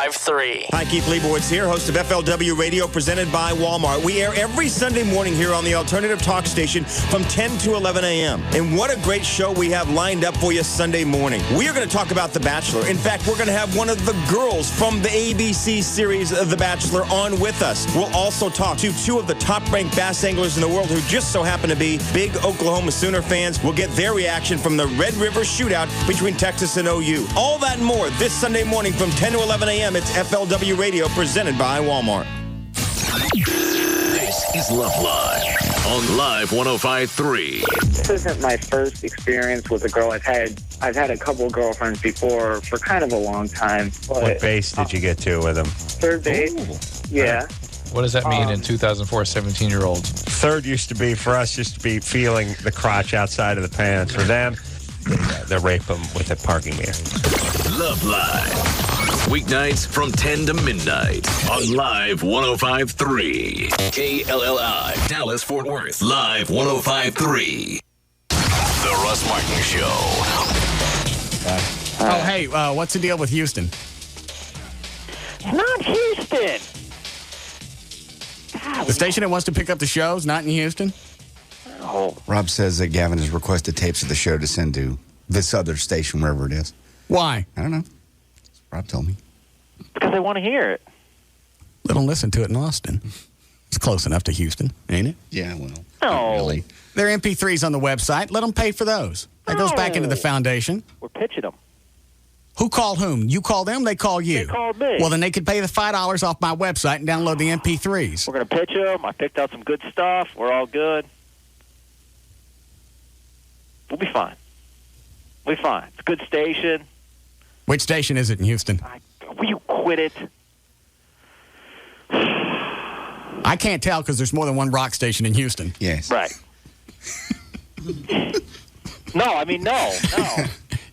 1053. Hi, Keith Leibowitz here, host of FLW Radio, presented by Walmart. We air every Sunday morning here on the Alternative Talk Station from 10 to 11 a.m. And what a great show we have lined up for you Sunday morning. We are going to talk about The Bachelor. In fact, we're going to have one of the girls from the ABC series The Bachelor on with us. We'll also talk to two of the top-ranked bass anglers in the world who just so happen to be big Oklahoma Sooner fans. We'll get their reaction from the Red River Shootout between Texas and OU. All that and more this Sunday morning from 10 to 11 a.m. It's FLW Radio, presented by Walmart. This is Love Line on Live 105.3. This isn't my first experience with a girl. I've had a couple girlfriends before for kind of a long time. What base did you get to with them? Third base. Ooh. Yeah. What does that mean in 2004 17-year-olds? Third used to be feeling the crotch outside of the pants. For them, they rape them with a parking meter. Love Line. Weeknights from 10 to midnight on Live 105.3. KLLI, Dallas, Fort Worth. Live 105.3. The Russ Martin Show. Hey, what's the deal with Houston? It's not Houston. The station that wants to pick up the shows, not in Houston? Oh. Rob says that Gavin has requested tapes of the show to send to this other station, wherever it is. Why? I don't know. Rob told me. Because they want to hear it. Let them listen to it in Austin. It's close enough to Houston, ain't it? Yeah, well, No. not really. There are MP3s on the website. Let them pay for those. That goes back into the foundation. We're pitching them. Who called whom? You call them, they call you. They called me. Well, then they could pay the $5 off my website and download the MP3s. We're going to pitch them. I picked out some good stuff. We're all good. We'll be fine. We'll be fine. It's a good station. Which station is it in Houston? Will you quit it? I can't tell because there's more than one rock station in Houston. Yes. Right. No.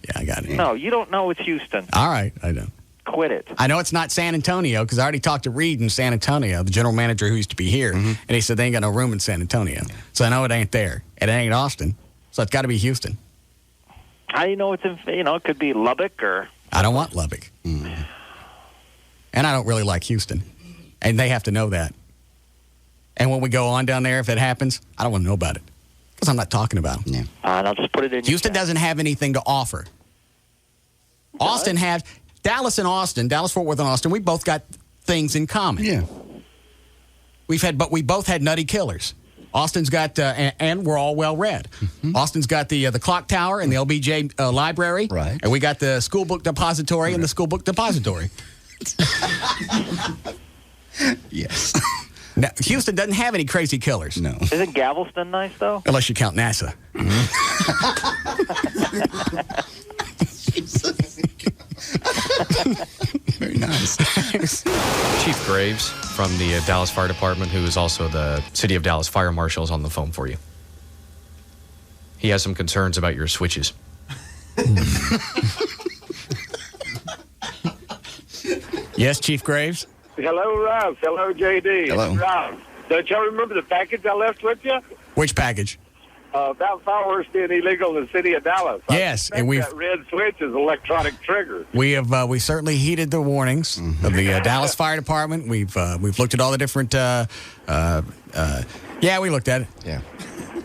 Yeah, I got it. No, you don't know it's Houston. All right, I know. Quit it. I know it's not San Antonio because I already talked to Reed in San Antonio, the general manager who used to be here, and he said they ain't got no room in San Antonio. So I know it ain't there. It ain't Austin. So it's got to be Houston. How do you know it's in, it could be Lubbock or... I don't want Lubbock. And I don't really like Houston. And they have to know that. And when we go on down there, if it happens, I don't want to know about it. Because I'm not talking about them. Yeah. And I'll just put it in. Houston doesn't have anything to offer. Austin has... Dallas and Austin, Dallas-Fort Worth and Austin, we both got things in common. Yeah. But we both had nutty killers. Austin's got, and we're all well-read. Austin's got the clock tower and the LBJ library. Right. And we got the school book depository and the school book depository. Yes. Now, Houston doesn't have any crazy killers. No. Isn't Galveston nice, though? Unless you count NASA. Very nice. Chief Graves from the Dallas Fire Department, who is also the City of Dallas Fire Marshal, is on the phone for you. He has some concerns about your switches. Yes, Chief Graves? Hello, Rob. Hello, JD. Hello. Rob, don't y'all remember the package I left with you? Which package? About fireworks being illegal in the city of Dallas. Yes, and we've... That red switch is electronic trigger. We have we certainly heeded the warnings of the Dallas Fire Department. We've looked at all the different. Yeah, we looked at it. Yeah.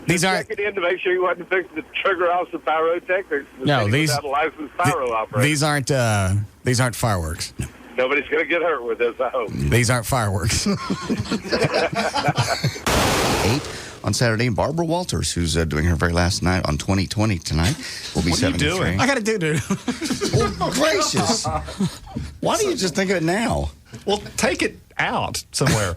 These aren't. Check it in to make sure you wasn't fixing the trigger off the pyrotechnics. No, these. Without a licensed pyro operator. These aren't fireworks. Nobody's going to get hurt with this, I hope. These aren't fireworks. 8 on Saturday, and Barbara Walters, who's doing her very last night on 2020 tonight, will be 73. I got to do, dude. Oh, gracious. Why do you just think of it now? Well, take it out somewhere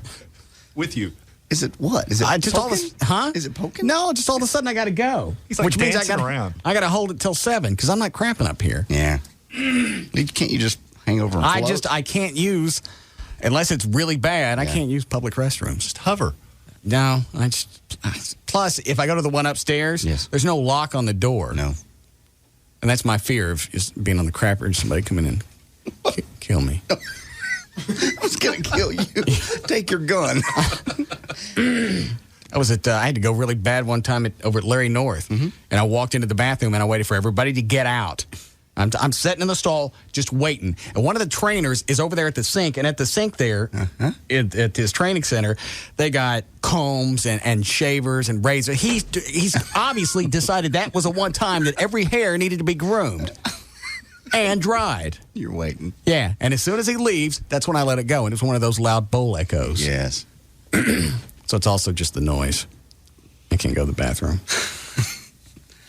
with you. Is it what? Is it poking? Is it poking? No, just all of a sudden I got to go. He's like which means dancing around. I got to hold it till 7 because I'm not cramping up here. Yeah. Can't you just hang over and float? I can't use, unless it's really bad, I can't use public restrooms. Just hover. No, plus, if I go to the one upstairs, there's no lock on the door. No. And that's my fear of just being on the crapper and somebody come in and kill me. I was going to kill you. Take your gun. I had to go really bad one time over at Larry North. And I walked into the bathroom and I waited for everybody to get out. I'm sitting in the stall just waiting. And one of the trainers is over there at the sink. And at the sink there, at his training center, they got combs and shavers and razors. He's obviously decided that was a one time that every hair needed to be groomed and dried. You're waiting. Yeah. And as soon as he leaves, that's when I let it go. And it's one of those loud bowl echoes. Yes. So it's also just the noise. I can't go to the bathroom.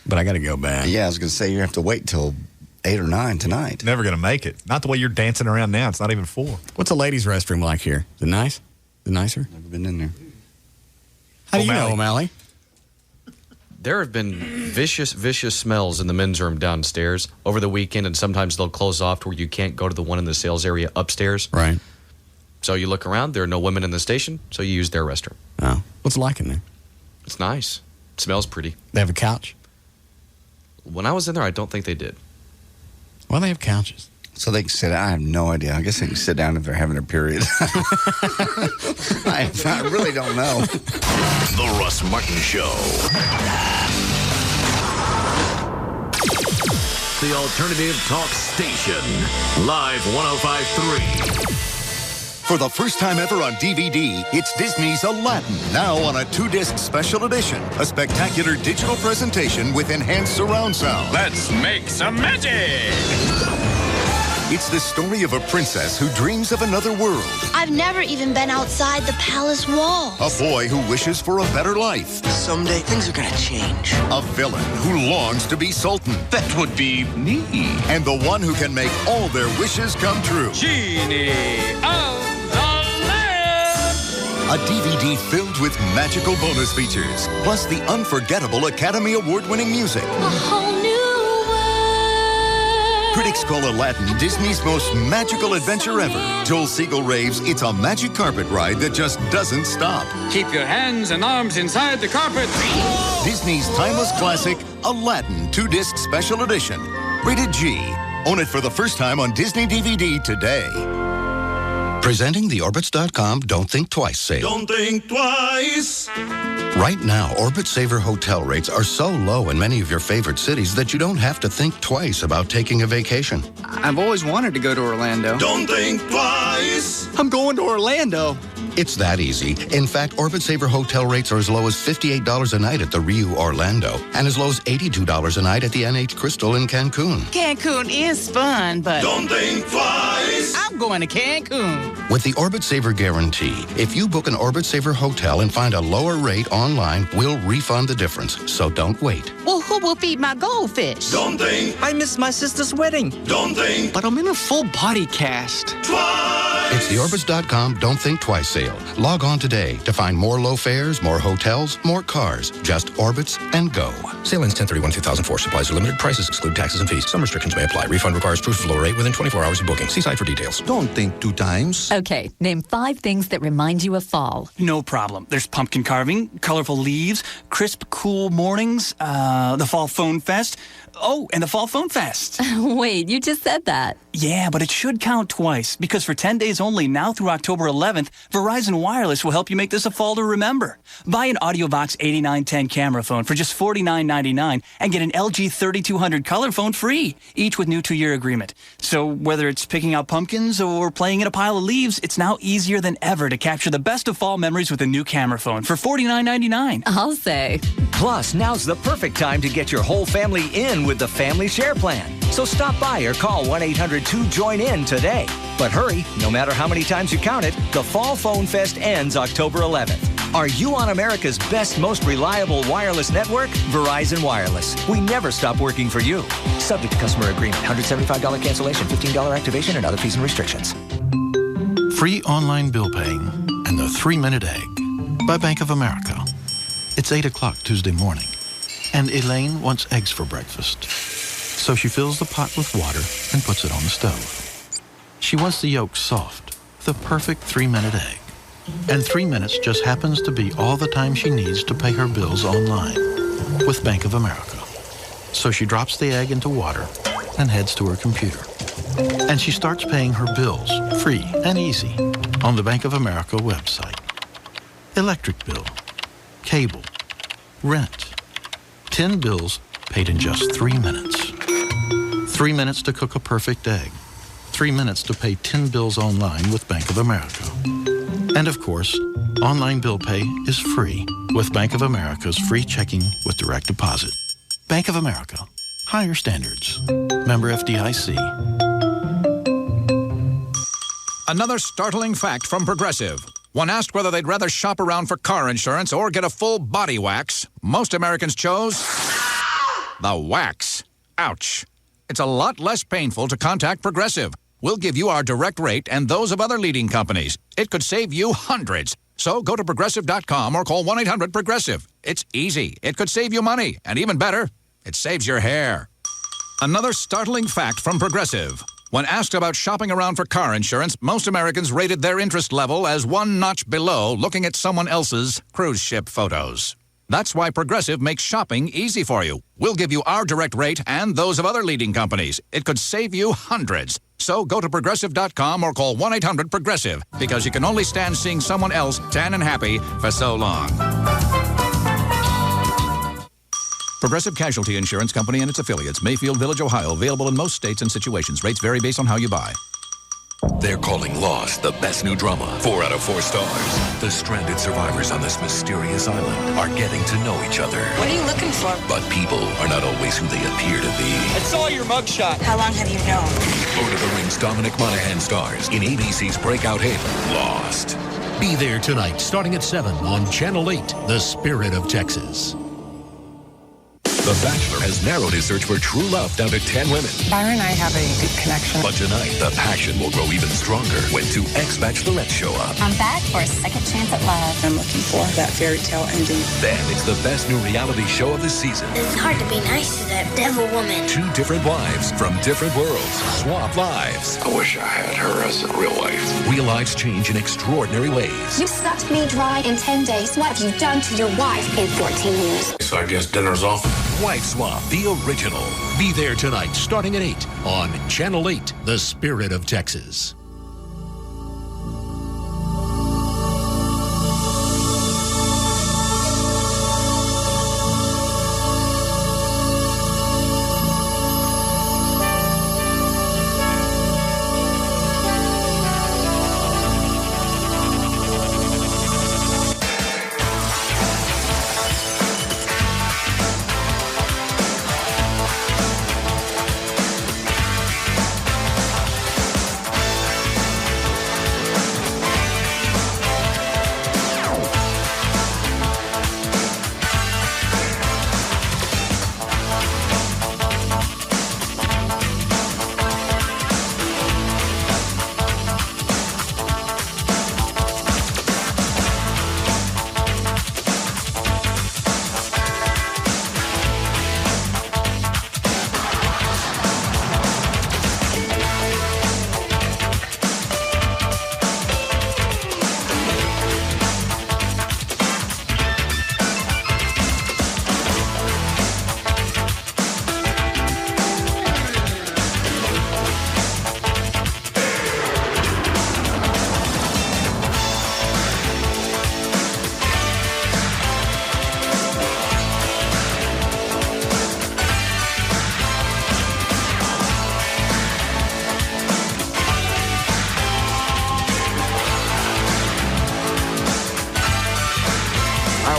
But I got to go back. Yeah, I was going to say you have to wait till 8 or 9 tonight. Never going to make it. Not the way you're dancing around now. It's not even 4. What's a ladies' restroom like here? Is it nice? Is it nicer? Never been in there. How do you know, O'Malley? There have been vicious smells in the men's room downstairs over the weekend, and sometimes they'll close off to where you can't go to the one in the sales area upstairs. Right. So you look around, there are no women in the station, so you use their restroom. Oh. What's it like in there? It's nice. It smells pretty. They have a couch? When I was in there, I don't think they did. Well, they have couches. So they can sit down. I have no idea. I guess they can sit down if they're having a period. I really don't know. The Russ Martin Show. The alternative talk station. Live 105.3. For the first time ever on DVD, it's Disney's Aladdin, now on a 2-disc special edition. A spectacular digital presentation with enhanced surround sound. Let's make some magic! It's the story of a princess who dreams of another world. I've never even been outside the palace walls. A boy who wishes for a better life. Someday things are gonna change. A villain who longs to be sultan. That would be me. And the one who can make all their wishes come true. Genie of the Lamp! A DVD filled with magical bonus features, plus the unforgettable Academy Award-winning music. A whole new Critics call Aladdin Disney's most magical adventure ever. Joel Siegel raves it's a magic carpet ride that just doesn't stop. Keep your hands and arms inside the carpet. Disney's timeless classic, Aladdin 2-disc special edition. Rated G. Own it for the first time on Disney DVD today. Presenting the Orbitz.com Don't Think Twice sale. Don't think twice. Right now, Orbit Saver hotel rates are so low in many of your favorite cities that you don't have to think twice about taking a vacation. I've always wanted to go to Orlando. Don't think twice. I'm going to Orlando. It's that easy. In fact, Orbit Saver hotel rates are as low as $58 a night at the Rio Orlando and as low as $82 a night at the NH Crystal in Cancun. Cancun is fun, but don't think twice. I'm going to Cancun. With the Orbit Saver guarantee, if you book an Orbit Saver hotel and find a lower rate online, we'll refund the difference. So don't wait. Well, who will feed my goldfish? Don't think. I missed my sister's wedding. Don't think. But I'm in a full body cast. Twice. It's the Orbitz.com Don't Think Twice sale. Log on today to find more low fares, more hotels, more cars. Just Orbitz and go. Sale ends 10/31/2004. Supplies are limited. Prices exclude taxes and fees. Some restrictions may apply. Refund requires proof of low rate within 24 hours of booking. See site for details. Don't think 2 times. Okay, name 5 things that remind you of fall. No problem. There's pumpkin carving, colorful leaves, crisp, cool mornings, the Fall Phone Fest. Oh, and the Fall Phone Fest. Wait, you just said that. Yeah, but it should count twice, because for 10 days only, now through October 11th, Verizon Wireless will help you make this a fall to remember. Buy an AudioVox 8910 camera phone for just $49.99 and get an LG 3200 color phone free, each with new 2-year agreement. So whether it's picking out pumpkins or playing in a pile of leaves, it's now easier than ever to capture the best of fall memories with a new camera phone for $49.99. I'll say. Plus, now's the perfect time to get your whole family in with the Family Share Plan. So stop by or call 1-800-2-JOIN-IN today. But hurry, no matter how many times you count it, the Fall Phone Fest ends October 11th. Are you on America's best, most reliable wireless network? Verizon Wireless. We never stop working for you. Subject to customer agreement. $175 cancellation, $15 activation, and other fees and restrictions. Free online bill paying and the 3-Minute Egg by Bank of America. It's 8 o'clock Tuesday morning, and Elaine wants eggs for breakfast. So she fills the pot with water and puts it on the stove. She wants the yolk soft, the perfect 3-minute egg. And 3 minutes just happens to be all the time she needs to pay her bills online with Bank of America. So she drops the egg into water and heads to her computer. And she starts paying her bills, free and easy, on the Bank of America website. Electric bill, cable, rent, 10 bills paid in just 3 minutes. 3 minutes to cook a perfect egg. 3 minutes to pay 10 bills online with Bank of America. And of course, online bill pay is free with Bank of America's free checking with direct deposit. Bank of America. Higher standards. Member FDIC. Another startling fact from Progressive. When asked whether they'd rather shop around for car insurance or get a full body wax, most Americans chose the wax. Ouch. It's a lot less painful to contact Progressive. We'll give you our direct rate and those of other leading companies. It could save you hundreds. So go to Progressive.com or call 1-800-PROGRESSIVE. It's easy. It could save you money. And even better, it saves your hair. Another startling fact from Progressive. When asked about shopping around for car insurance, most Americans rated their interest level as one notch below looking at someone else's cruise ship photos. That's why Progressive makes shopping easy for you. We'll give you our direct rate and those of other leading companies. It could save you hundreds. So go to Progressive.com or call 1-800-PROGRESSIVE because you can only stand seeing someone else tan and happy for so long. Progressive Casualty Insurance Company and its affiliates, Mayfield Village, Ohio. Available in most states and situations. Rates vary based on how you buy. They're calling Lost the best new drama. 4 out of 4 stars. The stranded survivors on this mysterious island are getting to know each other. What are you looking for? But people are not always who they appear to be. I saw your mugshot. How long have you known? Lord of the Rings Dominic Monaghan stars in ABC's breakout hit, Lost. Be there tonight, starting at 7 on Channel 8, The Spirit of Texas. The Bachelor has narrowed his search for true love down to 10 women. Byron and I have a deep connection. But tonight, the passion will grow even stronger when 2 ex-bachelorettes show up. I'm back for a second chance at love. I'm looking for that fairy tale ending. Then it's the best new reality show of the season. It's hard to be nice to that devil woman. 2 different wives from different worlds swap lives. I wish I had her as a real wife. Real lives change in extraordinary ways. You sucked me dry in 10 days. What have you done to your wife in 14 years? So I guess dinner's off. Wife Swap, the original. Be there tonight, starting at 8 on Channel 8, The Spirit of Texas.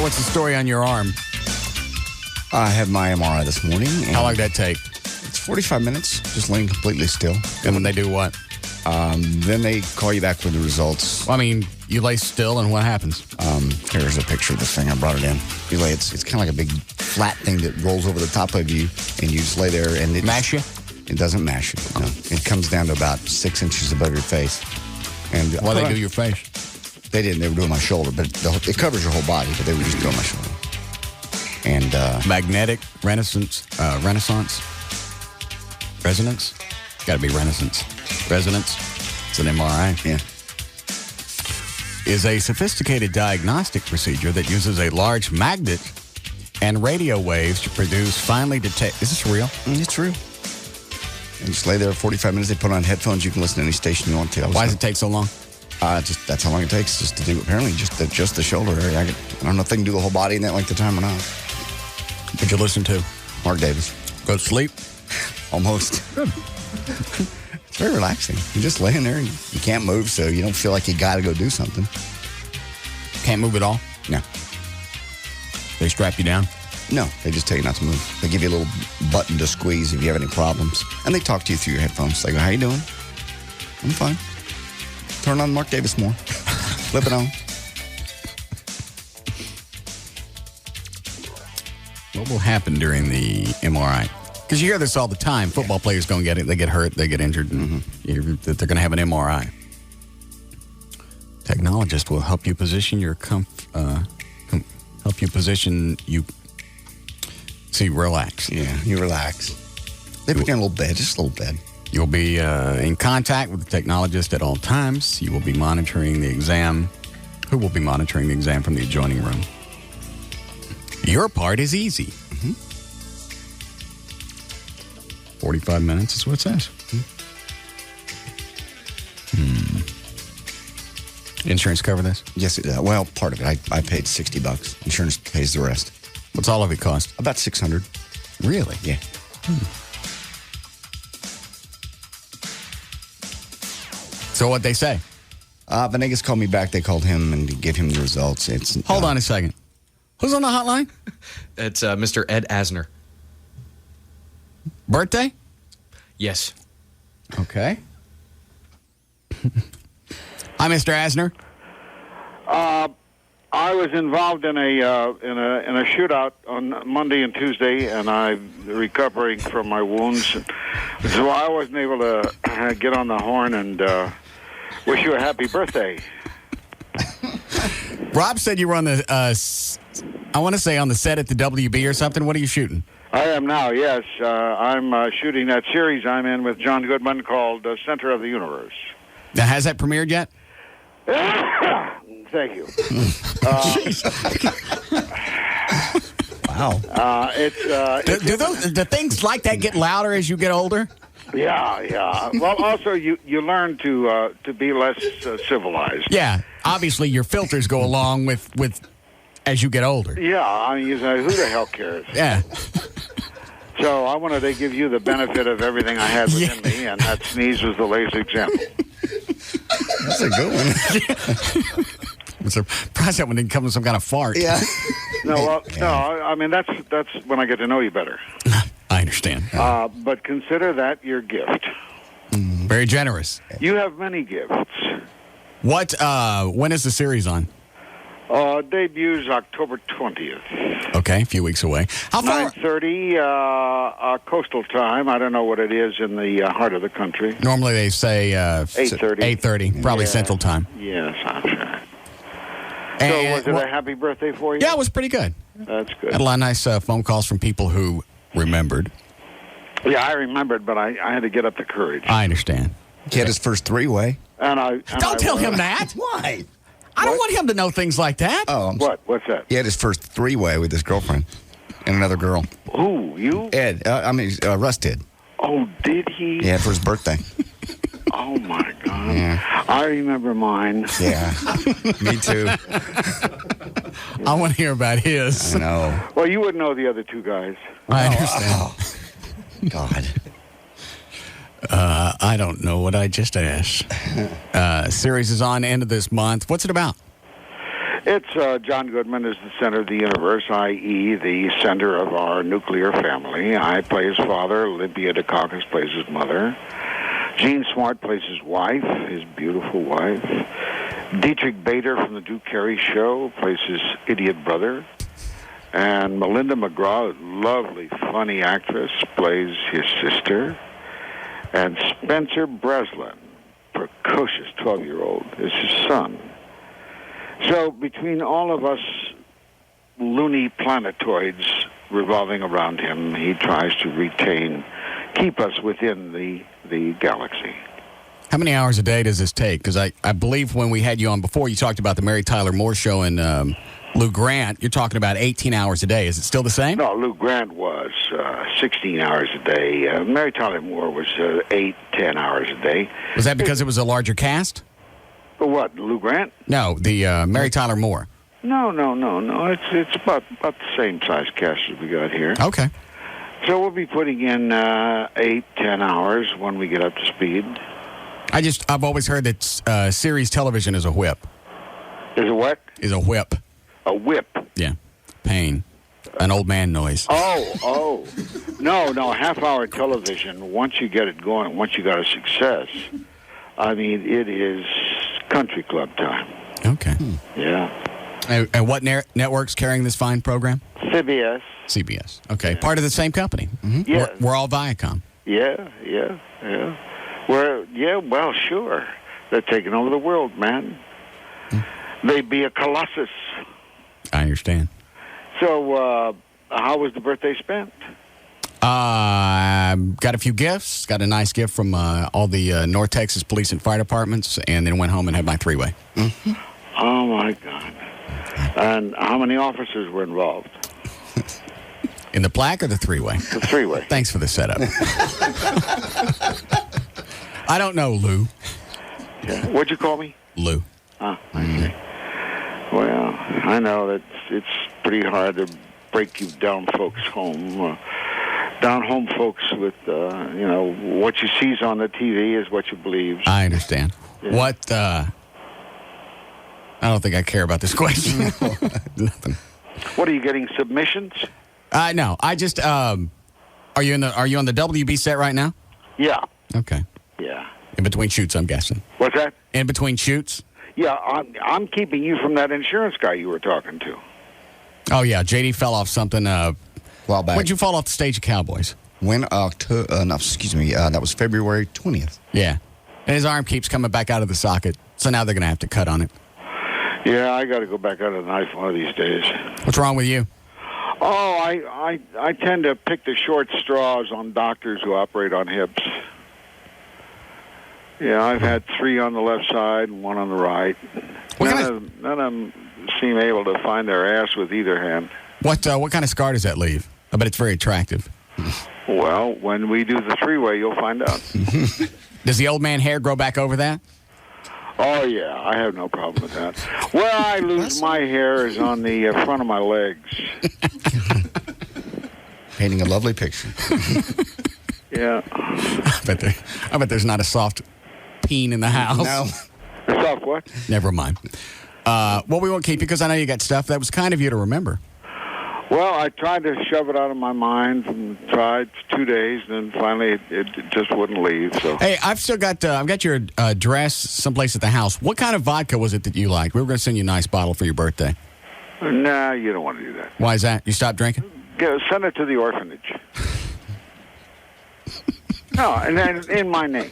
What's the story on your arm? I had my MRI this morning. How long did that take? It's 45 minutes, just laying completely still. And when they do what? Then they call you back with the results. Well, I mean, you lay still, and what happens? Here's a picture of this thing. I brought it in. You lay, it's kind of like a big flat thing that rolls over the top of you, and you just lay there. And it mash you? It doesn't mash you. No, it comes down to about 6 inches above your face. And why they do your face? They didn't. They were doing my shoulder, but it covers your whole body. But they were just doing my shoulder. And magnetic resonance. Got to be resonance. It's an MRI. Yeah. Is a sophisticated diagnostic procedure that uses a large magnet and radio waves to produce finely detect. Is this real? It's real. And just lay there 45 minutes. They put on headphones. You can listen to any station you want to. Why does it take so long? Just that's how long it takes just to do. Apparently, just the shoulder area. I don't know if they can do the whole body in that length of time or not. What'd you listen to? Mark Davis. Go to sleep. Almost. It's very relaxing. You're just laying there and you can't move, so you don't feel like you got to go do something. Can't move at all? No. They strap you down? No, they just tell you not to move. They give you a little button to squeeze if you have any problems. And they talk to you through your headphones. They go, how you doing? I'm fine. Turn on Mark Davis more. Flip it on. What will happen during the MRI? Because you hear this all the time. Football players go and get it. They get hurt. They get injured. And that they're going to have an MRI. Technologist will help you position your so you relax. Yeah, you relax. They put you in a little bed, just a little bed. You'll be in contact with the technologist at all times. You will be monitoring the exam. Who will be monitoring the exam from the adjoining room? Your part is easy. 45 minutes is what it says. Insurance cover this? Yes, it does. Well, part of it. I paid $60. Insurance pays the rest. What's all of it cost? About $600. Really? Yeah. So what'd they say? Venegas called me back. They called him and gave him the results. Hold on a second. Who's on the hotline? It's Mr. Ed Asner. Birthday? Yes. Okay. Hi, Mr. Asner. I was involved in a shootout on Monday and Tuesday, and I'm recovering from my wounds. So I wasn't able to get on the horn and wish you a happy birthday. Rob said you were on the, I want to say on the set at the WB or something. What are you shooting? I am now, yes. I'm shooting that series I'm in with John Goodman called Center of the Universe. Now, has that premiered yet? Thank you. Wow. Do things like that get louder as you get older? Yeah. Well, also you learn to be less civilized. Yeah. Obviously, your filters go along with as you get older. Yeah. I mean, who the hell cares? Yeah. So I wanted to give you the benefit of everything I had within me, and that sneeze was the latest example. That's a good one. I'm surprised that one didn't come with some kind of fart. Yeah. No, I mean, that's when I get to know you better. I understand. But consider that your gift. Very generous. You have many gifts. What? When is the series on? Debuts October 20th. Okay, a few weeks away. How far? 9:30 coastal time. I don't know what it is in the heart of the country. Normally they say 8:30. 8:30, probably Central Time. Yes, I'm sure. So was it a happy birthday for you? Yeah, it was pretty good. That's good. Had a lot of nice phone calls from people who remembered. Yeah, I remembered, but I had to get up the courage. I understand. He had his first three-way. Don't tell him that. Why? I don't want him to know things like that. Oh, What's that? He had his first three-way with his girlfriend and another girl. Who? You? Ed. Russ did. Oh, did he? Yeah, for his birthday. Oh, my God. Yeah. I remember mine. Yeah. Me too. I want to hear about his. I know. Well, you wouldn't know the other two guys. I understand. Oh. God. I don't know what I just asked. Series is on end of this month. What's it about? It's John Goodman is the center of the universe, i.e. the center of our nuclear family. I play his father. Olympia Dukakis plays his mother. Gene Smart plays his wife, his beautiful wife. Dietrich Bader from the Drew Carey Show plays his idiot brother. And Melinda McGraw, lovely, funny actress, plays his sister. And Spencer Breslin, precocious 12-year-old, is his son. So between all of us loony planetoids revolving around him, he tries to keep us within the galaxy. How many hours a day does this take? Because I believe when we had you on before, you talked about the Mary Tyler Moore Show and Lou Grant. You're talking about 18 hours a day. Is it still the same? No, Lou Grant was 16 hours a day. Mary Tyler Moore was 8, 10 hours a day. Was that because it was a larger cast? What, Lou Grant? No, the Mary Tyler Moore. No. It's about the same size cast as we got here. Okay. So we'll be putting in 8-10 hours when we get up to speed. I've always heard that series television is a whip. Is a what? Is a whip. A whip. Yeah. Pain. An old man noise. Oh. No, half-hour television, once you get it going, once you got a success, I mean, it is country club time. Okay. Yeah. And what network's carrying this fine program? CBS. Okay. Part of the same company. Mm-hmm. Yeah. We're all Viacom. Yeah. Well, sure. They're taking over the world, man. They be a colossus. I understand. So, how was the birthday spent? Got a few gifts. Got a nice gift from all the North Texas Police and Fire Departments, and then went home and had my three-way. Mm-hmm. Oh, my God. And how many officers were involved? In the plaque or the three-way? The three-way. Thanks for the setup. I don't know, Lou. Yeah. What'd you call me? Lou. I see. Well, I know that it's pretty hard to break you down folks home. Down home folks with, what you sees on the TV is what you believe. I understand. Yeah. What, I don't think I care about this question. Nothing. What, are you getting submissions? No, I just, are you on the WB set right now? Yeah. Okay. Yeah. In between shoots, I'm guessing. What's that? In between shoots? Yeah, I'm keeping you from that insurance guy you were talking to. Oh, yeah. JD fell off something a while back. When'd you fall off the stage of Cowboys? That was February 20th. Yeah. And his arm keeps coming back out of the socket, so now they're going to have to cut on it. Yeah, I got to go back out of the knife one of these days. What's wrong with you? Oh, I tend to pick the short straws on doctors who operate on hips. Yeah, I've had 3 on the left side and 1 on the right. None of them seem able to find their ass with either hand. What kind of scar does that leave? I bet it's very attractive. Well, when we do the three-way, you'll find out. Does the old man hair grow back over that? Oh, yeah, I have no problem with that. Where I lose my hair is on the front of my legs. Painting a lovely picture. Yeah. I bet there's not a soft peen in the house. No. A soft what? Never mind. Well, we won't keep you because I know you got stuff. That was kind of you to remember. Well, I tried to shove it out of my mind and tried for 2 days, and then finally it just wouldn't leave. So. Hey, I've still got I've got your address someplace at the house. What kind of vodka was it that you liked? We were going to send you a nice bottle for your birthday. Nah, you don't want to do that. Why is that? You stopped drinking? Send it to the orphanage. No, and then in my name.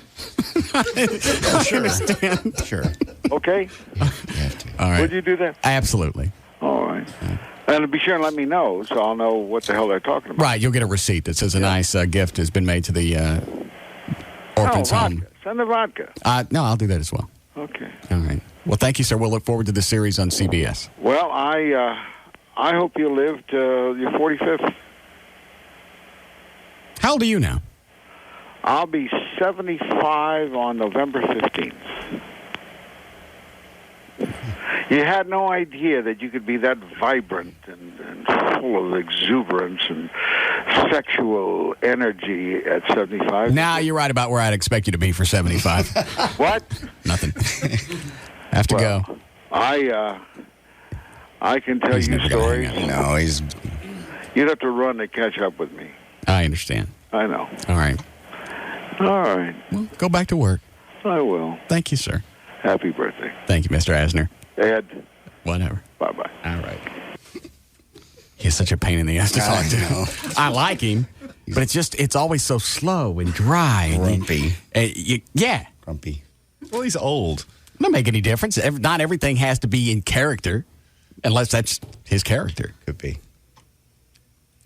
I understand. Sure. Okay? All right. Would you do that? Absolutely. All right. And be sure and let me know so I'll know what the hell they're talking about. Right, you'll get a receipt that says a nice gift has been made to the orphan's home. Send the vodka. No, I'll do that as well. Okay. All right. Well, thank you, sir. We'll look forward to the series on CBS. Well, I hope you live to your 45th. How old are you now? I'll be 75 on November 15th. You had no idea that you could be that vibrant and full of exuberance and sexual energy at 75. Nah, you're right about where I'd expect you to be for 75. What? Nothing. Have to go. I can tell you stories. No, You'd have to run to catch up with me. I understand. I know. All right. All right. Well, go back to work. I will. Thank you, sir. Happy birthday. Thank you, Mr. Asner. Ed. Whatever. Bye-bye. All right. He's such a pain in the ass to talk to. I like him, but it's always so slow and dry. Grumpy. Yeah. Grumpy. Well, he's old. Doesn't make any difference. Not everything has to be in character, unless that's his character. Could be.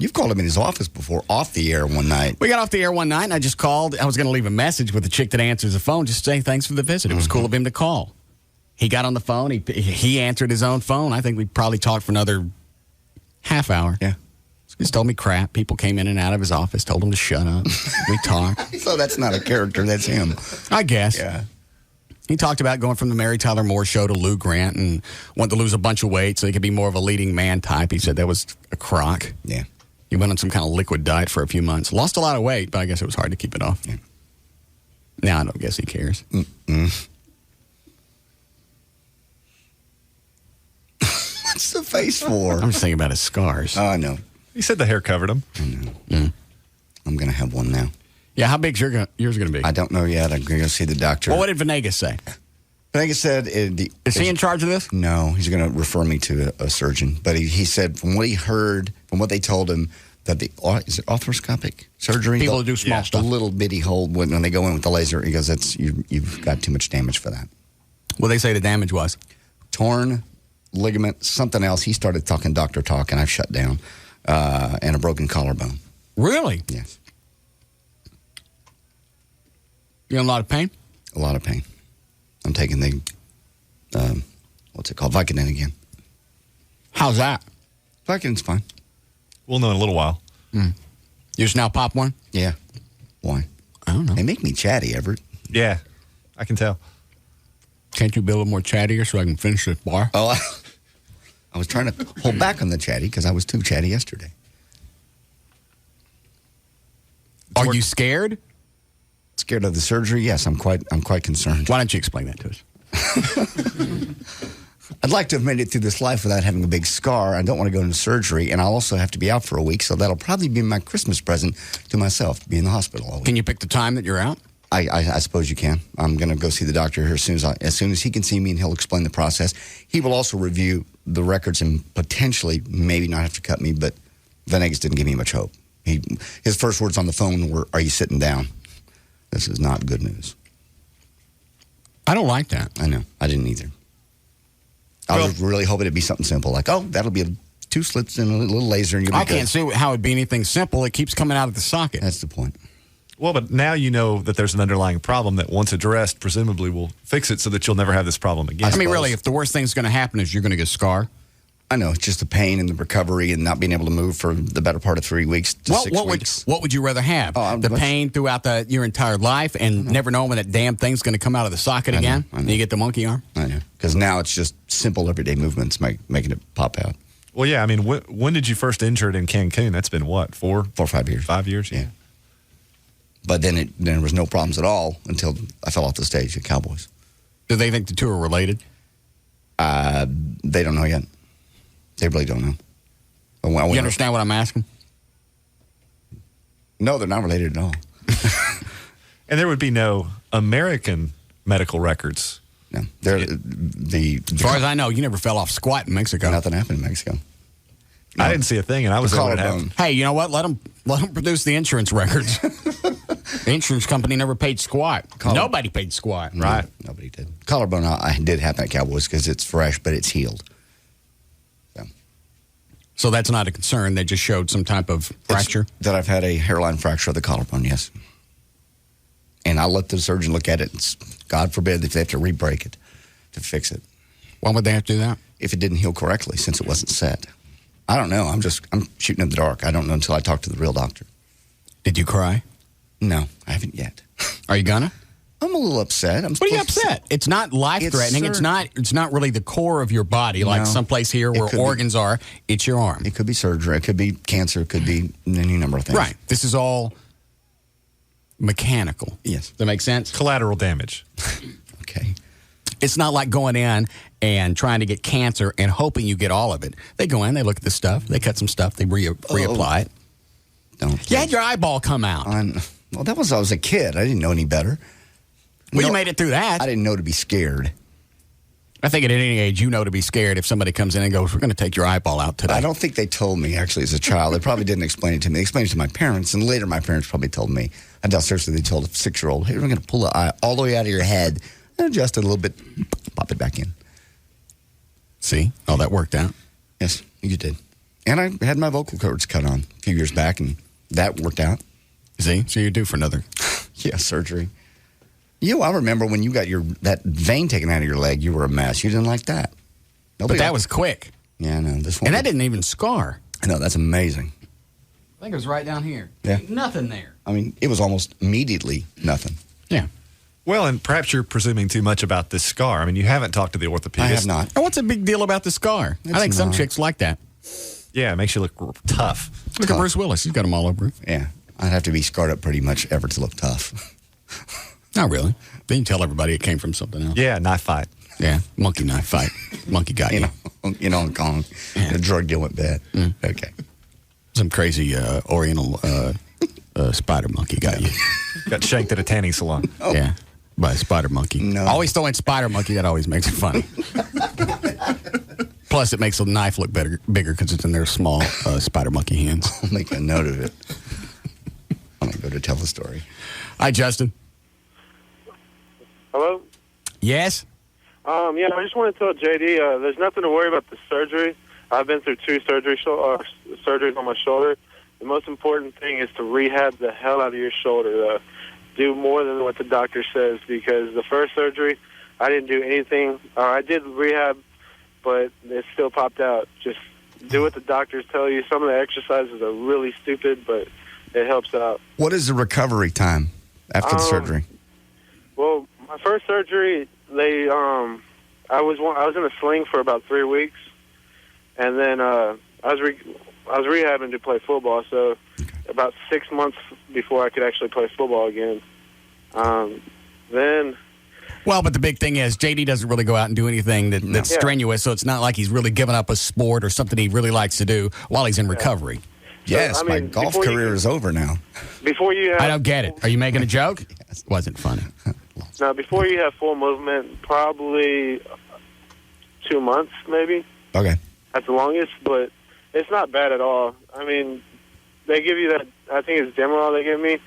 You've called him in his office before, off the air one night. We got off the air one night, and I just called. I was going to leave a message with the chick that answers the phone, just saying thanks for the visit. It was cool of him to call. He got on the phone. He answered his own phone. I think we probably talked for another half hour. Yeah. He just told me crap. People came in and out of his office, told him to shut up. We talked. So that's not a character. That's him. I guess. Yeah. He talked about going from the Mary Tyler Moore Show to Lou Grant and wanted to lose a bunch of weight so he could be more of a leading man type. He said that was a crock. Yeah. He went on some kind of liquid diet for a few months. Lost a lot of weight, but I guess it was hard to keep it off. Yeah. Now I don't guess he cares. What's the face for? I'm just thinking about his scars. Oh, I know. He said the hair covered him. I know. I'm going to have one now. Yeah, how big's yours going to be? I don't know yet. I'm going to go see the doctor. Well, what did Venegas say? Venegas said... Is he in charge of this? No, he's going to refer me to a surgeon. But he said from what he heard, from what they told him, that is it arthroscopic surgery? People who do small stuff. A little bitty hole when they go in with the laser. He goes, you've got too much damage for that. What they say the damage was? Torn ligament, something else. He started talking doctor talk, and I've shut down. And a broken collarbone. Really? Yes. You in a lot of pain? A lot of pain. I'm taking the, what's it called? Vicodin again. How's that? Vicodin's fine. We'll know in a little while. You just now pop one? Yeah. Why? I don't know. They make me chatty, Everett. Yeah, I can tell. Can't you be a little more chattier so I can finish this bar? Oh, I was trying to hold back on the chatty because I was too chatty yesterday. Are you scared? Scared of the surgery? Yes, I'm quite concerned. Why don't you explain that to us? I'd like to have made it through this life without having a big scar. I don't want to go into surgery, and I'll also have to be out for a week, so that'll probably be my Christmas present to myself, to be in the hospital all week. Can you pick the time that you're out? I suppose you can. I'm going to go see the doctor here as soon as he can see me, and he'll explain the process. He will also review the records and potentially maybe not have to cut me, but Venegas didn't give me much hope. His first words on the phone were, "Are you sitting down?" This is not good news. I don't like that. I know. I didn't either. I was really hoping it'd be something simple, like, that'll be 2 slits and a little laser, and you'll be I can't see how it'd be anything simple. It keeps coming out of the socket. That's the point. Well, but now you know that there's an underlying problem that once addressed, presumably will fix it so that you'll never have this problem again. I mean, really, if the worst thing's going to happen is you're going to get a scar. I know. It's just the pain and the recovery and not being able to move for the better part of 3 weeks to 6 weeks. What would you rather have? The pain throughout your entire life and never knowing when that damn thing's going to come out of the socket again? I know. And you get the monkey arm? I know. Because now it's just simple everyday movements making it pop out. Well, yeah. I mean, when did you first injure it in Cancun? That's been what, 4 or 5 years? 5 years, yeah. But then there was no problems at all until I fell off the stage at Cowboys. Do they think the two are related? They don't know yet. They really don't know. You understand what I'm asking? No, they're not related at all. And there would be no American medical records. No. As far as I know, you never fell off squat in Mexico. Nothing happened in Mexico. No. I didn't see a thing, and I was able to have. Hey, you know what? Let them produce the insurance records. The insurance company never paid squat. Nobody paid squat. Right. Nobody did. Collarbone, I did happen at Cowboys because it's fresh, but it's healed. So that's not a concern. They just showed some type of fracture? That I've had a hairline fracture of the collarbone, yes. And I'll let the surgeon look at it. It's, God forbid that they have to re-break it to fix it. Why would they have to do that? If it didn't heal correctly, since it wasn't set. I don't know. I'm shooting in the dark. I don't know until I talk to the real doctor. Did you cry? No, I haven't yet. Are you gonna? I'm a little upset. What are you upset? It's not life-threatening. It's not really the core of your body, like someplace here where organs are. It's your arm. It could be surgery. It could be cancer. It could be any number of things. Right. This is all mechanical. Yes. Does that make sense? Collateral damage. Okay. It's not like going in and trying to get cancer and hoping you get all of it. They go in, they look at the stuff, they cut some stuff, they reapply it. You had your eyeball come out. Well, that was I was a kid. I didn't know any better. Well, you made it through that. I didn't know to be scared. I think at any age, you know to be scared if somebody comes in and goes, "We're going to take your eyeball out today." I don't think they told me, actually, as a child. They probably didn't explain it to me. They explained it to my parents, and later my parents probably told me. I doubt seriously they told a 6-year-old, "Hey, we're going to pull the eye all the way out of your head and adjust it a little bit, pop it back in." See? Oh, that worked out. Yes, you did. And I had my vocal cords cut on a few years back, and that worked out. See? So you're due for another. Surgery. I remember when you got that vein taken out of your leg, you were a mess. You didn't like that. But that was quick. Yeah, I know. This one. And that didn't even scar. I know. That's amazing. I think it was right down here. Yeah. Nothing there. I mean, it was almost immediately nothing. Yeah. Well, and perhaps you're presuming too much about this scar. I mean, you haven't talked to the orthopedist. I have not. And what's the big deal about the scar? I think some chicks like that. Yeah, it makes you look tough. Look at Bruce Willis. He's got them all over. Yeah. I'd have to be scarred up pretty much ever to look tough. Not really. Then you tell everybody it came from something else. Yeah, knife fight. Yeah, monkey knife fight. Monkey got you. In Hong Kong. Yeah. The drug deal went bad. Okay. Some crazy Oriental spider monkey got you. Got shanked at a tanning salon. Oh. Yeah, by a spider monkey. No. Always throw in spider monkey. That always makes it funny. Plus, it makes the knife look bigger because it's in their small spider monkey hands. I'll make a note of it. I'm going to go to tell the story. Hi, Justin. Hello? Yes? Yeah, I just want to tell JD, there's nothing to worry about the surgery. I've been through 2 surgeries on my shoulder. The most important thing is to rehab the hell out of your shoulder, though. Do more than what the doctor says, because the first surgery, I didn't do anything. I did rehab, but it still popped out. Just do what the doctors tell you. Some of the exercises are really stupid, but it helps out. What is the recovery time after the surgery? Well, my first surgery, I was in a sling for about 3 weeks, and then I was rehabbing to play football. So about 6 months before I could actually play football again. Then. Well, but the big thing is JD doesn't really go out and do anything that's strenuous, so it's not like he's really giving up a sport or something he really likes to do while he's in recovery. Yes, So, my golf career is over now. Before you have, I don't get it. Are you making a joke? Yes. Wasn't funny. Now, before you have full movement, probably 2 months, maybe. Okay. At the longest, but it's not bad at all. I mean, they give you that, I think it's Demerol they give me.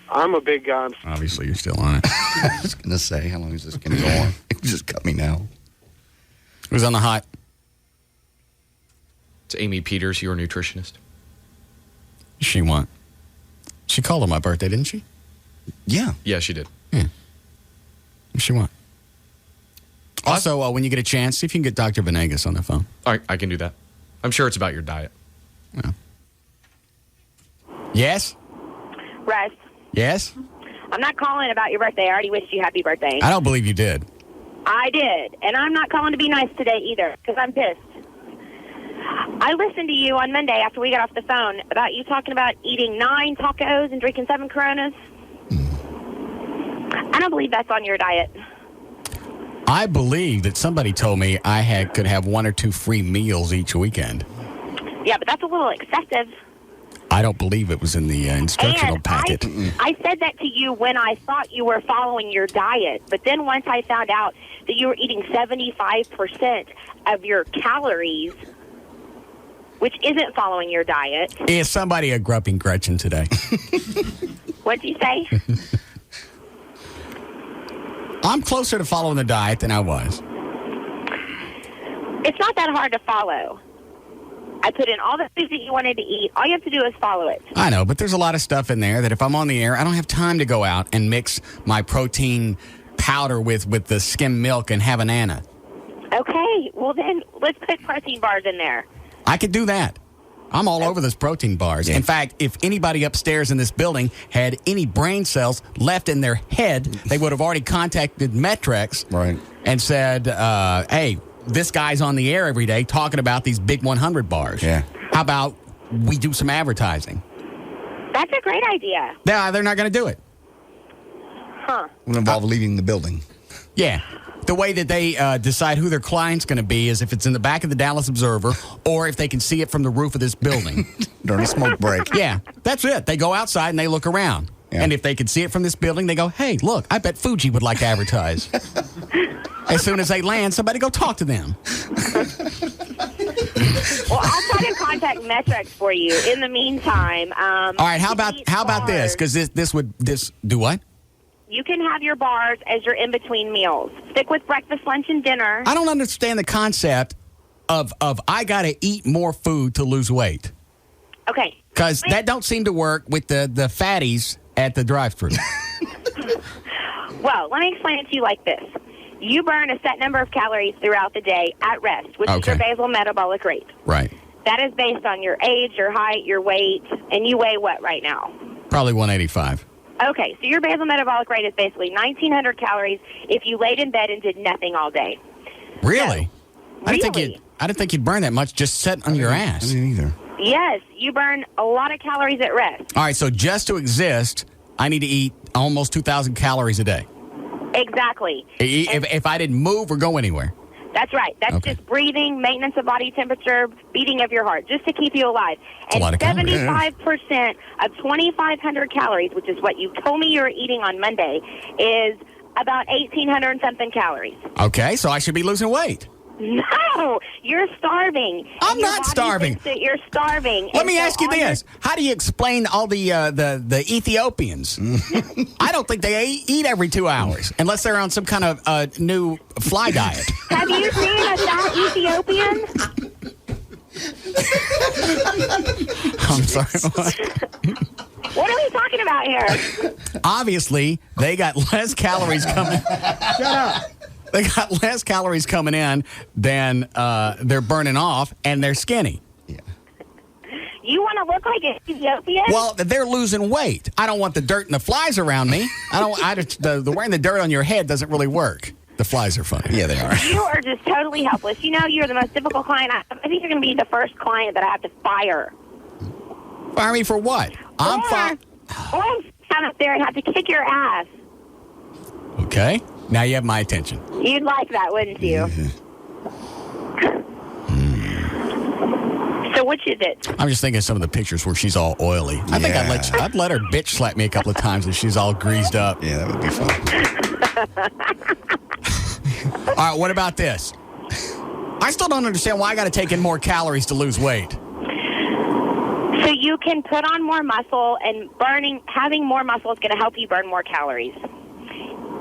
I'm a big guy. Obviously, you're still on it. I was going to say, how long is this going to go on? You just cut me now. Who's on the hot? It's Amy Peters, your nutritionist. She want? She called on my birthday, didn't she? Yeah. Yeah, she did. Yeah. She want? Also, when you get a chance, see if you can get Dr. Venegas on the phone. All right, I can do that. I'm sure it's about your diet. Yeah. Yes? Russ, Yes? I'm not calling about your birthday. I already wished you happy birthday. I don't believe you did. I did. And I'm not calling to be nice today either, because I'm pissed. I listened to you on Monday after we got off the phone about you talking about eating 9 tacos and drinking 7 Coronas. I don't believe that's on your diet. I believe that somebody told me I could have 1 or 2 free meals each weekend. Yeah, but that's a little excessive. I don't believe it was in the instructional packet. I said that to you when I thought you were following your diet, but then once I found out that you were eating 75% of your calories, which isn't following your diet. Is somebody a grumping Gretchen today? What'd you say? I'm closer to following the diet than I was. It's not that hard to follow. I put in all the foods that you wanted to eat. All you have to do is follow it. I know, but there's a lot of stuff in there that if I'm on the air, I don't have time to go out and mix my protein powder with the skim milk and have an Anna. Okay, well then let's put protein bars in there. I could do that. I'm all over those protein bars. In fact, if anybody upstairs in this building had any brain cells left in their head, they would have already contacted Metrex and said, hey, this guy's on the air every day talking about these big 100 bars. Yeah. How about we do some advertising? That's a great idea. No, they're not going to do it. Huh. It will involve leaving the building. Yeah. The way that they decide who their client's going to be is if it's in the back of the Dallas Observer or if they can see it from the roof of this building. During a smoke break. Yeah, that's it. They go outside and they look around. Yeah. And if they can see it from this building, they go, hey, look, I bet Fuji would like to advertise. As soon as they land, somebody go talk to them. Well, I'll try to contact Metrex for you. In the meantime, all right. How about this? Because this do what? You can have your bars as your in between meals. Stick with breakfast, lunch, and dinner. I don't understand the concept of I got to eat more food to lose weight. Okay. Because that don't seem to work with the fatties at the drive-thru. Well, let me explain it to you like this. You burn a set number of calories throughout the day at rest, which is your basal metabolic rate. Right. That is based on your age, your height, your weight, and you weigh what right now? Probably 185. Okay, so your basal metabolic rate is basically 1,900 calories if you laid in bed and did nothing all day. Really? So, I didn't think you'd burn that much just sitting on your ass. I didn't either. Yes, you burn a lot of calories at rest. All right, so just to exist, I need to eat almost 2,000 calories a day. Exactly. If I didn't move or go anywhere. That's right. That's just breathing, maintenance of body temperature, beating of your heart, just to keep you alive. And 75% of 2,500 calories, which is what you told me you were eating on Monday, is about 1,800 and something calories. Okay, so I should be losing weight. No, you're starving. I'm not starving. Thinks that you're starving. Let me ask you this. How do you explain all the Ethiopians? I don't think they eat every 2 hours unless they're on some kind of new fly diet. Have you seen a fat Ethiopian? I'm sorry. What are we talking about here? Obviously, they got less calories coming. Shut up. They got less calories coming in than they're burning off, and they're skinny. You want to look like an Ethiopian? Well, they're losing weight. I don't want the dirt and the flies around me. The wearing the dirt on your head doesn't really work. The flies are funny. Yeah, they are. You are just totally helpless. You know, you're the most difficult client. I think you're going to be the first client that I have to fire. Fire me for what? I'm fine. Or I'm down up there and have to kick your ass. Okay. Now you have my attention. You'd like that, wouldn't you? So which is it? I'm just thinking of some of the pictures where she's all oily. I think I'd let her bitch slap me a couple of times if she's all greased up. Yeah, that would be fun. All right, what about this? I still don't understand why I got to take in more calories to lose weight. So you can put on more muscle, and having more muscle is going to help you burn more calories.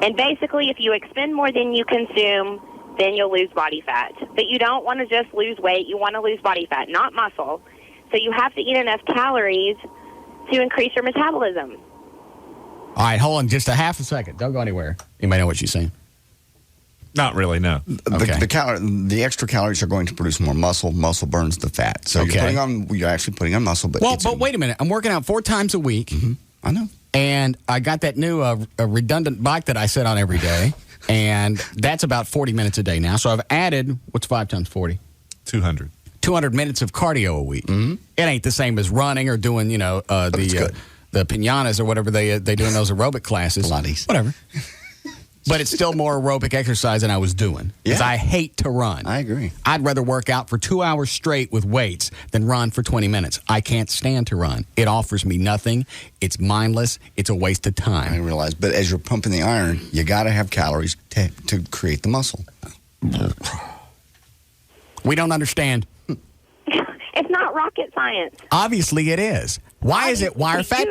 And basically, if you expend more than you consume, then you'll lose body fat. But you don't want to just lose weight. You want to lose body fat, not muscle. So you have to eat enough calories to increase your metabolism. All right, hold on just a half a second. Don't go anywhere. Anybody know what she's saying? Not really, no. Okay. The extra calories are going to produce more muscle. Muscle burns the fat. So you're actually putting on muscle. But wait a minute. I'm working out 4 times a week. Mm-hmm. I know. And I got that new redundant bike that I sit on every day. And that's about 40 minutes a day now. So I've added, what's 5 times 40? 200. 200 minutes of cardio a week. Mm-hmm. It ain't the same as running or doing, the pinatas or whatever they do in those aerobic classes. Pilates. Whatever. But it's still more aerobic exercise than I was doing. Because I hate to run. I agree. I'd rather work out for 2 hours straight with weights than run for 20 minutes. I can't stand to run. It offers me nothing. It's mindless. It's a waste of time. I realize. But as you're pumping the iron, you got to have calories to create the muscle. We don't understand. It's not rocket science. Obviously it is. Why are fat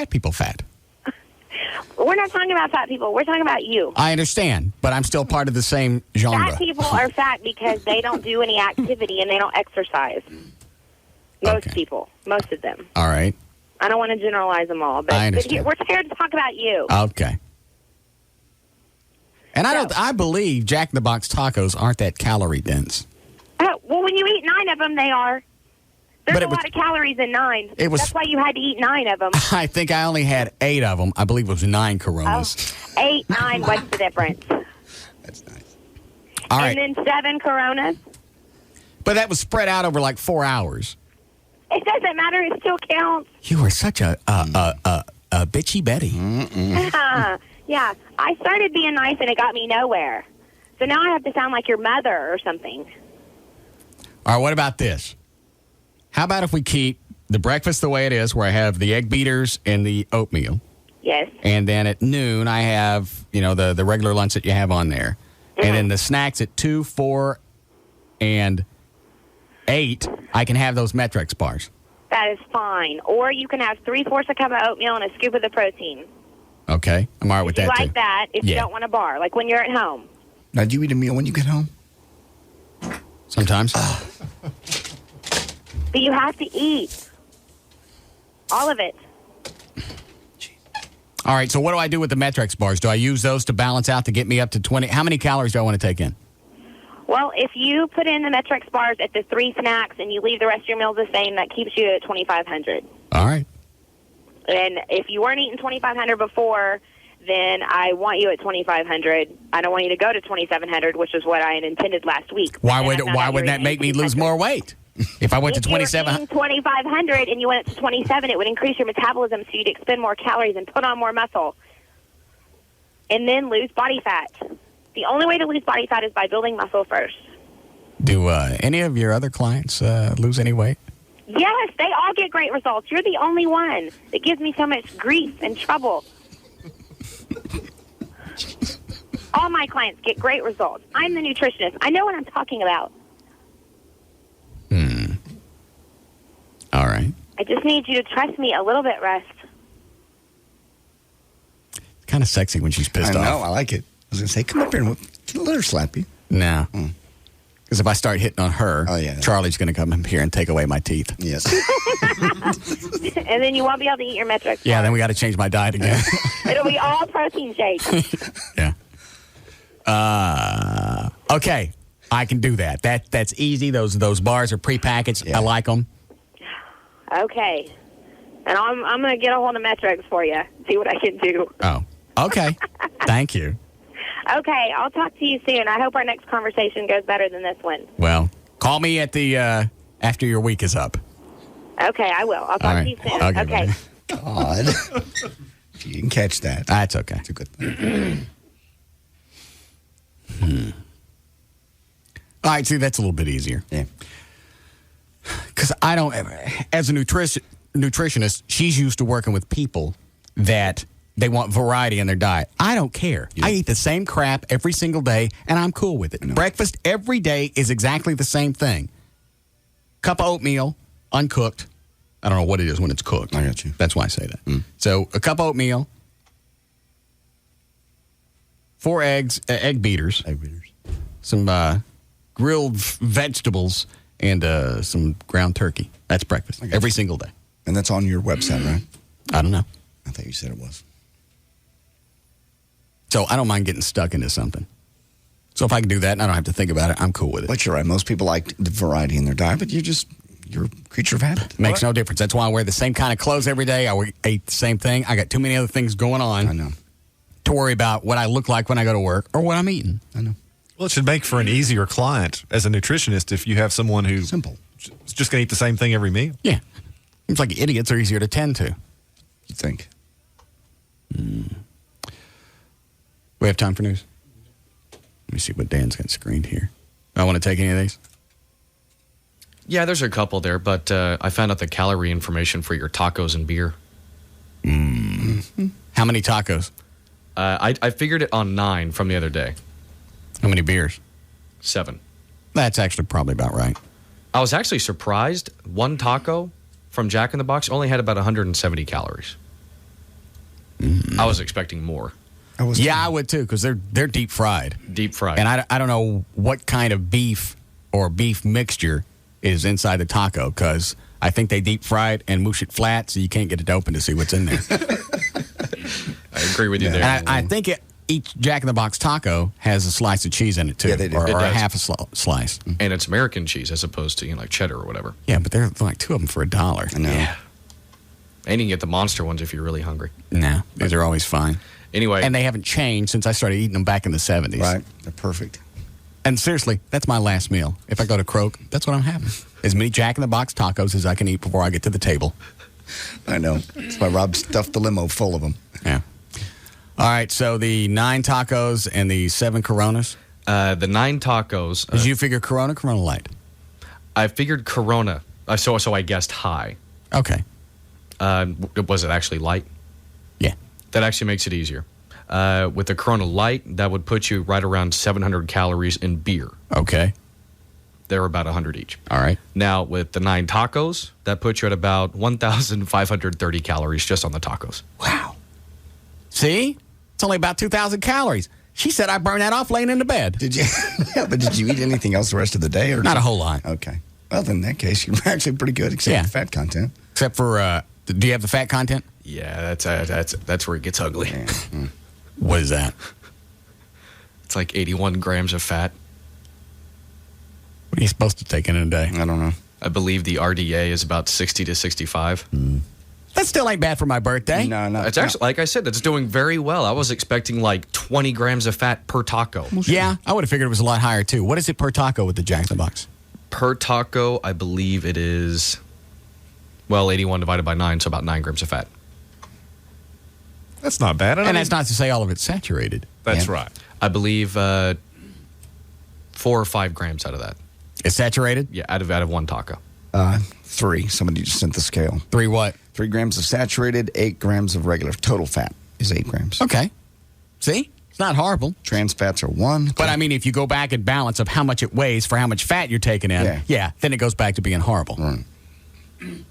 people fat? We're not talking about fat people. We're talking about you. I understand, but I'm still part of the same genre. Fat people are fat because they don't do any activity and they don't exercise. Most people. Most of them. All right. I don't want to generalize them all, but, I understand. we're here to talk about you. Okay. And I believe Jack in the Box tacos aren't that calorie dense. Well, when you eat 9 of them, they are. There's a lot of calories in 9. That's why you had to eat 9 of them. I think I only had 8 of them. I believe it was 9 Coronas. 8, 9, what's the difference? That's nice. All right. And then 7 Coronas? But that was spread out over like 4 hours. It doesn't matter. It still counts. You are such a bitchy Betty. Yeah. I started being nice and it got me nowhere. So now I have to sound like your mother or something. All right, what about this? How about if we keep the breakfast the way it is, where I have the egg beaters and the oatmeal? Yes. And then at noon, I have, the regular lunch that you have on there. Mm-hmm. And then the snacks at 2, 4, and 8, I can have those Metrex bars. That is fine. Or you can have 3/4 a cup of oatmeal and a scoop of the protein. Okay. I'm all right with that, too. too. You like that if you don't want a bar, like when you're at home. Now, do you eat a meal when you get home? Sometimes. But you have to eat. All of it. All right, so what do I do with the Metrex bars? Do I use those to balance out to get me up to 20? How many calories do I want to take in? Well, if you put in the Metrex bars at the 3 snacks and you leave the rest of your meals the same, that keeps you at 2,500. All right. And if you weren't eating 2,500 before, then I want you at 2,500. I don't want you to go to 2,700, which is what I had intended last week. Why would that make me lose more weight? If I went to 2700, 2,500 and you went up to 27, it would increase your metabolism, so you'd expend more calories and put on more muscle, and then lose body fat. The only way to lose body fat is by building muscle first. Do any of your other clients lose any weight? Yes, they all get great results. You're the only one that gives me so much grief and trouble. All my clients get great results. I'm the nutritionist. I know what I'm talking about. All right. I just need you to trust me a little bit, Russ. It's kind of sexy when she's pissed off. I know. I like it. I was going to say, come up here and let her slap you. No. Because if I start hitting on her, yeah. Charlie's going to come up here and take away my teeth. Yes. And then you won't be able to eat your metrics. Yeah, then we got to change my diet again. It'll be all protein shakes. Yeah. Okay. I can do that. That's easy. Those bars are prepackaged. Yeah. I like them. Okay. And I'm going to get a hold of metrics for you. See what I can do. Oh. Okay. Thank you. Okay, I'll talk to you soon. I hope our next conversation goes better than this one. Well, call me at the after your week is up. Okay, I will. I'll talk to you soon. Okay. God. If you didn't catch that. That's okay. It's a good thing. All right, see, that's a little bit easier. Yeah. Because I don't, as a nutritionist, she's used to working with people that they want variety in their diet. I don't care. Yeah. I eat the same crap every single day, and I'm cool with it. Breakfast every day is exactly the same thing. Cup of oatmeal, uncooked. I don't know what it is when it's cooked. I got you. That's why I say that. So a cup of oatmeal, 4 eggs, egg beaters. Some grilled vegetables, and some ground turkey. That's breakfast every single day. And that's on your website, right? I don't know. I thought you said it was. So I don't mind getting stuck into something. So if I can do that and I don't have to think about it, I'm cool with it. But you're right. Most people like the variety in their diet, but you're a creature of habit. Makes no difference. That's why I wear the same kind of clothes every day. I eat the same thing. I got too many other things going on. I know. To worry about what I look like when I go to work or what I'm eating. I know. Well, it should make for an easier client as a nutritionist if you have someone who's simple, just going to eat the same thing every meal. Yeah. Seems like idiots are easier to tend to. You think? We have time for news? Let me see what Dan's got screened here. I want to take any of these? Yeah, there's a couple there, but I found out the calorie information for your tacos and beer. How many tacos? I figured it on 9 from the other day. How many beers? 7. That's actually probably about right. I was actually surprised. One taco from Jack in the Box only had about 170 calories. I was expecting more. I would too, because they're deep fried. Deep fried. And I don't know what kind of beef or beef mixture is inside the taco, because I think they deep fry it and moosh it flat so you can't get it open to see what's in there. I agree with you there. And I think each Jack in the Box taco has a slice of cheese in it too, Yeah, they do. or It a does. half a slice. And it's American cheese as opposed to like cheddar or whatever. Yeah, but they're like 2 of them for $1. I know. Yeah. And you can get the monster ones if you're really hungry. No, these are always fine. Anyway. And they haven't changed since I started eating them back in the 70s. Right. They're perfect. And seriously, that's my last meal. If I go to Croak, that's what I'm having. As many Jack in the Box tacos as I can eat before I get to the table. I know. That's why Rob stuffed the limo full of them. Yeah. All right, so the 9 tacos and the 7 Coronas. The 9 tacos. Did you figure Corona Light? I figured Corona. So I guessed high. Okay. Was it actually light? Yeah. That actually makes it easier. With the Corona Light, that would put you right around 700 calories in beer. Okay. They're about 100 each. All right. Now, with the 9 tacos, that puts you at about 1,530 calories just on the tacos. Wow. See? It's only about 2,000 calories. She said I burned that off laying in the bed. Did you? Yeah, but did you eat anything else the rest of the day? Or Not a whole lot. Okay. Well, then in that case, you're actually pretty good, except for the fat content. Except for, do you have the fat content? Yeah, that's where it gets ugly. Yeah. What is that? It's like 81 grams of fat. What are you supposed to take in a day? I don't know. I believe the RDA is about 60 to 65. They That still ain't bad for my birthday. No. It's actually, like I said, it's doing very well. I was expecting like 20 grams of fat per taco. Yeah, I would have figured it was a lot higher, too. What is it per taco with the Jack in the Box? Per taco, I believe it is, 81 divided by 9, so about 9 grams of fat. That's not bad. And that's not to say all of it's saturated. That's right. I believe 4 or 5 grams out of that. It's saturated? Yeah, out of one taco. 3. Somebody just sent the scale. 3 what? 3 grams of saturated, 8 grams of regular. Total fat is 8 grams. Okay. See? It's not horrible. Trans fats are 1. But I mean, if you go back and balance of how much it weighs for how much fat you're taking in, then it goes back to being horrible. Right.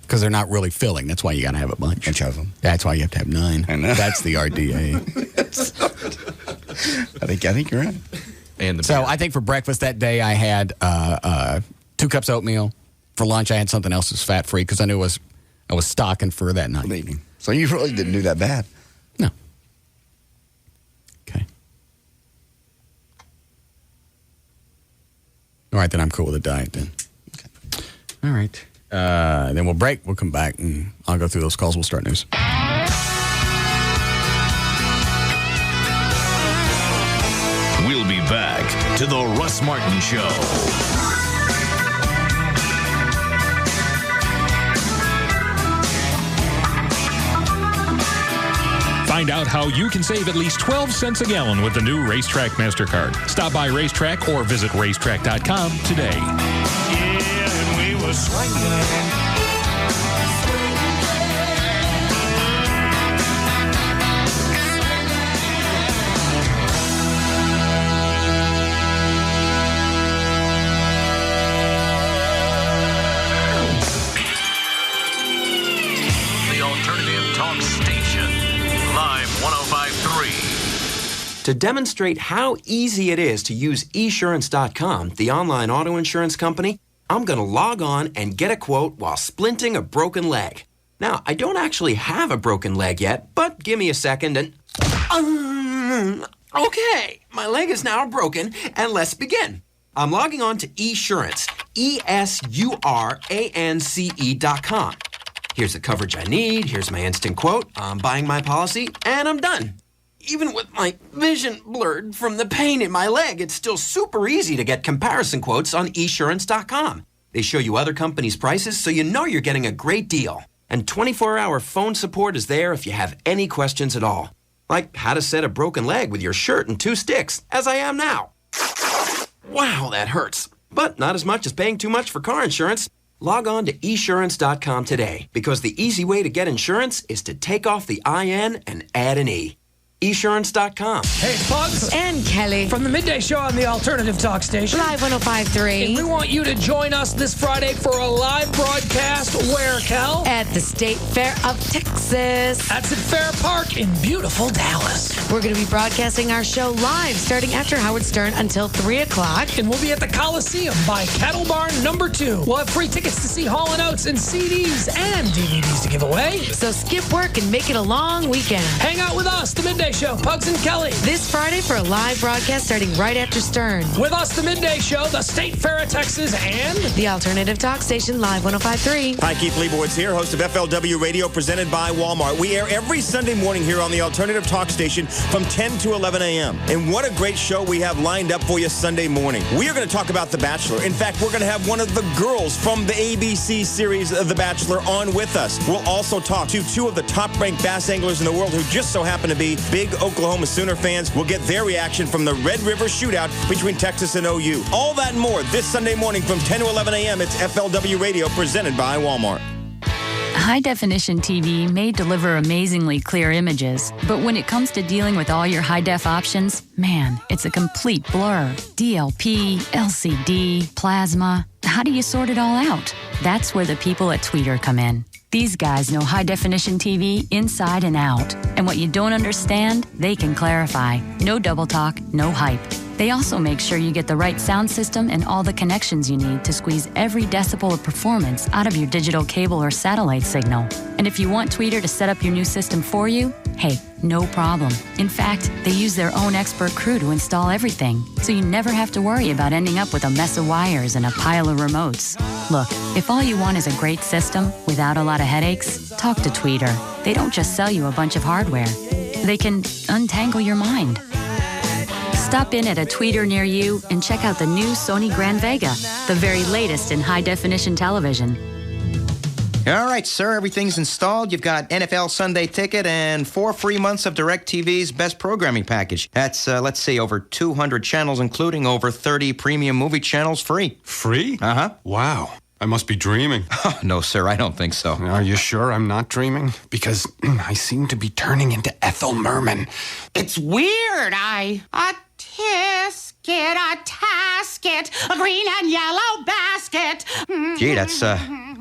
Because they're not really filling. That's why you got to have a bunch. Bunch of them. That's why you have to have 9. I know. That's the RDA. I think you're right. And so I think for breakfast that day I had 2 cups of oatmeal. For lunch I had something else that's fat free because I knew I was stocking for that night. So you really didn't do that bad. No. Okay. All right, then I'm cool with the diet then. Okay. All right. Then we'll break. We'll come back and I'll go through those calls. We'll start news. We'll be back to the Russ Martin Show. Find out how you can save at least 12 cents a gallon with the new Racetrack MasterCard. Stop by Racetrack or visit racetrack.com today. Yeah, and we were swinging. The Alternative Talk Station. Live 105.3. To demonstrate how easy it is to use esurance.com, the online auto insurance company, I'm going to log on and get a quote while splinting a broken leg. Now, I don't actually have a broken leg yet, but give me a second and... okay, my leg is now broken, and let's begin. I'm logging on to esurance, esurance.com. Here's the coverage I need, here's my instant quote, I'm buying my policy, and I'm done. Even with my vision blurred from the pain in my leg, it's still super easy to get comparison quotes on esurance.com. They show you other companies' prices so you know you're getting a great deal. And 24-hour phone support is there if you have any questions at all. Like how to set a broken leg with your shirt and 2 sticks, as I am now. Wow, that hurts. But not as much as paying too much for car insurance. Log on to esurance.com today, because the easy way to get insurance is to take off the IN and add an E. esurance.com. Hey, Pugs. And Kelly. From the Midday Show on the Alternative Talk Station. Live 105.3. And we want you to join us this Friday for a live broadcast. Where, Cal? At the State Fair of Texas. That's at Fair Park in beautiful Dallas. We're going to be broadcasting our show live starting after Howard Stern until 3 o'clock. And we'll be at the Coliseum by Cattle Barn number 2. We'll have free tickets to see Hall & Oates and CDs and DVDs to give away. So skip work and make it a long weekend. Hang out with us, the Midday Show, Pugs and Kelly. This Friday for a live broadcast starting right after Stern. With us, the Midday Show, the State Fair of Texas, and the Alternative Talk Station, Live 105.3. Hi, Keith Leibowitz here, host of FLW Radio, presented by Walmart. We air every Sunday morning here on the Alternative Talk Station from 10 to 11 a.m. And what a great show we have lined up for you Sunday morning. We are going to talk about The Bachelor. In fact, we're going to have one of the girls from the ABC series The Bachelor on with us. We'll also talk to 2 of the top-ranked bass anglers in the world who just so happen to be big Oklahoma Sooner fans. We'll get their reaction from the Red River shootout between Texas and OU. All that and more this Sunday morning from 10 to 11 a.m. It's FLW Radio, presented by Walmart. High-definition TV may deliver amazingly clear images, but when it comes to dealing with all your high-def options, man, it's a complete blur. DLP, LCD, plasma. How do you sort it all out? That's where the people at Tweeter come in. These guys know high-definition TV inside and out. And what you don't understand, they can clarify. No double talk, no hype. They also make sure you get the right sound system and all the connections you need to squeeze every decibel of performance out of your digital cable or satellite signal. And if you want Tweeter to set up your new system for you, hey, no problem. In fact, they use their own expert crew to install everything, so you never have to worry about ending up with a mess of wires and a pile of remotes. Look, if all you want is a great system without a lot of headaches, Talk to Tweeter. They don't just sell you a bunch of hardware. They can untangle your mind. Stop in at a Tweeter near you and check out the new Sony Grand Vega, the very latest in high-definition television. All right, sir, everything's installed. You've got NFL Sunday Ticket and 4 free months of DirecTV's best programming package. That's, let's see, over 200 channels, including over 30 premium movie channels free. Free? Uh-huh. Wow. I must be dreaming. No, sir, I don't think so. Are you sure I'm not dreaming? Because I seem to be turning into Ethel Merman. It's weird. A tisket, a tasket, a green and yellow basket. Gee, that's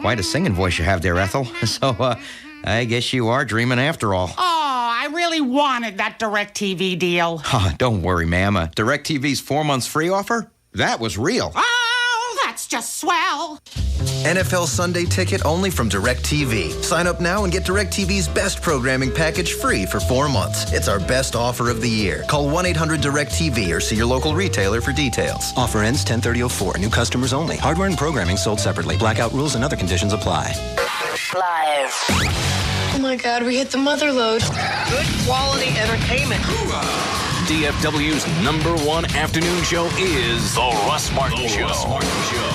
quite a singing voice you have there, Ethel. So, I guess you are dreaming after all. Oh, I really wanted that DirecTV deal. Don't worry, ma'am. DirecTV's 4 months free offer? That was real. Oh, that's just swell. NFL Sunday Ticket only from DirecTV. Sign up now and get DirecTV's best programming package free for 4 months. It's our best offer of the year. Call 1-800-DirecTV or see your local retailer for details. Offer ends 10/30/04. New customers only. Hardware and programming sold separately. Blackout rules and other conditions apply. Live. Oh my God, we hit the mother lode. Good quality entertainment. DFW's #1 afternoon show is The Russ Martin Show.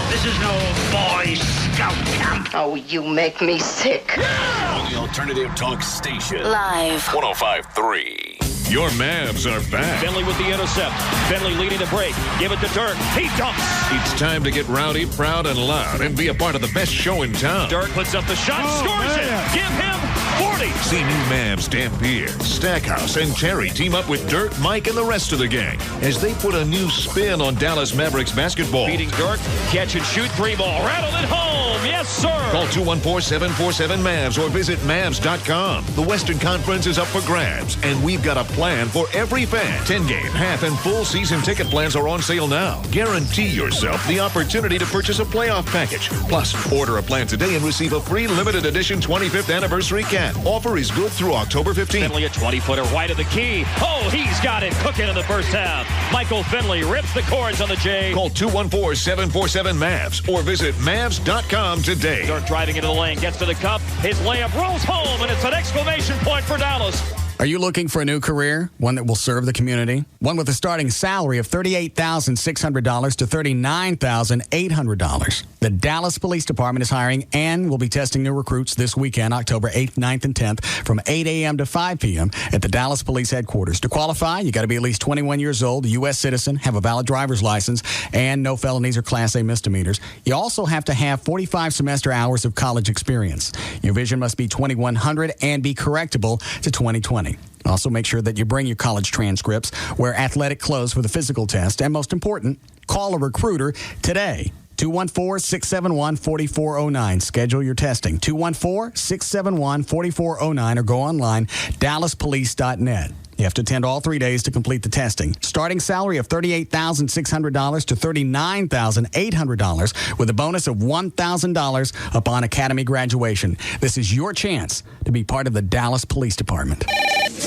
This is no Boy Scout camp. Oh, you make me sick. On the alternative talk station. Live. 105.3. Your Mavs are back. Finley with the intercept. Finley leading the break. Give it to Dirk. He dumps. It's time to get rowdy, proud, and loud and be a part of the best show in town. Dirk puts up the shot, scores it. Give him 40. See new Mavs Dampier, Stackhouse, and Terry team up with Dirk, Mike, and the rest of the gang as they put a new spin on Dallas Mavericks basketball. Beating Dirk, catch and shoot 3-ball. Rattled it home. Yes, sir. Call 214-747-MAVS or visit Mavs.com. The Western Conference is up for grabs, and we've got a plan for every fan. 10-game, half, and full season ticket plans are on sale now. Guarantee yourself the opportunity to purchase a playoff package. Plus, order a plan today and receive a free limited edition 25th anniversary cap. Offer is good through October 15th. Finley a 20-footer right of the key. Oh, he's got it cooking in the first half. Michael Finley rips the cords on the J. Call 214-747-MAVS or visit Mavs.com today. Dirk driving into the lane, gets to the cup. His layup rolls home, and it's an exclamation point for Dallas. Are you looking for a new career, one that will serve the community? One with a starting salary of $38,600 to $39,800. The Dallas Police Department is hiring and will be testing new recruits this weekend, October 8th, 9th, and 10th from 8 a.m. to 5 p.m. at the Dallas Police Headquarters. To qualify, you got to be at least 21 years old, a U.S. citizen, have a valid driver's license, and no felonies or Class A misdemeanors. You also have to have 45 semester hours of college experience. Your vision must be 2100 and be correctable to 20/20. Also, make sure that you bring your college transcripts, wear athletic clothes for the physical test, and most important, call a recruiter today. 214-671-4409. Schedule your testing. 214-671-4409 or go online, dallaspolice.net. You have to attend all 3 days to complete the testing. Starting salary of $38,600 to $39,800 with a bonus of $1,000 upon academy graduation. This is your chance to be part of the Dallas Police Department.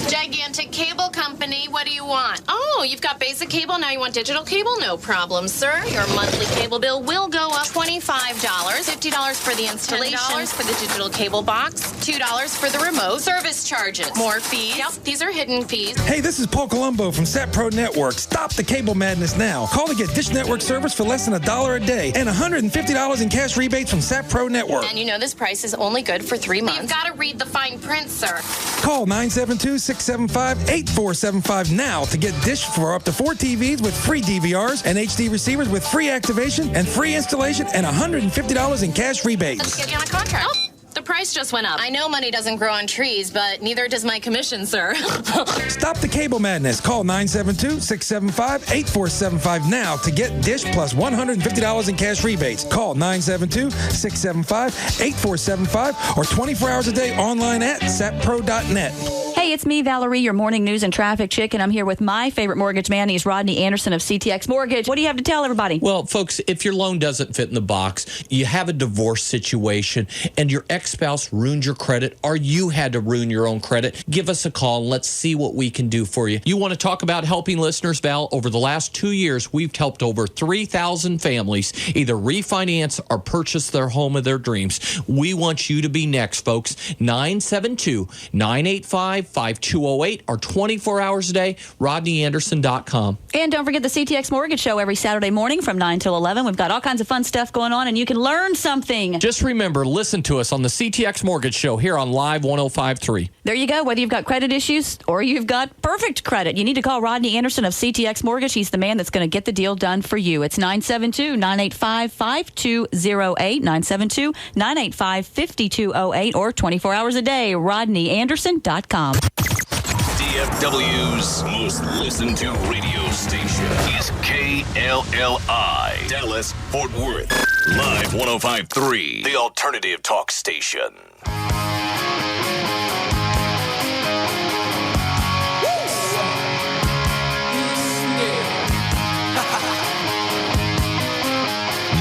Gigantic cable company, what do you want? Oh, you've got basic cable, now you want digital cable? No problem, sir. Your monthly cable bill will go up $25, $50 for the installation, $10 for the digital cable box, $2 for the remote, service charges, more fees. Yep, these are hidden fees. Hey, this is Paul Colombo from Sat Pro Network. Stop the cable madness now. Call to get Dish Network service for less than $1 a day and $150 in cash rebates from Sat Pro Network. And you know this price is only good for 3 months. You've got to read the fine print, sir. Call 972-675-8475 now to get Dish for up to 4 TVs with free DVRs and HD receivers with free activation and free installation and $150 in cash rebates. Let's get you on a contract. Oh, the price just went up. I know money doesn't grow on trees, but neither does my commission, sir. Stop the cable madness. Call 972-675-8475 now to get Dish plus $150 in cash rebates. Call 972-675-8475 or 24 hours a day online at satpro.net. Hey, Hey, it's me, Valerie, your morning news and traffic chick, and I'm here with my favorite mortgage man. He's Rodney Anderson of CTX Mortgage. What do you have to tell everybody? Well, folks, if your loan doesn't fit in the box, you have a divorce situation, and your ex-spouse ruined your credit, or you had to ruin your own credit, give us a call and let's see what we can do for you. You want to talk about helping listeners, Val? Over the last 2 years, we've helped over 3,000 families either refinance or purchase their home of their dreams. We want you to be next, folks. 972-985-5208 or 24 hours a day, RodneyAnderson.com. And don't forget the CTX Mortgage Show every Saturday morning from 9 till 11. We've got all kinds of fun stuff going on, and you can learn something. Just remember, listen to us on the CTX Mortgage Show here on Live 105.3. There you go. Whether you've got credit issues or you've got perfect credit, you need to call Rodney Anderson of CTX Mortgage. He's the man that's going to get the deal done for you. It's 972-985-5208, 972-985-5208, or 24 hours a day, RodneyAnderson.com. DFW's most listened to radio station is KLLI, Dallas, Fort Worth. Live 105.3, the alternative talk station.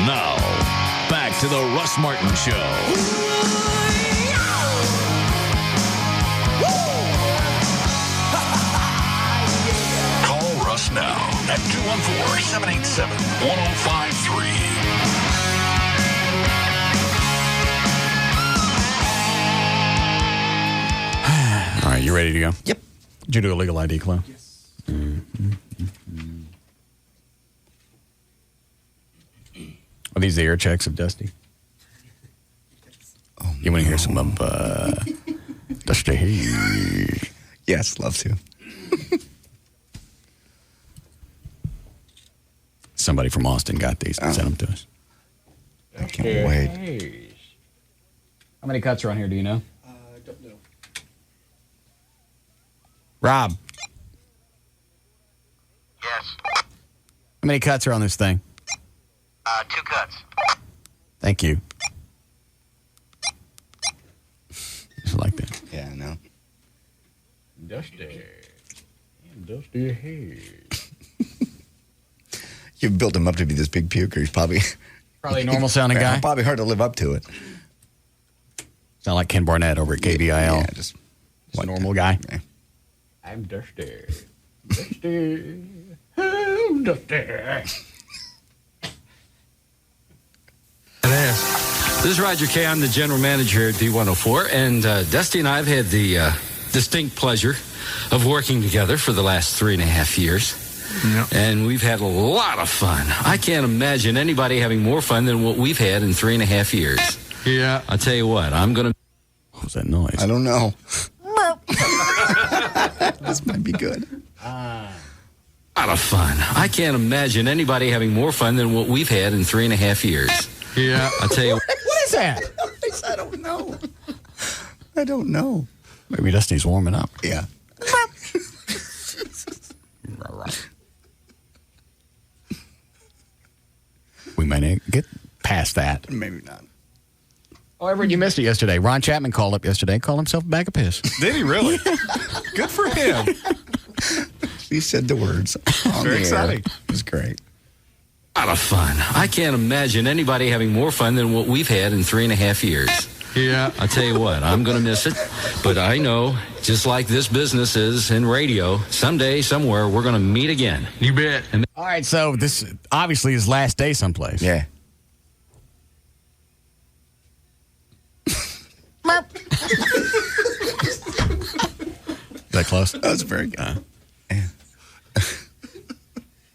Now, back to the Russ Martin Show. Now at 214-787-1053. All right, you ready to go? Yep. Did you do a legal ID, Chloe? Yes. Are these the air checks of Dusty? Oh, you want to hear some of Dusty? Yes, love to. Somebody from Austin got these and sent them to us. I can't wait. How many cuts are on here, do you know? I don't know. Rob. Yes. How many cuts are on this thing? 2 cuts. Thank you. Just like that. Yeah, I know. Dusty. Dusty hair. You built him up to be this big puker. He's probably a normal sounding guy. Probably hard to live up to it. Sound like Ken Barnett over at KBIL. Yeah, just a normal guy. Yeah. I'm Dusty. Dusty. I'm Dusty. This is Roger K. I'm the general manager here at D104, and Dusty and I have had the distinct pleasure of working together for the last 3.5 years. Yep. And we've had a lot of fun. I can't imagine anybody having more fun than what we've had in 3.5 years. Yeah. I'll tell you what, I'm going to... What was that noise? I don't know. This might be good. A lot of fun. I can't imagine anybody having more fun than what we've had in 3.5 years. Yeah. I'll tell you... What is that? I don't know. I don't know. Maybe Dusty's warming up. Yeah. We may get past that. Maybe not. Oh, Everett, you missed it yesterday. Ron Chapman called up yesterday, called himself a bag of piss. Did he really? Good for him. He said the words. Very exciting. It was great. A lot of fun. I can't imagine anybody having more fun than what we've had in 3.5 years. Yeah. I'll tell you what, I'm going to miss it. But I know, just like this business is in radio, someday, somewhere, we're going to meet again. You bet. All right, so this obviously is last day someplace. Yeah. That close? That was very good.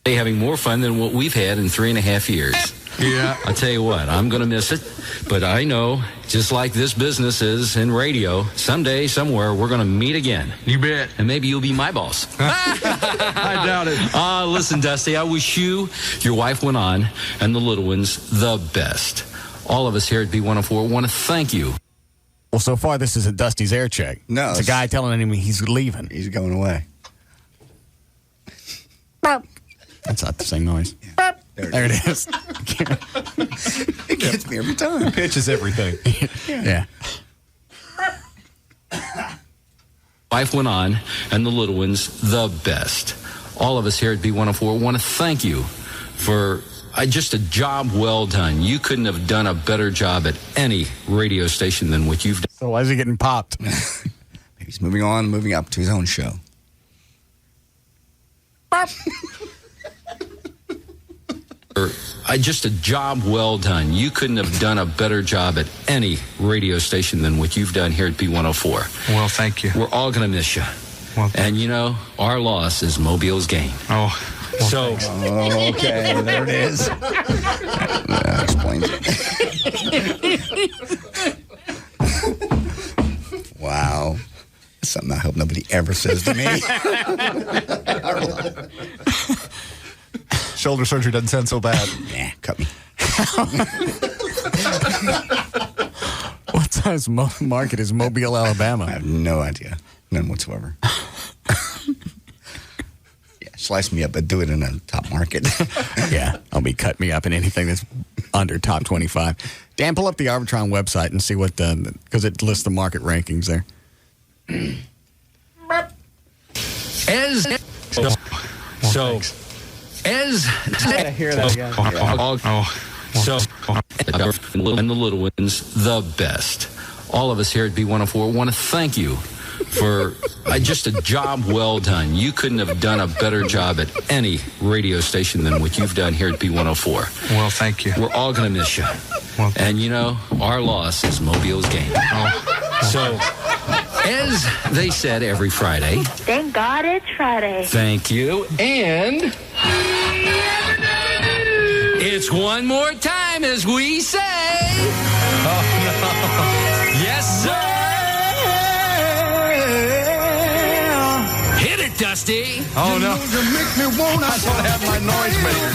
Having more fun than what we've had in 3.5 years. Yeah. I'll tell you what, I'm going to miss it. But I know, just like this business is in radio, someday, somewhere, we're going to meet again. You bet. And maybe you'll be my boss. I doubt it. Listen, Dusty, I wish you, your wife went on, and the little ones the best. All of us here at B104 want to thank you. Well, so far, this isn't Dusty's air check. No. It's a guy telling him he's leaving. He's going away. That's not the same noise. Yeah. There it is. It gets me every time. Pitch is everything. Yeah. Life went on, and the little ones, the best. All of us here at B104 want to thank you for just a job well done. You couldn't have done a better job at any radio station than what you've done. So why is he getting popped? Maybe he's moving up to his own show. Just a job well done. You couldn't have done a better job at any radio station than what you've done here at B104. Well, thank you. We're all going to miss you. Well, and, you know, our loss is Mobile's gain. Oh. Well, so. Oh, okay, there it is. That explains it. Wow. Something I hope nobody ever says to me. Shoulder surgery doesn't sound so bad. Yeah, cut me. What size market is Mobile, Alabama? I have no idea. None whatsoever. Yeah, slice me up, but do it in a top market. Yeah, I'll be cut me up in anything that's under top 25. Dan, pull up the Arbitron website and see what because it lists the market rankings there. As I hear that again. And the little ones, the best. All of us here at B104 want to thank you for just a job well done. You couldn't have done a better job at any radio station than what you've done here at B104. Well, thank you. We're all going to miss you. Well, and, you know, our loss is Mobile's gain. So, as they said every Friday. Thank God it's Friday. Thank you. And it's one more time as we say. Oh, no. Yes, sir. Hit it, Dusty. Oh, no. I don't have my noise maker.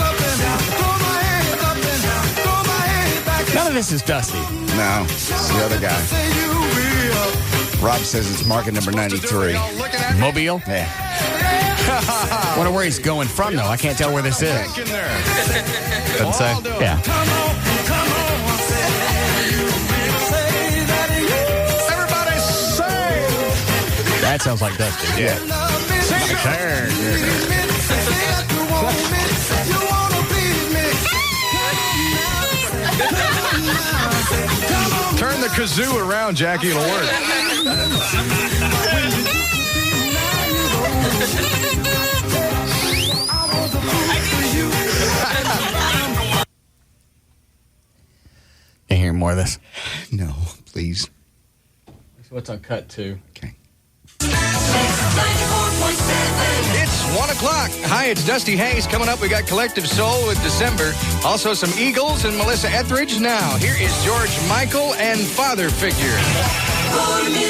None of this is Dusty. No, it's the other guy. Rob says it's market number 93. Mobile? Yeah. Wonder where he's going from, though. I can't tell where this is. Doesn't say. Yeah. Everybody sing! That sounds like Dusty. Yeah. Turn the kazoo around, Jackie. It'll work. You hear more of this? No, please. What's on cut two? Okay. It's 1 o'clock. Hi, it's Dusty Hayes. Coming up, we got Collective Soul with December. Also, some Eagles and Melissa Etheridge. Now, here is George Michael and Father Figure.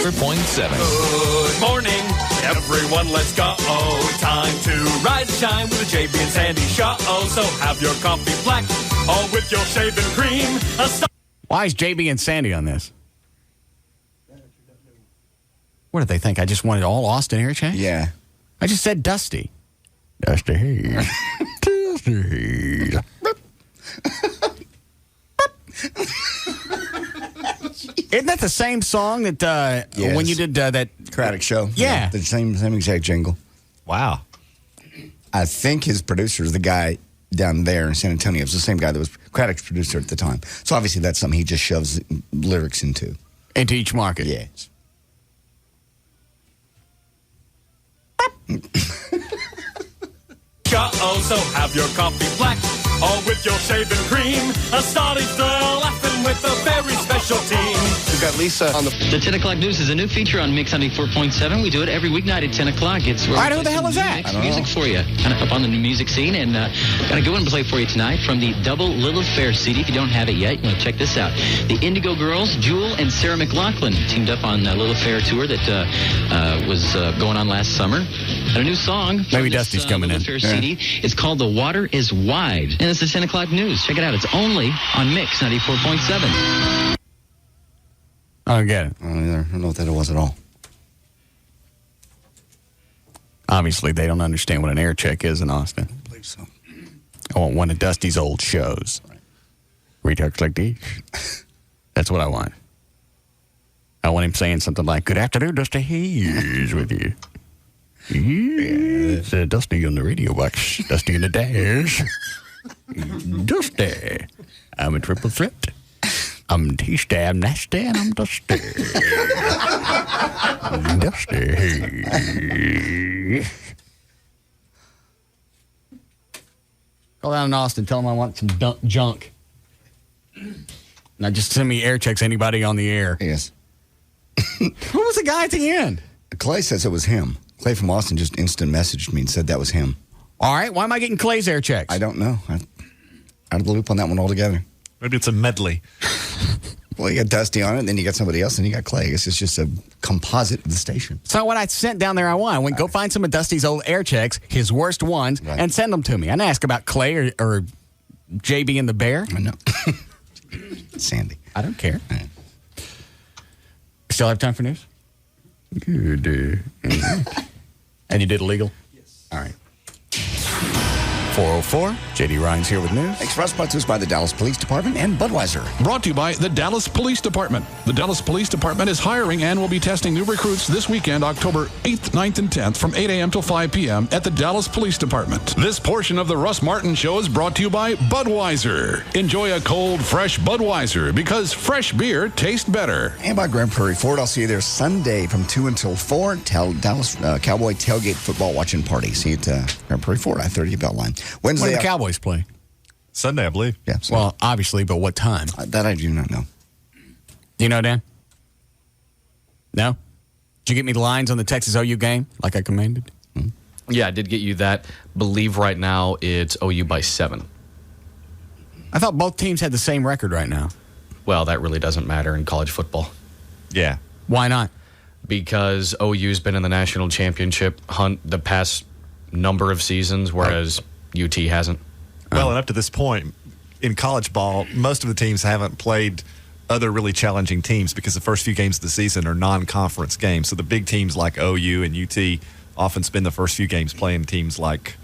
4.7. Good morning, everyone. Let's go. Time to rise and shine with the JB and Sandy show. So have your coffee black, or with your shaving cream. Why is JB and Sandy on this? What did they think? I just wanted all Austin air change? Yeah. I just said Dusty. Dusty Hayes. Dusty Hayes. Isn't that the same song that Yes. when you did that Craddock show? Yeah. The same exact jingle. Wow. I think his producer is the guy down there in San Antonio. It was the same guy that was Craddock's producer at the time. So obviously that's something he just shoves lyrics into. Into each market? Yes. So have your coffee black, or with your shaving cream. Starting the laughing with a very special team. We've got Lisa on The 10 o'clock news is a new feature on Mix 94.7. We do it every weeknight at 10 o'clock. It's where All right, we who the play hell some is new that? mix I don't music know. for you. Kind of up on the new music scene. And got a good one to play for you tonight from the Double Little Fair CD. If you don't have it yet, you want to check this out. The Indigo Girls, Jewel and Sarah McLachlan, teamed up on a Little Fair tour that was going on last summer. And a new song. Maybe from Dusty's this, coming Little in. Fair Yeah. CD. It's called The Water is Wide. And it's the 10 o'clock news. Check it out. It's only on Mix 94.7. I don't get it. I don't know what that was at all. Obviously, they don't understand what an air check is in Austin. I believe so. I want one of Dusty's old shows. Where he talks like this. That's what I want. I want him saying something like, "Good afternoon, Dusty Hayes with you. It's Dusty on the radio box. Dusty in the dash. Dusty. I'm a triple threat. I'm tasty, I'm nasty, and I'm Dusty. Dusty Hayes. Call down in Austin. Tell them I want some junk. Now just send me air checks, anybody on the air. Yes. Who was the guy at the end? Clay says it was him. Clay from Austin just instant messaged me and said that was him. All right. Why am I getting Clay's air checks? I don't know. I'm out of the loop on that one altogether. Maybe it's a medley. Well, you got Dusty on it, and then you got somebody else, and you got Clay. I guess it's just a composite of the station. So what I sent down there, I went, go find some of Dusty's old air checks, his worst ones, and send them to me. I didn't ask about Clay or JB and the Bear. I know. Sandy. I don't care. Right. Still have time for news? Good. And you did illegal? Yes. All right. 404. J.D. Ryan's here with news. Express brought to us by the Dallas Police Department and Budweiser. Brought to you by the Dallas Police Department. The Dallas Police Department is hiring and will be testing new recruits this weekend, October 8th, 9th, and 10th from 8 a.m. till 5 p.m. at the Dallas Police Department. This portion of the Russ Martin Show is brought to you by Budweiser. Enjoy a cold, fresh Budweiser because fresh beer tastes better. And by Grand Prairie Ford. I'll see you there Sunday from 2 until 4. Dallas Cowboy Tailgate Football Watching Party. See you at Grand Prairie Ford, I-30 Beltline. Wednesday. When do the Cowboys play? Sunday, I believe. Yeah. Sunday. Well, obviously, but what time? That I do not know. Do you know, Dan? No? Did you get me the lines on the Texas OU game like I commanded? Yeah, I did get you that. Believe right now it's OU by 7. I thought both teams had the same record right now. Well, that really doesn't matter in college football. Yeah. Why not? Because OU's been in the national championship hunt the past number of seasons, whereas UT hasn't. Well, and up to this point, in college ball, most of the teams haven't played other really challenging teams because the first few games of the season are non-conference games. So the big teams like OU and UT often spend the first few games playing teams like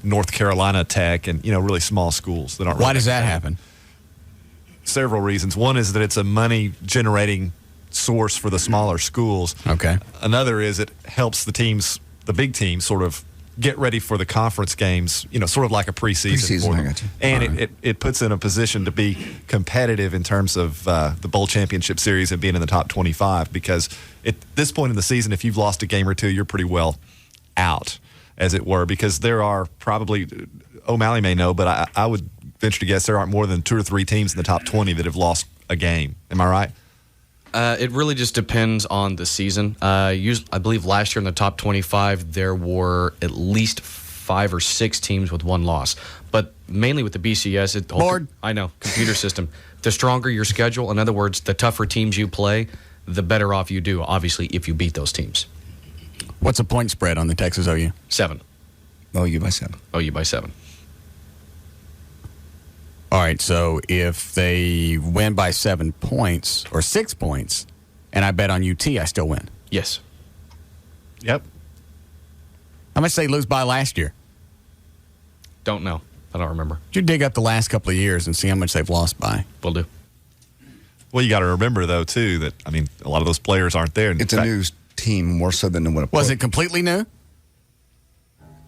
North Carolina Tech and, really small schools. That aren't. Why does that happen? Several reasons. One is that it's a money-generating source for the smaller schools. Okay. Another is it helps the big teams, sort of get ready for the conference games, sort of like a preseason for them. I got you. And it puts in a position to be competitive in terms of the bowl championship series and being in the top 25, because at this point in the season, if you've lost a game or two, you're pretty well out, as it were, because there are probably, O'Malley may know, but I would venture to guess there aren't more than 2 or 3 teams in the top 20 that have lost a game. Am I right? It really just depends on the season. I believe last year in the top 25, there were at least 5 or 6 teams with 1 loss. But mainly with the BCS, I know, computer system. The stronger your schedule, in other words, the tougher teams you play, the better off you do, obviously, if you beat those teams. What's the point spread on the Texas OU? 7. OU by 7. OU by 7. All right, so if they win by 7 points or 6 points, and I bet on UT, I still win. Yes. Yep. How much did they lose by last year? Don't know. I don't remember. You dig up the last couple of years and see how much they've lost by. Will do. Well, you got to remember, though, too, that, a lot of those players aren't there. It's a new team more so than what it was. It completely new?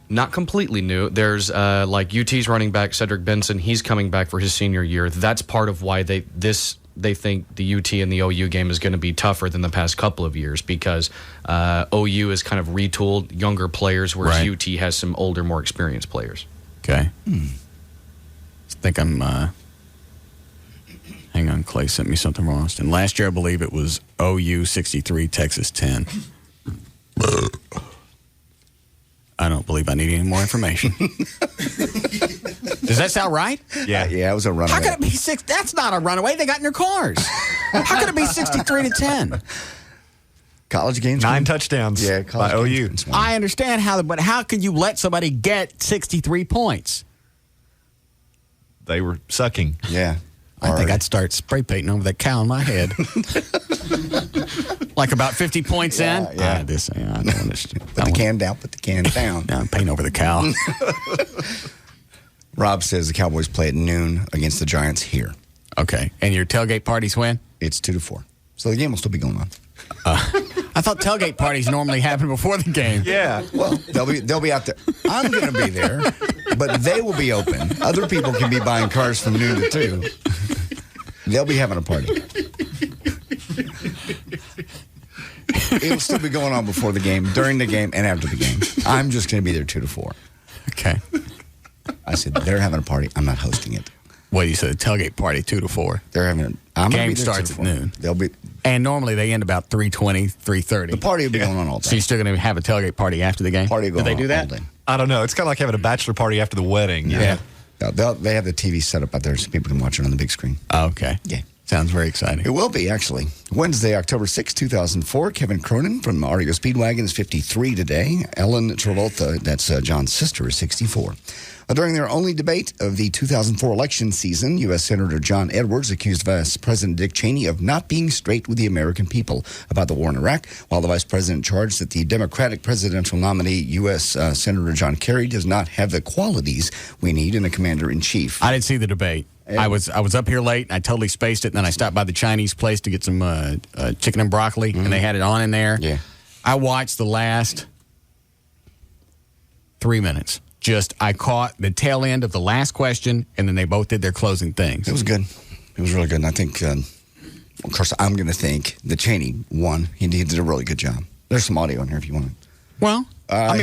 Not completely new. There's like UT's running back Cedric Benson. He's coming back for his senior year. That's part of why they think the UT and the OU game is going to be tougher than the past couple of years, because OU is kind of retooled younger players, whereas UT has some older, more experienced players. Okay. I think I'm. Hang on, Clay sent me something wrong. Austin. Last year, I believe it was OU 63, Texas 10. I don't believe I need any more information. Does that sound right? Yeah, it was a runaway. How could it be 6? That's not a runaway. They got in their cars. How could it be 63-10? College games, 9 touchdowns. Yeah, by OU. I understand but how can you let somebody get 63 points? They were sucking. Yeah. I think I'd start spray painting over that cow in my head. Like about 50 points in? Yeah. I don't understand. Put the can down, put the can down. Yeah, paint over the cow. Rob says the Cowboys play at noon against the Giants here. Okay. And your tailgate parties when? It's 2 to 4. So the game will still be going on. I thought tailgate parties normally happen before the game. Yeah. Well, they'll be out there. I'm going to be there, but they will be open. Other people can be buying cars from noon to 2. They'll be having a party. It'll still be going on before the game, during the game, and after the game. I'm just going to be there 2 to 4. Okay. I said, they're having a party. I'm not hosting it. Well, you said a tailgate party 2 to 4. They're having a game starts at noon. They'll be, and normally they end about 3:20, 3:30. The party will be going on all day. So you're still going to have a tailgate party after the game? Party do they do that? all day. I don't know. It's kind of like having a bachelor party after the wedding. Yeah. They have the TV set up out there so people can watch it on the big screen. Okay. Yeah. Sounds very exciting. It will be, actually. Wednesday, October 6, 2004. Kevin Cronin from REO Speedwagon is 53 today. Ellen Travolta, that's John's sister, is 64. During their only debate of the 2004 election season, U.S. Senator John Edwards accused Vice President Dick Cheney of not being straight with the American people about the war in Iraq, while the Vice President charged that the Democratic presidential nominee, U.S. Senator John Kerry, does not have the qualities we need in a commander-in-chief. I didn't see the debate. I was up here late, and I totally spaced it, and then I stopped by the Chinese place to get some chicken and broccoli, and they had it on in there. Yeah. I watched the last 3 minutes. I caught the tail end of the last question, and then they both did their closing things. It was good. It was really good. And I think, of course, I'm going to think that Cheney won. He did a really good job. There's some audio in here if you want it. Well,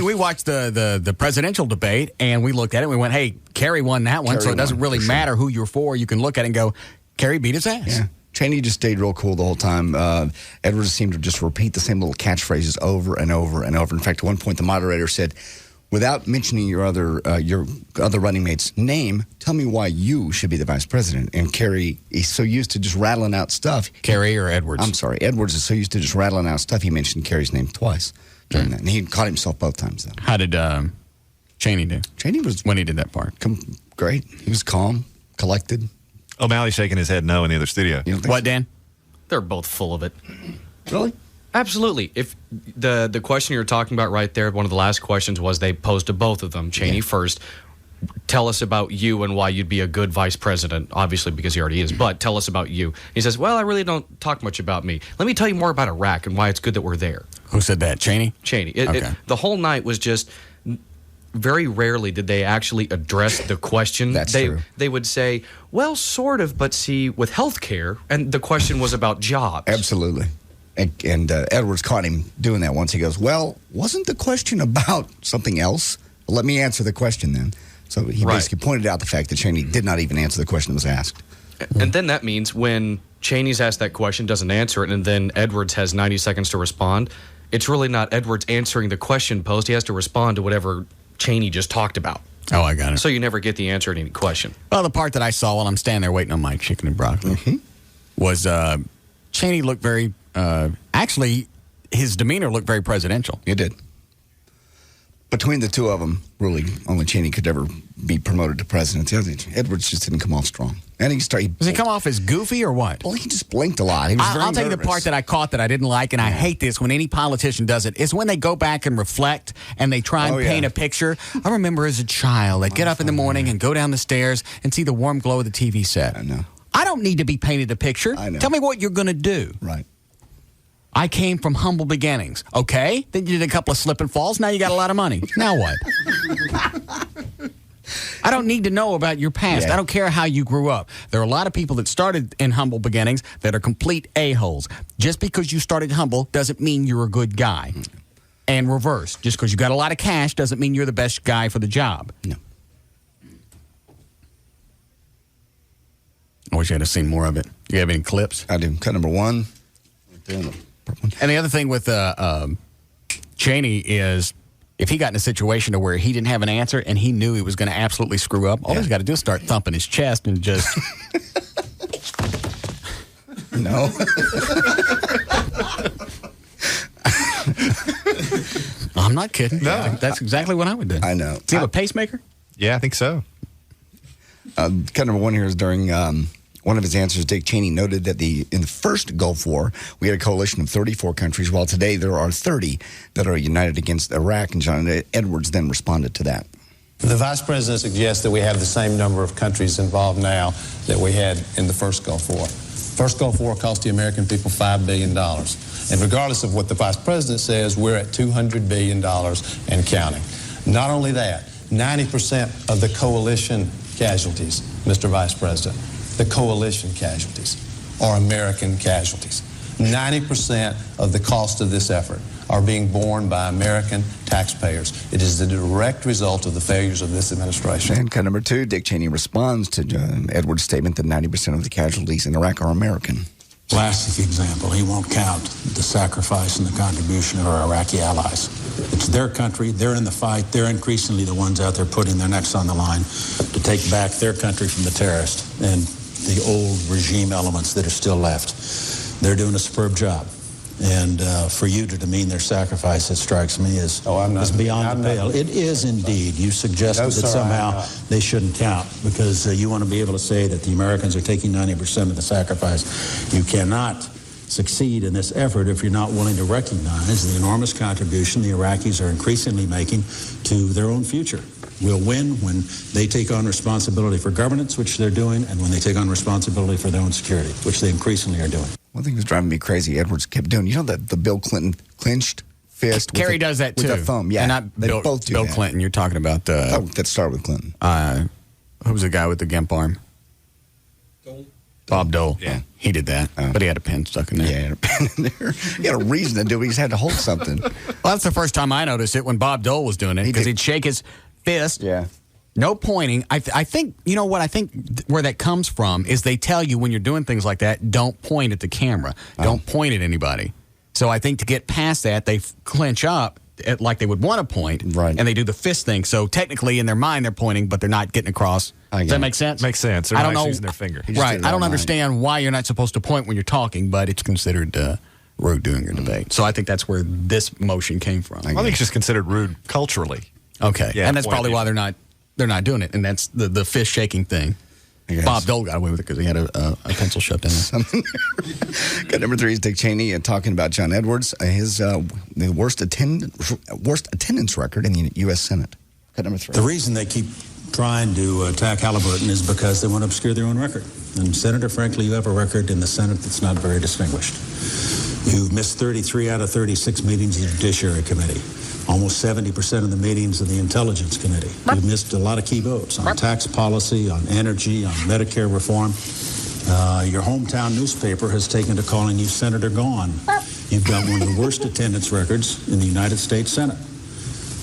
we watched the presidential debate, and we looked at it, and we went, hey, Kerry won that one, so it doesn't really matter who you're for. You can look at it and go, Kerry beat his ass. Yeah. Cheney just stayed real cool the whole time. Edwards seemed to just repeat the same little catchphrases over and over and over. In fact, at one point, the moderator said, without mentioning your other running mate's name, tell me why you should be the vice president. And Kerry, he's so used to just rattling out stuff. Kerry or Edwards? I'm sorry. Edwards is so used to just rattling out stuff, he mentioned Kerry's name twice during that. And he caught himself both times, though. How did Cheney do? Cheney was... when he did that part? Great. He was calm, collected. O'Malley's shaking his head no in the other studio. What, Dan? They're both full of it. Really? Absolutely. If the question you're talking about right there, one of the last questions was they posed to both of them. Cheney first. Tell us about you and why you'd be a good vice president, obviously because he already is, but tell us about you. He says, well, I really don't talk much about me. Let me tell you more about Iraq and why it's good that we're there. Who said that? Cheney? Cheney. Okay. The whole night was just... Very rarely did they actually address the question. That's true. They would say, well, sort of, but see, with health care, and the question was about jobs. Absolutely. And Edwards caught him doing that once. He goes, well, wasn't the question about something else? Well, let me answer the question then. So he basically pointed out the fact that Cheney did not even answer the question that was asked. And then that means when Cheney's asked that question, doesn't answer it, and then Edwards has 90 seconds to respond, it's really not Edwards answering the question posed. He has to respond to whatever Cheney just talked about. Oh, I got it. So you never get the answer to any question. Well, the part that I saw while I'm standing there waiting on my chicken and broccoli was Cheney looked very, actually, his demeanor looked very presidential. It did. Between the two of them, really, only Cheney could ever be promoted to president. Edwards just didn't come off strong. And Does he come off as goofy or what? Well, he just blinked a lot. He was I'll tell you the part that I caught that I didn't like, and I hate this when any politician does it, is when they go back and reflect and they try and paint a picture. I remember as a child, I'd get up in the morning and go down the stairs and see the warm glow of the TV set. I know. I don't need to be painted a picture. I know. Tell me what you're going to do. Right. I came from humble beginnings. Okay? Then you did a couple of slip and falls. Now you got a lot of money. Now what? I don't need to know about your past. I don't care how you grew up. There are a lot of people that started in humble beginnings that are complete a-holes. Just because you started humble doesn't mean you're a good guy. And reverse. Just because you got a lot of cash doesn't mean you're the best guy for the job. No. I wish I had seen more of it. Do you have any clips? I do. Cut number 1. And the other thing with Cheney is if he got in a situation to where he didn't have an answer and he knew he was going to absolutely screw up, all he's got to do is start thumping his chest and just... No. I'm not kidding. No. That's exactly what I would do. I know. Does he have a pacemaker? Yeah, I think so. Cut number 1 here is during... one of his answers, Dick Cheney noted that in the first Gulf War, we had a coalition of 34 countries, while today there are 30 that are united against Iraq. And John Edwards then responded to that. The Vice President suggests that we have the same number of countries involved now that we had in the first Gulf War. First Gulf War cost the American people $5 billion. And regardless of what the vice president says, we're at $200 billion and counting. Not only that, 90% of the coalition casualties, Mr. Vice President, the coalition casualties are American casualties. 90% of the cost of this effort are being borne by American taxpayers. It is the direct result of the failures of this administration. And cut number 2, Dick Cheney responds to Edwards' statement that 90% of the casualties in Iraq are American. Classic example. He won't count the sacrifice and the contribution of our Iraqi allies. It's their country. They're in the fight. They're increasingly the ones out there putting their necks on the line to take back their country from the terrorists and the old regime elements that are still left. They're doing a superb job. And for you to demean their sacrifice, it strikes me as beyond the pale. It is indeed. You suggested that somehow they shouldn't count because you want to be able to say that the Americans are taking 90% of the sacrifice. You cannot succeed in this effort if you're not willing to recognize the enormous contribution the Iraqis are increasingly making to their own future. We'll win when they take on responsibility for governance, which they're doing, and when they take on responsibility for their own security, which they increasingly are doing. One thing that's driving me crazy, Edwards kept doing, you know that the Bill Clinton clenched fist? Kerry does that too. With a thumb, yeah. And not they Bill, both do Bill that. Clinton. You're talking about that started with Clinton. Who was the guy with the gimp arm? Bob Dole. Yeah. He did that, but he had a pin stuck in there. Yeah, he had a pin in there. He had a reason to do it. He just had to hold something. Well, that's the first time I noticed it when Bob Dole was doing it because he'd shake his fist. Yeah. No pointing. I think, you know what, I think where that comes from is they tell you when you're doing things like that, don't point at the camera. Don't point at anybody. So I think to get past that, they clench up like they would want to point. Right. And they do the fist thing. So technically in their mind, they're pointing, but they're not getting across. Does that make sense? Makes sense. They're I don't not know. using their finger. Right. I don't understand why you're not supposed to point when you're talking, but it's considered rude during your debate. So I think that's where this motion came from. I think it's just considered rude culturally. Okay. Yeah, and that's probably pointing. why they're not doing it, and that's the fist shaking thing. Bob Dole got away with it because he had a pencil shoved in there. Got number 3 is Dick Cheney talking about John Edwards, his the worst attendance record in the U.S. Senate. Got number 3. The reason they keep trying to attack Halliburton is because they want to obscure their own record. And Senator, frankly, you have a record in the Senate that's not very distinguished. You've missed 33 out of 36 meetings of the Judiciary Committee. Almost 70% of the meetings of the Intelligence Committee. You've missed a lot of key votes on tax policy, on energy, on Medicare reform. Your hometown newspaper has taken to calling you Senator Gone. You've got one of the worst attendance records in the United States Senate.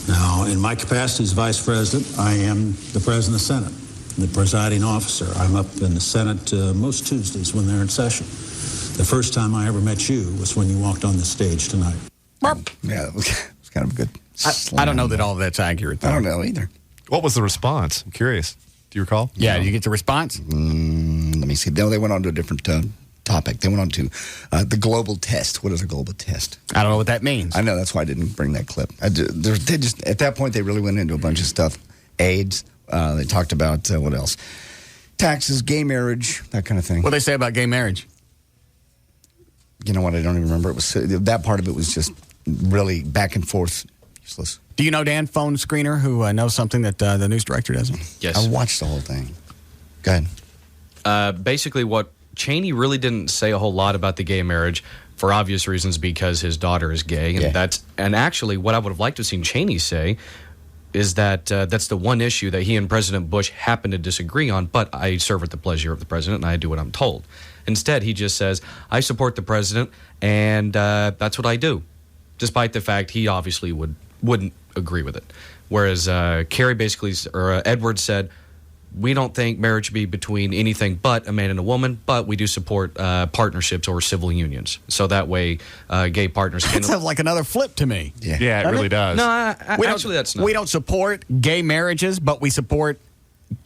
Now, in my capacity as Vice President, I am the President of the Senate, the presiding officer. I'm up in the Senate most Tuesdays when they're in session. The first time I ever met you was when you walked on the stage tonight. Yeah, it was kind of a good. I don't know that all of that's accurate, though. I don't know either. What was the response? I'm curious. Do you recall? Yeah, did you get the response? Let me see. No, they went on to a different topic. They went on to the global test. What is a global test? I don't know what that means. I know. That's why I didn't bring that clip. They just at that point, they really went into a bunch of stuff. AIDS. They talked about, what else? Taxes, gay marriage, that kind of thing. What did they say about gay marriage? You know what? I don't even remember. It was that part of it was just really back and forth, useless. Do you know Dan, phone screener, who knows something that the news director doesn't? Yes. I watched the whole thing. Go ahead. Basically, what Cheney really didn't say a whole lot about the gay marriage for obvious reasons because his daughter is gay, and and actually what I would have liked to have seen Cheney say is that that's the one issue that he and President Bush happen to disagree on, but I serve at the pleasure of the president and I do what I'm told. Instead, he just says, I support the president and that's what I do, despite the fact he obviously wouldn't agree with it. Whereas Kerry basically, or Edwards said, we don't think marriage should be between anything but a man and a woman, but we do support partnerships or civil unions. So that way, gay partners can... That sounds like another flip to me. Yeah, it really does. No, actually that's not. We don't support gay marriages, but we support...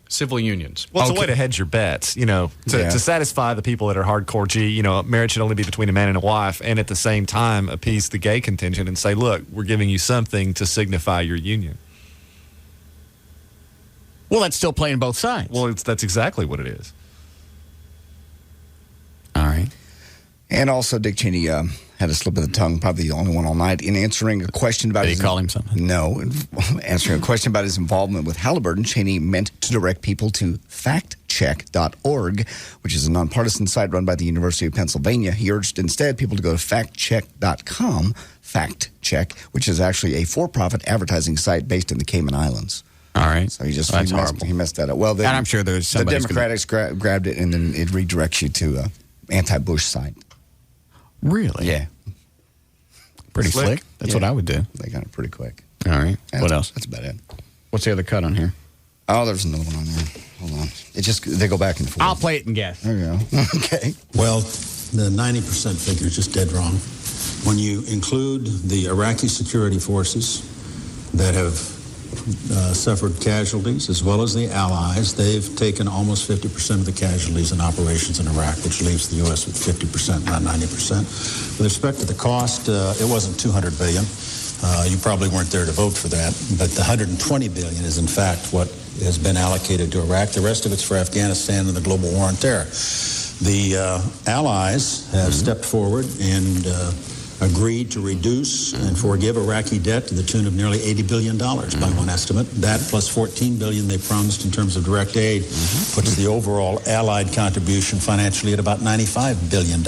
civil unions. Well, it's a way to hedge your bets, to satisfy the people that are hardcore G, marriage should only be between a man and a wife, and at the same time appease the gay contingent and say, look, we're giving you something to signify your union. Well, that's still playing both sides. Well, that's exactly what it is. All right. And also, Dick Cheney had a slip of the tongue, probably the only one all night, in answering a question about Did he call him something? No. Answering a question about his involvement with Halliburton, Cheney meant to direct people to factcheck.org, which is a nonpartisan site run by the University of Pennsylvania. He urged instead people to go to factcheck.com, fact check, which is actually a for-profit advertising site based in the Cayman Islands. All right. So he messed that up. Well, and I'm sure there's the Democrats grabbed it, and then it redirects you to an anti-Bush site. Really? Yeah. Pretty slick. That's what I would do. They got it pretty quick. All right. What else? That's about it. What's the other cut on here? Oh, there's another one on there. Hold on. They go back and forth. I'll play it and guess. There you go. Okay. Well, the 90% figure is just dead wrong. When you include the Iraqi security forces that have suffered casualties, as well as the allies, they've taken almost 50% of the casualties in operations in Iraq, which leaves the U.S. with 50%, not 90%. With respect to the cost, it wasn't $200 billion. You probably weren't there to vote for that, but the $120 billion is in fact what has been allocated to Iraq. The rest of it's for Afghanistan and the global war on terror. The allies have stepped forward and agreed to reduce and forgive Iraqi debt to the tune of nearly $80 billion by one estimate. That plus $14 billion they promised in terms of direct aid puts the overall Allied contribution financially at about $95 billion.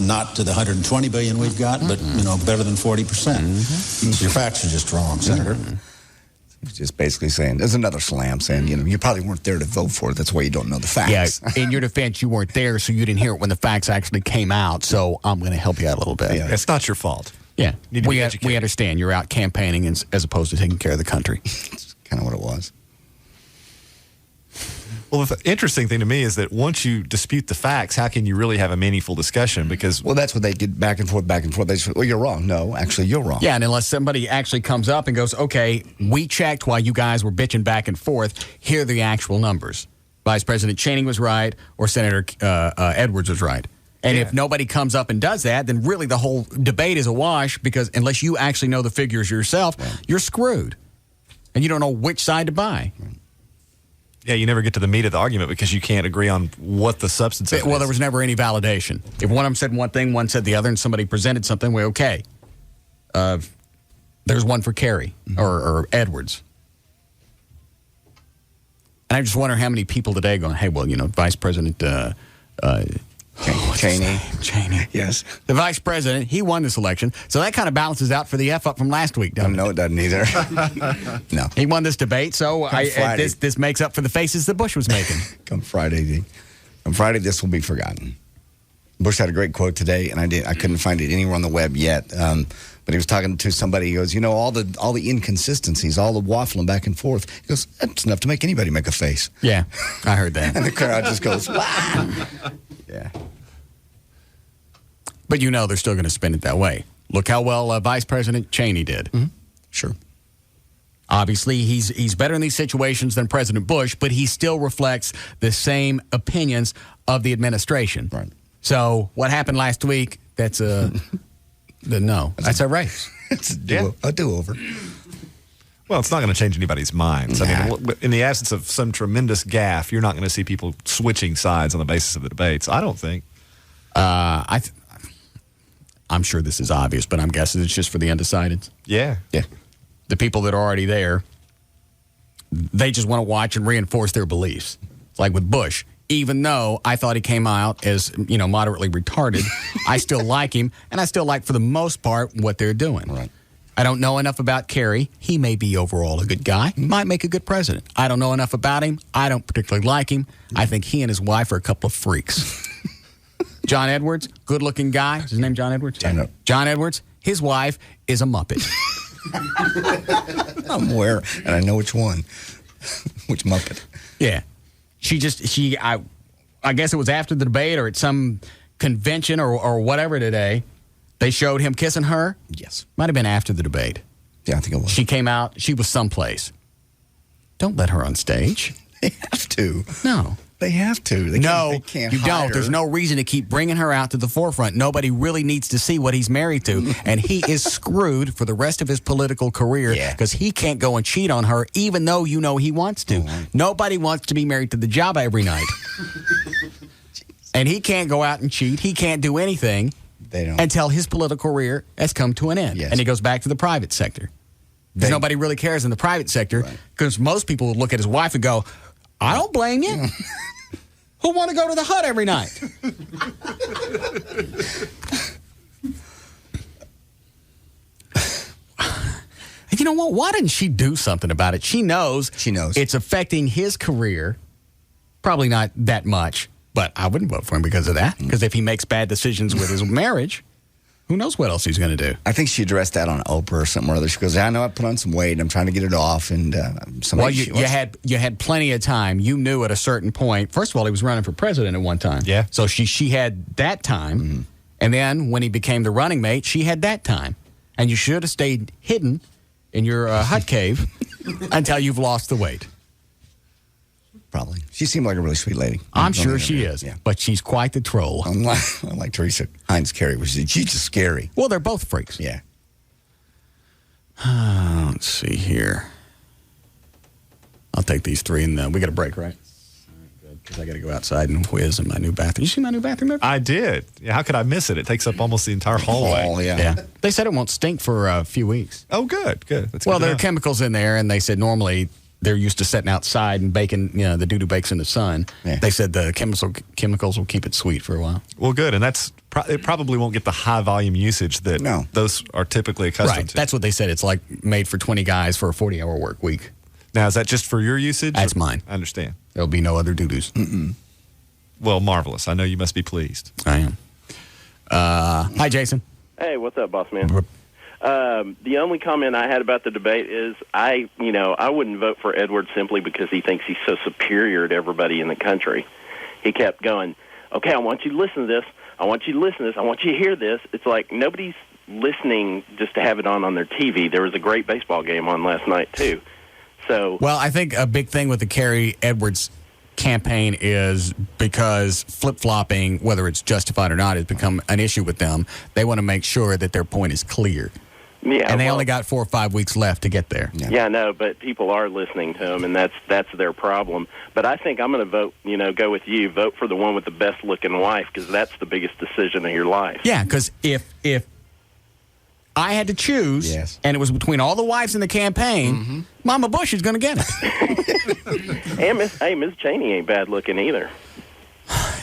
Not to the $120 billion we've got, but better than 40%. So your facts are just wrong, Senator. He's just basically saying, there's another slam saying, you probably weren't there to vote for it. That's why you don't know the facts. Yeah, in your defense, you weren't there, so you didn't hear it when the facts actually came out. So I'm going to help you out a little bit. Yeah, it's not your fault. Yeah, we understand. You're out campaigning as opposed to taking care of the country. That's kind of what it was. Well, the interesting thing to me is that once you dispute the facts, how can you really have a meaningful discussion? Because that's what they did back and forth. They said, well, you're wrong. No, actually, you're wrong. Yeah, and unless somebody actually comes up and goes, okay, we checked while you guys were bitching back and forth. Here are the actual numbers. Vice President Cheney was right, or Senator Edwards was right. And if nobody comes up and does that, then really the whole debate is a wash, because unless you actually know the figures yourself, you're screwed. And you don't know which side to buy. Yeah, you never get to the meat of the argument because you can't agree on what the substance of it is. Well, there was never any validation. If one of them said one thing, one said the other, and somebody presented something, well, okay. There's one for Kerry or Edwards. And I just wonder how many people today going, hey, well, Vice President Cheney. Yes. The vice president, he won this election. So that kind of balances out for the F up from last week, doesn't it? No, it doesn't either. No. He won this debate, so this makes up for the faces that Bush was making. Come Friday, this will be forgotten. Bush had a great quote today, and I couldn't find it anywhere on the web yet. But he was talking to somebody. He goes, all the inconsistencies, all the waffling back and forth. He goes, that's enough to make anybody make a face. Yeah, I heard that. And the crowd just goes, wow. Yeah. But they're still going to spin it that way. Look how well Vice President Cheney did. Sure. Obviously, he's better in these situations than President Bush, but he still reflects the same opinions of the administration. Right. So what happened last week, that's a race. It's a do-over. Well, it's not going to change anybody's minds. Nah. I mean, in the absence of some tremendous gaffe, you're not going to see people switching sides on the basis of the debates, I don't think. I'm sure this is obvious, but I'm guessing it's just for the undecideds. Yeah. Yeah. The people that are already there, they just want to watch and reinforce their beliefs. Like with Bush, even though I thought he came out as, moderately retarded, I still like him, and I still like, for the most part, what they're doing. Right. I don't know enough about Kerry. He may be overall a good guy. Might make a good president. I don't know enough about him. I don't particularly like him. I think he and his wife are a couple of freaks. John Edwards, good-looking guy. Is his name John Edwards? John Edwards. His wife is a Muppet. I'm aware, and I know which one. Which Muppet. Yeah. I guess it was after the debate or at some convention or whatever today, they showed him kissing her. Yes. Might have been after the debate. Yeah, I think it was. She came out. She was someplace. Don't let her on stage. They have to. No. They have to. They can't you hide don't. her. There's no reason to keep bringing her out to the forefront. Nobody really needs to see what he's married to, and he is screwed for the rest of his political career because he can't go and cheat on her, even though he wants to. Nobody wants to be married to the job every night. And he can't go out and cheat. He can't do anything. They don't. Until his political career has come to an end. Yes. And he goes back to the private sector. Because nobody really cares in the private sector. Because most people would look at his wife and go, I don't blame you. Who want to go to the hut every night? You know what? Why didn't she do something about it? She knows. It's affecting his career. Probably not that much, but I wouldn't vote for him because of that. Because if he makes bad decisions with his marriage, who knows what else he's going to do? I think she addressed that on Oprah or something or other. She goes, I know I put on some weight. I'm trying to get it off. And you had plenty of time. You knew at a certain point. First of all, he was running for president at one time. Yeah. So she had that time. Mm-hmm. And then when he became the running mate, she had that time. And you should have stayed hidden in your hut cave until you've lost the weight. Probably. She seemed like a really sweet lady. I'm sure she is, but she's quite the troll. Unlike Teresa Heinz Kerry, she's just scary. Well, they're both freaks. Yeah. Let's see here. I'll take these three, and we got a break, right? Because I got to go outside and whiz in my new bathroom. You see my new bathroom? I did. Yeah, how could I miss it? It takes up almost the entire hallway. Yeah. They said it won't stink for a few weeks. Oh, good. That's well, good to there are know. chemicals in there, and they said normally they're used to sitting outside and baking, the doo-doo bakes in the sun. Yeah. They said the chemicals will keep it sweet for a while. Well, good. And it probably won't get the high volume usage that those are typically accustomed to. That's what they said. It's like made for 20 guys for a 40-hour work week. Now, is that just for your usage? That's mine. I understand. There'll be no other doo-doos. Well, marvelous. I know you must be pleased. I am. Hi, Jason. Hey, what's up, boss man? The only comment I had about the debate is I wouldn't vote for Edward simply because he thinks he's so superior to everybody in the country. He kept going, okay, I want you to listen to this. I want you to listen to this. I want you to hear this. It's like nobody's listening just to have it on their TV. There was a great baseball game on last night, too. So, well, I think a big thing with the Kerry Edwards campaign is because flip-flopping, whether it's justified or not, has become an issue with them. They want to make sure that their point is clear. Yeah, and they only got 4 or 5 weeks left to get there. Yeah, I know, but people are listening to him, and that's their problem. But I think I'm going to vote, go with you. Vote for the one with the best-looking wife, because that's the biggest decision of your life. Yeah, because if I had to choose, and it was between all the wives in the campaign, Mama Bush is going to get it. And Ms. Cheney ain't bad looking either.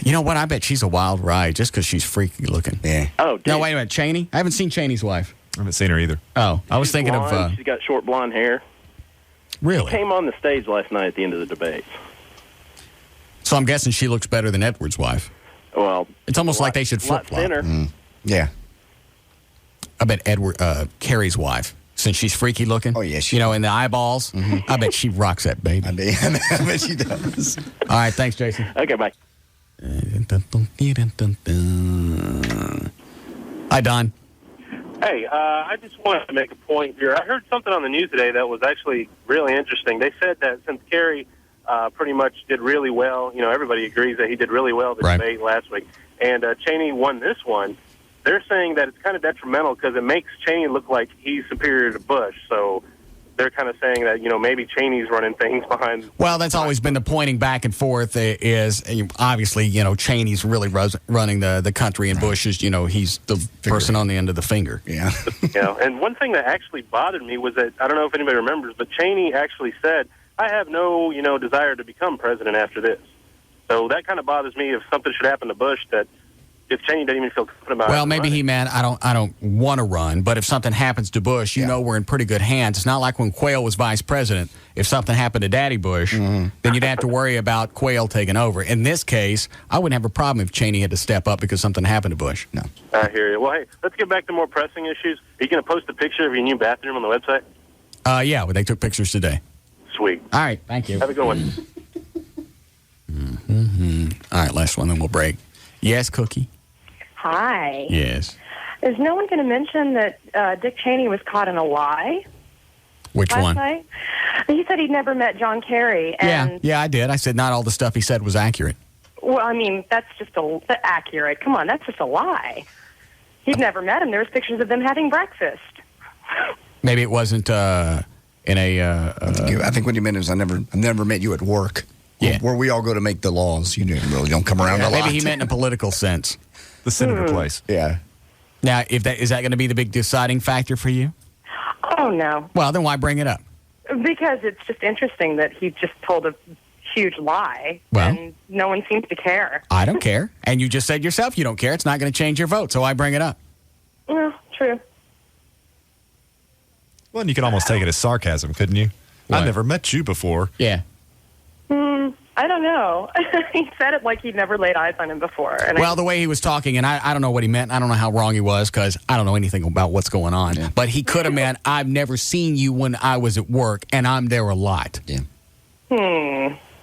You know what? I bet she's a wild ride just because she's freaky looking. Yeah. Oh, dude. No, wait a minute. Cheney? I haven't seen Cheney's wife. I haven't seen her either. Oh, I was She's thinking blonde. of... She's got short blonde hair. Really? She came on the stage last night at the end of the debates. So I'm guessing she looks better than Edward's wife. Well... It's almost like they should flip-flop. Thinner. Yeah. I bet Kerry's wife, since she's freaky looking. Oh, yeah. In the eyeballs. I bet she rocks that baby. I bet she does. All right, thanks, Jason. Okay, bye. Hi, Don. Hey, I just wanted to make a point here. I heard something on the news today that was actually really interesting. They said that since Kerry pretty much did really well, everybody agrees that he did really well the debate last week, and Cheney won this one, they're saying that it's kind of detrimental because it makes Cheney look like he's superior to Bush. So they're kind of saying that, maybe Cheney's running things behind. Well, that's always been the pointing back and forth is obviously, Cheney's really running the country and Bush is, he's the person on the end of the finger. Yeah. And one thing that actually bothered me was that, I don't know if anybody remembers, but Cheney actually said, I have no, desire to become president after this. So that kind of bothers me if something should happen to Bush that if Cheney doesn't even feel confident about it. Well, maybe he meant I don't want to run, but if something happens to Bush, we're in pretty good hands. It's not like when Quayle was vice president. If something happened to Daddy Bush, then you'd have to worry about Quayle taking over. In this case, I wouldn't have a problem if Cheney had to step up because something happened to Bush. No. I hear you. Well, hey, let's get back to more pressing issues. Are you going to post a picture of your new bathroom on the website? Yeah, well, they took pictures today. Sweet. All right, thank you. Have a good one. All right, last one, then we'll break. Yes, Cookie? Hi. Yes. Is no one going to mention that Dick Cheney was caught in a lie? Which last one? night? He said he'd never met John Kerry. And, Yeah, I did. I said not all the stuff he said was accurate. Well, I mean, that's just accurate. Come on, that's just a lie. He'd never met him. There was pictures of them having breakfast. Maybe it wasn't in a... I think what he meant is I've never met you at work. Yeah. Where we all go to make the laws. You really don't come around a lot. Maybe he meant in a political sense. The senator place. Yeah. Now, is that going to be the big deciding factor for you? Oh, no. Well, then why bring it up? Because it's just interesting that he just told a huge lie, Well, and no one seems to care. I don't care. And you just said yourself you don't care. It's not going to change your vote, so I bring it up. Well, true. Well, and you could almost take it as sarcasm, couldn't you? What? I've never met you before. Yeah. I don't know. He said it like he'd never laid eyes on him before. And Well, the way he was talking, and I don't know what he meant. I don't know how wrong he was because I don't know anything about what's going on. Yeah. But he could have meant, I've never seen you when I was at work, and I'm there a lot. Yeah.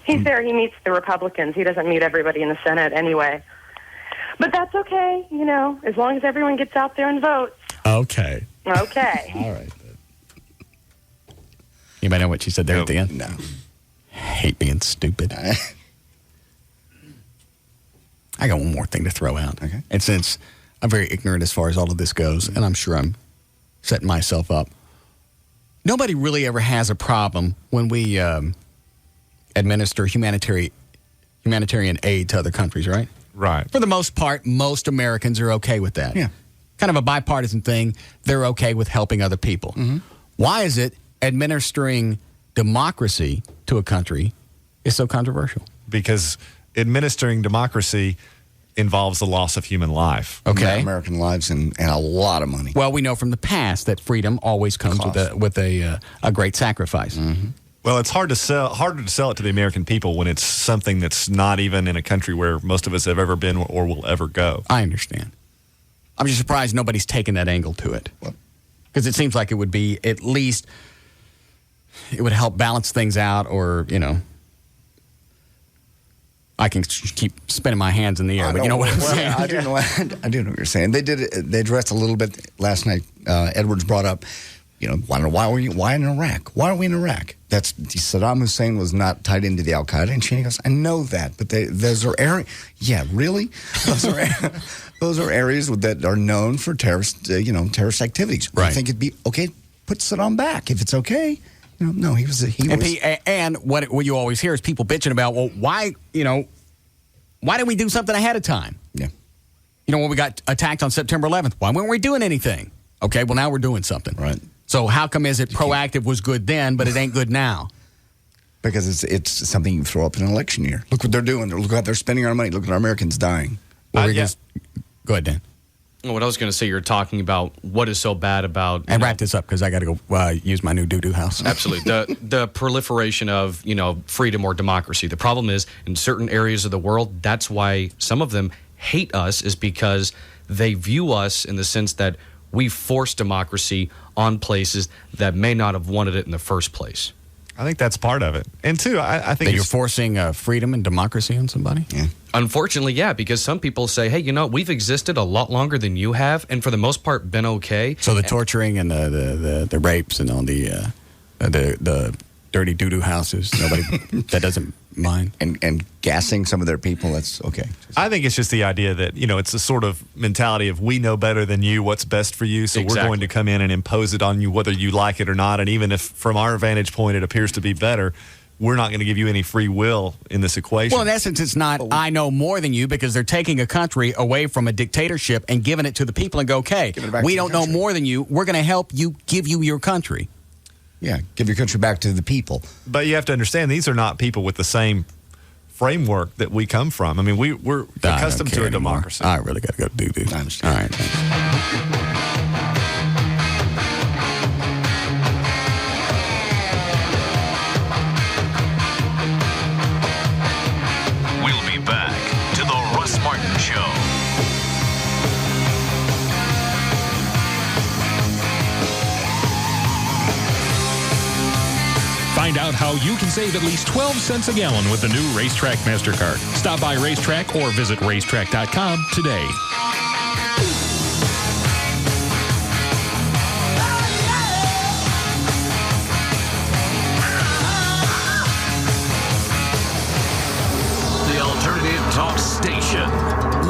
He's there. He meets the Republicans. He doesn't meet everybody in the Senate anyway. But that's okay, as long as everyone gets out there and votes. Okay. Okay. All right. Anybody know what she said there at the end? No. Hate being stupid. I got one more thing to throw out. Okay. And since I'm very ignorant as far as all of this goes, and I'm sure I'm setting myself up, nobody really ever has a problem when we administer humanitarian aid to other countries, right? Right. For the most part, most Americans are okay with that. Yeah. Kind of a bipartisan thing. They're okay with helping other people. Mm-hmm. Why is it administering democracy to a country is so controversial? Because administering democracy involves the loss of human life. Okay. American lives and a lot of money. Well, we know from the past that freedom always comes with a great sacrifice. Mm-hmm. Well, it's harder to sell it to the American people when it's something that's not even in a country where most of us have ever been or will ever go. I understand. I'm just surprised nobody's taken that angle to it. Because it seems like it would be at least, it would help balance things out, or, I can keep spinning my hands in the air, but you know what I'm saying? I do know what you're saying. They addressed a little bit last night. Edwards brought up, why in Iraq? Why are we in Iraq? Saddam Hussein was not tied into the Al-Qaeda. And Cheney goes, I know that, but those are areas. Yeah, really? Those are areas that are known for terrorist activities. Right. I think it'd be okay. Put Saddam back if it's okay. No, he was. And what you always hear is people bitching about, well, why didn't we do something ahead of time? Yeah. When we got attacked on September 11th, why weren't we doing anything? Okay, well, now we're doing something. Right. So how come is it proactive was good then, but it ain't good now? Because it's something you throw up in an election year. Look what they're doing. Look how they're spending our money. Look at our Americans dying. Go ahead, Dan. What I was going to say, you're talking about what is so bad about... And wrap this up because I got to go use my new doo-doo house. Absolutely. The proliferation of, freedom or democracy. The problem is, in certain areas of the world, that's why some of them hate us, is because they view us in the sense that we force democracy on places that may not have wanted it in the first place. I think that's part of it. And two, I think that you're forcing freedom and democracy on somebody? Yeah. Unfortunately, yeah, because some people say, hey, we've existed a lot longer than you have, and for the most part been okay. So the torturing and the rapes and all the dirty doo-doo houses, nobody that doesn't mind. And gassing some of their people, that's okay. I think it's just the idea that, it's a sort of mentality of we know better than you what's best for you, so we're going to come in and impose it on you whether you like it or not. And even if from our vantage point it appears to be better, we're not going to give you any free will in this equation. Well, in essence, it's not I know more than you, because they're taking a country away from a dictatorship and giving it to the people and go, okay, we don't know more than you. We're going to help you give you your country. Yeah, give your country back to the people. But you have to understand, these are not people with the same framework that we come from. I mean, we're accustomed to a democracy. I really got to go do this. I understand. All right, thanks. We'll be back to the Russ Martin Show. Find out how you can save at least 12 cents a gallon with the new Racetrack MasterCard. Stop by Racetrack or visit racetrack.com today. The Alternative Talk Station.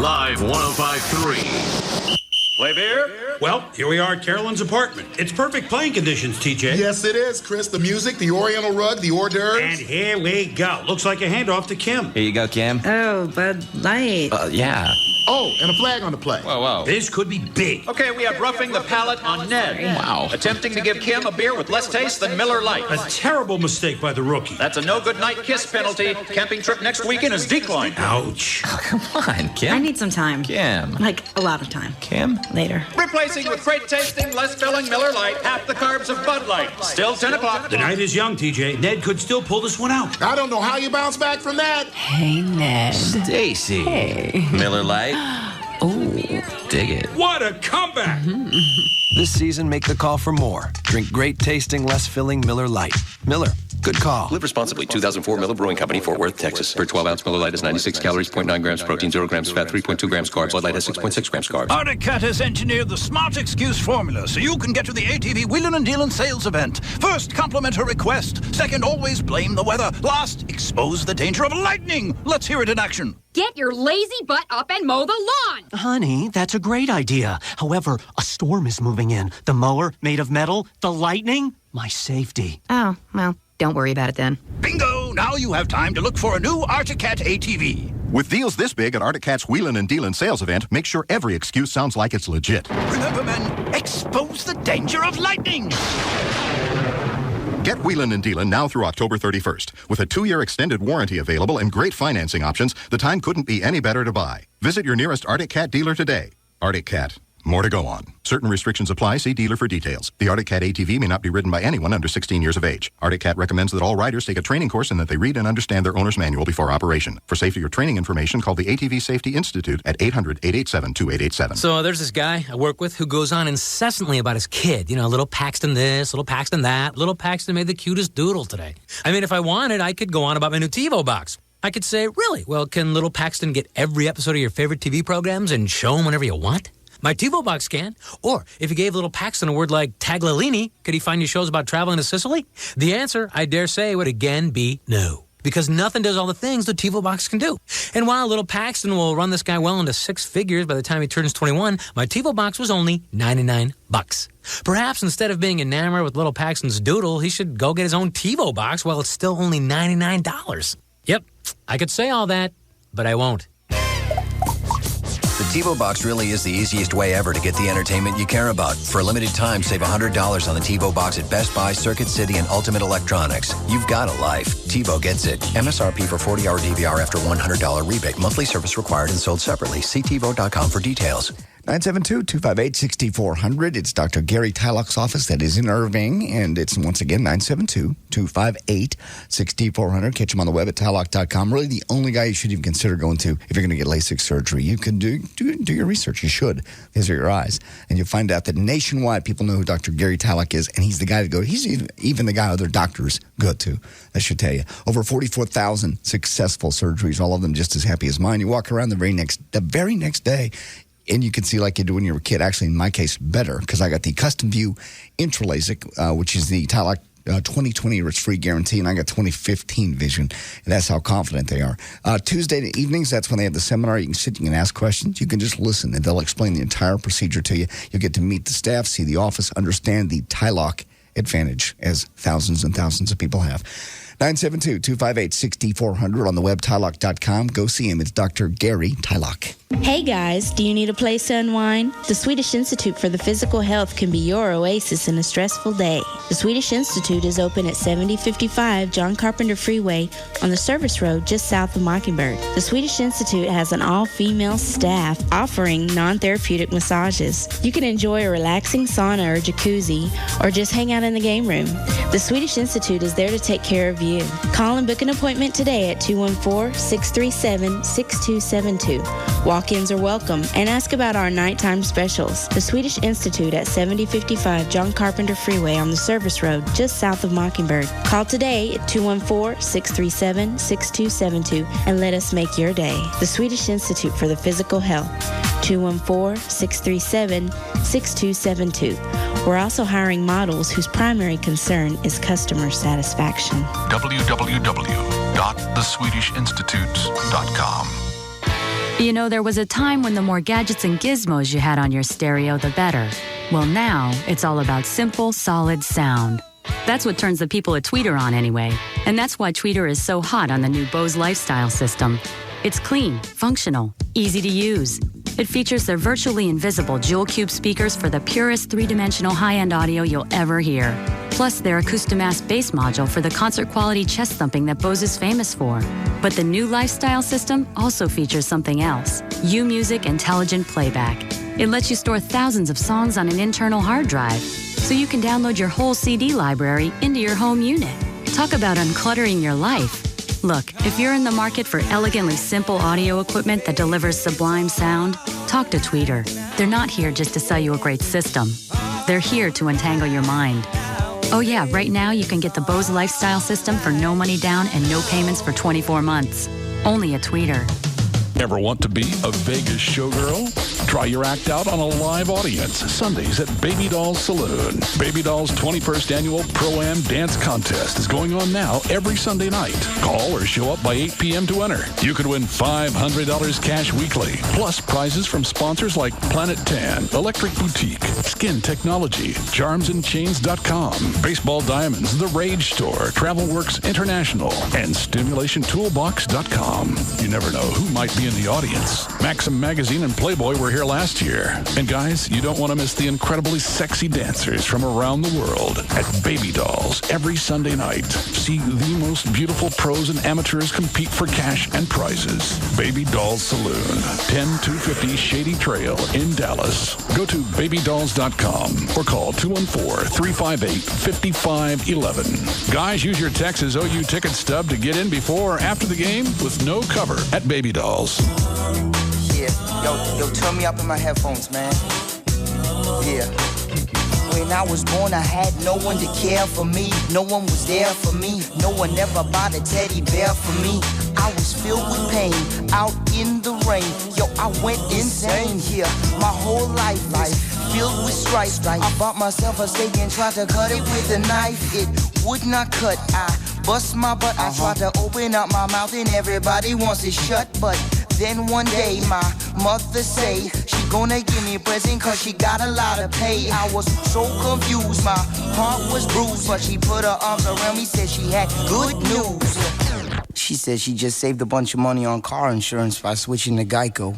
Live 105.3. Play beer? Well, here we are at Carolyn's apartment. It's perfect playing conditions, TJ. Yes, it is, Chris. The music, the oriental rug, the hors d'oeuvres. And here we go. Looks like a handoff to Kim. Here you go, Kim. Oh, Bud Light. Yeah. Oh, and a flag on the play. Whoa. This could be big. Okay, we have Roughing the Palate on Ned. Wow. Attempting to give Kim a beer with less taste than Miller Lite. A terrible mistake by the rookie. That's a no good night kiss penalty. Camping trip next weekend is declined. Ouch. Oh, come on, Kim. I need some time. Kim. Like, a lot of time. Kim? Later. Replacing with great tasting, less filling Miller Lite, half the carbs of Bud Light. Still 10 o'clock. The night is young, TJ. Ned could still pull this one out. I don't know how you bounce back from that. Hey, Ned. Stacy. Hey. Miller Lite. Oh, dig it. What a comeback! This season, make the call for more. Drink great tasting, less filling Miller Lite. Miller, good call. Live responsibly. 2004 Miller Brewing Company, Fort Worth, Texas. Per 12-ounce Miller Lite has 96 calories, 0.9 grams protein, 0 grams fat, 3.2 grams carbs. Bud Light has 6.6 grams carbs. Arctic Cat has engineered the smart excuse formula so you can get to the ATV Wheelin' and Dealin' sales event. First, compliment her request. Second, always blame the weather. Last, expose the danger of lightning. Let's hear it in action. Get your lazy butt up and mow the lawn. Honey, that's a great idea. However, a storm is moving in. The mower, made of metal, the lightning, my safety. Oh, well, don't worry about it then. Bingo! Now you have time to look for a new Arctic Cat ATV. With deals this big at Arctic Cat's Wheelin' and Dealin' sales event, make sure every excuse sounds like it's legit. Remember, men, expose the danger of lightning. Get Wheelin' and Dealin' now through October 31st. With a 2-year extended warranty available and great financing options, the time couldn't be any better to buy. Visit your nearest Arctic Cat dealer today. Arctic Cat. More to go on. Certain restrictions apply. See dealer for details. The Arctic Cat ATV may not be ridden by anyone under 16 years of age. Arctic Cat recommends that all riders take a training course and that they read and understand their owner's manual before operation. For safety or training information, call the ATV Safety Institute at 800-887-2887. So there's this guy I work with who goes on incessantly about his kid. You know, little Paxton this, little Paxton that. Little Paxton made the cutest doodle today. I mean, if I wanted, I could go on about my new TiVo box. I could say, really? Well, can little Paxton get every episode of your favorite TV programs and show him whenever you want? My TiVo box can. Or if you gave little Paxton a word like tagliolini, could he find you shows about traveling to Sicily? The answer, I dare say, would again be no. Because nothing does all the things the TiVo box can do. And while little Paxton will run this guy well into 6 figures by the time he turns 21, my TiVo box was only $99. Perhaps instead of being enamored with little Paxton's doodle, he should go get his own TiVo box while it's still only $99. Yep, I could say all that, but I won't. The TiVo box really is the easiest way ever to get the entertainment you care about. For a limited time, save $100 on the TiVo box at Best Buy, Circuit City, and Ultimate Electronics. You've got a life. TiVo gets it. MSRP for 40-hour DVR after $100 rebate. Monthly service required and sold separately. See TiVo.com for details. 972-258-6400. It's Dr. Gary Tylock's office that is in Irving, and it's once again 972-258-6400. Catch him on the web at tylock.com. Really the only guy you should even consider going to if you're going to get LASIK surgery. You can do your research. You should. These are your eyes. And you'll find out that nationwide people know who Dr. Gary Tylock is, and he's the guy to go. He's even the guy other doctors go to. That should tell you. Over 44,000 successful surgeries, all of them just as happy as mine. You walk around the very next day, and you can see like you do when you were a kid. Actually, in my case, better, because I got the Custom View Intra LASIK, which is the Tylock 2020 risk-free guarantee, and I got 2015 vision, and that's how confident they are. Tuesday evenings, that's when they have the seminar. You can sit, you can ask questions, you can just listen, and they'll explain the entire procedure to you. You'll get to meet the staff, see the office, understand the Tylock advantage, as thousands and thousands of people have. 972-258-6400 on the web, tylock.com. Go see him. It's Dr. Gary Tylock. Hey guys, do you need a place to unwind? The Swedish Institute for the Physical Health can be your oasis in a stressful day. The Swedish Institute is open at 7055 John Carpenter Freeway on the service road just south of Mockingbird. The Swedish Institute has an all-female staff offering non-therapeutic massages. You can enjoy a relaxing sauna or jacuzzi or just hang out in the game room. The Swedish Institute is there to take care of you. Call and book an appointment today at 214-637-6272. Walk-ins are welcome, and ask about our nighttime specials. The Swedish Institute at 7055 John Carpenter Freeway on the service road just south of Mockingbird. Call today at 214-637-6272 and let us make your day. The Swedish Institute for the Physical Health, 214-637-6272. We're also hiring models whose primary concern is customer satisfaction. www.theswedishinstitute.com. You know, there was a time when the more gadgets and gizmos you had on your stereo, the better. Well, now it's all about simple, solid sound. That's what turns the people at Tweeter on anyway. And that's why Tweeter is so hot on the new Bose Lifestyle system. It's clean, functional, easy to use. It features their virtually invisible dual cube speakers for the purest three-dimensional high-end audio you'll ever hear. Plus their Acoustimass bass module for the concert-quality chest thumping that Bose is famous for. But the new Lifestyle system also features something else. U-Music Intelligent Playback. It lets you store thousands of songs on an internal hard drive, so you can download your whole CD library into your home unit. Talk about uncluttering your life. Look, if you're in the market for elegantly simple audio equipment that delivers sublime sound, talk to Tweeter. They're not here just to sell you a great system. They're here to untangle your mind. Oh yeah, right now you can get the Bose Lifestyle system for no money down and no payments for 24 months. Only at Tweeter. Ever want to be a Vegas showgirl? Try your act out on a live audience Sundays at Baby Doll's Saloon. Baby Doll's 21st Annual Pro-Am Dance Contest is going on now every Sunday night. Call or show up by 8 p.m. to enter. You could win $500 cash weekly, plus prizes from sponsors like Planet Tan, Electric Boutique, Skin Technology, CharmsandChains.com, Baseball Diamonds, The Rage Store, TravelWorks International, and StimulationToolbox.com. You never know who might be in the audience. Maxim Magazine and Playboy were here last year. And guys, you don't want to miss the incredibly sexy dancers from around the world at Baby Dolls every Sunday night. See the most beautiful pros and amateurs compete for cash and prizes. Baby Dolls Saloon, 10250 Shady Trail in Dallas. Go to babydolls.com or call 214-358-5511. Guys, use your Texas OU ticket stub to get in before or after the game with no cover at Baby Dolls. Yeah, yo, turn me up in my headphones, man. Yeah. When I was born, I had no one to care for me. No one was there for me. No one ever bought a teddy bear for me. I was filled with pain, out in the rain. Yo, I went insane here. My whole life filled with strife. I bought myself a steak and tried to cut it with a knife. It would not cut. I bust my butt. I tried to open up my mouth and everybody wants it shut, but then one day my mother say she gonna give me a present cause she got a lot of pay. I was so confused, my heart was bruised, but she put her arms around me, said she had good news. She said she just saved a bunch of money on car insurance by switching to Geico.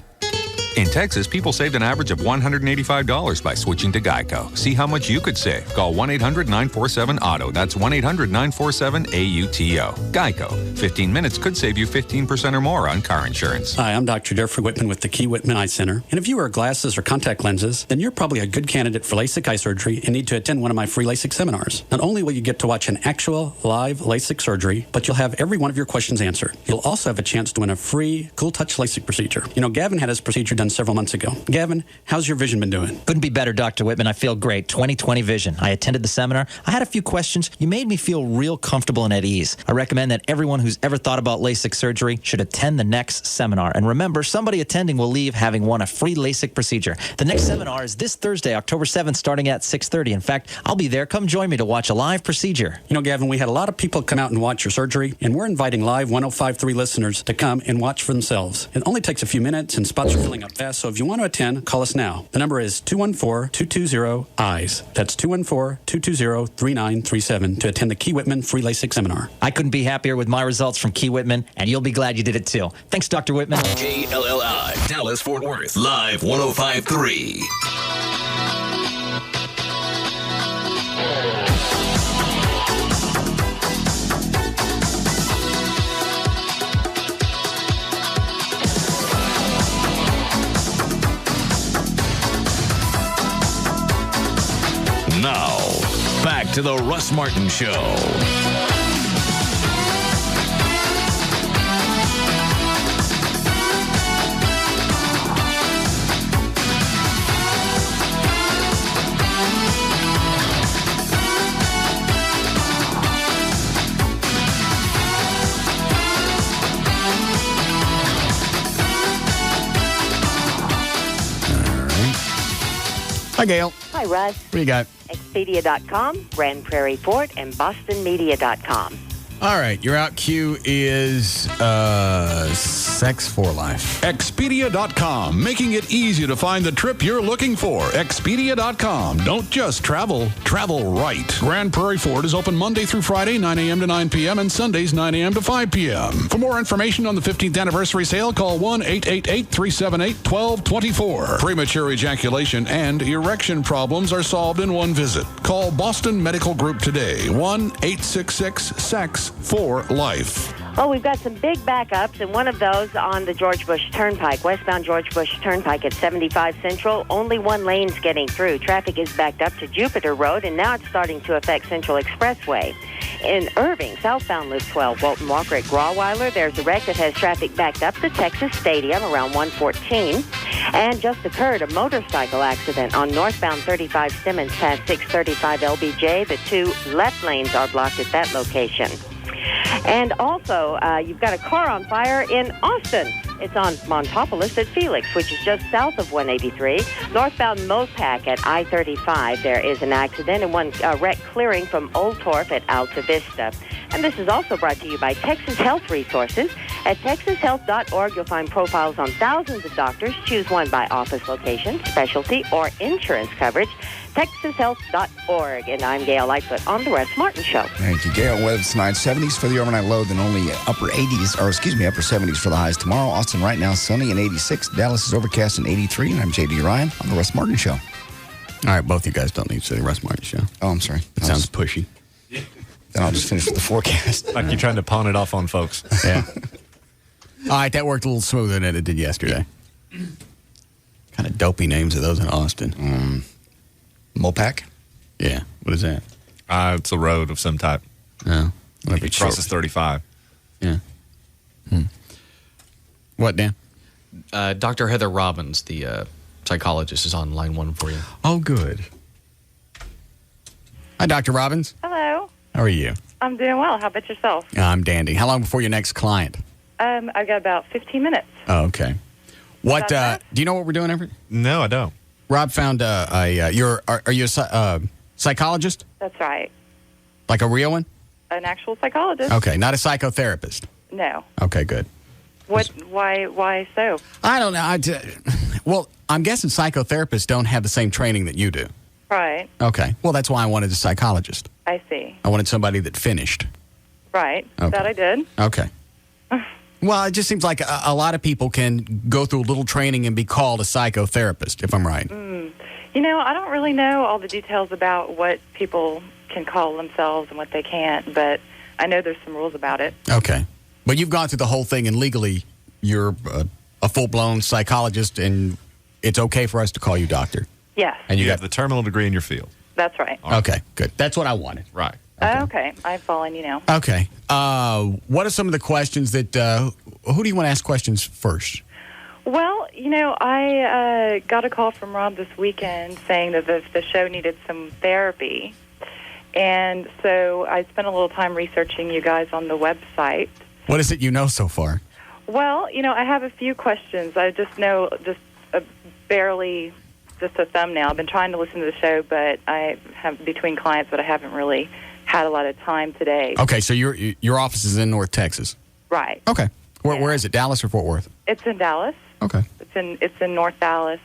In Texas, people saved an average of $185 by switching to Geico. See how much you could save. Call 1-800-947-AUTO. That's 1-800-947-AUTO. Geico. 15 minutes could save you 15% or more on car insurance. Hi, I'm Dr. Jeffrey Whitman with the Key Whitman Eye Center. And if you wear glasses or contact lenses, then you're probably a good candidate for LASIK eye surgery and need to attend one of my free LASIK seminars. Not only will you get to watch an actual live LASIK surgery, but you'll have every one of your questions answered. You'll also have a chance to win a free Cool Touch LASIK procedure. You know, Gavin had his procedure done several months ago. Gavin, how's your vision been doing? Couldn't be better, Dr. Whitman. I feel great. 20/20 vision. I attended the seminar. I had a few questions. You made me feel real comfortable and at ease. I recommend that everyone who's ever thought about LASIK surgery should attend the next seminar. And remember, somebody attending will leave having won a free LASIK procedure. The next seminar is this Thursday, October 7th, starting at 6:30. In fact, I'll be there. Come join me to watch a live procedure. You know, Gavin, we had a lot of people come out and watch your surgery, and we're inviting live 105.3 listeners to come and watch for themselves. It only takes a few minutes, and spots are filling up fast, so if you want to attend, call us now. The number is 214-220-EYES. That's 214-220-3937 to attend the Key Whitman free LASIK seminar. I couldn't be happier with my results from Key Whitman, and you'll be glad you did it too. Thanks, Dr. Whitman. KLLI, Dallas Fort Worth, live 105.3. Now, back to the Russ Martin Show. Hi, Gail. Hi, Russ. What do you got? Expedia.com, Grand Prairie Fort, and BostonMedia.com. All right, your out cue is Sex for Life. Expedia.com, making it easy to find the trip you're looking for. Expedia.com. Don't just travel, travel right. Grand Prairie Ford is open Monday through Friday, 9 a.m. to 9 p.m., and Sundays, 9 a.m. to 5 p.m. For more information on the 15th anniversary sale, call 1-888-378-1224. Premature ejaculation and erection problems are solved in one visit. Call Boston Medical Group today, 1-866-SEX-4-LIFE. Well, we've got some big backups, and one of those on the George Bush Turnpike, westbound George Bush Turnpike at 75 Central. Only one lane's getting through. Traffic is backed up to Jupiter Road, and now it's starting to affect Central Expressway. In Irving, southbound Loop 12, Walton Walker at Grawweiler, there's a wreck that has traffic backed up to Texas Stadium around 114. And just occurred a motorcycle accident on northbound 35 Simmons past 635 LBJ. The two left lanes are blocked at that location. And also, you've got a car on fire in Austin. It's on Montopolis at Felix, which is just south of 183. Northbound Mopac at I-35, there is an accident and one wreck clearing from Old Torf at Alta Vista. And this is also brought to you by Texas Health Resources. At texashealth.org, you'll find profiles on thousands of doctors. Choose one by office location, specialty, or insurance coverage. texashealth.org. And I'm Gail Lightfoot on the Russ Martin Show. Thank you, Gail. Weather tonight, 70s for the overnight low, then only upper 70s for the highs tomorrow. Austin right now sunny and 86. Dallas is overcast and 83. And I'm J.D. Ryan on the Russ Martin Show. All right, both you guys don't need to say the Russ Martin Show. Oh, I'm sorry. It sounds pushy. Then I'll just finish with the forecast. Like you're trying to pawn it off on folks. Yeah. All right, that worked a little smoother than it did yesterday. Kind of dopey names of those in Austin. Mopac? Yeah. What is that? It's a road of some type. No. It crosses 35. Yeah. What, Dan? Dr. Heather Robbins, the psychologist, is on line 1 for you. Oh, good. Hi, Dr. Robbins. Hello. How are you? I'm doing well. How about yourself? I'm dandy. How long before your next client? I've got about 15 minutes. Oh, okay. What, do you know what we're doing, Everett? No, I don't. Rob found are you a psychologist? That's right. Like a real one? An actual psychologist. Okay, not a psychotherapist. No. Okay, good. Why so? I don't know. Well, I'm guessing psychotherapists don't have the same training that you do. Right. Okay. Well, that's why I wanted a psychologist. I see. I wanted somebody that finished. Right. Okay. That I did. Okay. Well, it just seems like a lot of people can go through a little training and be called a psychotherapist, if I'm right. You know, I don't really know all the details about what people can call themselves and what they can't, but I know there's some rules about it. Okay. But you've gone through the whole thing, and legally you're a full-blown psychologist, and it's okay for us to call you doctor. Yes. And you have the terminal degree in your field. That's right. Okay, good. That's what I wanted. Right. Okay. I'm following you now. Okay. What are some of the questions that, who do you want to ask questions first? Well, you know, I got a call from Rob this weekend saying that the show needed some therapy. And so I spent a little time researching you guys on the website. What is it you know so far? Well, you know, I have a few questions. I just know barely just a thumbnail. I've been trying to listen to the show, but I have between clients, but I haven't really had a lot of time today. Okay, so your office is in North Texas. Right. Okay. Where is it? Dallas or Fort Worth? It's in Dallas. Okay. It's in North Dallas.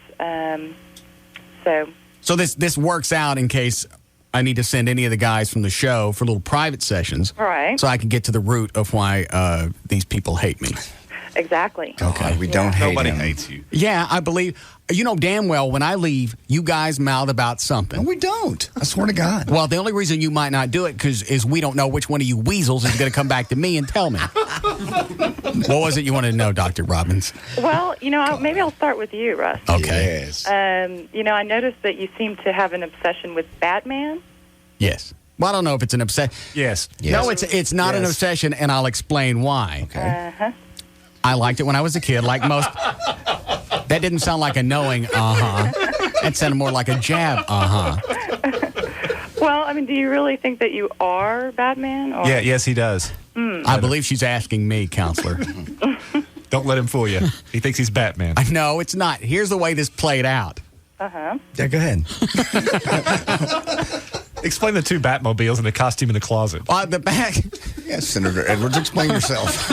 So this works out in case I need to send any of the guys from the show for little private sessions. All right. So I can get to the root of why these people hate me. Exactly. Okay. We don't hate Nobody him. hates you. Yeah, I believe. You know damn well when I leave, you guys mouth about something. No, we don't. I swear to God. Well, the only reason you might not do it is we don't know which one of you weasels is going to come back to me and tell me. What was it you wanted to know, Dr. Robbins? Well, you know, maybe I'll start with you, Russ. Okay. Yes. You know, I noticed that you seem to have an obsession with Batman. Yes. Well, I don't know if it's an obsession. Yes. No, it's not an obsession, and I'll explain why. Okay. Uh-huh. I liked it when I was a kid, like most. That didn't sound like a knowing, That sounded more like a jab, Well, I mean, do you really think that you are Batman? Or? Yeah, yes, he does. I believe she's asking me, counselor. Don't let him fool you. He thinks he's Batman. No, it's not. Here's the way this played out. Uh-huh. Yeah, go ahead. Explain the two Batmobiles and the costume in the closet. The back. Yes, Senator Edwards, explain yourself.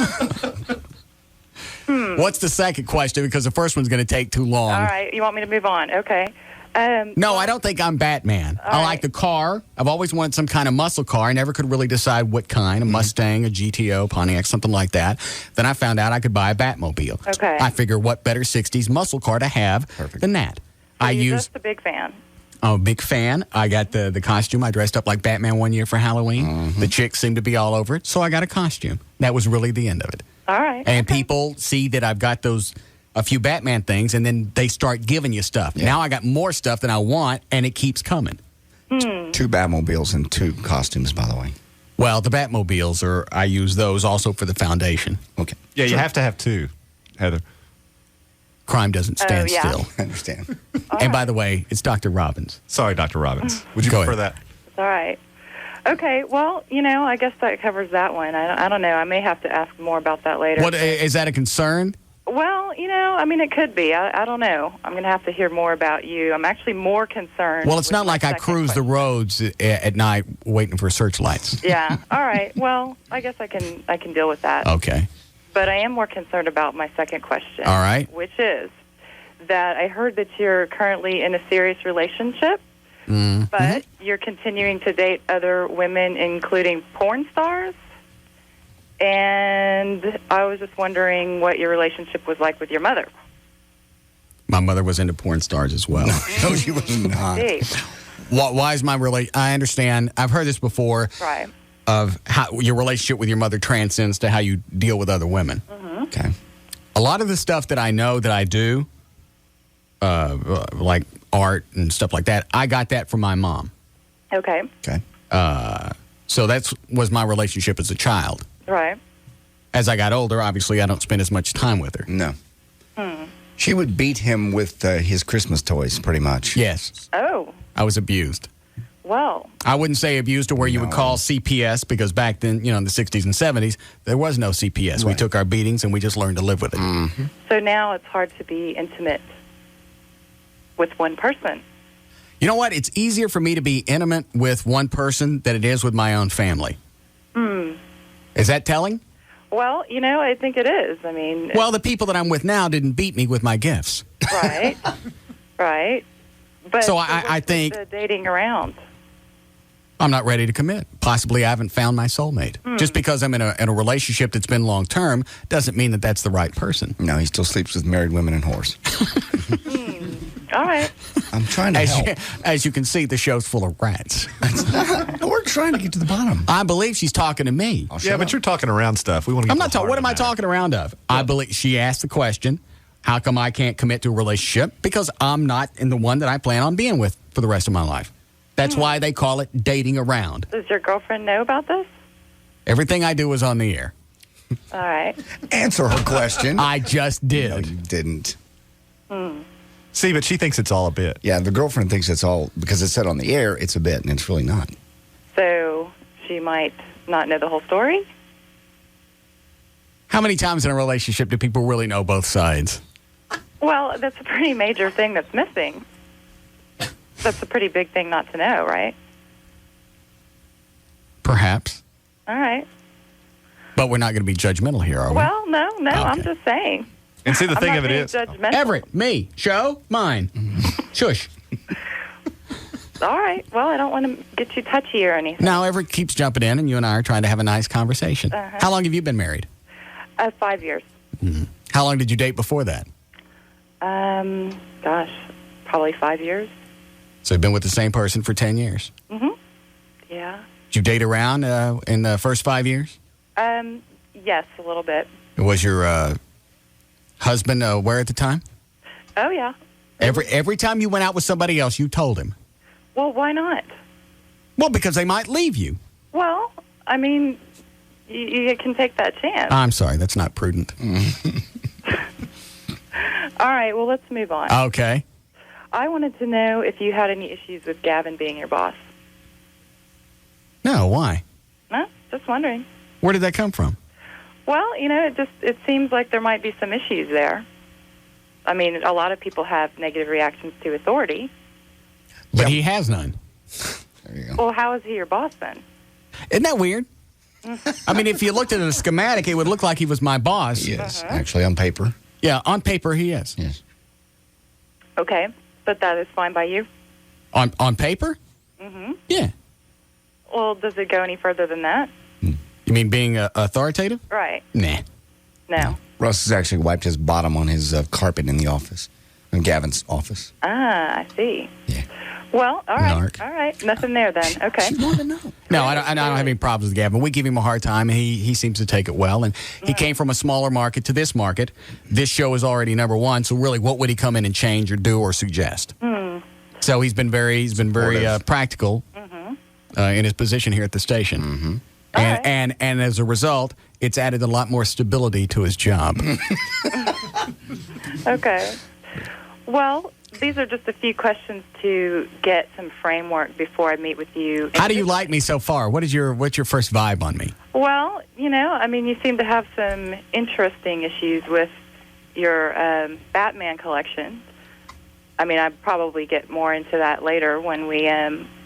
What's the second question? Because the first one's going to take too long. All right. You want me to move on? Okay. No, I don't think I'm Batman. I like the car. I've always wanted some kind of muscle car. I never could really decide what kind, a Mustang, a GTO, Pontiac, something like that. Then I found out I could buy a Batmobile. Okay. I figure what better 60s muscle car to have than that. You're just a big fan. I'm a big fan. I got the costume. I dressed up like Batman one year for Halloween. The chicks seemed to be all over it, so I got a costume. That was really the end of it. All right. And people see that I've got a few Batman things, and then they start giving you stuff. Yeah. Now I got more stuff than I want, and it keeps coming. 2 Batmobiles and 2 costumes, by the way. Well, the Batmobiles I use those also for the foundation. Okay. Yeah, you have to have 2, Heather. Crime doesn't stand yeah. still. I understand. And by the way, it's Dr. Robbins. Sorry, Dr. Robbins. Would you Go prefer ahead. that? It's all right. Okay, well, I guess that covers that one. I don't know. I may have to ask more about that later. What is that a concern? Well, it could be. I don't know. I'm going to have to hear more about you. I'm actually more concerned. Well, it's not like I cruise the roads at night waiting for searchlights. Yeah. All right. Well, I guess I can deal with that. Okay. But I am more concerned about my second question. All right. Which is that I heard that you're currently in a serious relationship, but you're continuing to date other women, including porn stars. And I was just wondering what your relationship was like with your mother. My mother was into porn stars as well. No, she was not. Why is my I understand. I've heard this before. Right. Of how your relationship with your mother transcends to how you deal with other women. Okay. A lot of the stuff that I know that I do, like art and stuff like that, I got that from my mom. Okay. Okay. So that was my relationship as a child. Right. As I got older, obviously, I don't spend as much time with her. No. She would beat him with his Christmas toys, pretty much. Yes. Oh. I was abused. Well. I wouldn't say abused to where you would call CPS, because back then, in the 60s and 70s, there was no CPS. Right. We took our beatings and we just learned to live with it. So now it's hard to be intimate with one person. You know what? It's easier for me to be intimate with one person than it is with my own family. Is that telling? Well, I think it is. I mean... Well, the people that I'm with now didn't beat me with my gifts. Right. Right. But so I think... dating around. I'm not ready to commit. Possibly I haven't found my soulmate. Just because I'm in a relationship that's been long-term doesn't mean that that's the right person. No, he still sleeps with married women and whores. All right. I'm trying to help. As you can see, the show's full of rats. We're trying to get to the bottom. I believe she's talking to me. Yeah, but you're talking around stuff. We want to. I'm not talking. What am I talking around of? I believe she asked the question, "How come I can't commit to a relationship?" Because I'm not in the one that I plan on being with for the rest of my life. That's why they call it dating around. Does your girlfriend know about this? Everything I do is on the air. All right. Answer her question. I just did. No, you didn't. See, but she thinks it's all a bit. Yeah, the girlfriend thinks it's all, because it's said on the air, it's a bit, and it's really not. So she might not know the whole story? How many times in a relationship do people really know both sides? Well, that's a pretty major thing that's missing. That's a pretty big thing not to know, right? Perhaps. All right. But we're not going to be judgmental here, are we? Well, no, Okay. I'm just saying. And see, the thing of it is... Judgmental. Me, show, mine. Shush. All right. Well, I don't want to get you touchy or anything. Now, Everett keeps jumping in, and you and I are trying to have a nice conversation. How long have you been married? 5 years. How long did you date before that? Gosh, probably 5 years. So you've been with the same person for 10 years? Yeah. Did you date around in the first 5 years? Yes, a little bit. Was your husband aware at the time? Oh, yeah. Every time you went out with somebody else, you told him? Well, why not? Well, because they might leave you. Well, I mean, you can take that chance. I'm sorry, that's not prudent. All right, well, let's move on. Okay. I wanted to know if you had any issues with Gavin being your boss. No, why? No, just wondering. Where did that come from? Well, it seems like there might be some issues there. I mean, a lot of people have negative reactions to authority. But he has none. Well, how is he your boss then? Isn't that weird? I mean, if you looked at a schematic, it would look like he was my boss. Yes, actually on paper. Yeah, on paper he is. Yes. Okay, but that is fine by you? On paper? Mm-hmm. Yeah. Well, does it go any further than that? You mean being authoritative? Right. Nah. No. Russ has actually wiped his bottom on his carpet in the office, in Gavin's office. Ah, I see. Yeah. Well, all right. Narc. All right. Nothing there then. Okay. No, I don't have any problems with Gavin. We give him a hard time, and he seems to take it well. And he came from a smaller market to this market. This show is already number one, so really, what would he come in and change or do or suggest? So he's been very practical in his position here at the station. And as a result, it's added a lot more stability to his job. Okay. Well, these are just a few questions to get some framework before I meet with you. How do you like me so far? What's your first vibe on me? Well, I mean, you seem to have some interesting issues with your Batman collection. I mean, I'd probably get more into that later when we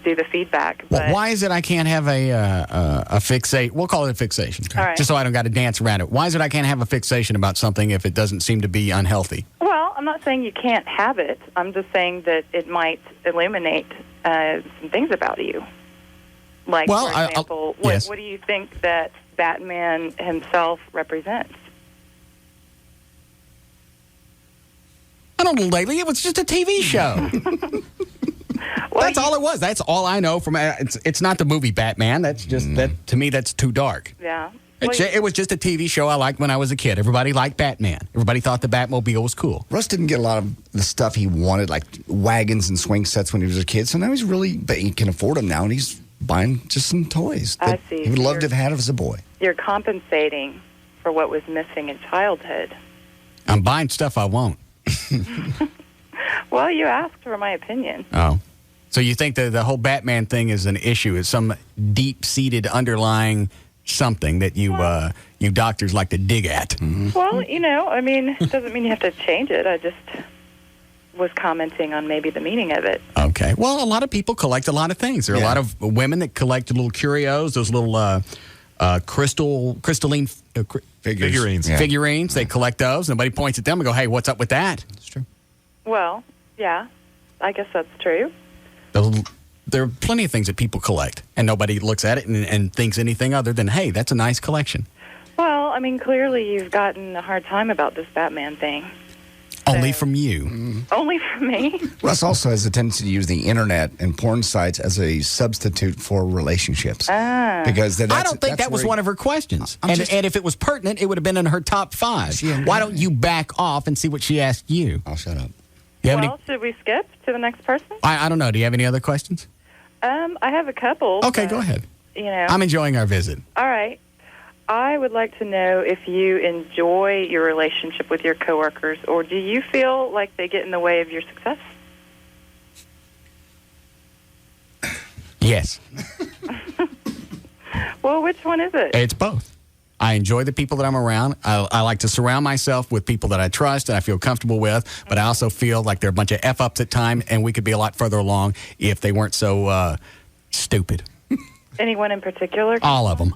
do the feedback. But Well, why is it I can't have a fixation? We'll call it a fixation, All right. just so I don't got to dance around it. Why is it I can't have a fixation about something if it doesn't seem to be unhealthy? Well, I'm not saying you can't have it. I'm just saying that it might illuminate some things about you. Like, Well, for example, yes. what do you think that Batman himself represents? I don't know, lately. It was just a TV show. That's all it was. That's all I know from it. It's not the movie Batman. That's just that to me. That's too dark. Yeah. It was just a TV show I liked when I was a kid. Everybody liked Batman. Everybody thought the Batmobile was cool. Russ didn't get a lot of the stuff he wanted, like wagons and swing sets when he was a kid. So now but he can afford them now, and he's buying just some toys that I see. he would love to have had as a boy. You're compensating for what was missing in childhood. I'm buying stuff I won't. Well, you asked for my opinion. Oh. So you think that the whole Batman thing is an issue? It's some deep-seated underlying something that you doctors like to dig at? Well, I mean, it doesn't mean you have to change it. I just was commenting on maybe the meaning of it. Okay. Well, a lot of people collect a lot of things. There are a lot of women that collect little curios, those little crystalline Figurines. Yeah. figurines. They collect those. Nobody points at them and go, hey, what's up with that? That's true. Well, yeah, I guess that's true. There are plenty of things that people collect, and nobody looks at it and thinks anything other than, hey, that's a nice collection. Well, I mean, clearly you've gotten a hard time about this Batman thing. Only from you. Only from me? Russ also has a tendency to use the internet and porn sites as a substitute for relationships. Because I don't think that was one of her questions. And if it was pertinent, it would have been in her top 5. Why don't you back off and see what she asked you? I'll shut up. You have Well, should we skip to the next person? I don't know. Do you have any other questions? I have a couple. Okay, but, go ahead. I'm enjoying our visit. All right. I would like to know if you enjoy your relationship with your coworkers, or do you feel like they get in the way of your success? Yes. Well, which one is it? It's both. I enjoy the people that I'm around. I like to surround myself with people that I trust and I feel comfortable with, but I also feel like they're a bunch of F-ups at times, and we could be a lot further along if they weren't so stupid. Anyone in particular? All of them.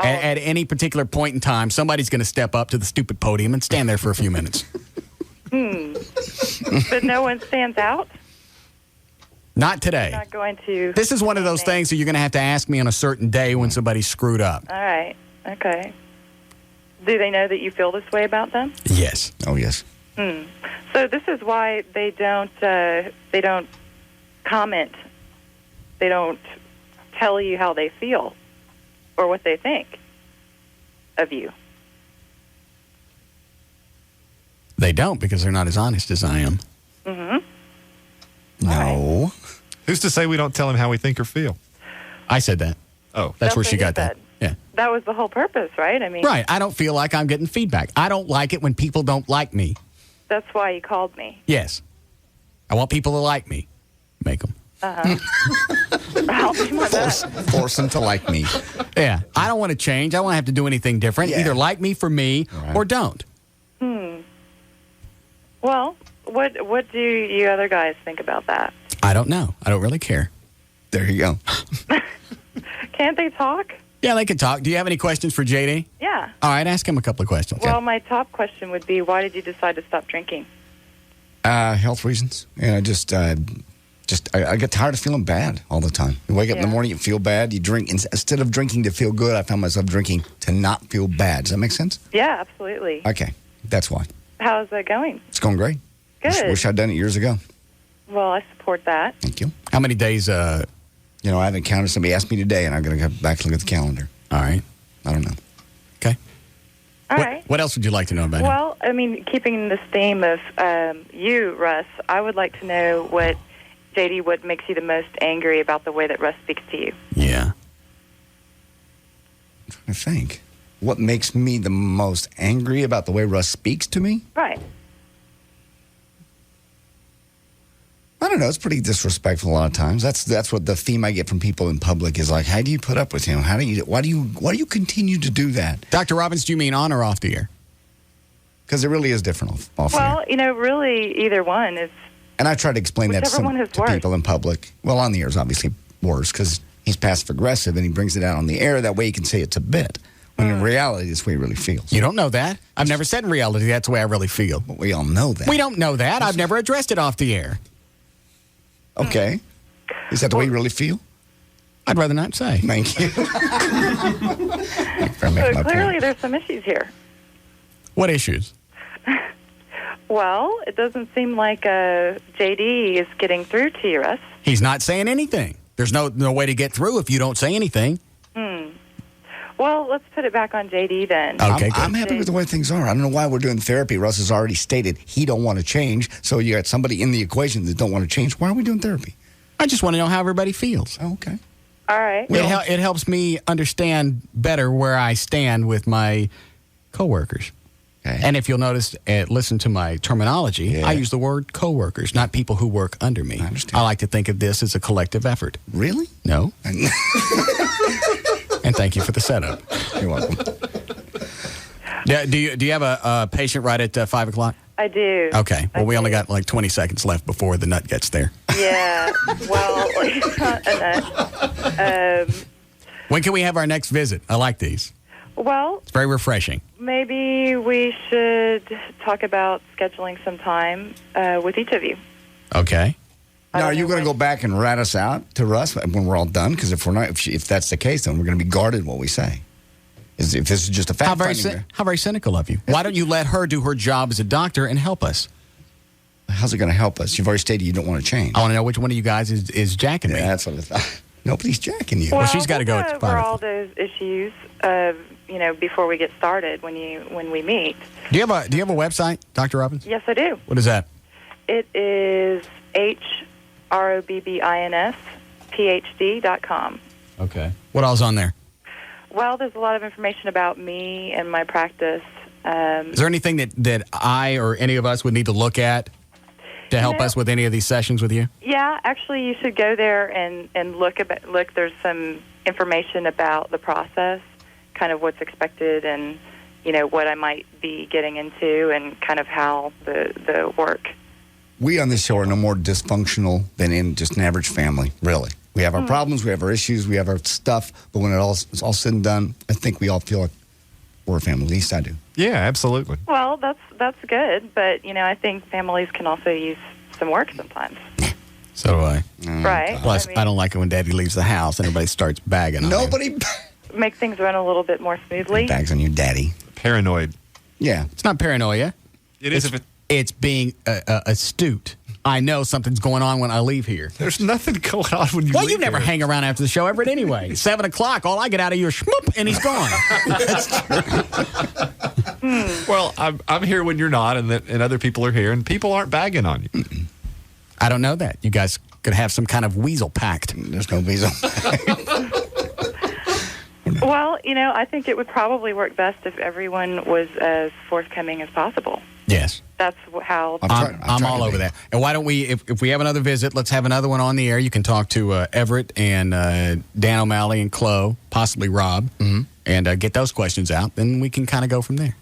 At any particular point in time, somebody's going to step up to the stupid podium and stand there for a few minutes. But no one stands out? Not today. You're not going to... This is one of those things that you're going to have to ask me on a certain day when somebody's screwed up. All right. Okay. Do they know that you feel this way about them? Yes. Oh, yes. So this is why they don't comment. They don't tell you how they feel or what they think of you. They don't, because they're not as honest as I am. No. Who's to say we don't tell him how we think or feel? I said that. Oh. That's where what she you got that. Yeah. That was the whole purpose, right? I mean, Right. I don't feel like I'm getting feedback. I don't like it when people don't like me. that's why you called me. Yes. I want people to like me. Make them. I'll do my best. Force them to like me. Yeah. I don't want to change. I don't want to have to do anything different. Either like me for me or don't. Well, what do you other guys think about that? I don't know. I don't really care. There you go. Can't they talk? Yeah, they can talk. Do you have any questions for JD? Yeah. All right, ask him a couple of questions. Well, my top question would be, why did you decide to stop drinking? Health reasons. Yeah, I get tired of feeling bad all the time. You wake up in the morning, you feel bad, you drink. Instead of drinking to feel good, I found myself drinking to not feel bad. Does that make sense? Yeah, absolutely. Okay, that's why. How's that going? It's going great. Good. Wish I'd done it years ago. Well, I support that. Thank you. How many days? I haven't counted. Somebody asked me today, and I'm going to go back and look at the calendar. All right. I don't know. Okay. All right. What else would you like to know about him? Well, I mean, keeping this theme of you, Russ, I would like to know what makes you the most angry about the way that Russ speaks to you. Yeah. I'm trying to think. What makes me the most angry about the way Russ speaks to me? Right. I don't know. It's pretty disrespectful a lot of times. That's what the theme I get from people in public is like. How do you put up with him? Why do you continue to do that? Dr. Robbins, do you mean on or off the air? Because it really is different off the air. Well, really, either one is. And I try to explain that to people in public. Well, on the air is obviously worse because he's passive aggressive and he brings it out on the air. That way he can say it's a bit. When in reality, that's the way he really feels. You don't know that. I've never said in reality that's the way I really feel. But we all know that. We don't know that. I've never addressed it off the air. Okay. Is that the way you really feel? I'd rather not say. Thank you. So clearly there's some issues here. What issues? Well, it doesn't seem like JD is getting through to you, Russ. He's not saying anything. There's no way to get through if you don't say anything. Well, let's put it back on JD then. Okay, I'm happy with the way things are. I don't know why we're doing therapy. Russ has already stated he don't want to change. So you got somebody in the equation that don't want to change. Why are we doing therapy? I just want to know how everybody feels. Oh, okay. All right. It helps me understand better where I stand with my coworkers. Okay. And if you'll notice, listen to my terminology, I use the word coworkers, not people who work under me. I understand. I like to think of this as a collective effort. Really? No. And thank you for the setup. You're welcome. Do you have a patient right at 5 o'clock? I do. Okay. Well, we only got like 20 seconds left before the nut gets there. Yeah. Well, it's not a nut. When can we have our next visit? I like these. Well, it's very refreshing. Maybe we should talk about scheduling some time with each of you. Okay. Now, are you going to go back and rat us out to Russ when we're all done? Because if we're not, if that's the case, then we're going to be guarded what we say. If this is just a fact finding. How very cynical of you. Why don't you let her do her job as a doctor and help us? How's it going to help us? You've already stated you don't want to change. I want to know which one of you guys is jacking me. Yeah, that's what I thought. Nobody's jacking you. Well, she's got to go at 5 over o'clock. all those issues, before we get started when we meet. Do you have a website, Dr. Robbins? Yes, I do. What is that? It is HROBBINSPhD.com. Okay. What else on there? Well, there's a lot of information about me and my practice. Is there anything that I or any of us would need to look at to help us with any of these sessions with you? Yeah, actually, you should go there and look. There's some information about the process, kind of what's expected, and what I might be getting into, and kind of how the work. We on this show are no more dysfunctional than in just an average family, really. We have our problems, we have our issues, we have our stuff, but when it's all said and done, I think we all feel like we're a family. At least I do. Yeah, absolutely. Well, that's good, but I think families can also use some work sometimes. So do I. Right. Plus, I don't like it when Daddy leaves the house and everybody starts bagging on him. Make things run a little bit more smoothly. Bags on your daddy. Paranoid. Yeah. It's not paranoia. It is. It's being astute. I know something's going on when I leave here. There's nothing going on when you Well, leave you never here. hang around after the show ever anyway. 7 o'clock, all I get out of you is schmoop, and he's gone. That's true. Well, I'm here when you're not, and other people are here, and people aren't bagging on you. I don't know that. You guys could have some kind of weasel pact. There's no weasel. Well, I think it would probably work best if everyone was as forthcoming as possible. Yes. That's how... I'm all over that. And why don't we, if we have another visit, let's have another one on the air. You can talk to Everett and Dan O'Malley and Chloe, possibly Rob, and get those questions out. Then we can kind of go from there.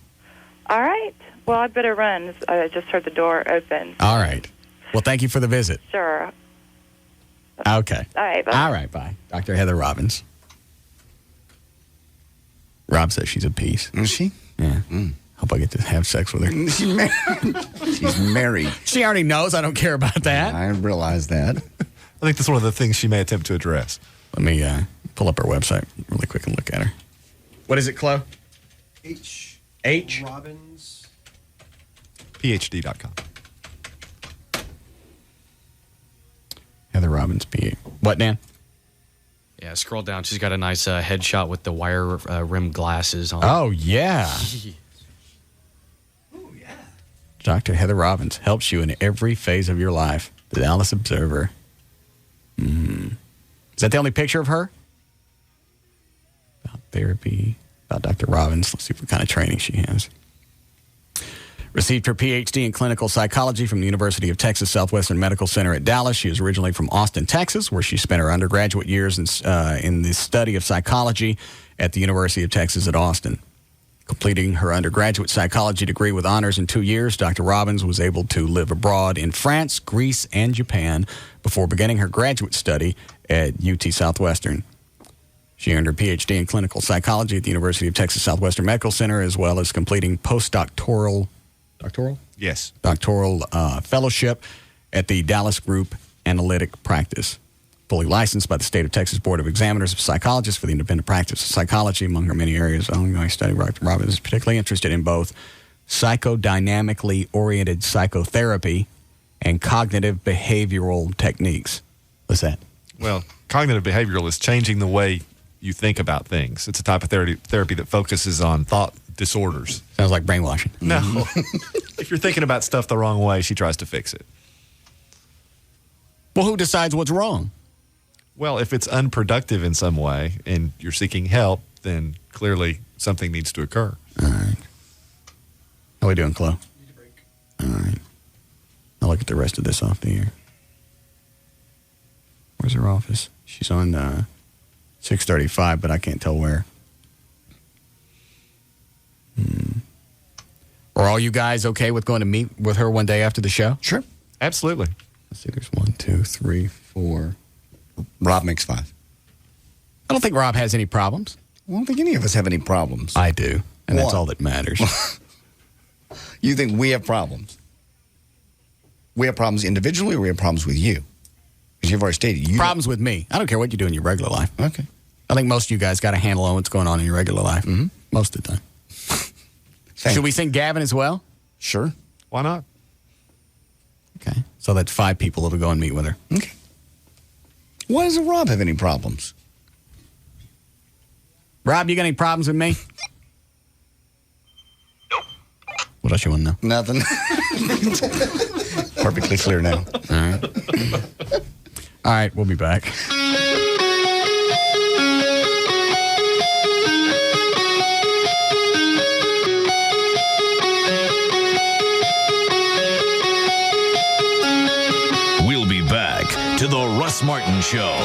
All right. Well, I'd better run. I just heard the door open. All right. Well, thank you for the visit. Sure. Okay. All right, bye. All right, bye. Dr. Heather Robbins. Rob says she's a piece. Is she? Yeah. Hope I get to have sex with her. She's married. She's married. She already knows I don't care about that. I realize that. I think that's one of the things she may attempt to address. Let me pull up her website really quick and look at her. What is it, Chloe? H. Robbins. PhD.com. Heather Robbins, PhD. What, Dan? Yeah, scroll down. She's got a nice headshot with the wire rimmed glasses on. Oh, yeah. Dr. Heather Robbins helps you in every phase of your life. The Dallas Observer. Is that the only picture of her? About therapy, about Dr. Robbins. Let's see what kind of training she has. Received her PhD in clinical psychology from the University of Texas Southwestern Medical Center at Dallas. She is originally from Austin, Texas, where she spent her undergraduate years in the study of psychology at the University of Texas at Austin. Completing her undergraduate psychology degree with honors in 2 years, Dr. Robbins was able to live abroad in France, Greece, and Japan before beginning her graduate study at UT Southwestern. She earned her PhD in clinical psychology at the University of Texas Southwestern Medical Center, as well as completing postdoctoral Yes. Doctoral fellowship at the Dallas Group Analytic Practice. Fully licensed by the State of Texas Board of Examiners of Psychologists for the independent practice of psychology. Among her many areas, ongoing study, Dr. Robbins is particularly interested in both psychodynamically oriented psychotherapy and cognitive behavioral techniques. What's that? Well, cognitive behavioral is changing the way you think about things. It's a type of therapy that focuses on thought disorders. Sounds like brainwashing. No. If you're thinking about stuff the wrong way, she tries to fix it. Well, who decides what's wrong? Well, if it's unproductive in some way and you're seeking help, then clearly something needs to occur. All right. How we doing, Chloe? All right. I'll look at the rest of this off the air. Where's her office? She's on 635, but I can't tell where. Are all you guys okay with going to meet with her one day after the show? Sure. Absolutely. Let's see, there's 1, 2, 3, 4. Rob makes 5. I don't think Rob has any problems. I don't think any of us have any problems. I do, and that's all that matters. You think we have problems? We have problems individually, or we have problems with you? Because you've already stated problems with me. I don't care what you do in your regular life. Okay. I think most of you guys got a handle on what's going on in your regular life. Mm-hmm. Most of the time. Should we sing Gavin as well? Sure. Why not? Okay. So that's 5 people that'll go and meet with her. Okay. Why doesn't Rob have any problems? Rob, you got any problems with me? What else you want to know? Nothing. Perfectly clear now. All right. All right, we'll be back. We'll be back to the Russ Martin Show.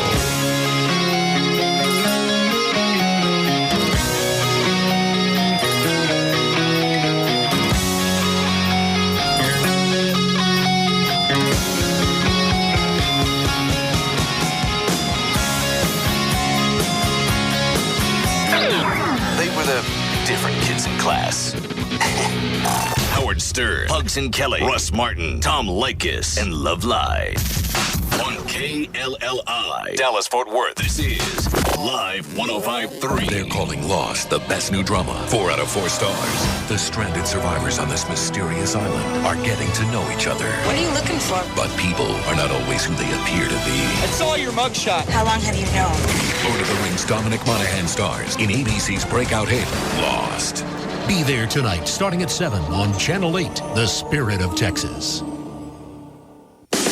They were the different kids in class. Howard Stern, Pugs and Kelly, Russ Martin, Tom Leykis, and Love Live. On KLLI, Dallas Fort Worth, this is Live 105.3. They're calling Lost the best new drama. 4 out of 4 stars. The stranded survivors on this mysterious island are getting to know each other. What are you looking for? But people are not always who they appear to be. I saw your mugshot. How long have you known? Lord of the Rings Dominic Monaghan stars in ABC's breakout hit, Lost. Be there tonight, starting at 7 on Channel 8, The Spirit of Texas.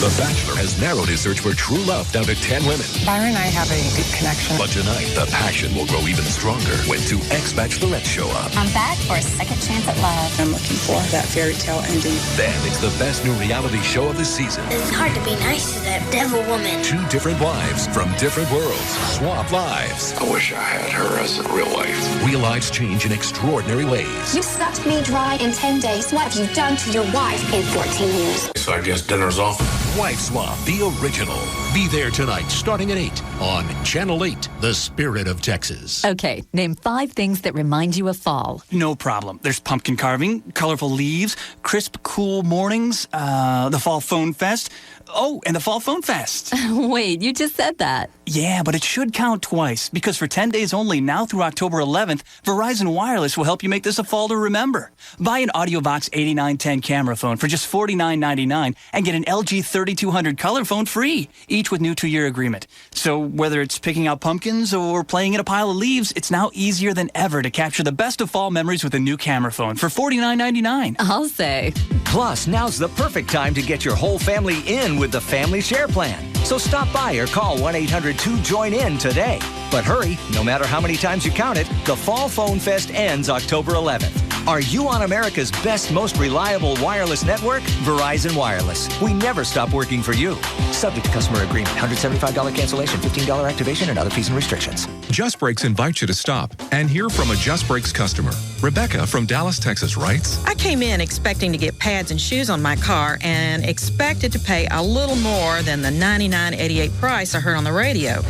The Bachelor has narrowed his search for true love down to 10 women. Byron and I have a good connection. But tonight, the passion will grow even stronger when 2 ex-bachelorettes show up. I'm back for a second chance at love. I'm looking for that fairy tale ending. Then it's the best new reality show of the season. It's hard to be nice to that devil woman. 2 different wives from different worlds swap lives. I wish I had her as a real wife. Real lives change in extraordinary ways. You sucked me dry in 10 days. What have you done to your wife in 14 years? So I guess dinner's off. Wife Swap, the original. Be there tonight, starting at 8 on Channel 8, the spirit of Texas. Okay, name 5 things that remind you of fall. No problem. There's pumpkin carving, colorful leaves, crisp, cool mornings, the Fall Phone Fest. Oh, and the Fall Phone Fest. Wait, you just said that. Yeah, but it should count twice, because for 10 days only, now through October 11th, Verizon Wireless will help you make this a fall to remember. Buy an AudioVox 8910 camera phone for just $49.99 and get an LG 3200 color phone free, each with new 2-year agreement. So whether it's picking out pumpkins or playing in a pile of leaves, it's now easier than ever to capture the best of fall memories with a new camera phone for $49.99. I'll say. Plus, now's the perfect time to get your whole family in with the Family Share Plan. So stop by or call 1-800-2-JOIN-IN today. But hurry, no matter how many times you count it, the Fall Phone Fest ends October 11th. Are you on America's best, most reliable wireless network? Verizon Wireless. We never stop working for you. Subject to customer agreement. $175 cancellation, $15 activation, and other fees and restrictions. Just Brakes invites you to stop and hear from a Just Brakes customer. Rebecca from Dallas, Texas writes, I came in expecting to get pads and shoes on my car and expected to pay a little more than the $99.88 price I heard on the radio.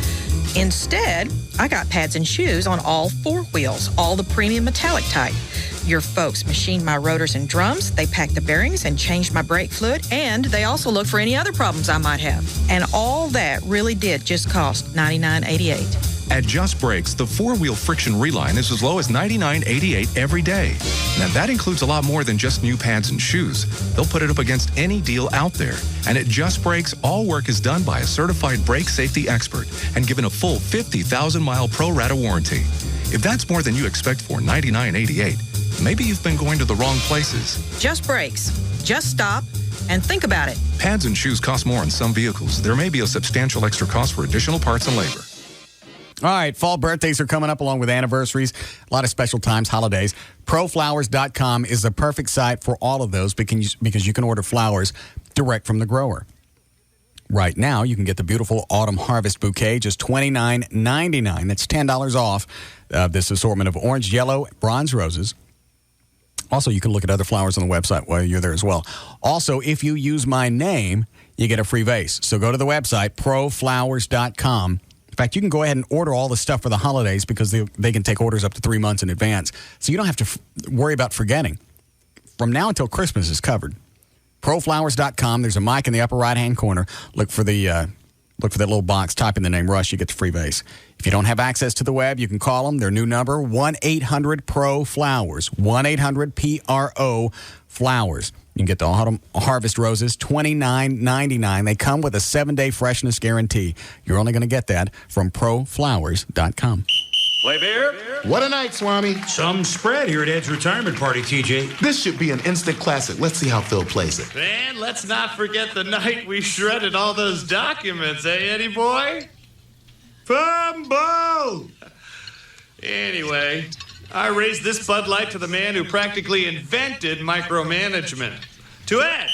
Instead, I got pads and shoes on all 4 wheels, all the premium metallic type. Your folks machined my rotors and drums, they packed the bearings and changed my brake fluid, and they also looked for any other problems I might have. And all that really did just cost $99.88. At Just Brakes, the 4-wheel friction reline is as low as $99.88 every day. Now, that includes a lot more than just new pads and shoes. They'll put it up against any deal out there. And at Just Brakes, all work is done by a certified brake safety expert and given a full 50,000-mile pro-rata warranty. If that's more than you expect for $99.88, maybe you've been going to the wrong places. Just Brakes. Just stop and think about it. Pads and shoes cost more on some vehicles. There may be a substantial extra cost for additional parts and labor. All right, fall birthdays are coming up along with anniversaries, a lot of special times, holidays. ProFlowers.com is the perfect site for all of those because you can order flowers direct from the grower. Right now, you can get the beautiful autumn harvest bouquet, just $29.99. That's $10 off this assortment of orange, yellow, bronze roses. Also, you can look at other flowers on the website while you're there as well. Also, if you use my name, you get a free vase. So go to the website, ProFlowers.com. In fact, you can go ahead and order all the stuff for the holidays because they can take orders up to 3 months in advance. So you don't have to worry about forgetting. From now until Christmas is covered. ProFlowers.com. There's a mic in the upper right-hand corner. Look for that little box. Type in the name Russ. You get the free vase. If you don't have access to the web, you can call them. Their new number, 1-800-PRO-FLOWERS. 1-800-PRO-FLOWERS. You can get the autumn harvest roses, $29.99. They come with a 7-day freshness guarantee. You're only going to get that from ProFlowers.com. Play beer? What a night, Swami. Some spread here at Ed's retirement party, TJ. This should be an instant classic. Let's see how Phil plays it. And let's not forget the night we shredded all those documents, Eddie boy? Fumble! Anyway, I raised this Bud Light to the man who practically invented micromanagement. To Ed!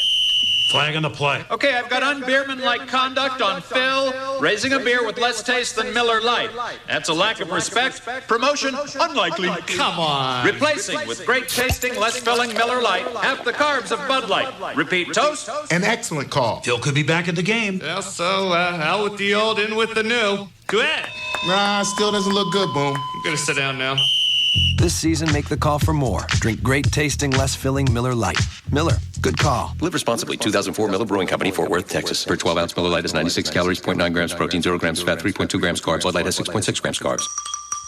Flag on the play. Okay, I've got unbeerman-like conduct on Phil, raising a beer with less taste than Miller Lite. That's a lack of respect. Promotion, unlikely. Come on. Replacing with great tasting, less filling Miller Lite, half the carbs of Bud Light. Repeat, toast. An excellent call. Phil could be back in the game. Yeah, so, out with the old, in with the new. To Ed! Nah, still doesn't look good, Boom. I'm gonna sit down now. This season, make the call for more. Drink great tasting, less filling Miller Lite. Miller, good call. Live responsibly. 2004 Miller Brewing Company, Fort Worth, Texas. Per 12-ounce Miller Lite is 96 calories, 0.9 grams protein, 0 grams fat, 3.2 grams carbs. Bud Light has 6.6 grams carbs.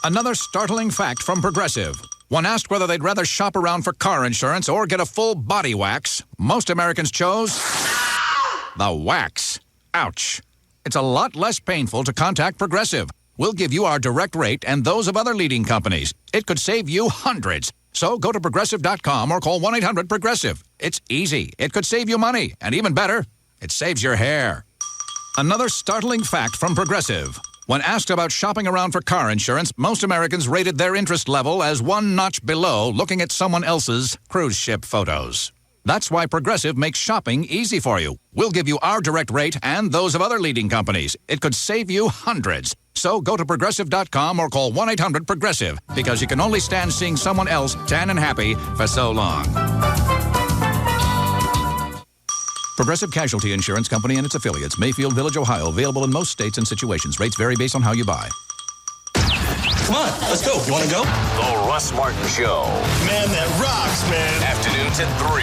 Another startling fact from Progressive. When asked whether they'd rather shop around for car insurance or get a full body wax, most Americans chose the wax. Ouch. It's a lot less painful to contact Progressive. We'll give you our direct rate and those of other leading companies. It could save you hundreds. So go to Progressive.com or call 1-800-PROGRESSIVE. It's easy. It could save you money. And even better, it saves your hair. Another startling fact from Progressive. When asked about shopping around for car insurance, most Americans rated their interest level as one notch below looking at someone else's cruise ship photos. That's why Progressive makes shopping easy for you. We'll give you our direct rate and those of other leading companies. It could save you hundreds. So go to Progressive.com or call 1-800-PROGRESSIVE because you can only stand seeing someone else tan and happy for so long. Progressive Casualty Insurance Company and its affiliates. Mayfield Village, Ohio. Available in most states and situations. Rates vary based on how you buy. Come on, let's go. You want to go? The Russ Martin Show. Man, that rocks, man. Afternoons at 3.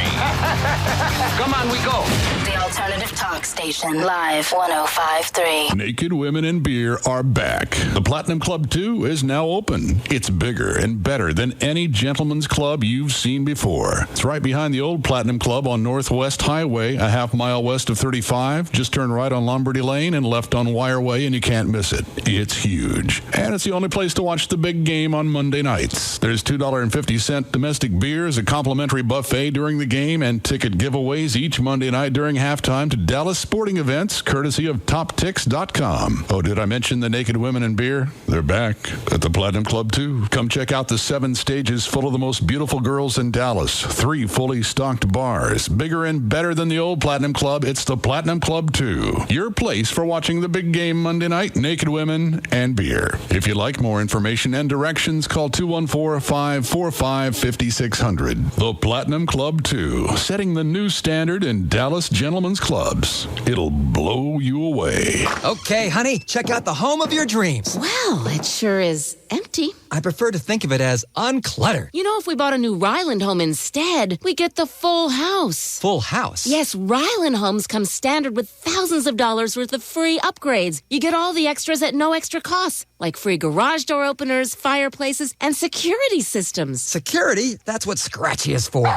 Come on, we go. The alternative talk station. Live 105.3. Naked Women and Beer are back. The Platinum Club 2 is now open. It's bigger and better than any gentleman's club you've seen before. It's right behind the old Platinum Club on Northwest Highway, a half mile west of 35. Just turn right on Lombardy Lane and left on Wireway, and you can't miss it. It's huge. And it's the only place to watch the big game on Monday nights. There's $2.50 domestic beers, a complimentary buffet during the game, and ticket giveaways each Monday night during halftime to Dallas sporting events, courtesy of TopTix.com. Oh, did I mention the Naked Women and Beer? They're back at the Platinum Club 2. Come check out the 7 stages full of the most beautiful girls in Dallas. 3 fully stocked bars. Bigger and better than the old Platinum Club. It's the Platinum Club 2. Your place for watching the big game Monday night, Naked Women and Beer. If you'd like more information and directions, call 214-545-5600. The Platinum Club 2, setting the new standard in Dallas gentlemen's clubs. It'll blow you away. Okay, honey, check out the home of your dreams. Well, it sure is empty. I prefer to think of it as uncluttered. You know, if we bought a new Ryland home instead, we get the full house. Full house? Yes, Ryland homes come standard with thousands of dollars worth of free upgrades. You get all the extras at no extra cost, like free garage door openers, fireplaces, and security systems. Security? That's what Scratchy is for.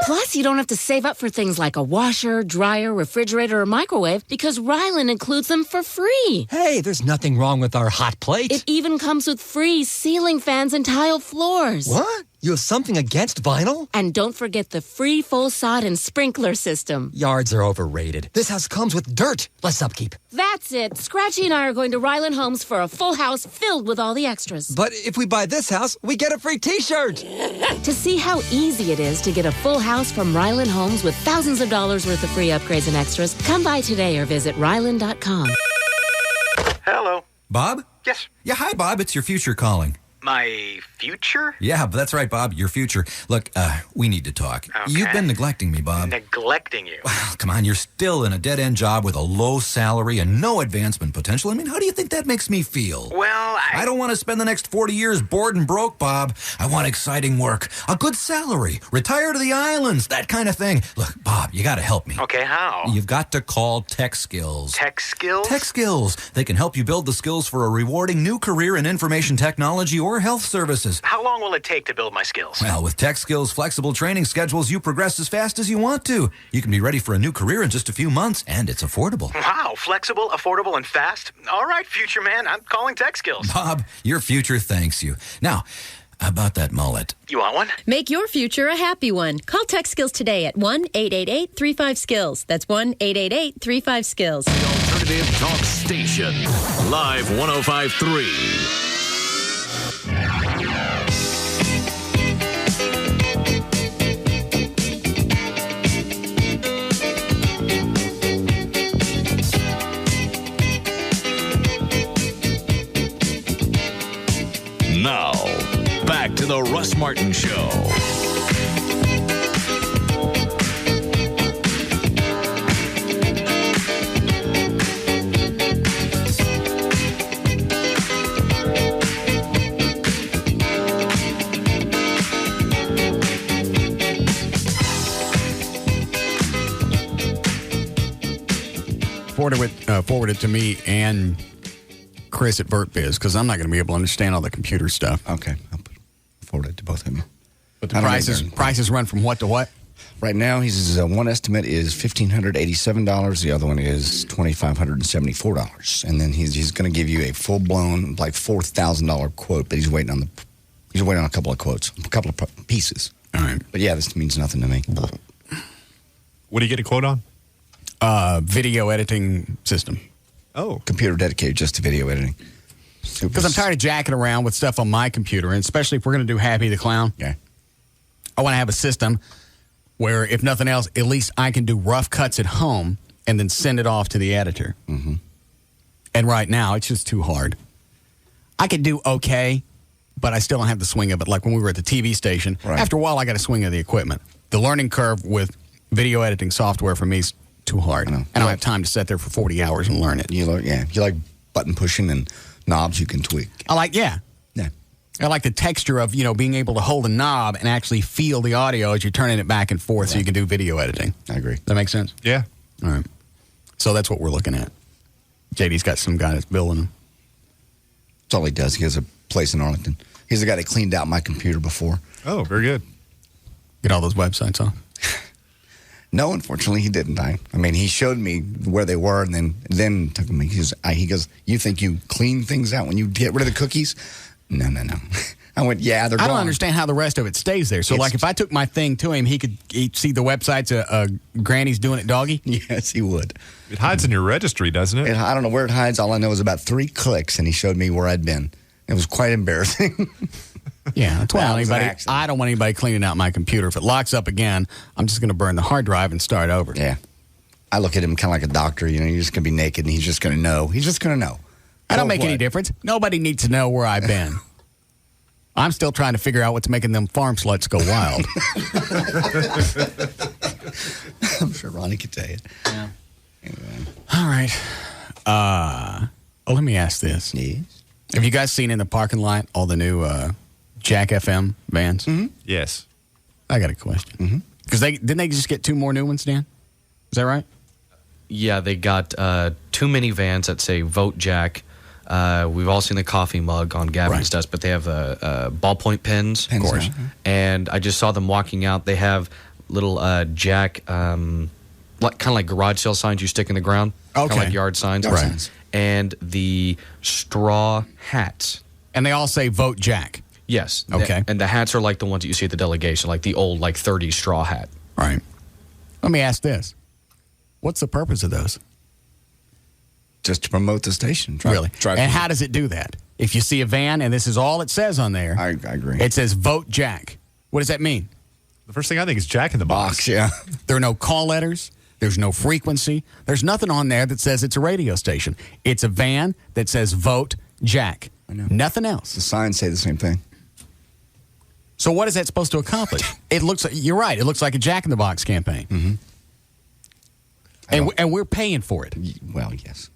Plus, you don't have to save up for things like a washer, dryer, refrigerator, or microwave because Ryland includes them for free. Hey, there's nothing wrong with our hot plate. It even comes with free ceiling fans and tile floors. What? You have something against vinyl? And don't forget the free full sod and sprinkler system. Yards are overrated. This house comes with dirt. Less upkeep. That's it. Scratchy and I are going to Ryland Homes for a full house filled with all the extras. But if we buy this house, we get a free t-shirt. To see how easy it is to get a full house from Ryland Homes with thousands of dollars worth of free upgrades and extras, come by today or visit Ryland.com. Hello. Bob? Yes. Yeah, hi, Bob. It's your future calling. My future? Yeah, that's right, Bob. Your future. Look, we need to talk. Okay. You've been neglecting me, Bob. Neglecting you? Well, come on. You're still in a dead-end job with a low salary and no advancement potential. I mean, how do you think that makes me feel? Well, I don't want to spend the next 40 years bored and broke, Bob. I want exciting work, a good salary, retire to the islands, that kind of thing. Look, Bob, you got to help me. Okay, how? You've got to call Tech Skills. Tech Skills? Tech Skills. They can help you build the skills for a rewarding new career in information technology or health services. How long will it take to build my skills? Well, with Tech Skills flexible training schedules, you progress as fast as you want to. You can be ready for a new career in just a few months, and it's affordable. Wow, flexible, affordable, and fast. All right, future man, I'm calling Tech Skills. Bob, your future thanks you. Now, how about that mullet? You want one? Make your future a happy one. Call Tech Skills today at 1-888-35-SKILLS. That's 1-888-35-SKILLS. The alternative talk station. Live 105.3. Now, back to the Russ Martin Show. Forward it to me and Chris at VertBiz, because I'm not going to be able to understand all the computer stuff. Okay. I'll forward it to both of you. But the prices run from what to what? Right now, his one estimate is $1,587. The other one is $2,574. And then he's going to give you a full-blown, like $4,000 quote, but he's waiting on a couple of quotes, a couple of pieces. All right. But yeah, this means nothing to me. What do you get a quote on? Video editing system. Oh. Computer dedicated just to video editing. Because I'm tired of jacking around with stuff on my computer, and especially if we're going to do Happy the Clown. Yeah. I want to have a system where, if nothing else, at least I can do rough cuts at home and then send it off to the editor. Mm-hmm. And right now, it's just too hard. I could do okay, but I still don't have the swing of it. Like when we were at the TV station, after a while, I got a swing of the equipment. The learning curve with video editing software for me is too hard. I don't have time to sit there for 40 hours and learn it. You like button pushing and knobs you can tweak. I like the texture of, being able to hold a knob and actually feel the audio as you're turning it back and forth so you can do video editing. I agree. That makes sense? Yeah. All right. So that's what we're looking at. JD's got some guy that's building them. That's all he does. He has a place in Arlington. He's the guy that cleaned out my computer before. Oh, very good. Get all those websites off? No, unfortunately, he didn't. I mean, he showed me where they were, and then took me. He goes, "You think you clean things out when you get rid of the cookies?" No. I went, "Yeah, they're gone." I don't understand how the rest of it stays there. So, if I took my thing to him, he'd see the websites Granny's doing it doggy? Yes, he would. It hides in your registry, doesn't it? I don't know where it hides. All I know is about 3 clicks, and he showed me where I'd been. It was quite embarrassing. Yeah, that's why I don't want anybody cleaning out my computer. If it locks up again, I'm just going to burn the hard drive and start over. Yeah. I look at him kind of like a doctor. You're just going to be naked, and he's just going to know. He's just going to know. I don't make any difference. Nobody needs to know where I've been. I'm still trying to figure out what's making them farm sluts go wild. I'm sure Ronnie could tell you. Yeah. Anyway. All right. Let me ask this. Yes. Have you guys seen in the parking lot all the new Jack FM vans? Mm-hmm. Yes. I got a question. Because didn't they just get 2 more new ones, Dan? Is that right? Yeah, they got 2 mini vans that say Vote Jack. We've all seen the coffee mug on Gavin's desk, but they have ballpoint pens. Of course. And I just saw them walking out. They have little Jack, kind of like garage sale signs you stick in the ground. Okay. Kind of like yard signs. Right. And the straw hats. And they all say Vote Jack. Yes. Okay. And the hats are like the ones that you see at the delegation, like the old 30s straw hat. Right. Let me ask this. What's the purpose of those? Just to promote the station. Really? And how does it do that? If you see a van and this is all it says on there. I agree. It says Vote Jack. What does that mean? The first thing I think is Jack in the Box. Yeah. There are no call letters. There's no frequency. There's nothing on there that says it's a radio station. It's a van that says Vote Jack. I know. Nothing else. The signs say the same thing. So what is that supposed to accomplish? It looks like, you're right. It looks like a Jack in the Box campaign. Mm-hmm. And we're paying for it. Well, yes.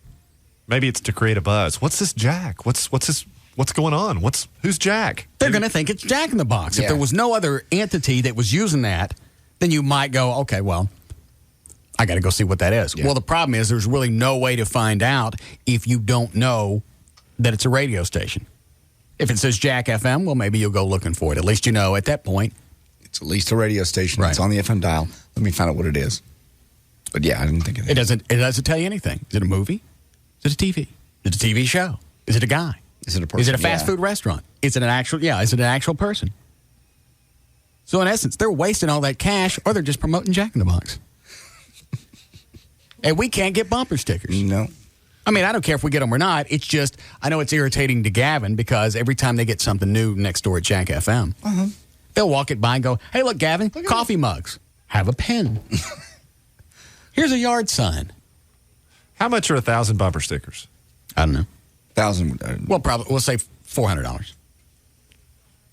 Maybe it's to create a buzz. What's this Jack? What's this? What's going on? Who's Jack? They're going to think it's Jack in the Box. Yeah. If there was no other entity that was using that, then you might go, okay, well, I got to go see what that is. Yeah. Well, the problem is there's really no way to find out if you don't know that it's a radio station. If it says Jack FM, well, maybe you'll go looking for it. At least you know at that point. It's at least a radio station. Right. It's on the FM dial. Let me find out what it is. But yeah, I didn't think of that. It doesn't tell you anything. Is it a movie? Is it a TV? Is it a TV show? Is it a guy? Is it a person? Is it a fast food restaurant? Is it an actual person? So in essence, they're wasting all that cash or they're just promoting Jack in the Box. And we can't get bumper stickers. No. I mean, I don't care if we get them or not. It's just, I know it's irritating to Gavin because every time they get something new next door at Jack FM, they'll walk it by and go, hey, look, Gavin, coffee mugs. Have a pen. Here's a yard sign. How much are 1,000 bumper stickers? I don't know. 1,000. Well, probably, we'll say $400.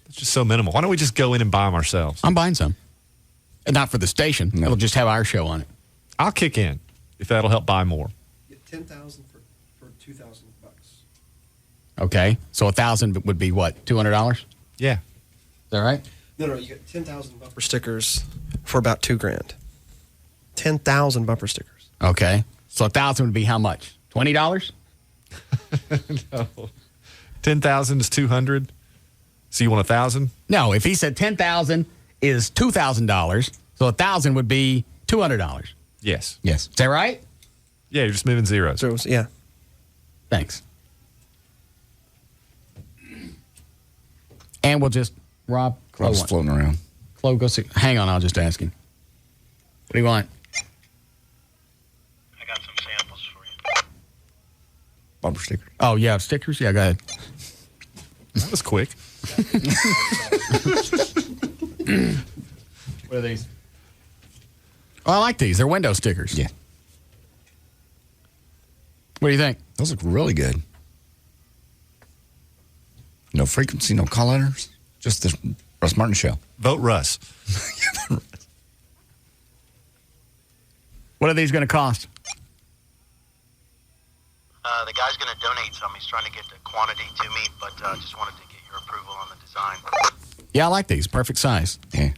It's just so minimal. Why don't we just go in and buy them ourselves? I'm buying some. And not for the station. No. It'll just have our show on it. I'll kick in if that'll help buy more. Get 10,000 for $2,000. Okay. So 1,000 would be what? $200? Yeah. Is that right? No, you get 10,000 bumper stickers for about $2,000. 10,000 bumper stickers. Okay. So 1,000 would be how much? $20? No. 10,000 is 200. So you want 1,000? No, if he said 10,000 is $2,000, so 1,000 would be $200. Yes. Yes. Is that right? Yeah, you're just moving zeros. So, yeah. Thanks. And we'll just, Rob, Rob's floating around. Chloe, go see. Hang on, I'll just ask him. What do you want? I got some samples for you. Bumper stickers. Oh, yeah, stickers? Yeah, go ahead. That was quick. What are these? Oh, I like these. They're window stickers. Yeah. What do you think? Those look really good. No frequency, no call letters. Just the Russ Martin Show. Vote Russ. What are these going to cost? The guy's going to donate some. He's trying to get the quantity to me, but just wanted to get your approval on the design. Yeah, I like these. Perfect size. Yeah.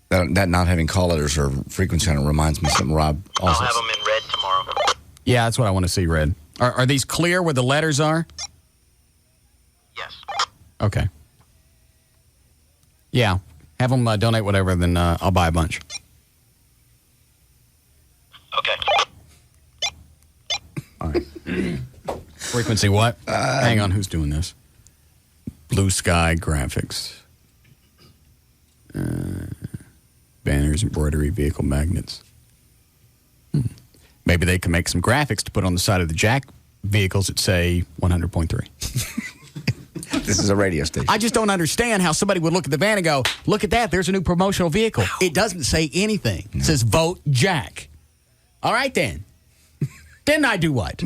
That not having call letters or frequency on it reminds me of something Rob also I'll have them in red tomorrow. Yeah, that's what I want to see, red. Are these clear where the letters are? Yes. Okay. Yeah. Have them donate whatever, then I'll buy a bunch. Okay. All right. Frequency what? Hang on, who's doing this? Blue Sky Graphics. Banners, embroidery, vehicle magnets. Maybe they can make some graphics to put on the side of the Jack vehicles that say 100.3. This is a radio station. I just don't understand how somebody would look at the van and go, look at that, there's a new promotional vehicle. It doesn't say anything. It says vote Jack. All right, then. Didn't I do what?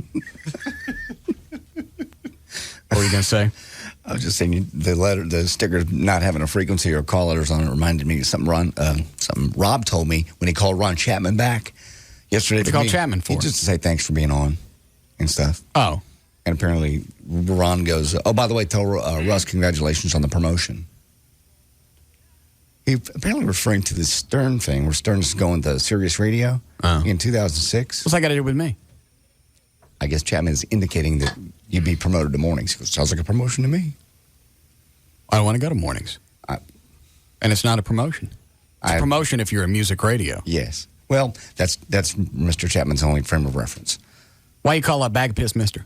What were you going to say? I was just saying the sticker not having a frequency or call letters on it reminded me of something Rob told me when he called Ron Chapman back yesterday. What'd you call Chapman for? Just to say thanks for being on and stuff. Oh. And apparently Ron goes, oh, by the way, tell Russ congratulations on the promotion. He apparently referring to the Stern thing where Stern's going to Sirius Radio in 2006. What's that got to do with me? I guess Chapman is indicating that you'd be promoted to mornings. He goes, sounds like a promotion to me. I don't want to go to mornings. And it's not a promotion. It's a promotion if you're a music radio. Yes. Well, that's Mr. Chapman's only frame of reference. Why you call that bag of piss, mister?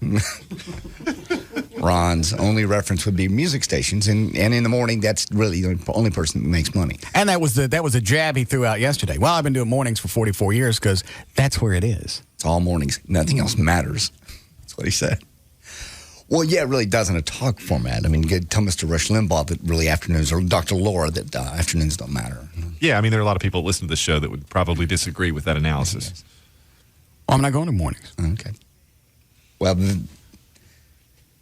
Ron's only reference would be music stations, and in the morning, that's really the only person that makes money. And that was a jab he threw out yesterday. Well, I've been doing mornings for 44 years because that's where it is. It's all mornings. Nothing else matters. That's what he said. Well, yeah, it really does in a talk format. I mean, tell Mr. Rush Limbaugh that really afternoons, or Dr. Laura that afternoons don't matter. Yeah, I mean, there are a lot of people that listen to the show that would probably disagree with that analysis. Yes. Well, I'm not going to mornings. Okay. Well,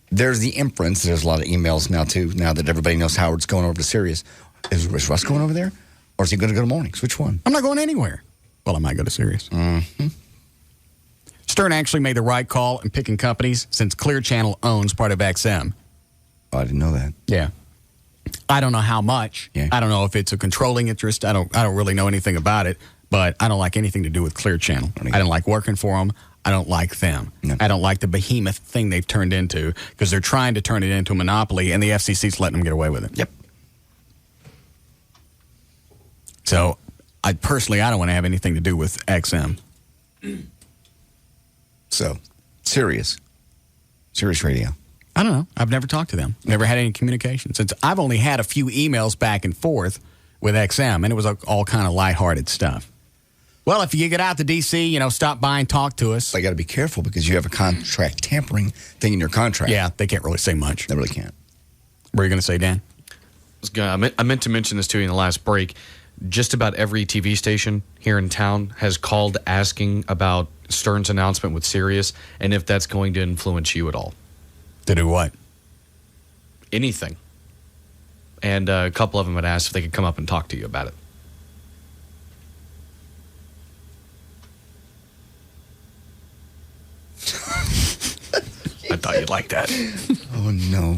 there's the inference. There's a lot of emails now, too, now that everybody knows Howard's going over to Sirius. Is Russ going over there? Or is he going to go to mornings? Which one? I'm not going anywhere. Well, I might go to Sirius. Mm-hmm. Stern actually made the right call in picking companies since Clear Channel owns part of XM. Oh, I didn't know that. Yeah. I don't know how much. Yeah. I don't know if it's a controlling interest. I don't really know anything about it, but I don't like anything to do with Clear Channel. I don't like working for them. I don't like them. No. I don't like the behemoth thing they've turned into because they're trying to turn it into a monopoly, and the FCC's letting them get away with it. Yep. So, I don't want to have anything to do with XM. So, Sirius Radio. I don't know. I've never talked to them. Never had any communication. Since I've only had a few emails back and forth with XM, and it was all kind of lighthearted stuff. Well, if you get out to D.C., stop by and talk to us. I got to be careful because you have a contract tampering thing in your contract. Yeah, they can't really say much. They really can't. What are you going to say, Dan? I meant to mention this to you in the last break. Just about every TV station here in town has called asking about Stern's announcement with Sirius and if that's going to influence you at all. To do what? Anything. And a couple of them had asked if they could come up and talk to you about it. I thought you'd like that. Oh, no.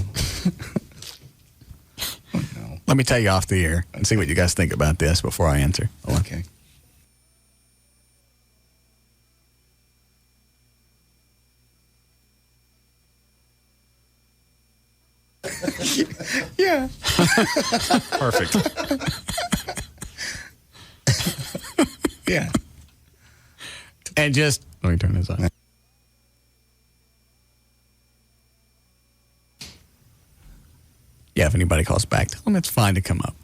Let me tell you off the air and see what you guys think about this before I answer. Okay. Yeah. Perfect. Yeah. And just, let me turn this on. Yeah, if anybody calls back, tell them it's fine to come up.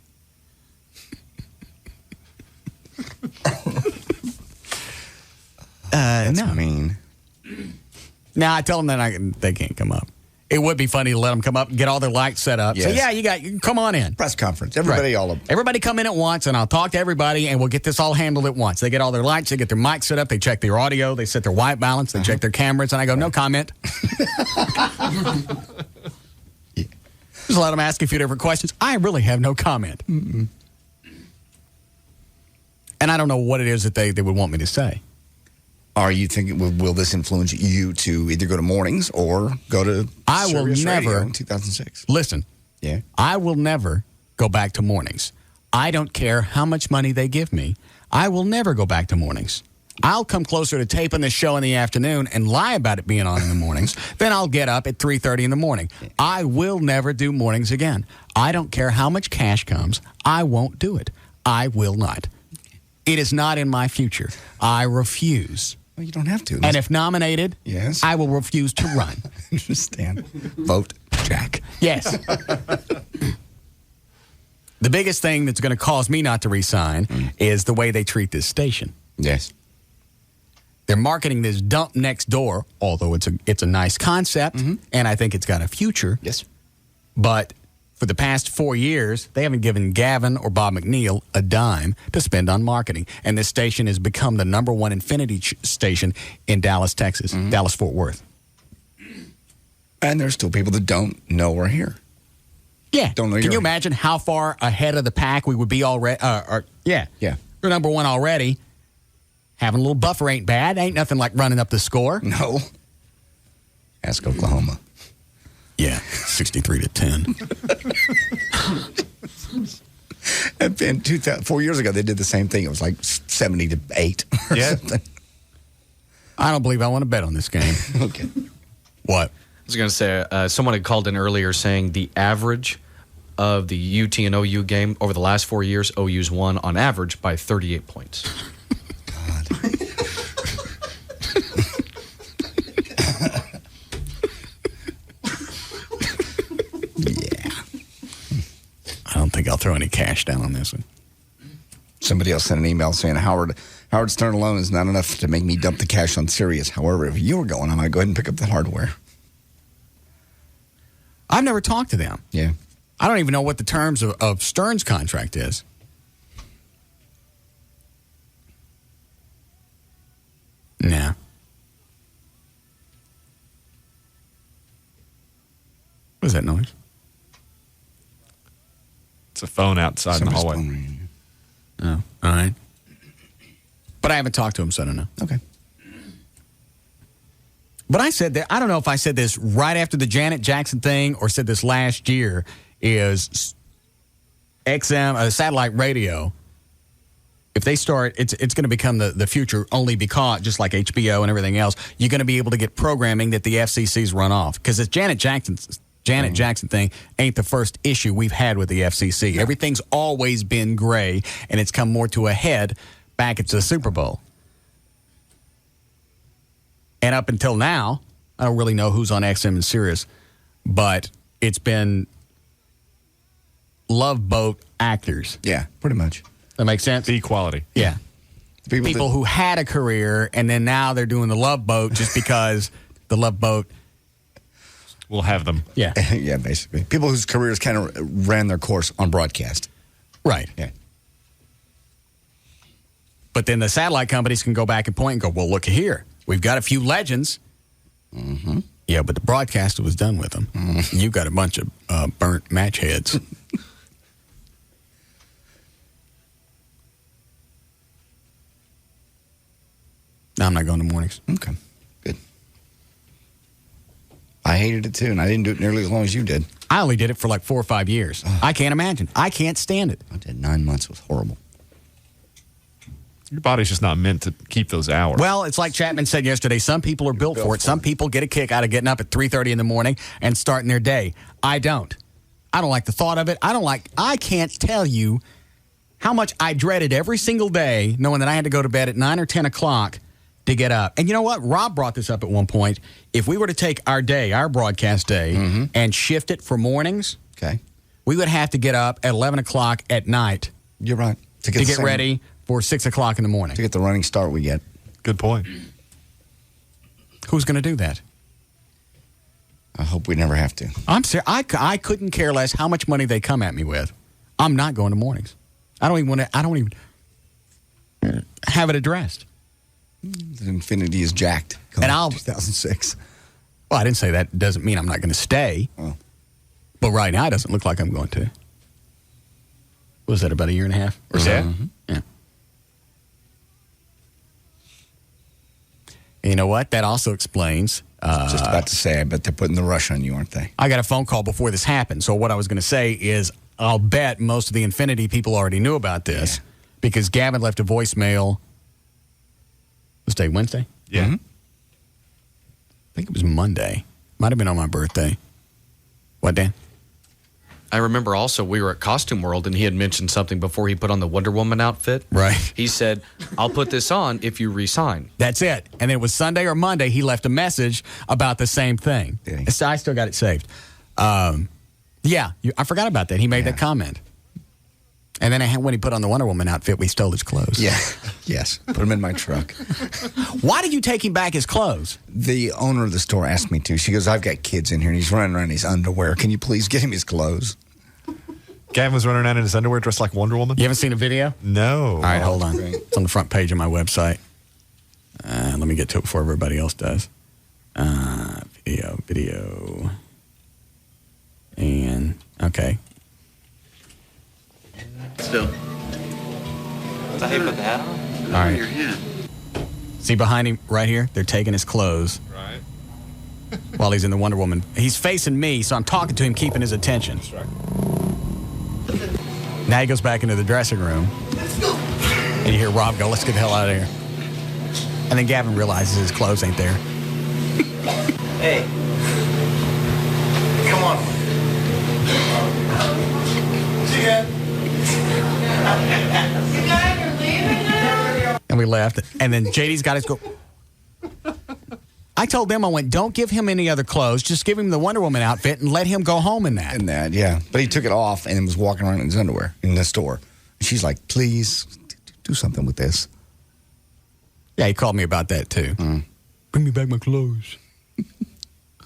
That's no. mean. Now, I tell them that they can't come up. It would be funny to let them come up and get all their lights set up. Yes. So, yeah, you can come on in. Press conference. Everybody, Right. Everybody come in at once, and I'll talk to everybody, and we'll get this all handled at once. They get all their lights, they get their mics set up, they check their audio, they set their white balance, they check their cameras, and I go, no comment. Just let them ask a few different questions. I really have no comment. Mm-mm. And I don't know what it is that they would want me to say. Are you thinking, will this influence you to either go to mornings or go to Sirius Radio in 2006? Listen. Yeah. I will never go back to mornings. I don't care how much money they give me. I will never go back to mornings. I'll come closer to taping this show in the afternoon and lie about it being on in the mornings. Then I'll get up at 3:30 in the morning. I will never do mornings again. I don't care how much cash comes. I won't do it. I will not. It is not in my future. I refuse. Well, you don't have to. And if nominated, yes, I will refuse to run. I understand. Vote Jack. Yes. The biggest thing that's going to cause me not to resign is the way they treat this station. Yes. They're marketing this dump next door, although it's a nice concept, and I think it's got a future. Yes. But for the past 4 years, they haven't given Gavin or Bob McNeil a dime to spend on marketing. And this station has become the number one Infinity station in Dallas, Texas, Dallas-Fort Worth. And there's still people that don't know we're here. Yeah. Don't know. Can you imagine how far ahead of the pack we would be already? Yeah. We're number one already. Having a little buffer ain't bad. Ain't nothing like running up the score. No. Ask Oklahoma. Yeah, 63-10. And 4 years ago, they did the same thing. It was like 70-8 or something. I don't believe I want to bet on this game. Okay. What? I was going to say, someone had called in earlier saying the average of the UT and OU game over the last 4 years, OU's won on average by 38 points. God. I don't think I'll throw any cash down on this one. Somebody else sent an email saying Howard Stern alone is not enough to make me dump the cash on Sirius. However, if you were going, I might go ahead and pick up the hardware. I've never talked to them. Yeah. I don't even know what the terms of Stern's contract is. Nah. What is that noise? It's a phone outside in the hallway. Oh, all right. But I haven't talked to him, so I don't know. Okay. But I said that, I don't know if I said this right after the Janet Jackson thing or said this last year, is XM, satellite radio, if they start, it's going to become the future only because, just like HBO and everything else, you're going to be able to get programming that the FCC's run off. Because this Janet Jackson thing ain't the first issue we've had with the FCC. Everything's always been gray, and it's come more to a head back at the Super Bowl. And up until now, I don't really know who's on XM and Sirius, but it's been Love Boat actors. Yeah, pretty much. That makes sense? The equality. Yeah. People who had a career, and then now they're doing the Love Boat just because the Love Boat will have them. Yeah. Yeah, basically. People whose careers kind of ran their course on broadcast. Right. Yeah. But then the satellite companies can go back and point and go, well, look here. We've got a few legends. Mm-hmm. Yeah, but the broadcaster was done with them. Mm-hmm. You've got a bunch of burnt match heads. No, I'm not going to mornings. Okay, good. I hated it too, and I didn't do it nearly as long as you did. I only did it for like 4 or 5 years. I can't imagine. I can't stand it. I did 9 months. It was horrible. Your body's just not meant to keep those hours. Well, it's like Chapman said yesterday. Some people are built for it. Some people get a kick out of getting up at 3:30 in the morning and starting their day. I don't. I don't like the thought of it. I can't tell you how much I dreaded every single day knowing that I had to go to bed at 9 or 10 o'clock to get up. And you know what? Rob brought this up at one point. If we were to take our day, our broadcast day, and shift it for mornings, okay, we would have to get up at 11 o'clock at night. You're right. To get ready for 6 o'clock in the morning. To get the running start we get. Good point. Who's going to do that? I hope we never have to. I'm serious. I couldn't care less how much money they come at me with. I'm not going to mornings. I don't even have it addressed. The Infinity is jacked. And I'll 2006. Well, I didn't say that. Doesn't mean I'm not going to stay. Oh. But right now, it doesn't look like I'm going to. Was that about a year and a half or so? Yeah. Yeah. And you know what? That also explains. Just about to say, I bet they're putting the rush on you, aren't they? I got a phone call before this happened. So what I was going to say is I'll bet most of the Infinity people already knew about this because Gavin left a voicemail. Was today Wednesday? Yeah. I think it was Monday. Might have been on my birthday. What, Dan? I remember also we were at Costume World and he had mentioned something before he put on the Wonder Woman outfit. Right. He said, I'll put this on if you resign. That's it. And then it was Sunday or Monday, he left a message about the same thing. So I still got it saved. I forgot about that. He made that comment. And then when he put on the Wonder Woman outfit, we stole his clothes. Yeah. Yes. Put him in my truck. Why did you take him back his clothes? The owner of the store asked me to. She goes, I've got kids in here, and he's running around in his underwear. Can you please get him his clothes? Gavin was running around in his underwear dressed like Wonder Woman? You haven't seen a video? No. All right, hold on. It's on the front page of my website. Let me get to it before everybody else does. Video. And, okay. Still. I hate put the hat on. All right. See behind him right here? They're taking his clothes. Right. While he's in the Wonder Woman. He's facing me, so I'm talking to him, keeping his attention. That's right. Now he goes back into the dressing room. And you hear Rob go, let's get the hell out of here. And then Gavin realizes his clothes ain't there. Hey. Come on. See ya. You guys are leaving now? And we left. And then JD's got his go. I told them, I went, don't give him any other clothes. Just give him the Wonder Woman outfit and let him go home in that. Yeah. But he took it off and was walking around in his underwear in the store. And she's like, please do something with this. Yeah, he called me about that too. Bring me back my clothes.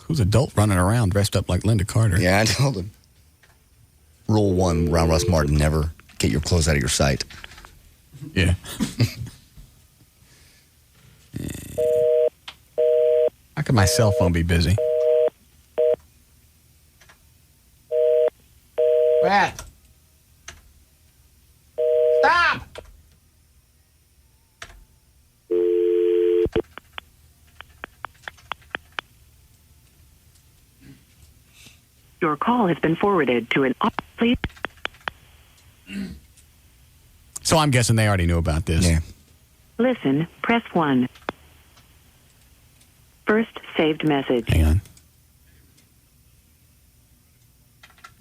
Who's adult running around dressed up like Linda Carter? Yeah, I told him. Rule 1 around Russ Martin, never get your clothes out of your sight. Yeah. How could my cell phone be busy? Pat! Stop! Your call has been forwarded to an please. So I'm guessing they already knew about this. Yeah. Listen, press 1. First saved message. Hang on.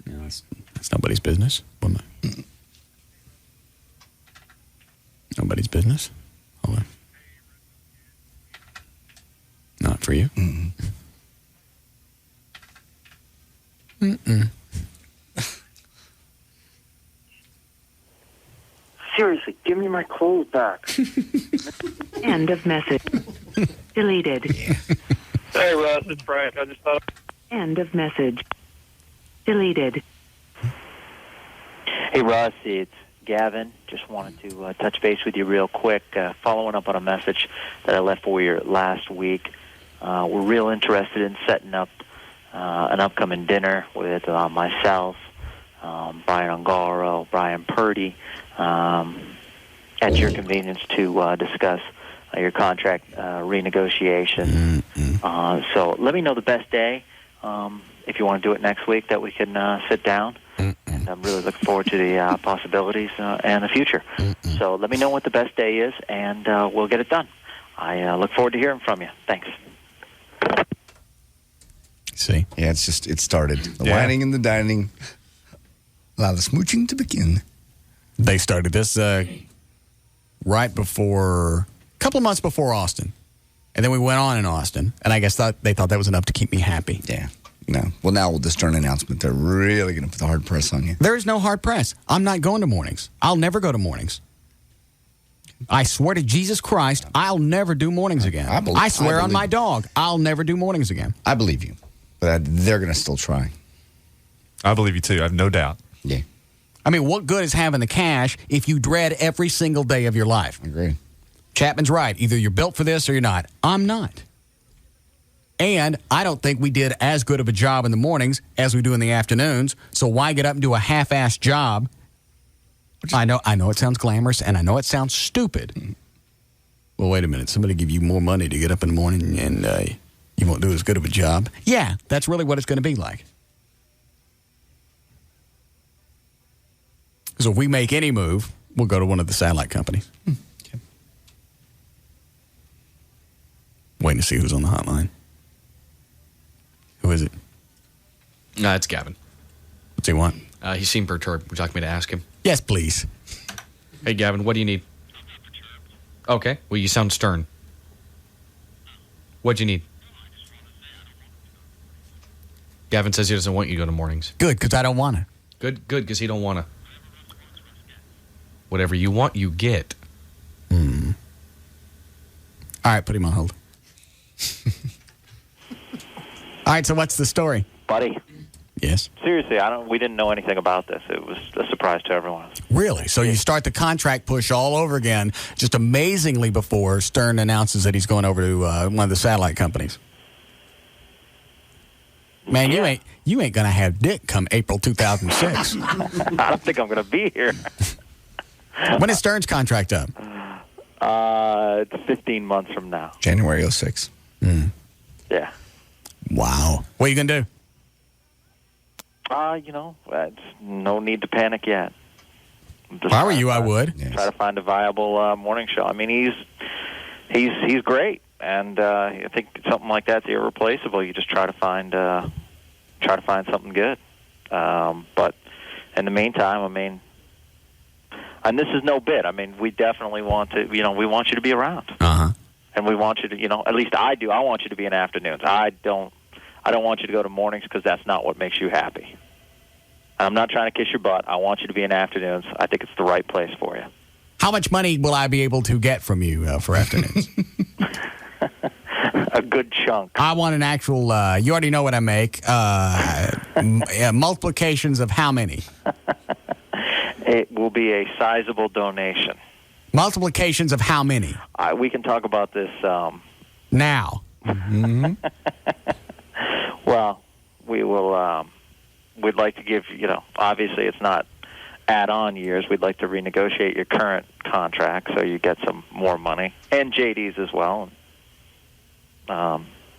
No, that's nobody's business. What am I? Nobody's business. Hold on. Not for you. Seriously, give me my clothes back. End of message. Deleted. Hey, Russ, it's Frank. I just thought. End of message. Deleted. Hey, Russ, it's Gavin. Just wanted to touch base with you real quick, following up on a message that I left for you last week. We're real interested in setting up an upcoming dinner with myself, Brian Ongaro, Brian Purdy, at your convenience to discuss your contract renegotiation. So let me know the best day if you want to do it next week that we can sit down. And I'm really looking forward to the possibilities and the future. So let me know what the best day is, and we'll get it done. I look forward to hearing from you. Thanks. See? Yeah, it started. The whining and the dining. Allow the smooching to begin. They started this right before, a couple of months before Austin. And then we went on in Austin. And I guess they thought that was enough to keep me happy. Yeah. No. Well, now with this stern announcement, they're really going to put the hard press on you. There is no hard press. I'm not going to mornings. I'll never go to mornings. I swear to Jesus Christ, I'll never do mornings again. I swear on my dog, I'll never do mornings again. I believe you. But they're going to still try. I believe you too. I have no doubt. Yeah. I mean, what good is having the cash if you dread every single day of your life? I agree. Chapman's right. Either you're built for this or you're not. I'm not. And I don't think we did as good of a job in the mornings as we do in the afternoons. So why get up and do a half-assed job? I know it sounds glamorous and I know it sounds stupid. well, wait a minute. Somebody give you more money to get up in the morning and you won't do as good of a job. Yeah, that's really what it's going to be like. So if we make any move, we'll go to one of the satellite companies. Okay. Waiting to see who's on the hotline. Who is it? No, it's Gavin. What's he want? He seemed perturbed. Would you like me to ask him? Yes, please. Hey, Gavin, what do you need? Okay. Well, you sound stern. What'd you need? Gavin says he doesn't want you to go to mornings. Good, because I don't want to. Good, because he don't want to. Whatever you want, you get. All right, put him on hold. All right, so what's the story? Buddy. Yes. Seriously, we didn't know anything about this. It was a surprise to everyone. Really? So you start the contract push all over again, just amazingly before Stern announces that he's going over to one of the satellite companies. Man, you ain't gonna have Dick come April 2006. I don't think I'm gonna be here. When is Stern's contract up? It's 15 months from now. January 06. Yeah. Wow. What are you going to do? It's no need to panic yet. If I were you, I would. Try to find a viable morning show. I mean, he's great, and I think something like that's irreplaceable. You just try to find something good. But in the meantime, I mean, and this is no bit. I mean, we definitely want to. We want you to be around. And we want you to. At least I do. I want you to be in afternoons. I don't want you to go to mornings because that's not what makes you happy. I'm not trying to kiss your butt. I want you to be in afternoons. I think it's the right place for you. How much money will I be able to get from you for afternoons? A good chunk. I want an actual, you already know what I make, multiplications of how many? It will be a sizable donation. Multiplications of how many? We can talk about this now. Well, we will. We'd like to give obviously it's not add-on years. We'd like to renegotiate your current contract so you get some more money and JD's as well.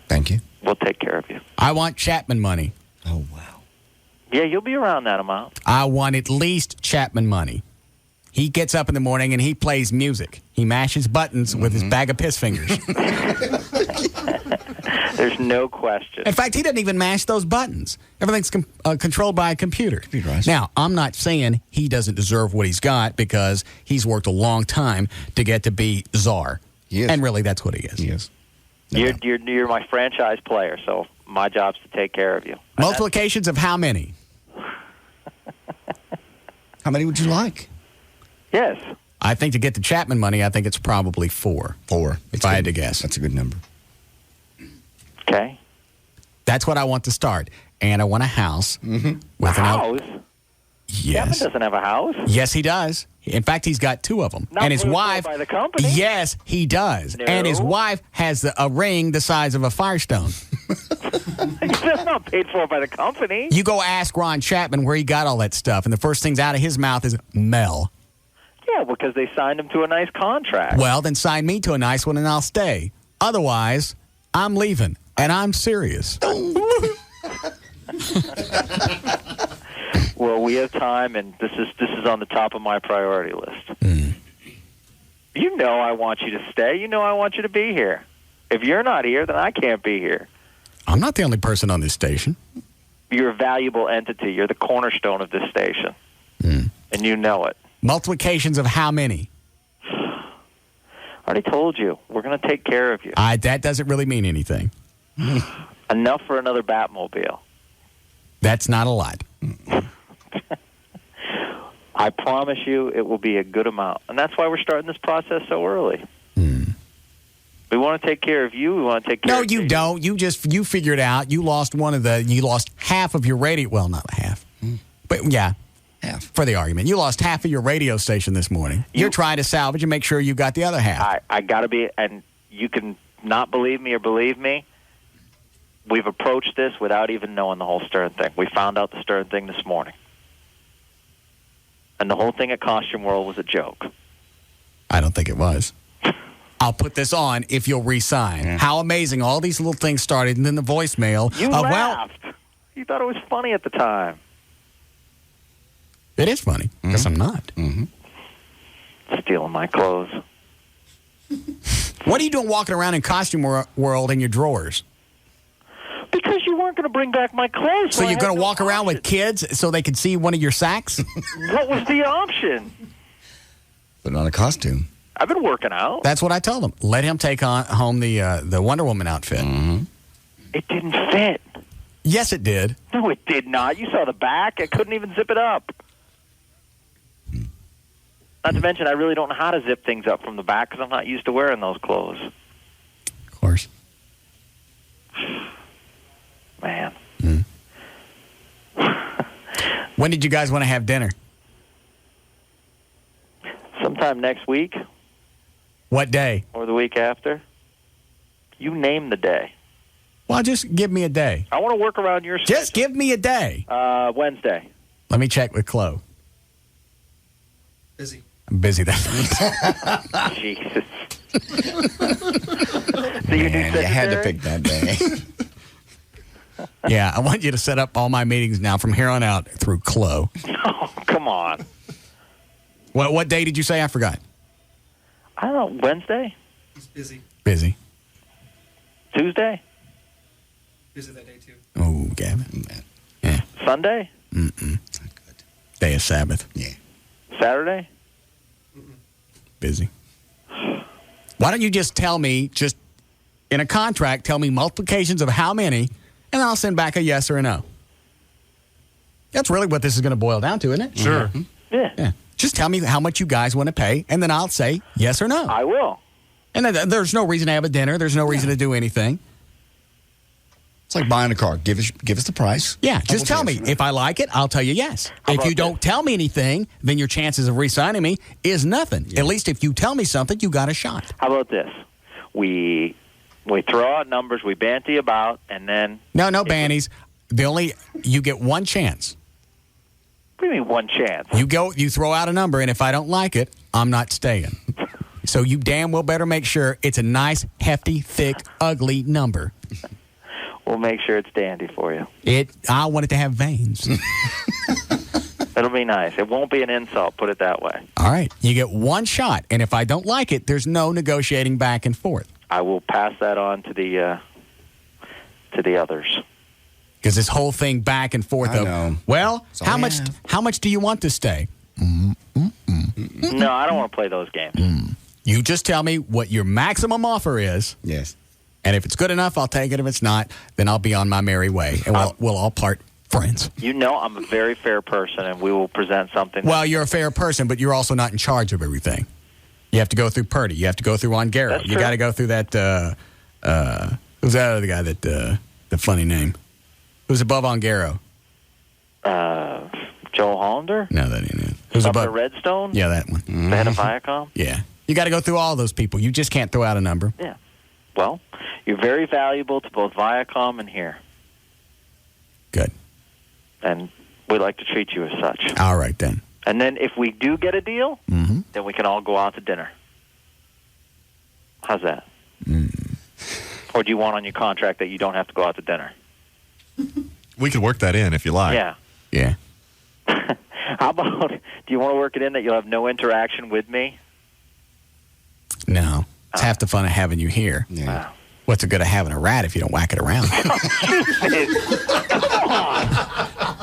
Thank you. We'll take care of you. I want Chapman money. Oh wow. Yeah, you'll be around that amount. I want at least Chapman money. He gets up in the morning and he plays music. He mashes buttons with his bag of piss fingers. There's no question. In fact, he doesn't even mash those buttons. Everything's controlled by a computer. Computerized. Now, I'm not saying he doesn't deserve what he's got because he's worked a long time to get to be czar. Yes. And really, that's what he is. He is. You're my franchise player, so my job's to take care of you. Multiplications of how many? How many would you like? Yes. I think to get the Chapman money, I think it's probably 4. 4. If I had to guess. That's a good number. Okay. That's what I want to start. And I want a house. With a house? Yes. Chapman doesn't have a house. Yes, he does. In fact, he's got 2 of them. Not and his paid for wife. by the company. Yes, he does. No. And his wife has a ring the size of a Firestone. That's not paid for by the company. You go ask Ron Chapman where he got all that stuff, and the first thing's out of his mouth is Mel. Yeah, because they signed him to a nice contract. Well, then sign me to a nice one, and I'll stay. Otherwise, I'm leaving, and I'm serious. Well, we have time, and this is on the top of my priority list. You know I want you to stay. You know I want you to be here. If you're not here, then I can't be here. I'm not the only person on this station. You're a valuable entity. You're the cornerstone of this station, and you know it. Multiplications of how many? I already told you. We're going to take care of you. That doesn't really mean anything. Enough for another Batmobile. That's not a lot. I promise you it will be a good amount. And that's why we're starting this process so early. We want to take care of you. We want to take care of you. No, you don't. You figured out you lost you lost half of your radio. Well, not half. But yeah. Half. For the argument. You lost half of your radio station this morning. You're trying to salvage and make sure you got the other half. I got to be, and you can not believe me or believe me, we've approached this without even knowing the whole Stern thing. We found out the Stern thing this morning. And the whole thing at Costume World was a joke. I don't think it was. I'll put this on if you'll re-sign. How amazing. All these little things started, and then the voicemail. You laughed. You thought it was funny at the time. It is funny, because I'm not. Stealing my clothes. What are you doing walking around in Costume World in your drawers? Because you weren't going to bring back my clothes. So you're going to walk around with kids so they can see one of your sacks? What was the option? Put on a costume. I've been working out. That's what I told him. Let him take home the Wonder Woman outfit. It didn't fit. Yes, it did. No, it did not. You saw the back. I couldn't even zip it up. Not to mention, I really don't know how to zip things up from the back because I'm not used to wearing those clothes. Of course. Man. When did you guys want to have dinner? Sometime next week. What day? Or the week after. You name the day. Well, just give me a day. I want to work around your schedule. Just give me a day. Wednesday. Let me check with Chloe. Busy. I'm busy that week. Jesus. Man, you had to pick that day. Yeah, I want you to set up all my meetings now from here on out through Chloe. Oh, come on. What day did you say? I forgot. I don't know. Wednesday? He's busy. Busy. Tuesday? Busy that day, too. Oh, Gavin. Yeah. Sunday? Mm-mm. Day of Sabbath. Yeah. Saturday? Busy. Why don't you just tell me, just in a contract, tell me multiplications of how many, and I'll send back a yes or a no. That's really what this is going to boil down to, isn't it? Sure. Yeah. Just tell me how much you guys want to pay, and then I'll say yes or no. I will. And then there's no reason to have a dinner. There's no reason to do anything. It's like buying a car. Give us the price. Yeah, just tell me. If I like it, I'll tell you yes. If you don't tell me anything, then your chances of re-signing me is nothing. At least if you tell me something, you got a shot. How about this? We throw out numbers, we banty about, and then... No banties. You get one chance. What do you mean one chance? You throw out a number, and if I don't like it, I'm not staying. So you damn well better make sure it's a nice, hefty, thick, ugly number. We'll make sure it's dandy for you. I want it to have veins. It'll be nice. It won't be an insult, put it that way. All right. You get one shot, and if I don't like it, there's no negotiating back and forth. I will pass that on to the others. Because this whole thing back and forth well, how much do you want to stay? No, I don't want to play those games. You just tell me what your maximum offer is. Yes. And if it's good enough, I'll take it. If it's not, then I'll be on my merry way. And we'll all part friends. You know I'm a very fair person, and we will present something. Well, you're a fair person, but you're also not in charge of everything. You have to go through Purdy. You have to go through Ongaro. You got to go through that, who's that other guy that, the funny name? Who's above Ongaro? Joel Hollander? No, that ain't it. Who's above Redstone? Yeah, that one. The head of Viacom? Yeah. You got to go through all those people. You just can't throw out a number. Yeah. Well, you're very valuable to both Viacom and here. Good. And we'd like to treat you as such. All right, then. And then if we do get a deal, then we can all go out to dinner. How's that? Or do you want on your contract that you don't have to go out to dinner? We could work that in if you like. Yeah. Yeah. How about, do you want to work it in that you'll have no interaction with me? No. It's half the fun of having you here. Yeah. What's the good of having a rat if you don't whack it around? Come on.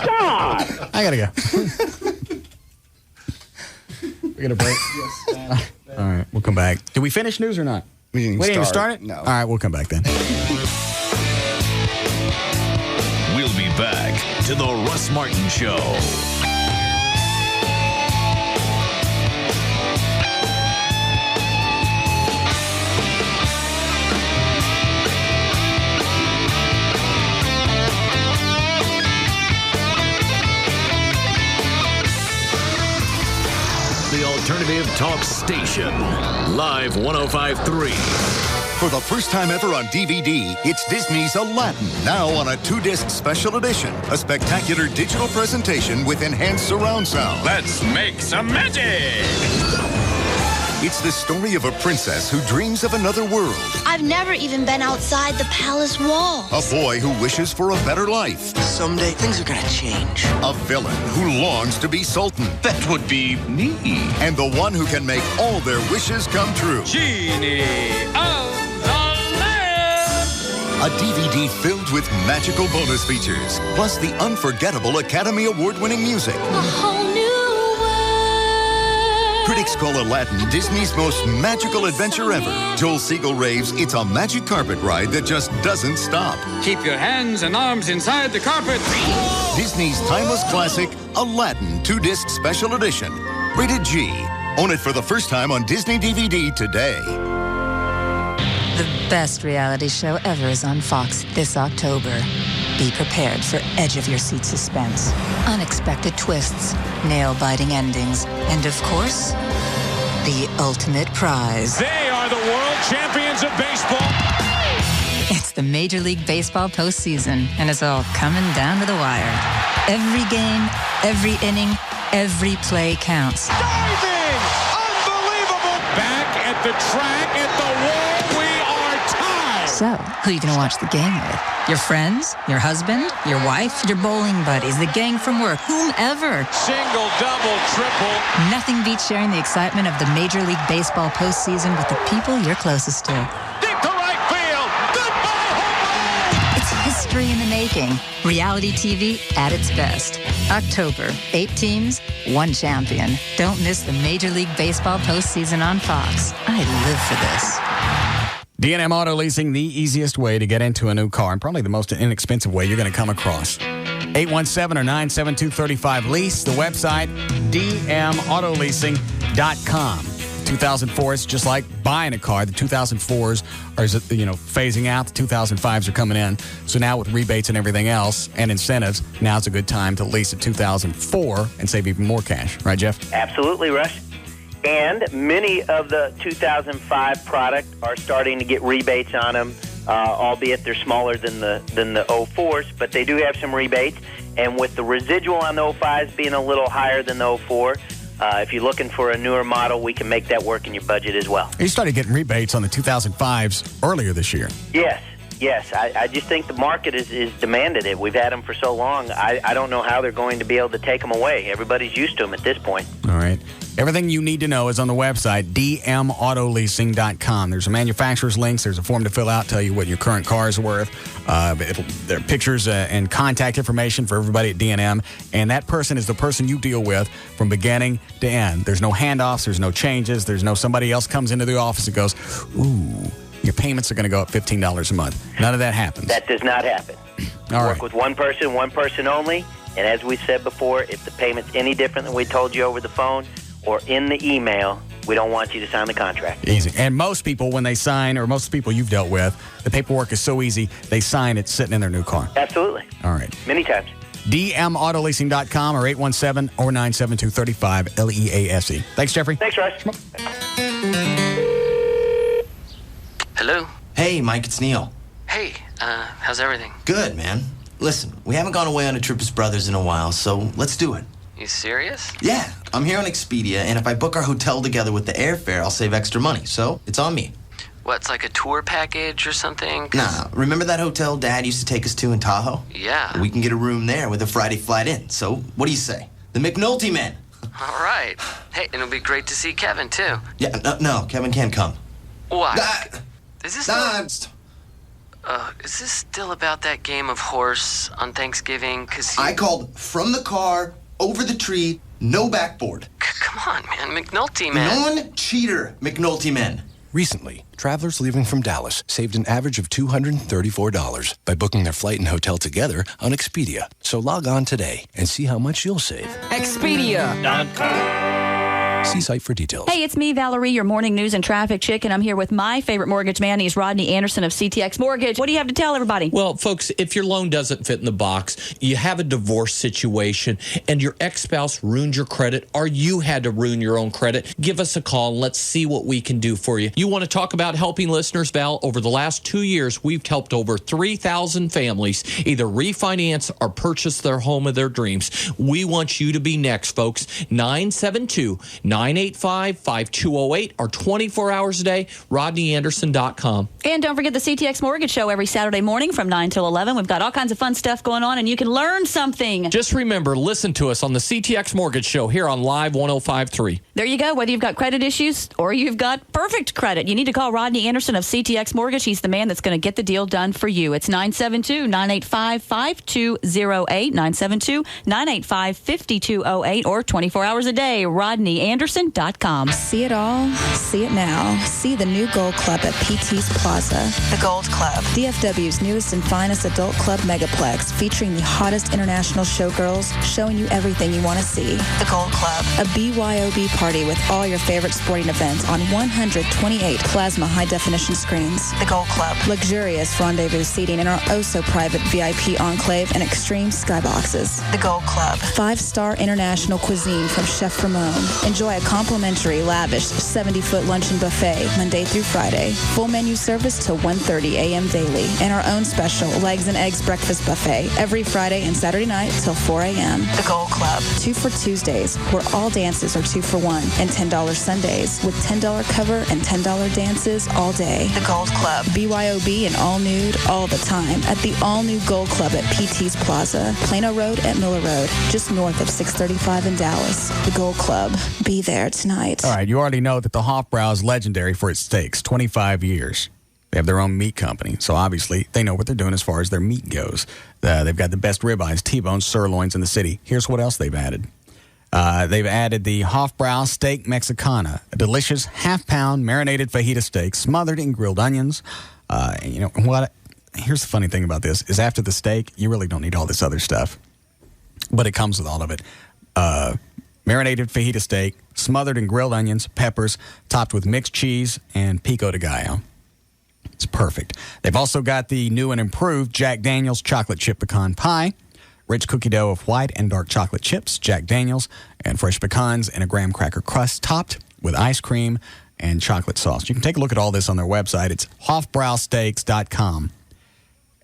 God. I got to go. We're going to break? Yes. All right, we'll come back. Did we finish news or not? We didn't even start it? No. All right, we'll come back then. We'll be back to the Russ Martin Show. The alternative talk station. Live 105.3. For the first time ever on DVD, it's Disney's Aladdin, now on a 2-disc special edition. A spectacular digital presentation with enhanced surround sound. Let's make some magic! It's the story of a princess who dreams of another world. I've never even been outside the palace walls. A boy who wishes for a better life. Someday things are gonna change. A villain who longs to be sultan. That would be me. And the one who can make all their wishes come true. Genie of the Lamp. A DVD filled with magical bonus features, plus the unforgettable Academy Award-winning music. A whole new world. Critics call Aladdin Disney's most magical adventure ever. Joel Siegel raves it's a magic carpet ride that just doesn't stop. Keep your hands and arms inside the carpet. Disney's timeless classic, Aladdin 2-disc special edition. Rated G. Own it for the first time on Disney DVD today. The best reality show ever is on Fox this October. Be prepared for edge-of-your-seat suspense, unexpected twists, nail-biting endings, and of course, the ultimate prize. They are the world champions of baseball. It's the Major League Baseball postseason, and it's all coming down to the wire. Every game, every inning, every play counts. Diving! Unbelievable! Back at the track, at the wall, we are tied! So, who are you going to watch the game with? Your friends? Your husband? Your wife? Your bowling buddies? The gang from work? Whomever? Single, double, triple. Nothing beats sharing the excitement of the Major League Baseball postseason with the people you're closest to. Deep to right field! Goodbye, home run! It's history in the making. Reality TV at its best. October, 8 teams, 1 champion. Don't miss the Major League Baseball postseason on Fox. I live for this. D&M Auto Leasing, the easiest way to get into a new car and probably the most inexpensive way you're going to come across. 817 or 972-35-LEASE. The website, dmautoleasing.com. 2004s, just like buying a car, the 2004s are, phasing out. The 2005s are coming in. So now with rebates and everything else and incentives, now's a good time to lease a 2004 and save even more cash. Right, Jeff? Absolutely, Russ. And many of the 2005 product are starting to get rebates on them, albeit they're smaller than the 04s, but they do have some rebates. And with the residual on the 05s being a little higher than the 04, if you're looking for a newer model, we can make that work in your budget as well. You started getting rebates on the 2005s earlier this year. Yes. I just think the market is demanded it. We've had them for so long. I don't know how they're going to be able to take them away. Everybody's used to them at this point. All right. Everything you need to know is on the website, dmautoleasing.com. There's a manufacturer's links. There's a form to fill out, tell you what your current car is worth. There are pictures and contact information for everybody at D&M. And that person is the person you deal with from beginning to end. There's no handoffs. There's no changes. There's no somebody else comes into the office and goes, ooh, your payments are going to go up $15 a month. None of that happens. That does not happen. All Work with one person only. And as we said before, if the payment's any different than we told you over the phone or in the email, we don't want you to sign the contract. Easy. And most people, when they sign, or most people you've dealt with, the paperwork is so easy, they sign it sitting in their new car. Absolutely. All right. Many times. dmautoleasing.com or 817 or 972-35-LEASE. Thanks, Jeffrey. Thanks, Russ. Hello? Hey, Mike, it's Neil. Hey, how's everything? Good, man. Listen, we haven't gone away on a trip as brothers in a while, so let's do it. You serious? Yeah, I'm here on Expedia, and if I book our hotel together with the airfare, I'll save extra money, so it's on me. What, it's like a tour package or something? Nah, remember that hotel Dad used to take us to in Tahoe? Yeah. We can get a room there with a Friday flight in, so what do you say? The McNulty Men. All right. Hey, and it'll be great to see Kevin, too. Yeah, no, Kevin can't come. Why? Is this still about that game of horse on Thanksgiving? I called from the car, over the tree, no backboard. Come on, man. McNulty Men. Non-cheater McNulty Men. Recently, travelers leaving from Dallas saved an average of $234 by booking their flight and hotel together on Expedia. So log on today and see how much you'll save. Expedia.com. See site for details. Hey, it's me, Valerie, your morning news and traffic chick, and I'm here with my favorite mortgage man. He's Rodney Anderson of CTX Mortgage. What do you have to tell everybody? Well, folks, if your loan doesn't fit in the box, you have a divorce situation, and your ex-spouse ruined your credit, or you had to ruin your own credit, give us a call and let's see what we can do for you. You want to talk about helping listeners, Val? Over the last 2 years, we've helped over 3,000 families either refinance or purchase their home of their dreams. We want you to be next, folks. 972-972 985-5208 or 24 hours a day, RodneyAnderson.com. And don't forget the CTX Mortgage Show every Saturday morning from 9 till 11. We've got all kinds of fun stuff going on, and you can learn something. Just remember, listen to us on the CTX Mortgage Show here on Live 105.3. There you go. Whether you've got credit issues or you've got perfect credit, you need to call Rodney Anderson of CTX Mortgage. He's the man that's going to get the deal done for you. It's 972-985-5208, 972-985-5208, or 24 hours a day, RodneyAnderson.com. See it all, see it now. See the new Gold Club at PT's Plaza. The Gold Club, DFW's newest and finest adult club megaplex, featuring the hottest international showgirls, showing you everything you want to see. The Gold Club, a BYOB party with all your favorite sporting events on 128 plasma high-definition screens. The Gold Club, luxurious rendezvous seating in our oh-so-private VIP enclave and extreme skyboxes. The Gold Club, 5-star international cuisine from Chef Ramon. Enjoy a complimentary, lavish 70-foot luncheon buffet Monday through Friday. Full menu service till 1:30 a.m. daily. And our own special legs and eggs breakfast buffet every Friday and Saturday night till 4 a.m. The Gold Club, 2 for Tuesdays, where all dances are 2 for $1, and $10 Sundays with $10 cover and $10 dances all day. The Gold Club, BYOB and all nude all the time at the all-new Gold Club at PT's Plaza, Plano Road at Miller Road, just north of 635 in Dallas. The Gold Club, be there tonight. All right, you already know that the Hofbrau is legendary for its steaks, 25 years. They have their own meat company, so obviously they know what they're doing as far as their meat goes. They've got the best ribeyes, T-bones, sirloins in the city. Here's what else they've added. They've added the Hofbrau Steak Mexicana, a delicious half-pound marinated fajita steak smothered in grilled onions. And you know what? Here's the funny thing about this, is after the steak, you really don't need all this other stuff. But it comes with all of it. Marinated fajita steak, smothered in grilled onions, peppers, topped with mixed cheese and pico de gallo. It's perfect. They've also got the new and improved Jack Daniel's chocolate chip pecan pie. Rich cookie dough of white and dark chocolate chips, Jack Daniel's, and fresh pecans in a graham cracker crust topped with ice cream and chocolate sauce. You can take a look at all this on their website. It's hofbrausteaks.com.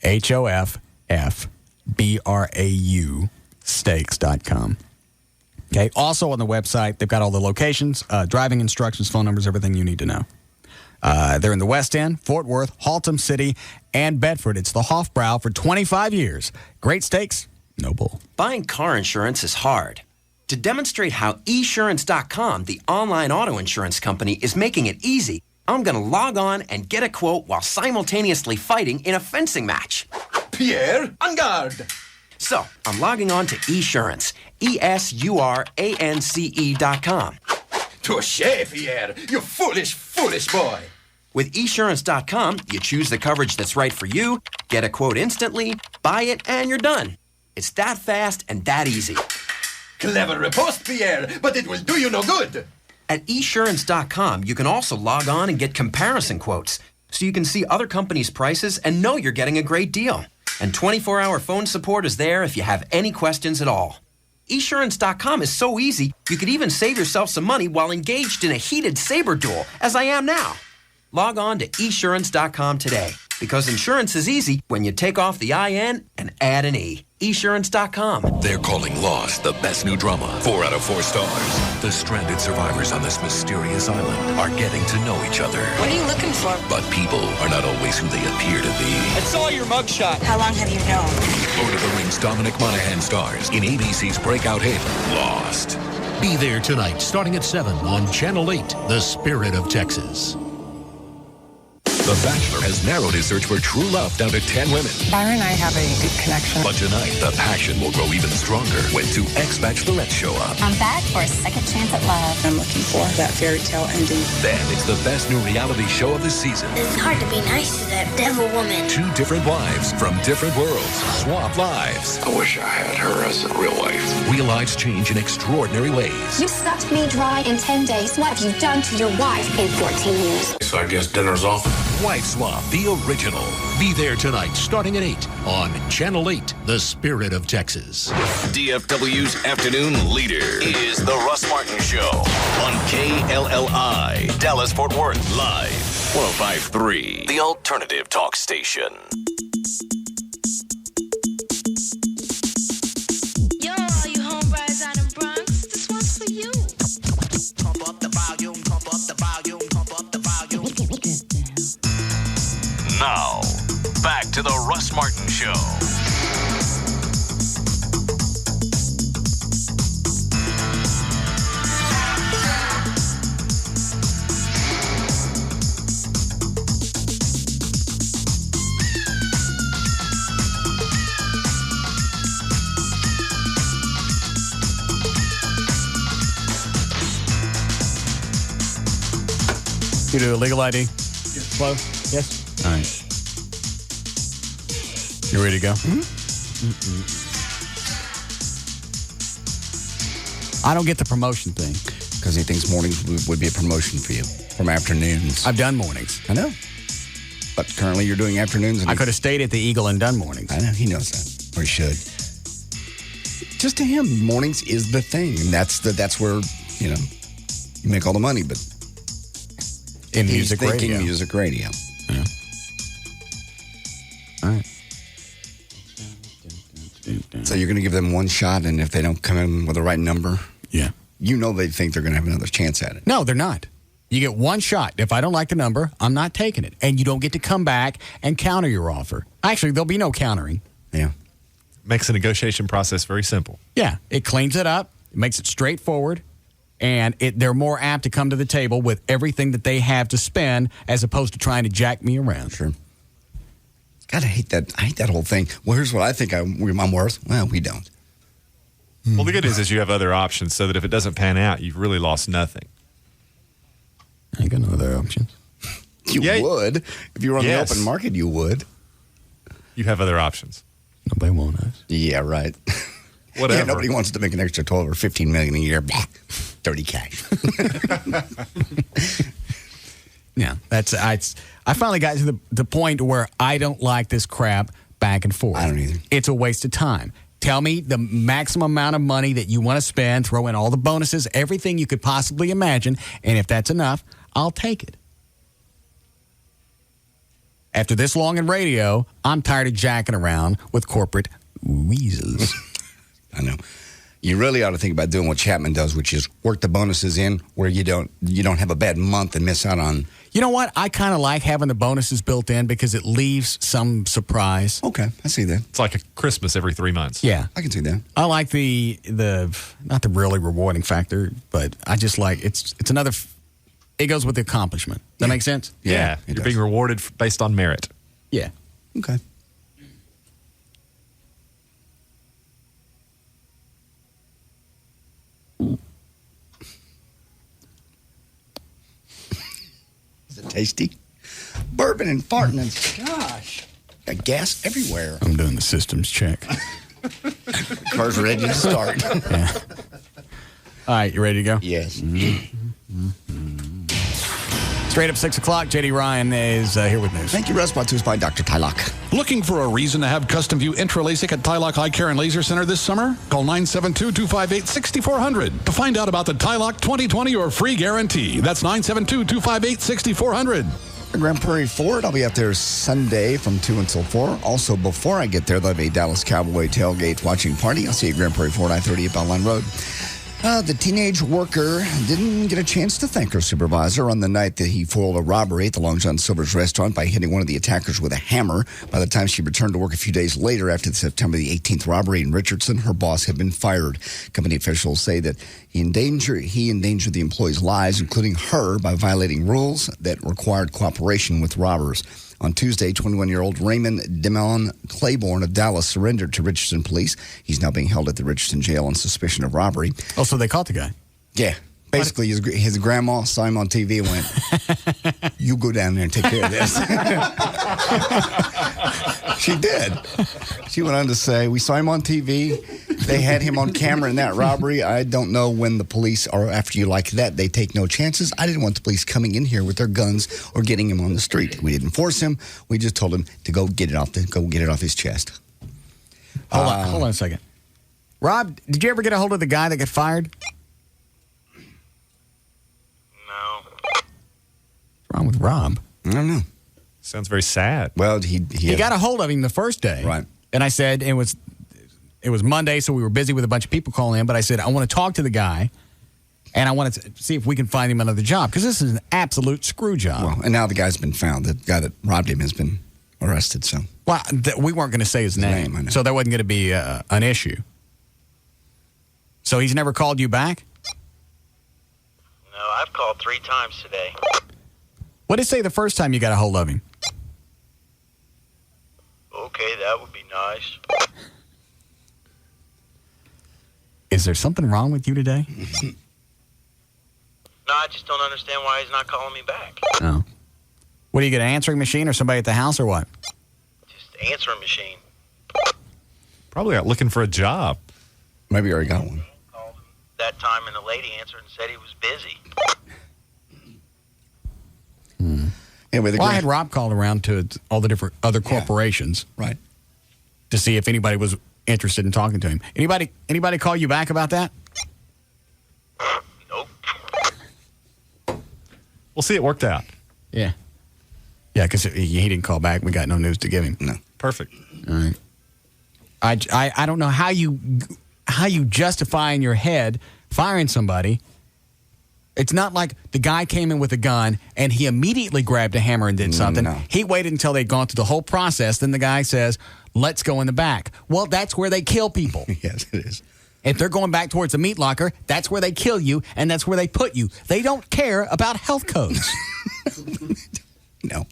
HOFFBRAU steaks.com. Okay. Also on the website, they've got all the locations, driving instructions, phone numbers, everything you need to know. They're in the West End, Fort Worth, Haltom City, and Bedford. It's the Hofbrau for 25 years. Great steaks, no bull. Buying car insurance is hard. To demonstrate how esurance.com, the online auto insurance company, is making it easy, I'm going to log on and get a quote while simultaneously fighting in a fencing match. Pierre, en garde! So, I'm logging on to Esurance, ESURANCE.com. Touché, Pierre, you foolish, foolish boy. With Esurance.com, you choose the coverage that's right for you, get a quote instantly, buy it, and you're done. It's that fast and that easy. Clever riposte, Pierre, but it will do you no good. At Esurance.com, you can also log on and get comparison quotes, so you can see other companies' prices and know you're getting a great deal. And 24-hour phone support is there if you have any questions at all. Esurance.com is so easy, you could even save yourself some money while engaged in a heated saber duel, as I am now. Log on to Esurance.com today, because insurance is easy when you take off the IN and add an E. Esurance.com. They're calling Lost the best new drama. 4 out of 4 stars. The stranded survivors on this mysterious island are getting to know each other. What are you looking for? But people are not always who they appear to be. I saw your mugshot. How long have you known? Lord of the Rings Dominic Monaghan stars in ABC's breakout hit, Lost. Be there tonight, starting at 7 on Channel 8, The Spirit of Texas. The Bachelor has narrowed his search for true love down to 10 women. Byron and I have a good connection. But tonight, the passion will grow even stronger when 2 ex-bachelorettes show up. I'm back for a second chance at love. I'm looking for that fairy tale ending. Then it's the best new reality show of the season. It's hard to be nice to that devil woman. 2 different wives from different worlds swap lives. I wish I had her as a real wife. Real lives change in extraordinary ways. You sucked me dry in 10 days. What have you done to your wife in 14 years? So I guess dinner's off. Wife Swap, the original. Be there tonight, starting at 8 on Channel 8, The Spirit of Texas. DFW's afternoon leader is The Russ Martin Show on KLLI, Dallas-Fort Worth, live, 105.3, the alternative talk station. Yo, all you homeboys out in Bronx, this one's for you. Pump The Russ Martin Show. You do a legal ID? Slow? Yes? All right. You ready to go? I don't get the promotion thing. Because he thinks mornings would be a promotion for you from afternoons. I've done mornings. I know. But currently you're doing afternoons. And I could have stayed at the Eagle and done mornings. I know. He knows that. Or he should. Just to him, mornings is the thing. And that's where, you make all the money. But in he's music thinking radio. music radio. Yeah. All right. So you're going to give them one shot, and if they don't come in with the right number, yeah, they think they're going to have another chance at it. No, they're not. You get one shot. If I don't like the number, I'm not taking it. And you don't get to come back and counter your offer. Actually, there'll be no countering. Yeah. Makes the negotiation process very simple. Yeah. It cleans it up. It makes it straightforward. And they're more apt to come to the table with everything that they have to spend as opposed to trying to jack me around. Sure. God, I hate that whole thing. Well, here's what I think I'm worth. Well, we don't. Well, the good news is you have other options so that if it doesn't pan out, you've really lost nothing. I got no other options. You would. If you were on the open market, you would. You have other options. Nobody wants us. Yeah, right. Whatever. Yeah, nobody wants to make an extra 12 or 15 million a year. Blah, dirty cash. Yeah, I finally got to the point where I don't like this crap back and forth. I don't either. It's a waste of time. Tell me the maximum amount of money that you want to spend, throw in all the bonuses, everything you could possibly imagine, and if that's enough, I'll take it. After this long in radio, I'm tired of jacking around with corporate weasels. I know. You really ought to think about doing what Chapman does, which is work the bonuses in where you don't have a bad month and miss out on. You know what? I kind of like having the bonuses built in because it leaves some surprise. Okay, I see that. It's like a Christmas every 3 months. Yeah, I can see that. I like the not the really rewarding factor, but I just like it's another. It goes with the accomplishment. Does that make sense? Yeah, you're being rewarded based on merit. Yeah. Okay. Is it tasty? Bourbon and farting and gosh, got gas everywhere. I'm doing the systems check. Car's ready to start. Yeah. All right, you ready to go? Yes. Straight up 6 o'clock, J.D. Ryan is here with news. Thank you, Russ. Brought to us by Dr. Tylock. Looking for a reason to have custom view intra-LASIK at Tylock Eye Care and Laser Center this summer? Call 972-258-6400 to find out about the Tylock 2020 or free guarantee. That's 972-258-6400. Grand Prairie Ford, I'll be out there Sunday from 2 until 4. Also, before I get there, they'll have a Dallas Cowboy tailgate watching party. I'll see you at Grand Prairie Ford, I-30 at Belline Road. The teenage worker didn't get a chance to thank her supervisor on the night that he foiled a robbery at the Long John Silver's restaurant by hitting one of the attackers with a hammer. By the time she returned to work a few days later after the September the 18th robbery in Richardson, her boss had been fired. Company officials say that he endangered the employees' lives, including her, by violating rules that required cooperation with robbers. On Tuesday, 21-year-old Raymond Demon Claiborne of Dallas surrendered to Richardson police. He's now being held at the Richardson jail on suspicion of robbery. Oh, so they caught the guy? Yeah. Basically, his grandma saw him on TV and went, you go down there and take care of this. She did. She went on to say, we saw him on TV. They had him on camera in that robbery. I don't know when the police are after you like that. They take no chances. I didn't want the police coming in here with their guns or getting him on the street. We didn't force him. We just told him to go get it off his chest. Hold on a second. Rob, did you ever get a hold of the guy that got fired? What's wrong with Rob? I don't know. Sounds very sad. Well, he got a hold of him the first day. Right. And I said, it was Monday, so we were busy with a bunch of people calling in, but I said, I want to talk to the guy, and I want to see if we can find him another job, because this is an absolute screw job. Well, and now the guy's been found. The guy that robbed him has been arrested. So, well, we weren't going to say his name, I know. so that wasn't going to be an issue. So he's never called you back? No, I've called 3 times today. What did it say the first time you got a hold of him? Okay, that would be nice. Is there something wrong with you today? No, I just don't understand why he's not calling me back. No. What, do you get an answering machine or somebody at the house or what? Just answering machine. Probably out looking for a job. Maybe you already got one. Called him that time, and the lady answered and said he was busy. Anyway, I had Rob call around to all the different other corporations. Right. To see if anybody was interested in talking to him. Anybody call you back about that? Nope. We'll see, it worked out. Yeah. Yeah, because he didn't call back. We got no news to give him. No. Perfect. All right. I don't know how you justify in your head firing somebody. It's not like the guy came in with a gun and he immediately grabbed a hammer and did something. No. He waited until they'd gone through the whole process. Then the guy says, let's go in the back. Well, that's where they kill people. Yes, it is. If they're going back towards the meat locker, that's where they kill you, and that's where they put you. They don't care about health codes. No.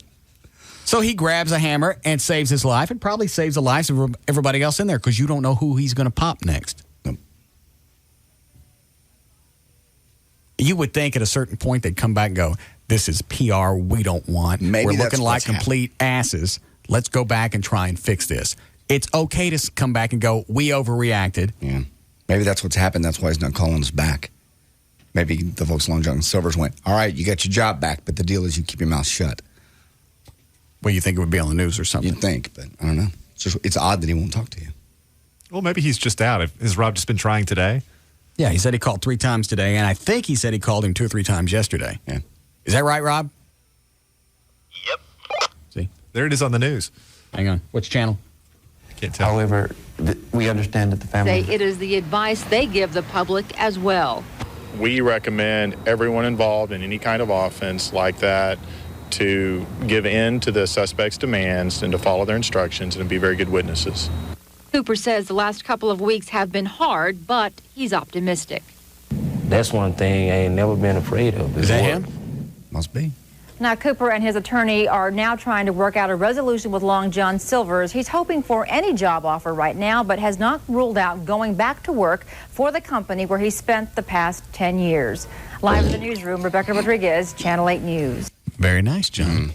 So he grabs a hammer and saves his life, and probably saves the lives of everybody else in there because you don't know who he's going to pop next. Nope. You would think at a certain point they'd come back and go, this is PR we don't want. Maybe We're that's looking like what's complete asses. Let's go back and try and fix this. It's okay to come back and go, we overreacted. Yeah. Maybe that's what's happened. That's why he's not calling us back. Maybe the folks at Long John Silver's went, all right, you got your job back, but the deal is you keep your mouth shut. Well, you think it would be on the news or something? You'd think, but I don't know. It's odd that he won't talk to you. Well, maybe he's just out. Has Rob just been trying today? Yeah, he said he called 3 times today, and I think he said he called him 2 or 3 times yesterday. Yeah. Is that right, Rob? Yep. See? There it is on the news. Hang on. Which channel? Can't tell. However, we understand that the family... Say it is the advice they give the public as well. We recommend everyone involved in any kind of offense like that to give in to the suspect's demands and to follow their instructions and to be very good witnesses. Cooper says the last couple of weeks have been hard, but he's optimistic. That's one thing I ain't never been afraid of. Is that him? Must be. Now, Cooper and his attorney are now trying to work out a resolution with Long John Silver's. He's hoping for any job offer right now, but has not ruled out going back to work for the company where he spent the past 10 years. Live in the newsroom, Rebecca Rodriguez, Channel 8 News. Very nice, John.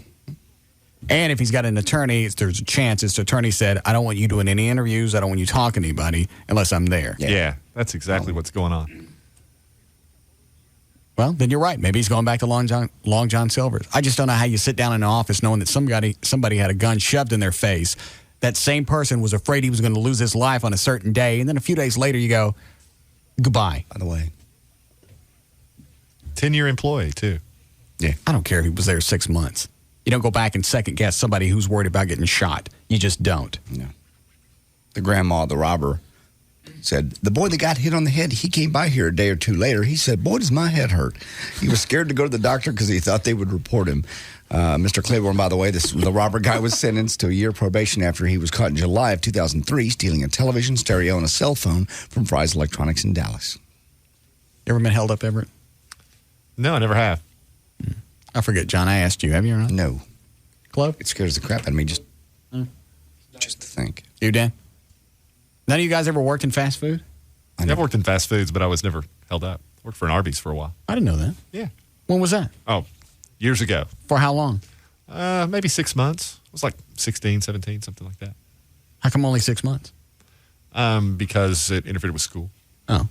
And if he's got an attorney, there's a chance his attorney said, I don't want you doing any interviews. I don't want you talking to anybody unless I'm there. Yeah, that's exactly what's going on. Well, then you're right. Maybe he's going back to Long John Silver's. I just don't know how you sit down in an office knowing that somebody had a gun shoved in their face. That same person was afraid he was going to lose his life on a certain day. And then a few days later, you go, goodbye. By the way. 10-year employee, too. Yeah. I don't care if he was there 6 months. You don't go back and second guess somebody who's worried about getting shot. You just don't. No. The grandma, the robber, said, the boy that got hit on the head, he came by here a day or 2 later. He said, boy, does my head hurt. He was scared to go to the doctor because he thought they would report him. Mr. Claiborne, by the way, the robber guy was sentenced to a year probation after he was caught in July of 2003 stealing a television, stereo, and a cell phone from Fry's Electronics in Dallas. You ever been held up, Everett? No, I never have. I forget, John, I asked you. Have you or not? No. Club? It scares the crap out of me just to think. You, Dan? None of you guys ever worked in fast food? I've worked in fast foods, but I was never held up. Worked for an Arby's for a while. I didn't know that. Yeah. When was that? Oh, years ago. For how long? Maybe 6 months. It was like 16, 17, something like that. How come only 6 months? Because it interfered with school. Oh.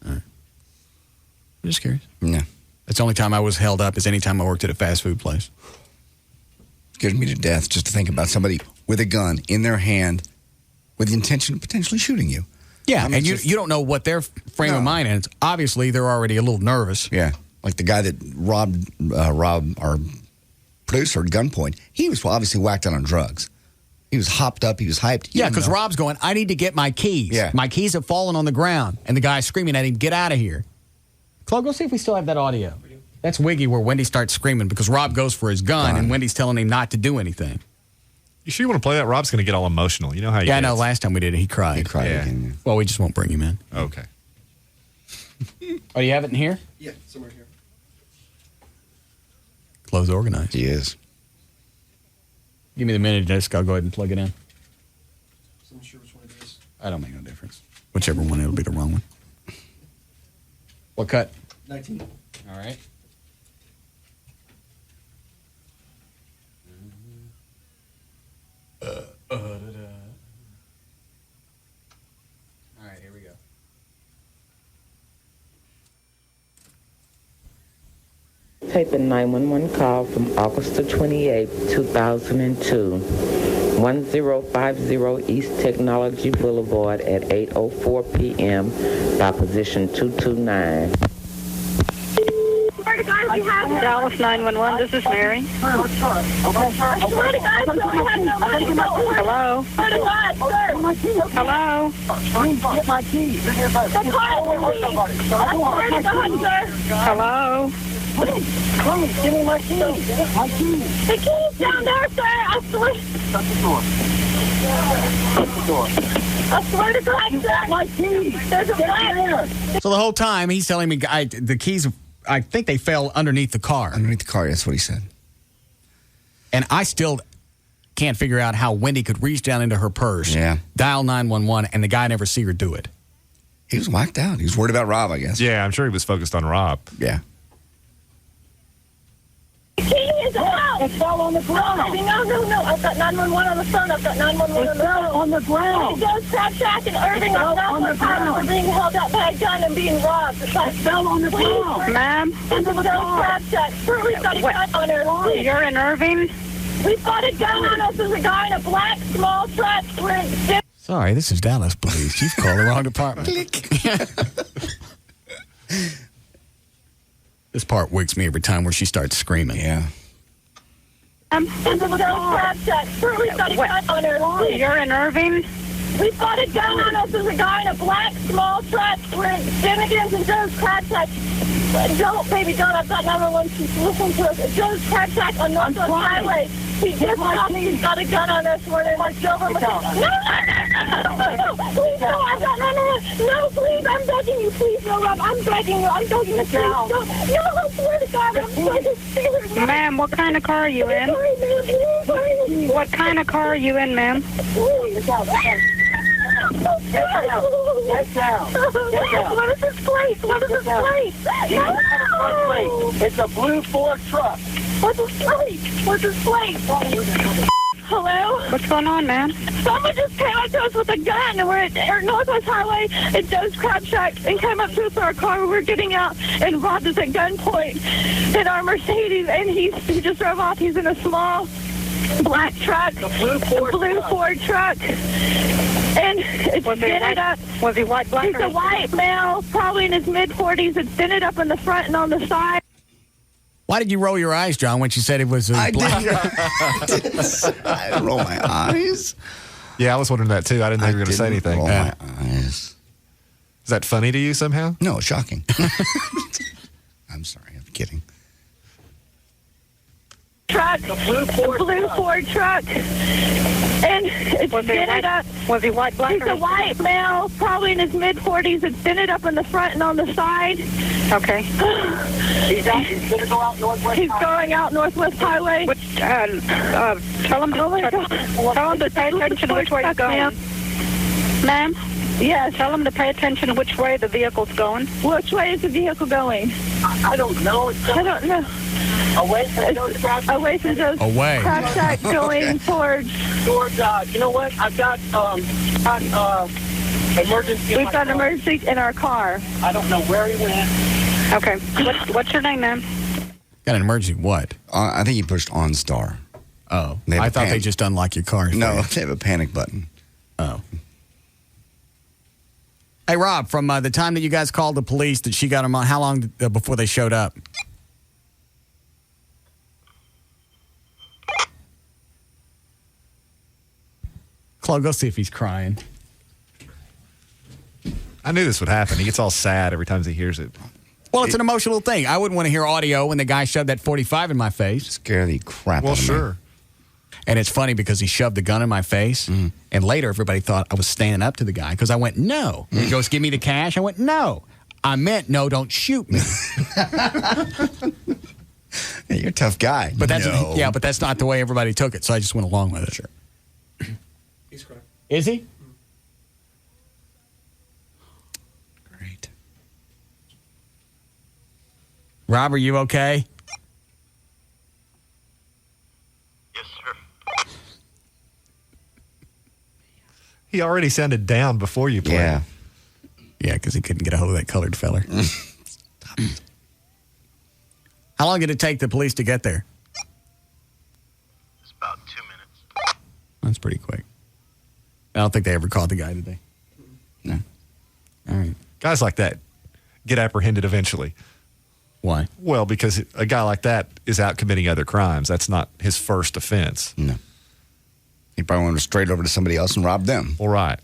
All right. I'm just curious. Yeah. That's the only time I was held up is any time I worked at a fast food place. Scares me to death just to think about somebody with a gun in their hand with the intention of potentially shooting you. Yeah, I mean, and you don't know what their frame of mind is. Obviously, they're already a little nervous. Yeah, like the guy that robbed our producer at gunpoint. He was obviously whacked out on drugs. He was hopped up. He was hyped. Yeah, because Rob's going, I need to get my keys. Yeah. My keys have fallen on the ground. And the guy's screaming at him, get out of here. Chloe, go see if we still have that audio. That's Wiggy where Wendy starts screaming because Rob goes for his gun and Wendy's telling him not to do anything. You sure you want to play that? Rob's going to get all emotional. You know how he Yeah, I gets. know. Last time we did it, he cried. He cried again. Well, we just won't bring him in. Okay. Oh, you have it in here? Yeah, somewhere here. Close organized. He is. Give me the minute disc. I'll go ahead and plug it in. I'm not sure which one it is. I don't make no difference. Whichever one, it'll be the wrong one. What cut? 19. All right. All right, here we go. Tape a 911 call from August the 28th, 2002. 1050 East Technology Boulevard at 8:04 p.m. by position 229. Dallas 911, this is Mary. Hello? Hello? Get my keys. Hello? Please, give me my keys. My keys. The keys down there, sir. I swear. Shut the door. Shut the door. I swear to God, sir. My keys. There's a fire. So the whole time, he's telling me the keys, I think they fell underneath the car. Underneath the car, that's what he said. And I still can't figure out how Wendy could reach down into her purse, dial 911, and the guy never see her do it. He was whacked out. He was worried about Rob, I guess. Yeah, I'm sure he was focused on Rob. Yeah. The key is out. It fell on the ground. No. I've got 911 on the phone. I've got 911 on the phone. On the ground. It goes Crab Shack and Irving on the ground. We're being held up by a gun and being robbed. It fell on the ground. Ma'am? It goes Crab Shack. Sir, we've got a gun on our feet. You're in Irving? We've got a gun on us. There's a guy in a black small truck. Sorry, this is Dallas Police. You've called the wrong department. This part wakes me every time where she starts screaming. Yeah. There's a Crab Shack. Sir, we've got a gun on our feet. You're in Irving? We've got a gun on us. There's a guy in a black small truck. We're in Finnegan's and Joe's Crab Shack. Don't, baby, don't. I've got 911. She's listening to us. Joe's Crab Shack on Northwest Highway. He just stopped. He's got a gun on us. We're in Silver. No. Please, no. I've got no, please. I'm begging you. Please, no, Rob. I'm begging you. I'm begging you. Please, no. No, I swear to God. I'm so scared. Ma'am, what kind of car are you in? What kind of car are you in, ma'am? Get down. What is this place? What is this place? No. It's a blue Ford truck. What's this place? What's this place? Hello? What's going on, ma'am? Someone just came up to us with a gun, and we're at Northwest Highway at Joe's Crab Shack, and came up to us in our car. We were getting out and robbed us at gunpoint in our Mercedes, and he just drove off. He's in a small black truck, a blue Ford truck. And it's dented up. Was he white, black? He's a white male, probably in his mid-40s. It's dented up in the front and on the side. Why did you roll your eyes, John, when she said it was black? I didn't roll my eyes. Yeah, I was wondering that too. I didn't think you were going to say anything. Roll my eyes. Is that funny to you somehow? No, shocking. I'm sorry. I'm kidding. Truck, a blue Ford truck, and it's dented up. Was he white, black? He's a white male, probably in his mid-40s. It's dented up in the front and on the side. Okay. He's going to go out Northwest. He's going out Northwest Highway. Tell him to pay attention to which way he's going. Ma'am? Yes. Tell him to pay attention to which way the vehicle's going. Which way is the vehicle going? I don't know. I don't know. Away from Joe's Crab Shack going towards, you know what? I've got emergency. We've got an emergency in our car. I don't know where he went. Okay. What's your name, ma'am? Got an emergency what? I think he pushed OnStar. Oh. I thought they just unlock your car. No, they have a panic button. Oh. Hey, Rob, from the time that you guys called the police that she got him on, how long before they showed up? Chloe, go see if he's crying. I knew this would happen. He gets all sad every time he hears it. Well, it's an emotional thing. I wouldn't want to hear audio when the guy shoved that 45 in my face. Scare the crap out of me. Well, sure. And it's funny because he shoved the gun in my face. And later, everybody thought I was standing up to the guy because I went, no. He goes, give me the cash. I went, no. I meant, no, don't shoot me. Hey, you're a tough guy. But that's not the way everybody took it. So I just went along with it. Sure. He's correct. Is he? Great. Rob, are you okay? He already sounded down before you played. Yeah. Yeah, because he couldn't get a hold of that colored feller. How long did it take the police to get there? It's about 2 minutes. That's pretty quick. I don't think they ever caught the guy, did they? No. All right. Guys like that get apprehended eventually. Why? Well, because a guy like that is out committing other crimes. That's not his first offense. No. He probably went straight over to somebody else and robbed them. All right.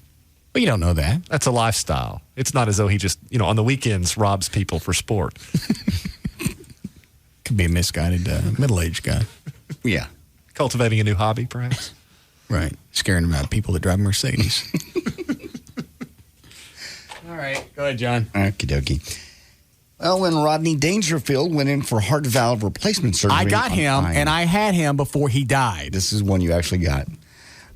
Well, you don't know that. That's a lifestyle. It's not as though he just, on the weekends robs people for sport. Could be a misguided middle-aged guy. Yeah. Cultivating a new hobby, perhaps. Right. Scaring about people that drive Mercedes. All right. Go ahead, John. Okie dokie. Well, when Rodney Dangerfield went in for heart valve replacement surgery. I got him, and I had him before he died. This is one you actually got.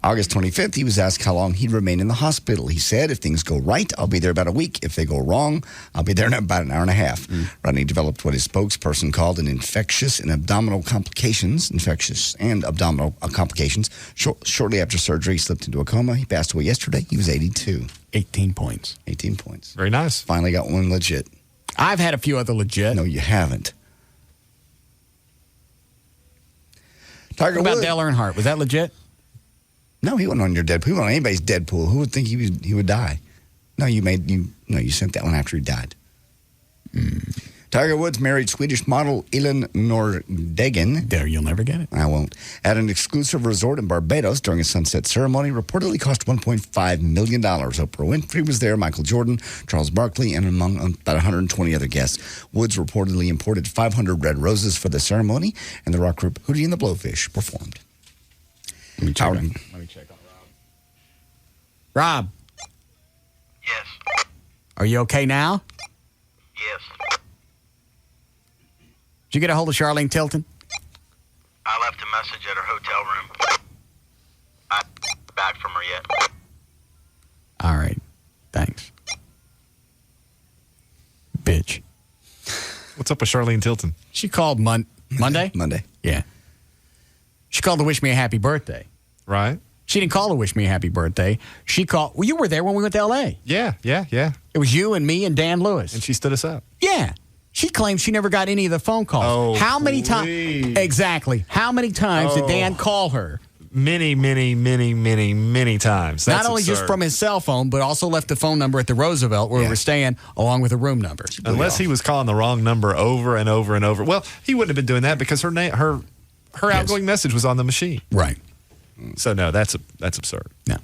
August 25th, he was asked how long he'd remain in the hospital. He said, if things go right, I'll be there about a week. If they go wrong, I'll be there in about an hour and a half. Rodney developed what his spokesperson called an infectious and abdominal complications. Shortly after surgery, he slipped into a coma. He passed away yesterday. He was 82. 18 points. 18 points. Very nice. Finally got one legit. I've had a few other legit. No, you haven't. What about Dale Earnhardt? Was that legit? No, he wasn't on your Deadpool. He wasn't on anybody's Deadpool. Who would think he would die? No, you sent that one after he died. Tiger Woods married Swedish model Elin Nordegen. There, you'll never get it. I won't. At an exclusive resort in Barbados during a sunset ceremony, reportedly cost $1.5 million. Oprah Winfrey was there, Michael Jordan, Charles Barkley, and among about 120 other guests. Woods reportedly imported 500 red roses for the ceremony, and the rock group Hootie and the Blowfish performed. Let me check on Rob. Yes. Are you okay now? Yes. Did you get a hold of Charlene Tilton? I left a message at her hotel room. I'm not back from her yet. All right. Thanks. Bitch. What's up with Charlene Tilton? She called Monday? Monday. Yeah. She called to wish me a happy birthday. Right. She didn't call to wish me a happy birthday. She called. Well, you were there when we went to L.A. Yeah. It was you and me and Dan Lewis. And she stood us up. Yeah. She claims she never got any of the phone calls. Oh, how many times? Exactly. How many times did Dan call her? Many times. That's Not only absurd. just from his cell phone, but also left the phone number at the Roosevelt where we were staying, along with a room number. Unless he was calling the wrong number over and over and over. Well, he wouldn't have been doing that because her outgoing message was on the machine. Right. So no, that's absurd. No.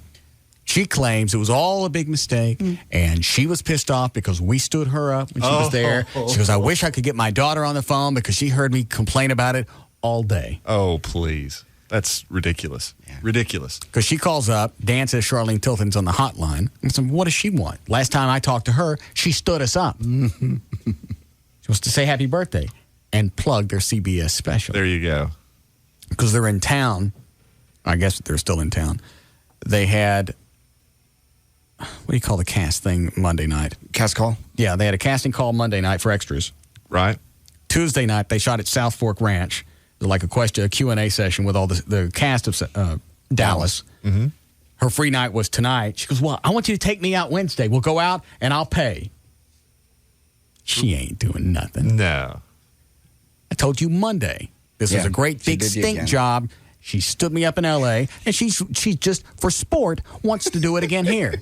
She claims it was all a big mistake, and she was pissed off because we stood her up when she was there. She goes, I wish I could get my daughter on the phone because she heard me complain about it all day. Oh, please. That's ridiculous. Yeah. Ridiculous. Because she calls up, Dan says Charlene Tilton's on the hotline. And so what does she want? Last time I talked to her, she stood us up. She wants to say happy birthday and plug their CBS special. There you go. Because they're in town. I guess they're still in town. They had, what do you call the cast thing Monday night? Cast call? Yeah, they had a casting call Monday night for extras. Right. Tuesday night, they shot at South Fork Ranch. Like a Q&A session with all the cast of Dallas. Mm-hmm. Her free night was tonight. She goes, well, I want you to take me out Wednesday. We'll go out and I'll pay. She ain't doing nothing. No. I told you Monday. This was a great big stink job. She stood me up in L.A. and she just, for sport, wants to do it again here.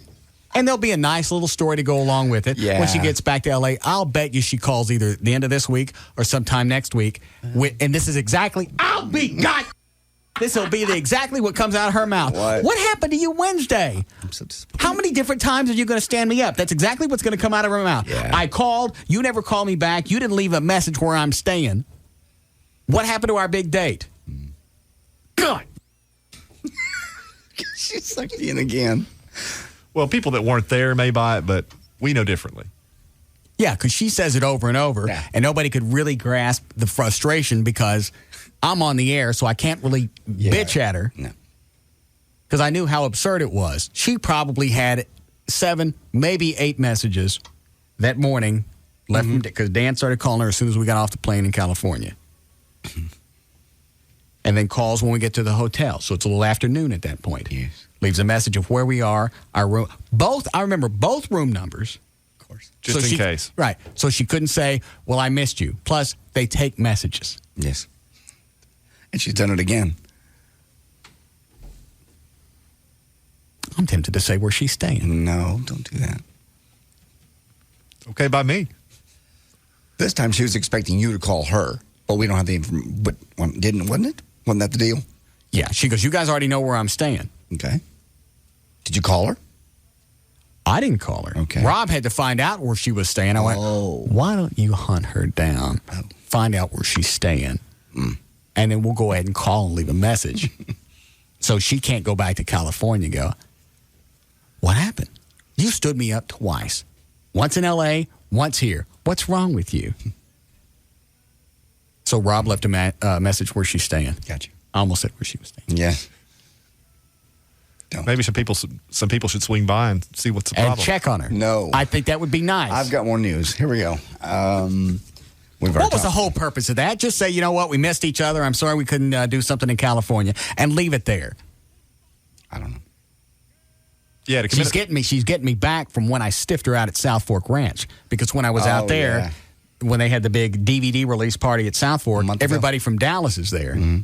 And there'll be a nice little story to go along with it. Yeah. When she gets back to L.A., I'll bet you she calls either the end of this week or sometime next week. And this is exactly, this will be exactly what comes out of her mouth. What happened to you Wednesday? I'm so disappointed. How many different times are you going to stand me up? That's exactly what's going to come out of her mouth. Yeah. I called. You never called me back. You didn't leave a message where I'm staying. What happened to our big date? God. She sucked you in again. Well, people that weren't there may buy it, but we know differently. Yeah, because she says it over and over, and nobody could really grasp the frustration because I'm on the air, so I can't really bitch at her. No. Because I knew how absurd it was. She probably had 7, maybe 8 messages that morning left because Dan started calling her as soon as we got off the plane in California. And then calls when we get to the hotel. So it's a little afternoon at that point. Yes. Leaves a message of where we are, our room. I remember both room numbers. Of course. Just in case. Right. So she couldn't say, well, I missed you. Plus, they take messages. Yes. And she's done it again. I'm tempted to say where she's staying. No, don't do that. Okay by me. This time she was expecting you to call her, but we don't have the information. But wasn't it? Wasn't that the deal? Yeah. She goes, you guys already know where I'm staying. Okay. Did you call her? I didn't call her. Okay. Rob had to find out where she was staying. I went, why don't you hunt her down, find out where she's staying, and then we'll go ahead and call and leave a message. So she can't go back to California and go, what happened? You stood me up twice. Once in L.A., once here. What's wrong with you? So Rob left a message where she's staying. Gotcha. I almost said where she was staying. Yeah. Maybe some people should swing by and see what's the problem. And check on her. No. I think that would be nice. I've got more news. Here we go. What was the whole purpose of that? Just say, you know what, we missed each other. I'm sorry we couldn't do something in California, and leave it there. I don't know. Yeah, she's getting me back from when I stiffed her out at South Fork Ranch, because when I was out there, when they had the big DVD release party at South Fork, everybody from Dallas is there. Mm-hmm.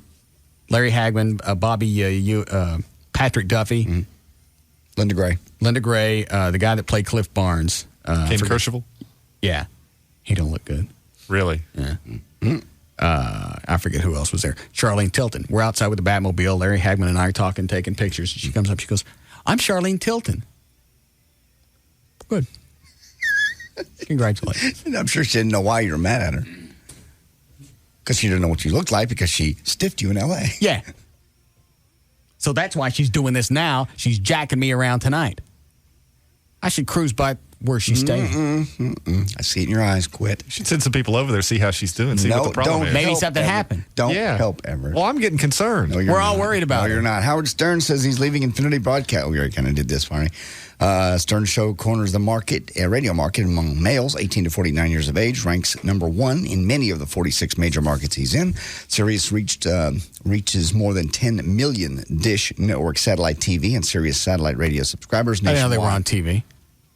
Larry Hagman, Bobby, Patrick Duffy, Linda Gray, the guy that played Cliff Barnes, Ken Kercheval. Yeah, he don't look good. Really? Yeah. I forget who else was there. Charlene Tilton. We're outside with the Batmobile. Larry Hagman and I are talking, taking pictures. She comes up. She goes, I'm Charlene Tilton. Good. Congratulations. And I'm sure she didn't know why you were mad at her. Because she didn't know what you looked like because she stiffed you in L.A. Yeah. So that's why she's doing this now. She's jacking me around tonight. I should cruise by where she's staying. I see it in your eyes. Quit. You should send some people over there, see how she's doing, see what the problem is. Maybe something happened. Don't help Everett. Well, I'm getting concerned. No, We're all worried about it. No, you're not. Howard Stern says he's leaving Infinity Broadcast. We already kind of did this, Barney. Stern Show corners the radio market among males 18 to 49 years of age, ranks number 1 in many of the 46 major markets he's in. Sirius reaches more than 10 million Dish Network satellite TV and Sirius satellite radio subscribers nationwide. I didn't know they were on TV.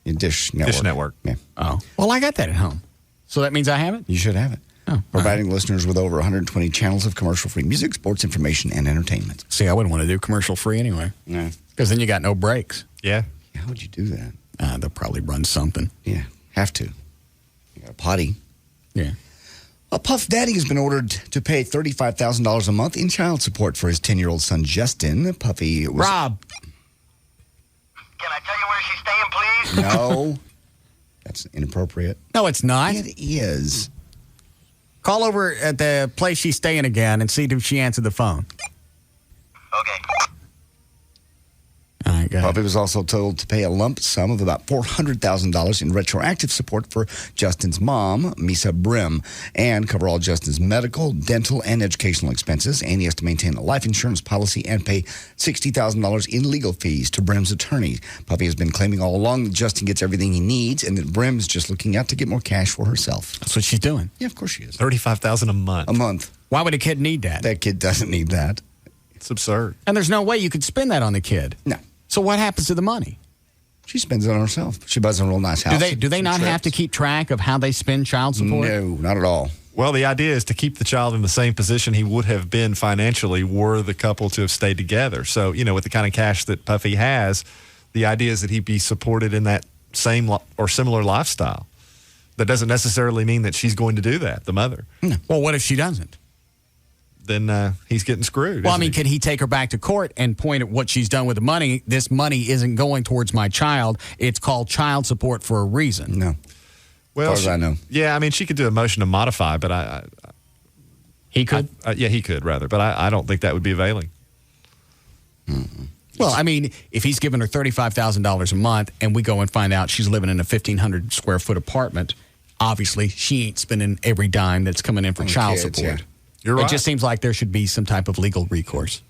Dish Network. Dish Network. Yeah. Oh. Well, I got that at home. So that means I have it? You should have it. Oh, providing listeners with over 120 channels of commercial-free music, sports information, and entertainment. See, I wouldn't want to do commercial-free anyway. No. Because then you got no breaks. Yeah. How would you do that? They'll probably run something. Yeah, have to. You got a potty. Yeah. A Puff Daddy has been ordered to pay $35,000 a month in child support for his 10-year-old son, Justin. Puffy was... Rob. Can I tell you where she's staying, please? No. That's inappropriate. No, it's not. It is. Call over at the place she's staying again and see if she answered the phone. Okay. All right, go ahead. Puffy was also told to pay a lump sum of about $400,000 in retroactive support for Justin's mom, Misa Brim, and cover all Justin's medical, dental, and educational expenses. And he has to maintain a life insurance policy and pay $60,000 in legal fees to Brim's attorney. Puffy has been claiming all along that Justin gets everything he needs and that Brim's just looking out to get more cash for herself. That's what she's doing. Yeah, of course she is. $35,000 a month. A month. Why would a kid need that? That kid doesn't need that. It's absurd. And there's no way you could spend that on the kid. No. So what happens to the money? She spends it on herself. She buys a real nice house. Do they not have to keep track of how they spend child support? No, not at all. Well, the idea is to keep the child in the same position he would have been financially were the couple to have stayed together. So, with the kind of cash that Puffy has, the idea is that he be supported in that same or similar lifestyle. That doesn't necessarily mean that she's going to do that, the mother. No. Well, what if she doesn't? Then he's getting screwed. Well, can he take her back to court and point at what she's done with the money? This money isn't going towards my child. It's called child support for a reason. No. Well, as far as I know. Yeah, she could do a motion to modify, but he could? Yeah, he could, rather. But I don't think that would be availing. Mm-hmm. Well, I mean, if he's giving her $35,000 a month and we go and find out she's living in a 1,500 square foot apartment, obviously she ain't spending every dime that's coming in for child kids, support. yeah. You're right. It just seems like there should be some type of legal recourse.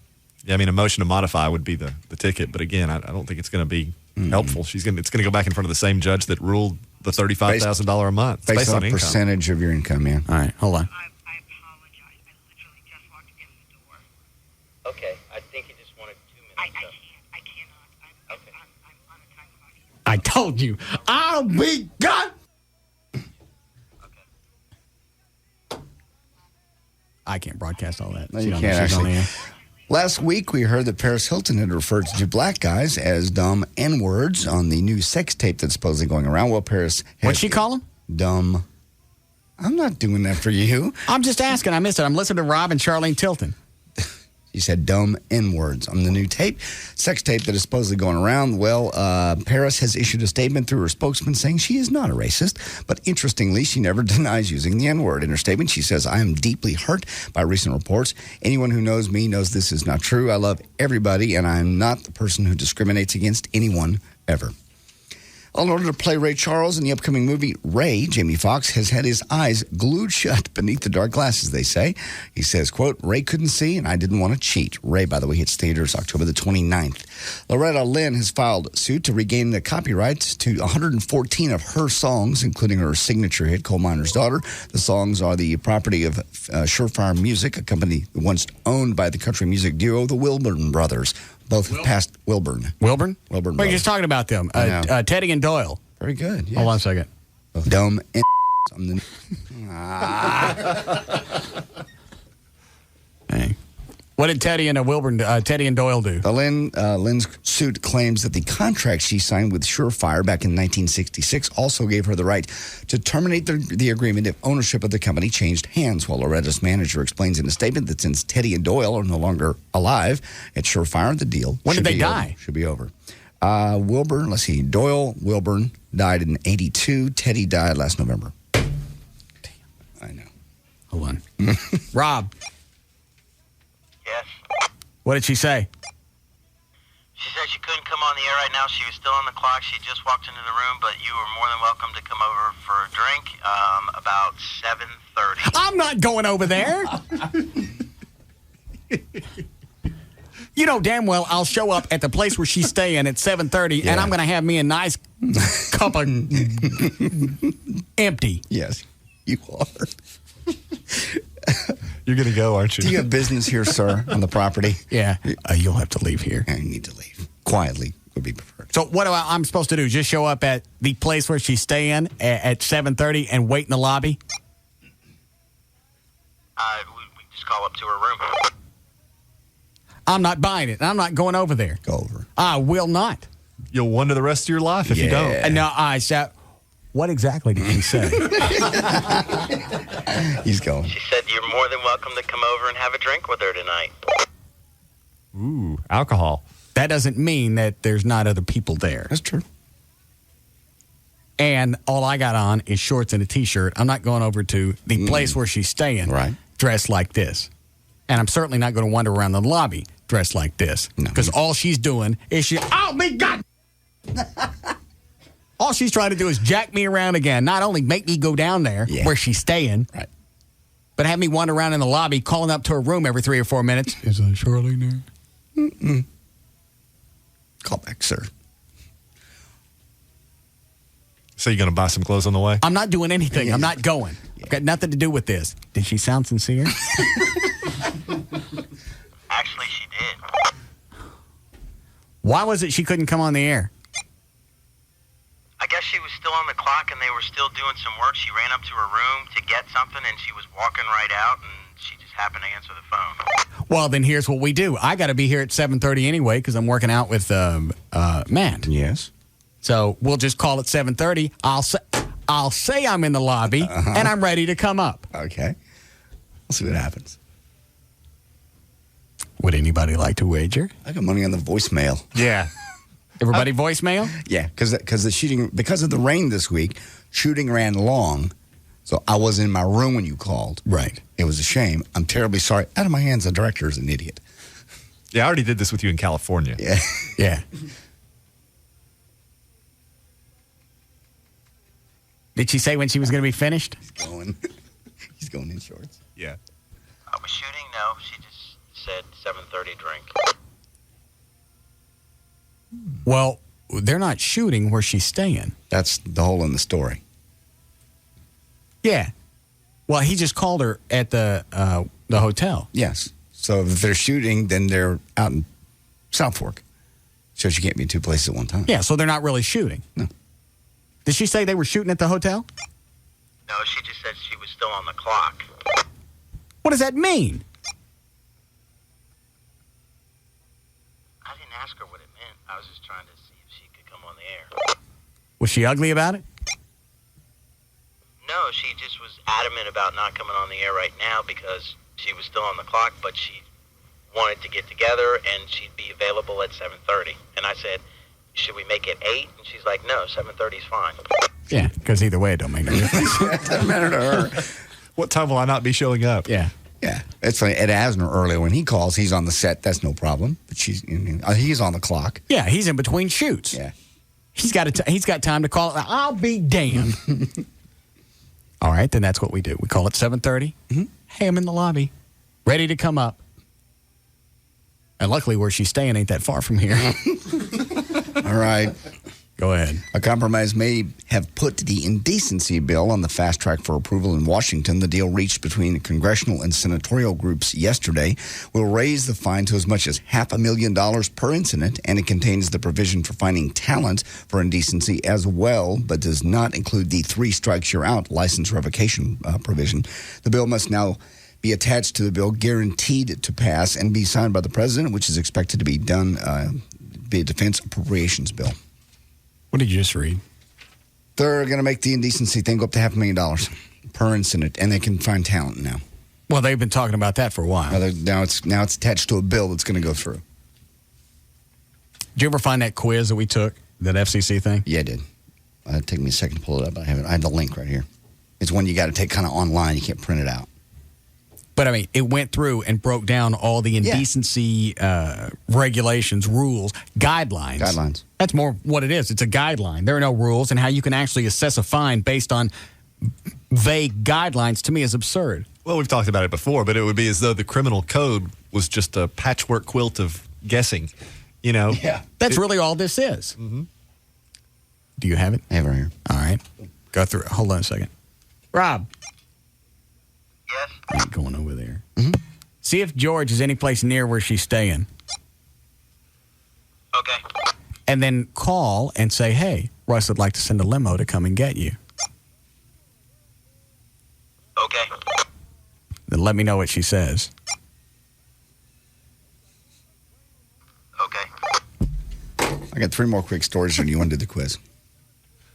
Yeah, I mean, a motion to modify would be the ticket, but again, I don't think it's going to be helpful. It's going to go back in front of the same judge that ruled the $35,000 a month. It's Based on a income. percentage of your income, man. All right, hold on. Okay, I think you just wanted 2 minutes. I told you, I'll be gone. I can't broadcast all that. No, She you don't know can't she's on the actually. air. Last week, we heard that Paris Hilton had referred to black guys as dumb N-words on the new sex tape that's supposedly going around. Well, Paris... What'd she call him? Dumb. I'm not doing that for you. I'm just asking. I missed it. I'm listening to Rob and Charlene Tilton. She said dumb N-words on the new tape, sex tape that is supposedly going around. Well, Paris has issued a statement through her spokesman saying she is not a racist, but interestingly, she never denies using the N-word. In her statement, she says, I am deeply hurt by recent reports. Anyone who knows me knows this is not true. I love everybody, and I am not the person who discriminates against anyone ever. In order to play Ray Charles in the upcoming movie Ray, Jamie Foxx has had his eyes glued shut beneath the dark glasses, they say. He says, quote, Ray couldn't see and I didn't want to cheat. Ray, by the way, hits theaters October the 29th. Loretta Lynn has filed suit to regain the copyrights to 114 of her songs, including her signature hit, Coal Miner's Daughter. The songs are the property of Surefire Music, a company once owned by the country music duo, the Wilburn Brothers. Both have passed Wilburn. Wilburn? Wilburn. We're just talking about them. Teddy and Doyle. Very good. Yes. Hold on a second. Dumb and Hey. What did Teddy and Doyle do? Lynn's suit claims that the contract she signed with Surefire back in 1966 also gave her the right to terminate the agreement if ownership of the company changed hands, while Loretta's manager explains in a statement that since Teddy and Doyle are no longer alive at Surefire, the deal When did they die? Should be over. Wilburn, let's see, Doyle Wilburn died in 1982. Teddy died last November. Damn. I know. Hold on. Rob. Yes. What did she say? She said she couldn't come on the air right now. She was still on the clock. She just walked into the room, but you were more than welcome to come over for a drink about 7:30. I'm not going over there. You know damn well I'll show up at the place where she's staying at 7:30, and I'm going to have me a nice cup of empty. Yes, you are. You're going to go, aren't you? Do you have business here, sir, on the property? Yeah. You'll have to leave here. I need to leave. Quietly would be preferred. So what I'm supposed to do? Just show up at the place where she's staying at 7:30 and wait in the lobby? We just call up to her room. I'm not buying it. I'm not going over there. Go over. I will not. You'll wonder the rest of your life if you don't. No, I said, what exactly did he say? He's going. She said you're more than welcome to come over and have a drink with her tonight. Ooh, alcohol. That doesn't mean that there's not other people there. That's true. And all I got on is shorts and a T-shirt. I'm not going over to the place where she's staying dressed like this. And I'm certainly not going to wander around the lobby dressed like this. Because all she's doing is oh, my God! All she's trying to do is jack me around again. Not only make me go down there where she's staying, but have me wander around in the lobby calling up to her room every 3 or 4 minutes. Is Shirley there? Mm-mm. Call back, sir. So you're going to buy some clothes on the way? I'm not doing anything. I'm not going. I've got nothing to do with this. Did she sound sincere? Actually, she did. Why was it she couldn't come on the air? I guess she was still on the clock and they were still doing some work. She ran up to her room to get something and she was walking right out and she just happened to answer the phone. Well, then here's what we do. I got to be here at 7:30 anyway because I'm working out with Matt. Yes. So we'll just call it 7:30. I'll say I'm in the lobby and I'm ready to come up. Okay. We'll see what happens. Would anybody like to wager? I got money on the voicemail. Yeah. Everybody voicemail? Yeah, because the shooting, because of the rain this week, shooting ran long. So I was in my room when you called. Right. It was a shame. I'm terribly sorry. Out of my hands, the director is an idiot. Yeah, I already did this with you in California. Yeah. Yeah. Did she say when she was going to be finished? He's going in shorts. Yeah. I was shooting. No, she just said 7:30 drink. Well, they're not shooting where she's staying. That's the hole in the story. Yeah. Well, he just called her at the hotel. Yes. So if they're shooting, then they're out in South Fork. So she can't be in two places at one time. Yeah, so they're not really shooting. No. Did she say they were shooting at the hotel? No, she just said she was still on the clock. What does that mean? I didn't ask her what it meant. I was just trying to see if she could come on the air. Was she ugly about it? No, she just was adamant about not coming on the air right now because she was still on the clock, but she wanted to get together and she'd be available at 7:30. And I said, should we make it 8? And she's like, no, 7:30 is fine. Yeah, because either way it don't make no difference. It doesn't matter to her. What time will I not be showing up? Yeah. Yeah. It's funny. Ed Asner earlier, when he calls, he's on the set. That's no problem. But he's on the clock. Yeah, he's in between shoots. Yeah. He's got time to call. I'll be damned. All right, then that's what we do. We call it 7:30. Mm-hmm. Hey, I'm in the lobby, ready to come up. And luckily, where she's staying ain't that far from here. All right. Go ahead. A compromise may have put the indecency bill on the fast track for approval in Washington. The deal reached between congressional and senatorial groups yesterday will raise the fine to as much as $500,000 per incident, and it contains the provision for finding talent for indecency as well, but does not include the 3 strikes you're out license revocation provision. The bill must now be attached to the bill, guaranteed to pass, and be signed by the president, which is expected to be done be a defense appropriations bill. What did you just read? They're going to make the indecency thing go up to $500,000 per incident, and they can find talent now. Well, they've been talking about that for a while. Now it's attached to a bill that's going to go through. Did you ever find that quiz that we took, that FCC thing? Yeah, I did. It'd take me a second to pull it up. I have the link right here. It's one you got to take kind of online. You can't print it out. But, I mean, it went through and broke down all the indecency regulations, rules, guidelines. Guidelines. That's more what it is. It's a guideline. There are no rules, and how you can actually assess a fine based on vague guidelines, to me, is absurd. Well, we've talked about it before, but it would be as though the criminal code was just a patchwork quilt of guessing, you know? Yeah. That's really all this is. Mm-hmm. Do you have it? I have it right here. All right. Go through it. Hold on a second. Rob. Yes? I ain't going over there. Mm-hmm. See if George is any place near where she's staying. Okay. And then call and say, hey, Russ would like to send a limo to come and get you. Okay. Then let me know what she says. Okay. I got 3 more quick stories, and you want to do the quiz?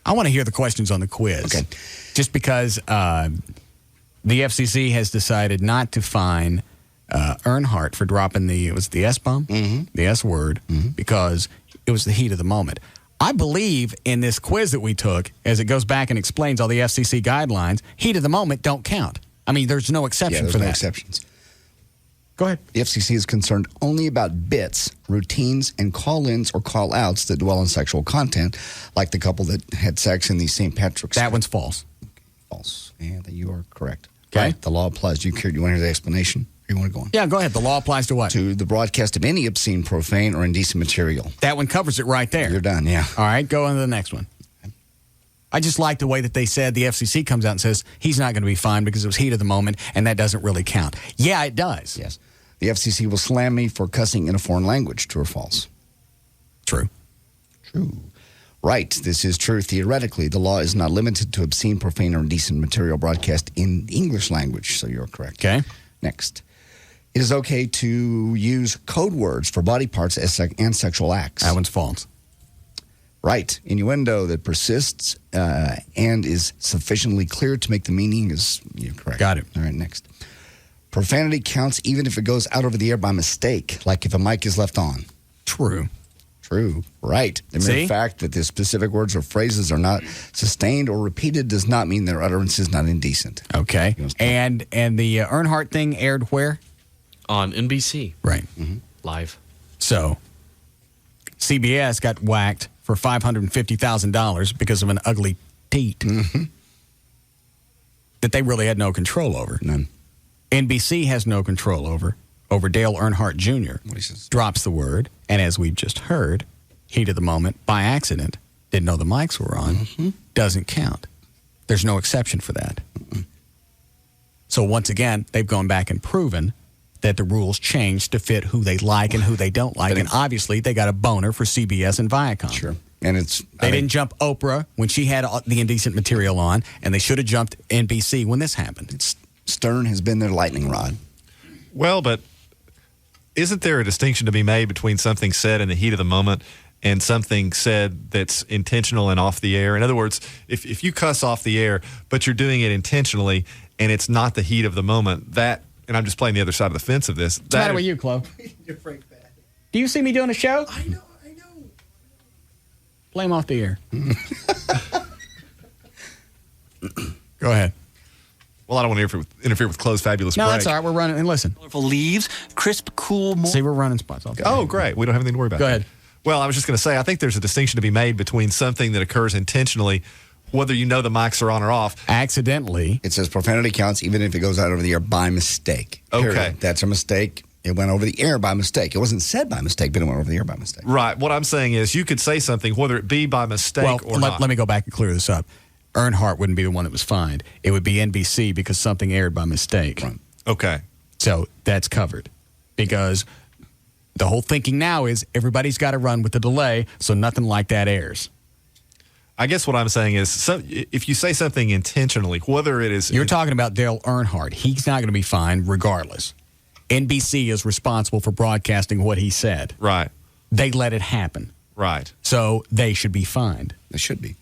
I want to hear the questions on the quiz. Okay. Just because the FCC has decided not to fine Earnhardt for dropping the S-bomb, the S word, because it was the heat of the moment. I believe in this quiz that we took, as it goes back and explains all the FCC guidelines, heat of the moment don't count. I mean, there's no exception for that. No exceptions. Go ahead. The FCC is concerned only about bits, routines, and call-ins or call-outs that dwell on sexual content, like the couple that had sex in the St. Patrick's. That one's false. False. Yeah, you are correct. Okay. Right. The law applies. Do you want to hear the explanation? Or you want to go on? Yeah, go ahead. The law applies to what? To the broadcast of any obscene, profane, or indecent material. That one covers it right there. You're done, yeah. All right, go on to the next one. I just like the way that they said the FCC comes out and says he's not going to be fined because it was heat of the moment, and that doesn't really count. Yeah, it does. Yes. The FCC will slam me for cussing in a foreign language. True or false? True. True. Right. This is true. Theoretically, the law is not limited to obscene, profane, or indecent material broadcast in the English language, so you're correct. Okay. Next. It is okay to use code words for body parts and sexual acts. That one's false. Right. Innuendo that persists and is sufficiently clear to make the meaning is correct. Got it. All right, next. Profanity counts even if it goes out over the air by mistake, like if a mic is left on. True. True. Right. The mere fact that the specific words or phrases are not sustained or repeated does not mean their utterance is not indecent. Okay. And the Earnhardt thing aired where? On NBC. Right. Live. So CBS got whacked for $550,000 because of an ugly teat that they really had no control over. None. NBC has no control over Dale Earnhardt Jr. What he says. Drops the word, and as we've just heard, heat of the moment, by accident, didn't know the mics were on, doesn't count. There's no exception for that. So once again, they've gone back and proven that the rules changed to fit who they like and who they don't like, and obviously they got a boner for CBS and Viacom. Sure. And they didn't jump Oprah when she had the indecent material on, and they should have jumped NBC when this happened. Stern has been their lightning rod. Well, but isn't there a distinction to be made between something said in the heat of the moment and something said that's intentional and off the air? In other words, if you cuss off the air, but you're doing it intentionally and it's not the heat of the moment, that, and I'm just playing the other side of the fence of this. What's the matter with you, Chloe? You're freak bad. Do you see me doing a show? I know. Play him off the air. Go ahead. Well, I don't want to interfere with Chloe's fabulous break. No, that's all right. We're running. And listen. Colorful leaves, crisp, cool. See, we're running spots. Oh, great. We don't have anything to worry about. Go ahead. Well, I was just going to say, I think there's a distinction to be made between something that occurs intentionally, whether you know the mics are on or off. Accidentally. It says profanity counts even if it goes out over the air by mistake. Okay. Period. That's a mistake. It went over the air by mistake. It wasn't said by mistake, but it went over the air by mistake. Right. What I'm saying is you could say something, whether it be by mistake or not. Let me go back and clear this up. Earnhardt wouldn't be the one that was fined. It would be NBC because something aired by mistake. Right. Okay. So that's covered. Because the whole thinking now is everybody's got to run with the delay, so nothing like that airs. I guess what I'm saying is if you say something intentionally, whether it is... You're talking about Dale Earnhardt. He's not going to be fined regardless. NBC is responsible for broadcasting what he said. Right. They let it happen. Right. So they should be fined. They should be.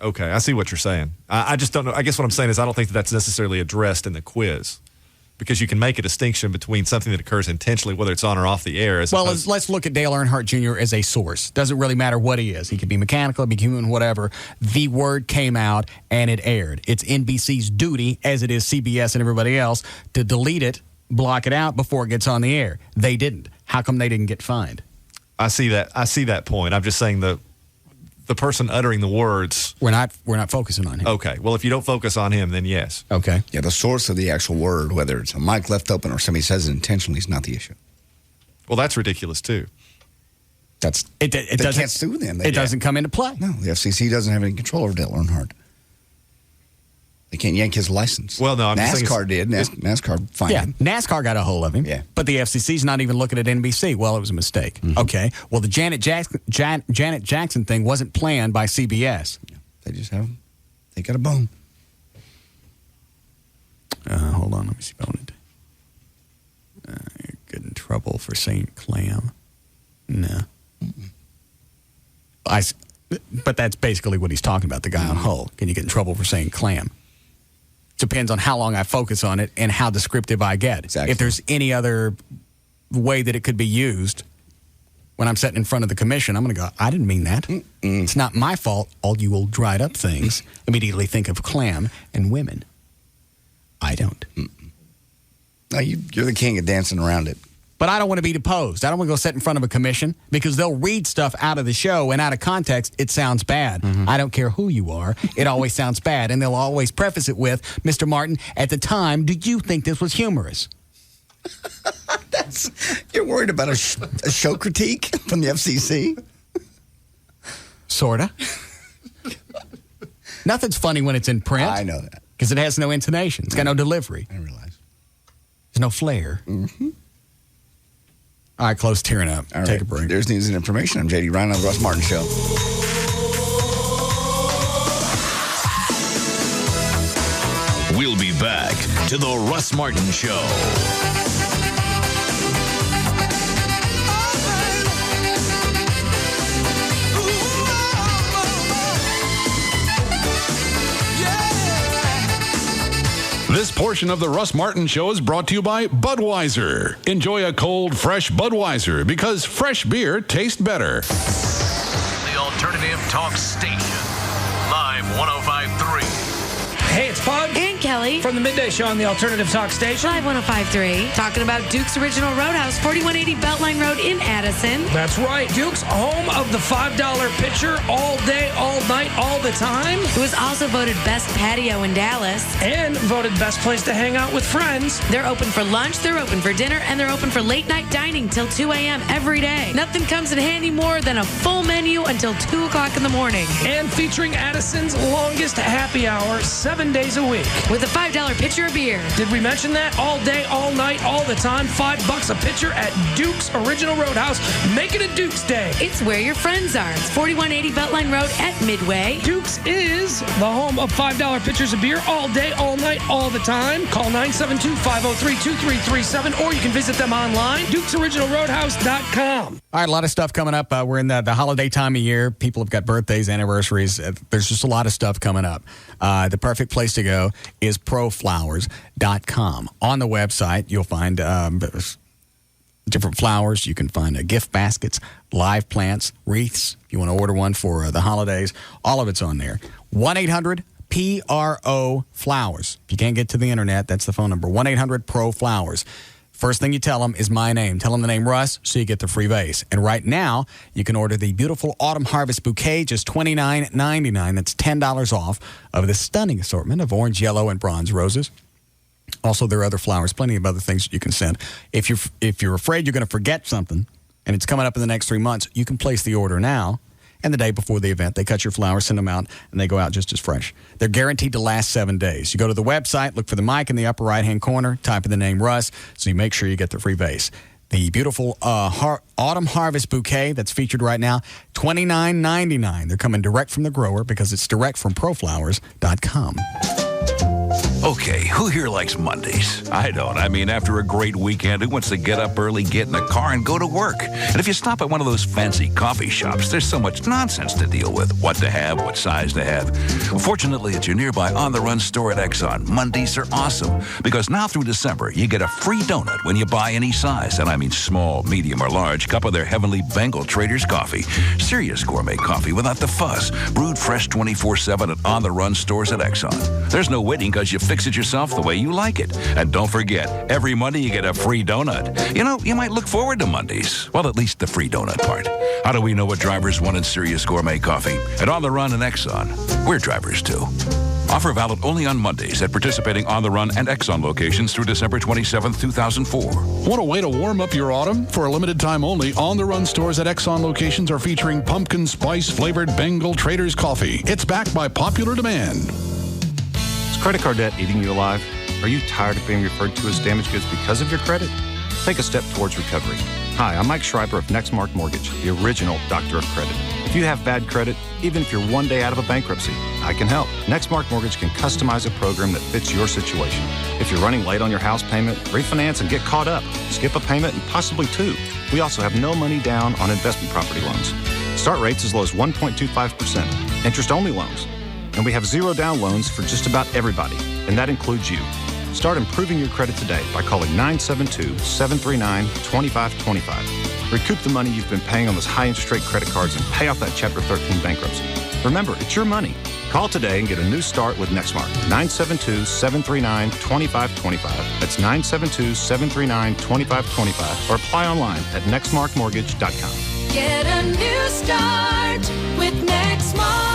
Okay, I see what you're saying. I just don't know. I guess what I'm saying is I don't think that's necessarily addressed in the quiz, because you can make a distinction between something that occurs intentionally, whether it's on or off the air. Well, let's look at Dale Earnhardt Jr. as a source. Doesn't really matter what he is. He could be mechanical, be human, whatever. The word came out and it aired. It's NBC's duty, as it is CBS and everybody else, to delete it, block it out before it gets on the air. They didn't. How come they didn't get fined? I see that point. I'm just saying the person uttering the words. We're not focusing on him. Okay. Well, if you don't focus on him, then yes. Okay. Yeah, the source of the actual word, whether it's a mic left open or somebody says it intentionally, is not the issue. Well, that's ridiculous too. They can't sue them. It doesn't come into play. No, the FCC doesn't have any control over Dale Earnhardt. They can't yank his license. Well, no, I'm just saying NASCAR did. NASCAR fined him. NASCAR got a hold of him. Yeah. But the FCC's not even looking at NBC. Well, it was a mistake. Mm-hmm. Okay. Well, the Janet Jackson thing wasn't planned by CBS. They got a bone. Hold on. Let me see if I want to get in trouble for saying clam. No. But that's basically what he's talking about, the guy on Hull. Can you get in trouble for saying clam? Depends on how long I focus on it and how descriptive I get. Exactly. If there's any other way that it could be used, when I'm sitting in front of the commission, I'm going to go, I didn't mean that. It's not my fault. All you old dried up things immediately think of clam and women. I don't. No, you're the king of dancing around it. But I don't want to be deposed. I don't want to go sit in front of a commission because they'll read stuff out of the show and out of context, it sounds bad. I don't care who you are. It always sounds bad. And they'll always preface it with, Mr. Martin, at the time, did you think this was humorous? You're worried about a show critique from the FCC? Sort of. Nothing's funny when it's in print. I know that. Because it has no intonation. It's got no delivery. I realize. There's no flair. Mm-hmm. All right, close tearing up. All Take right. a break. There's news and information. I'm J.D. Ryan on the Russ Martin Show. We'll be back to the Russ Martin Show. This portion of the Russ Martin Show is brought to you by Budweiser. Enjoy a cold, fresh Budweiser because fresh beer tastes better. The Alternative Talk Station. Live 105.3. Hey, it's Bud. And Kelly. Kelly. From the Midday Show on the Alternative Talk Station. Live 105.3. Talking about Duke's Original Roadhouse, 4180 Beltline Road in Addison. That's right. Duke's, home of the $5 pitcher all day, all night, all the time. It was also voted best patio in Dallas. And voted best place to hang out with friends. They're open for lunch, they're open for dinner, and they're open for late night dining till 2 a.m. every day. Nothing comes in handy more than a full menu until 2 o'clock in the morning. And featuring Addison's longest happy hour 7 days a week. With a $5 pitcher of beer. Did we mention that? All day, all night, all the time. $5 a pitcher at Duke's Original Roadhouse. Make it a Duke's Day. It's where your friends are. It's 4180 Beltline Road at Midway. Duke's is the home of $5 pitchers of beer all day, all night, all the time. Call 972-503-2337 or you can visit them online, dukesoriginalroadhouse.com. All right, a lot of stuff coming up. We're in the holiday time of year. People have got birthdays, anniversaries. There's just a lot of stuff coming up. The perfect place to go is proflowers.com. On the website, you'll find different flowers. You can find gift baskets, live plants, wreaths. If you want to order one for the holidays, all of it's on there. 1-800-PRO-FLOWERS. If you can't get to the internet, that's the phone number. 1-800-PRO-FLOWERS. First thing you tell them is my name. Tell them the name Russ so you get the free vase. And right now, you can order the beautiful Autumn Harvest Bouquet, just $29.99. That's $10 off of the stunning assortment of orange, yellow, and bronze roses. Also, there are other flowers, plenty of other things that you can send. If you're afraid you're going to forget something and it's coming up in the next 3 months, you can place the order now. And the day before the event, they cut your flowers, send them out, and they go out just as fresh. They're guaranteed to last 7 days. You go to the website, look for the mic in the upper right-hand corner, type in the name Russ, so you make sure you get the free vase. The beautiful Autumn Harvest Bouquet that's featured right now, $29.99. They're coming direct from the grower because it's direct from proflowers.com. Okay, who here likes Mondays? I don't. I mean, after a great weekend, who wants to get up early, get in the car, and go to work? And if you stop at one of those fancy coffee shops, there's so much nonsense to deal with. What to have, what size to have. Fortunately, at your nearby on-the-run store at Exxon, Mondays are awesome. Because now through December, you get a free donut when you buy any size. And I mean small, medium, or large cup of their Heavenly Bengal Traders coffee. Serious gourmet coffee without the fuss. Brewed fresh 24/7 at on-the-run stores at Exxon. There's no waiting because you fix it yourself the way you like it. And don't forget, every Monday you get a free donut. You know, you might look forward to Mondays. Well, at least the free donut part. How do we know what drivers want in serious gourmet coffee? At On the Run and Exxon, we're drivers too. Offer valid only on Mondays at participating On the Run and Exxon locations through December 27, 2004. Want a way to warm up your autumn? For a limited time only, On the Run stores at Exxon locations are featuring pumpkin spice flavored Bengal Traders coffee. It's backed by popular demand. Is credit card debt eating you alive? Are you tired of being referred to as damaged goods because of your credit? Take a step towards recovery. Hi, I'm Mike Schreiber of Nextmark Mortgage, the original doctor of credit. If you have bad credit, even if you're one day out of a bankruptcy, I can help. Nextmark Mortgage can customize a program that fits your situation. If you're running late on your house payment, refinance and get caught up. Skip a payment and possibly two. We also have no money down on investment property loans. Start rates as low as 1.25%. Interest-only loans. And we have zero down loans for just about everybody, and that includes you. Start improving your credit today by calling 972-739-2525. Recoup the money you've been paying on those high interest rate credit cards and pay off that Chapter 13 bankruptcy. Remember, it's your money. Call today and get a new start with Nextmark. 972-739-2525. That's 972-739-2525. Or apply online at nextmarkmortgage.com. Get a new start with Nextmark.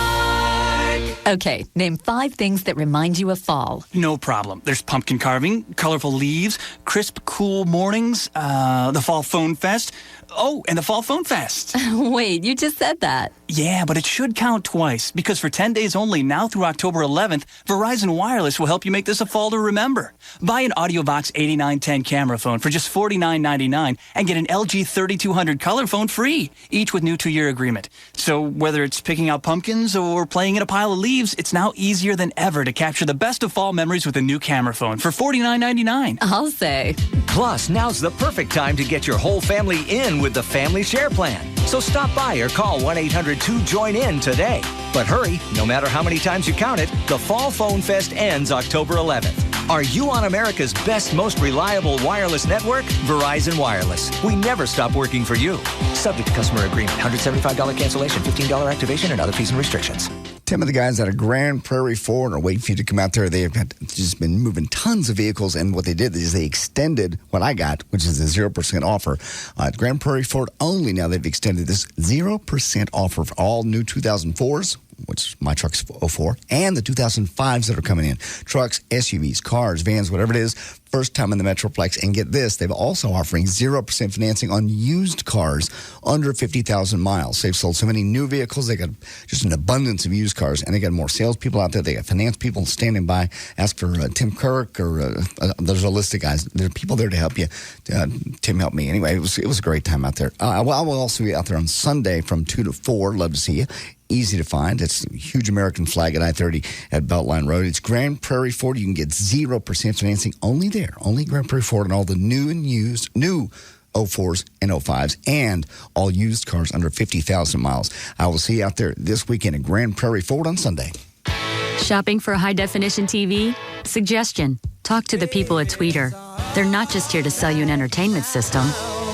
Okay, name 5 things that remind you of fall. No problem. There's pumpkin carving, colorful leaves, crisp, cool mornings, the Fall Phone Fest. Oh, and the Fall Phone Fest. Wait, you just said that. Yeah, but it should count twice, because for 10 days only, now through October 11th, Verizon Wireless will help you make this a fall to remember. Buy an AudioVox 8910 camera phone for just $49.99 and get an LG 3200 color phone free, each with new 2-year agreement. So whether it's picking out pumpkins or playing in a pile of leaves, it's now easier than ever to capture the best of fall memories with a new camera phone for $49.99. I'll say. Plus, now's the perfect time to get your whole family in with the Family Share Plan. So stop by or call 1-800-2-JOIN-IN today. But hurry, no matter how many times you count it, the Fall Phone Fest ends October 11th. Are you on America's best, most reliable wireless network? Verizon Wireless. We never stop working for you. Subject to customer agreement. $175 cancellation, $15 activation, and other fees and restrictions. Tim and the guys out of Grand Prairie Ford are waiting for you to come out there. They've just been moving tons of vehicles, and what they did is they extended what I got, which is a 0% offer. At Grand Prairie Ford only now, they've extended this 0% offer for all new 2004s, which my truck's 04, and the 2005s that are coming in. Trucks, SUVs, cars, vans, whatever it is, first time in the Metroplex. And get this, they're also offering 0% financing on used cars under 50,000 miles. They've sold so many new vehicles. They got just an abundance of used cars, and they got more salespeople out there. They got finance people standing by. Ask for Tim Kirk, or there's a list of guys. There are people there to help you. Tim helped me. Anyway, it was a great time out there. I will also be out there on Sunday from 2 to 4. Love to see you. Easy to find. It's a huge American flag at I-30 at Beltline Road. It's Grand Prairie Ford. You can get 0% financing only there. Only Grand Prairie Ford, and all the new and used, new 04s and 05s, and all used cars under 50,000 miles. I will see you out there this weekend at Grand Prairie Ford on Sunday. Shopping for a high-definition TV? Suggestion. Talk to the people at Tweeter. They're not just here to sell you an entertainment system.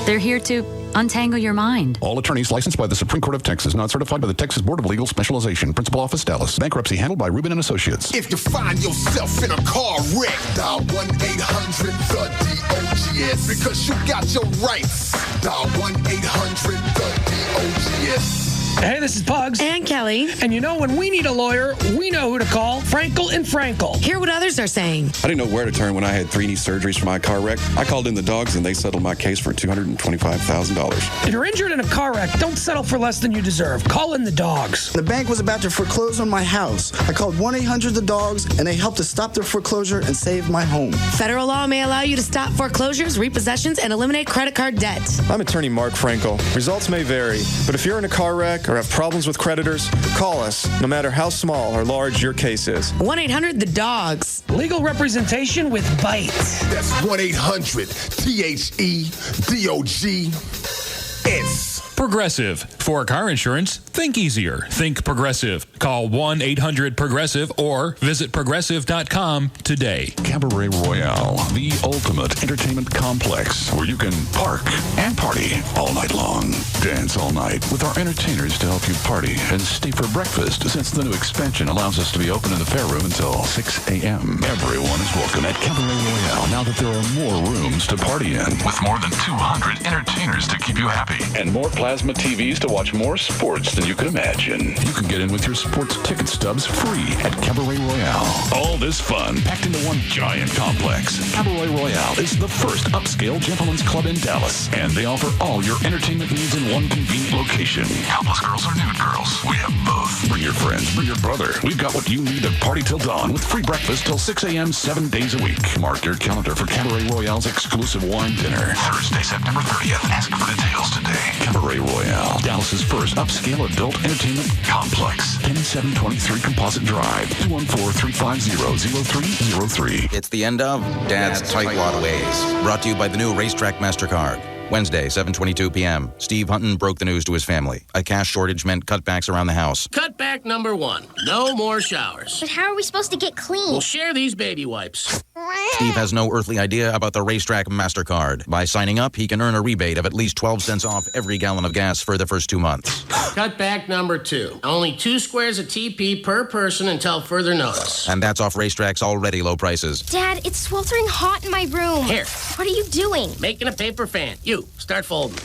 They're here to untangle your mind. All attorneys licensed by the Supreme Court of Texas, not certified by the Texas Board of Legal Specialization. Principal Office, Dallas. Bankruptcy handled by Rubin & Associates. If you find yourself in a car wreck, dial 1-800-THE-DOGS, because you got your rights. Dial 1-800-THE-DOGS. Hey, this is Pugs. And Kelly. And you know, when we need a lawyer, we know who to call. Frankel and Frankel. Hear what others are saying. I didn't know where to turn when I had 3 knee surgeries for my car wreck. I called in the dogs, and they settled my case for $225,000. If you're injured in a car wreck, don't settle for less than you deserve. Call in the dogs. The bank was about to foreclose on my house. I called 1-800-THE-DOGS, and they helped to stop their foreclosure and save my home. Federal law may allow you to stop foreclosures, repossessions, and eliminate credit card debt. I'm attorney Mark Frankel. Results may vary, but if you're in a car wreck or have problems with creditors, call us, no matter how small or large your case is. 1-800-THE-DOGS. Legal representation with bite. That's 1-800-THE-DOGS. Progressive. For car insurance, think easier. Think Progressive. Call 1-800-PROGRESSIVE or visit progressive.com today. Cabaret Royale, the ultimate entertainment complex where you can park and party all night long. Dance all night with our entertainers to help you party and stay for breakfast, since the new expansion allows us to be open in the fair room until 6 a.m. Everyone is welcome at Cabaret Royale now that there are more rooms to party in, with more than 200 entertainers to keep you happy and more plasma TVs to watch more sports than you could imagine. You can get in with your sports ticket stubs free at Cabaret Royale. All this fun packed into one giant complex. Cabaret Royale is the first upscale gentleman's club in Dallas, and they offer all your entertainment needs in one convenient location. Helpless girls or nude girls, we have both. Bring your friends, bring your brother. We've got what you need to party till dawn, with free breakfast till 6 a.m. 7 days a week. Mark your calendar for Cabaret Royale's exclusive wine dinner, Thursday, September 30th. Ask for details today. Cabaret Royale, Dallas's first upscale adult entertainment complex. 10723 Composite Drive, 214-350-0303. It's the end of Dad's Tightwad Ways. Brought to you by the new Racetrack MasterCard. Wednesday, 7:22 p.m. Steve Hunton broke the news to his family. A cash shortage meant cutbacks around the house. Cutback number 1. No more showers. But how are we supposed to get clean? We'll share these baby wipes. Steve has no earthly idea about the Racetrack MasterCard. By signing up, he can earn a rebate of at least 12 cents off every gallon of gas for the first 2 months. Cutback number 2. Only 2 squares of TP per person until further notice. And that's off Racetrack's already low prices. Dad, it's sweltering hot in my room. Here. What are you doing? Making a paper fan. You, start folding.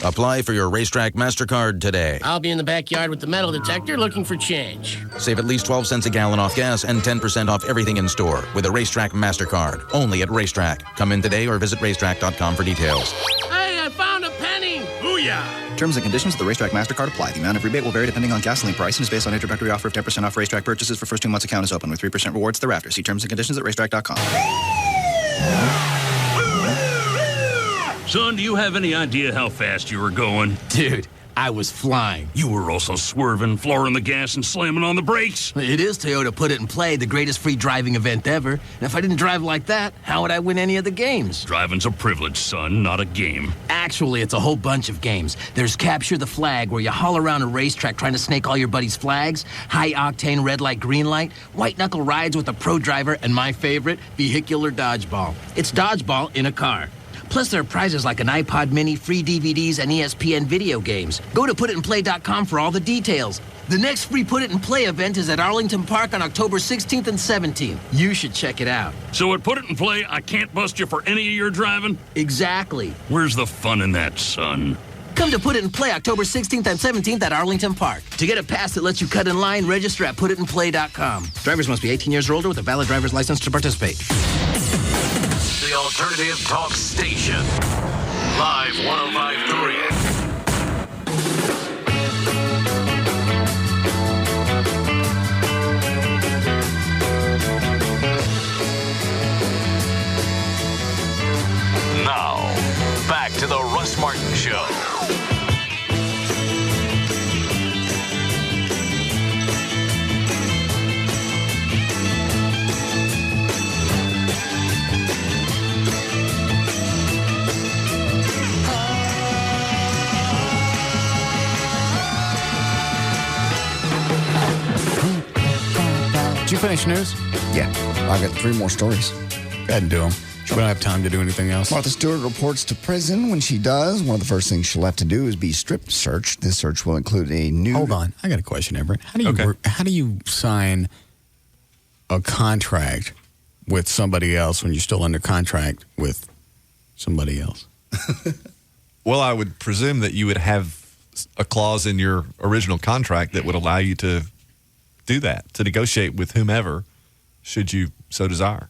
Apply for your Racetrack MasterCard today. I'll be in the backyard with the metal detector looking for change. Save at least 12 cents a gallon off gas and 10% off everything in store with a Racetrack MasterCard. Only at Racetrack. Come in today or visit racetrack.com for details. Hey, I found a penny! Booyah! Terms and conditions of the Racetrack MasterCard apply. The amount of rebate will vary depending on gasoline price and is based on introductory offer of 10% off Racetrack purchases for first 2 months account is open with 3% rewards thereafter. See terms and conditions at racetrack.com. Son, do you have any idea how fast you were going? Dude, I was flying. You were also swerving, flooring the gas, and slamming on the brakes. It is Toyota Put It in Play, the greatest free driving event ever. And if I didn't drive like that, how would I win any of the games? Driving's a privilege, son, not a game. Actually, it's a whole bunch of games. There's Capture the Flag, where you haul around a racetrack trying to snake all your buddies' flags. High-octane red light, green light. White-knuckle rides with a pro driver. And my favorite, vehicular dodgeball. It's dodgeball in a car. Plus, there are prizes like an iPod Mini, free DVDs, and ESPN video games. Go to PutItInPlay.com for all the details. The next free Put It in Play event is at Arlington Park on October 16th and 17th. You should check it out. So at Put It in Play, I can't bust you for any of your driving? Exactly. Where's the fun in that, son? Come to Put It in Play October 16th and 17th at Arlington Park. To get a pass that lets you cut in line, register at putitinplay.com. Drivers must be 18 years or older with a valid driver's license to participate. The Alternative Talk Station. Live 105.3. Now, back to the Russ Martin Show. Did you finish news? Yeah. I got 3 more stories. Go ahead and do them. We don't have time to do anything else. Martha Stewart reports to prison. When she does, one of the first things she'll have to do is be strip searched. This search will include a new... Hold on. I got a question, Everett. How do you sign a contract with somebody else when you're still under contract with somebody else? Well, I would presume that you would have a clause in your original contract that would allow you to do that, to negotiate with whomever, should you so desire.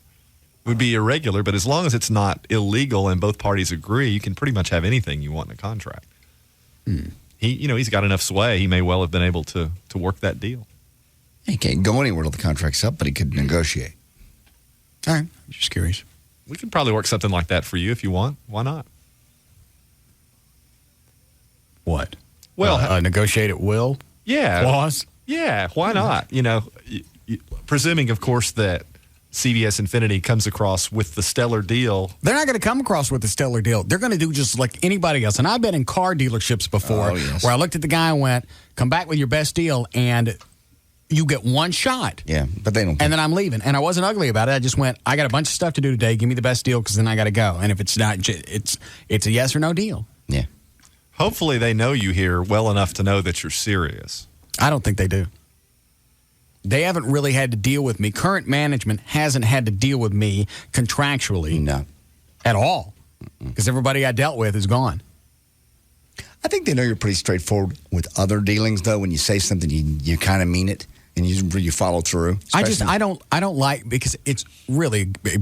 It would be irregular, but as long as it's not illegal and both parties agree, you can pretty much have anything you want in a contract. He's got enough sway. He may well have been able to work that deal. He can't go anywhere till the contract's up, but he could negotiate. All right. I'm just curious. We could probably work something like that for you if you want. Why not? What? Well, negotiate at will? Yeah. Clause? Yeah. Why not? Presuming, of course, that CVS Infinity comes across with the stellar deal. They're not going to come across with the stellar deal. They're going to do just like anybody else. And I've been in car dealerships before where I looked at the guy and went, come back with your best deal, and you get one shot. Yeah, but they don't. And then I'm leaving. And I wasn't ugly about it. I just went, I got a bunch of stuff to do today. Give me the best deal because then I got to go. And if it's not, it's a yes or no deal. Yeah. Hopefully they know you here well enough to know that you're serious. I don't think they do. They haven't really had to deal with me. Current management hasn't had to deal with me contractually at all because everybody I dealt with is gone. I think they know you're pretty straightforward with other dealings, though. When you say something, you kind of mean it and you follow through. I don't like, because it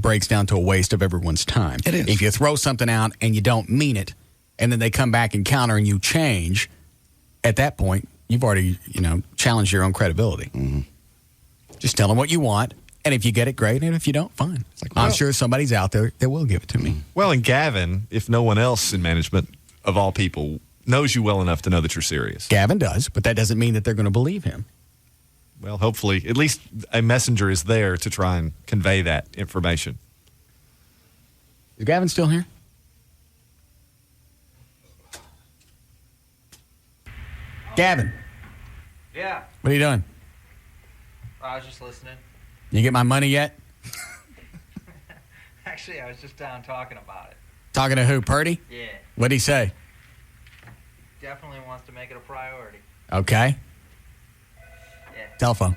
breaks down to a waste of everyone's time. It is. If you throw something out and you don't mean it, and then they come back and counter and you change, at that point you've already challenged your own credibility. Mm-hmm. Just tell them what you want, and if you get it, great, and if you don't, fine. I'm sure somebody's out there that will give it to me. Well, and Gavin, if no one else in management, of all people, knows you well enough to know that you're serious. Gavin does, but that doesn't mean that they're going to believe him. Well, hopefully, at least a messenger is there to try and convey that information. Is Gavin still here? Gavin. Yeah. What are you doing? I was just listening. You get my money yet? Actually, I was just down talking about it. Talking to who? Purdy? Yeah. What'd he say? Definitely wants to make it a priority. Okay. Yeah. Telephone.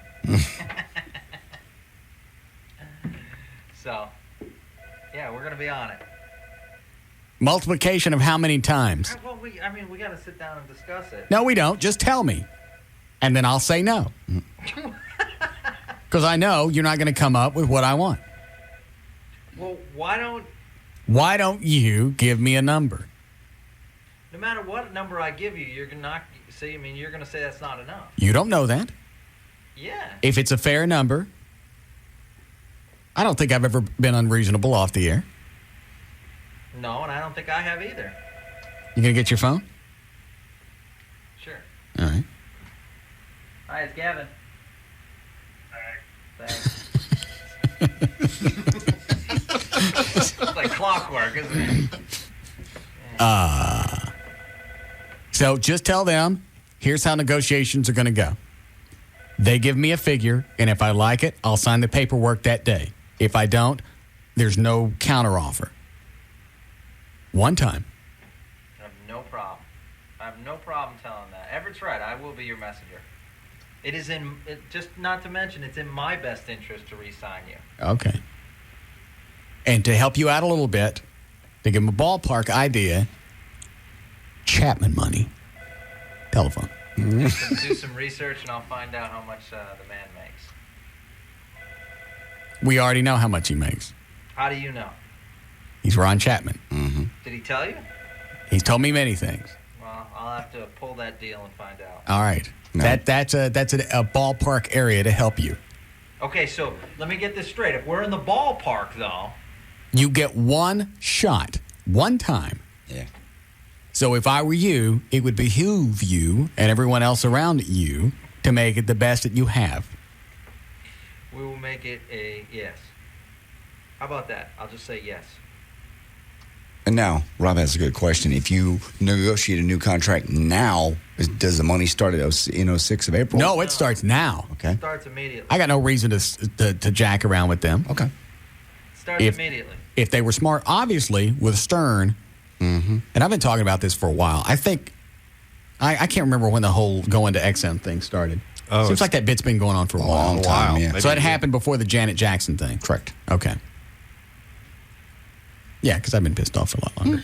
So, yeah, we're going to be on it. Multiplication of how many times? Well, we got to sit down and discuss it. No, we don't. Just tell me. And then I'll say no. Because I know you're not going to come up with what I want. Well, why don't you give me a number? no matter what number I give you, you're going to you're going to say that's not enough. You don't know that. Yeah. If it's a fair number, I don't think I've ever been unreasonable off the air. No, and I don't think I have either. You going to get your phone? Sure. All right. Hi, it's Gavin. Thanks. It's like clockwork, isn't it? So just tell them, here's how negotiations are going to go. They give me a figure, and if I like it, I'll sign the paperwork that day. If I don't, there's no counteroffer. One time. I have no problem. I have no problem telling that. Everett's right. I will be your messenger. It is just not to mention, it's in my best interest to re-sign you. Okay. And to help you out a little bit, to give them a ballpark idea, Chapman money. Telephone. Do some research, and I'll find out how much the man makes. We already know how much he makes. How do you know? He's Ron Chapman. Mm-hmm. Did he tell you? He's told me many things. Well, I'll have to pull that deal and find out. All right. No. That's a ballpark area to help you. Okay, so let me get this straight. If we're in the ballpark, though, you get one shot, one time. Yeah. So if I were you, it would behoove you and everyone else around you to make it the best that you have. we will make it a yes. How about that? I'll just say yes. And now, Rob has a good question. If you negotiate a new contract now, does the money start in 6 of April? No, it starts now. Okay. It starts immediately. I got no reason to jack around with them. Okay. It starts immediately. If they were smart, obviously, with Stern, and I've been talking about this for a while, I think, I can't remember when the whole going to XM thing started. Oh, seems like that bit's been going on for a long time. Yeah. So it happened before the Janet Jackson thing. Correct. Okay. Yeah, because I've been pissed off for a lot longer.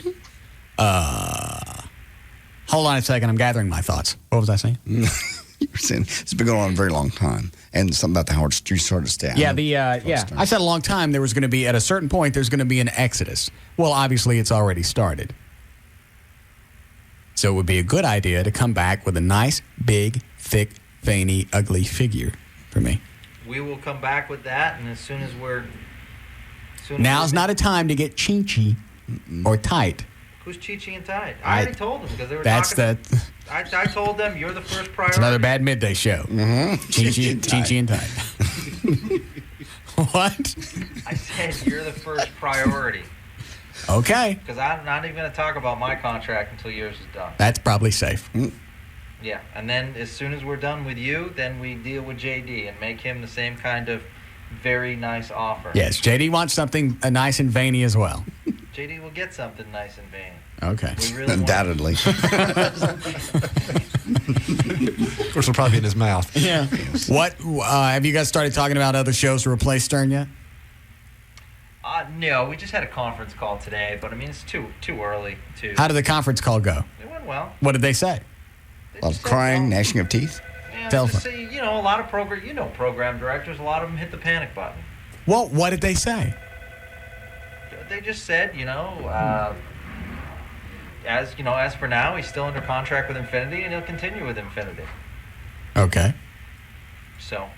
Hold on a second. I'm gathering my thoughts. What was I saying? You were saying it's been going on a very long time. And something about the Howard Stern staff. Yeah, I said a long time there was going to be, at a certain point, there's going to be an exodus. Well, obviously, it's already started. So it would be a good idea to come back with a nice, big, thick, veiny, ugly figure for me. We will come back with that, and as soon as we're... Now's not a time to get chinchy or tight. Who's Chi-Chi and tight? I already told them because they were that's talking. I told them you're the first priority. It's another bad midday show. Chi-Chi and tight. What? I said you're the first priority. Okay. Because I'm not even going to talk about my contract until yours is done. That's probably safe. Yeah, and then as soon as we're done with you, then we deal with JD and make him the same kind of very nice offer. Yes, JD wants something nice and veiny as well. JD will get something nice and veiny. Okay. We really Undoubtedly. Of course, it'll probably be in his mouth. Yeah. What have you guys started talking about other shows to replace Stern yet? No, we just had a conference call today, but I mean it's too early to. How did the conference call go? It went well. What did they say? A lot of crying, gnashing of teeth. Yeah, Telephone. just say, a lot of program directors, a lot of them hit the panic button. Well, what did they say? They just said, as for now, he's still under contract with Infinity, and he'll continue with Infinity. Okay. So,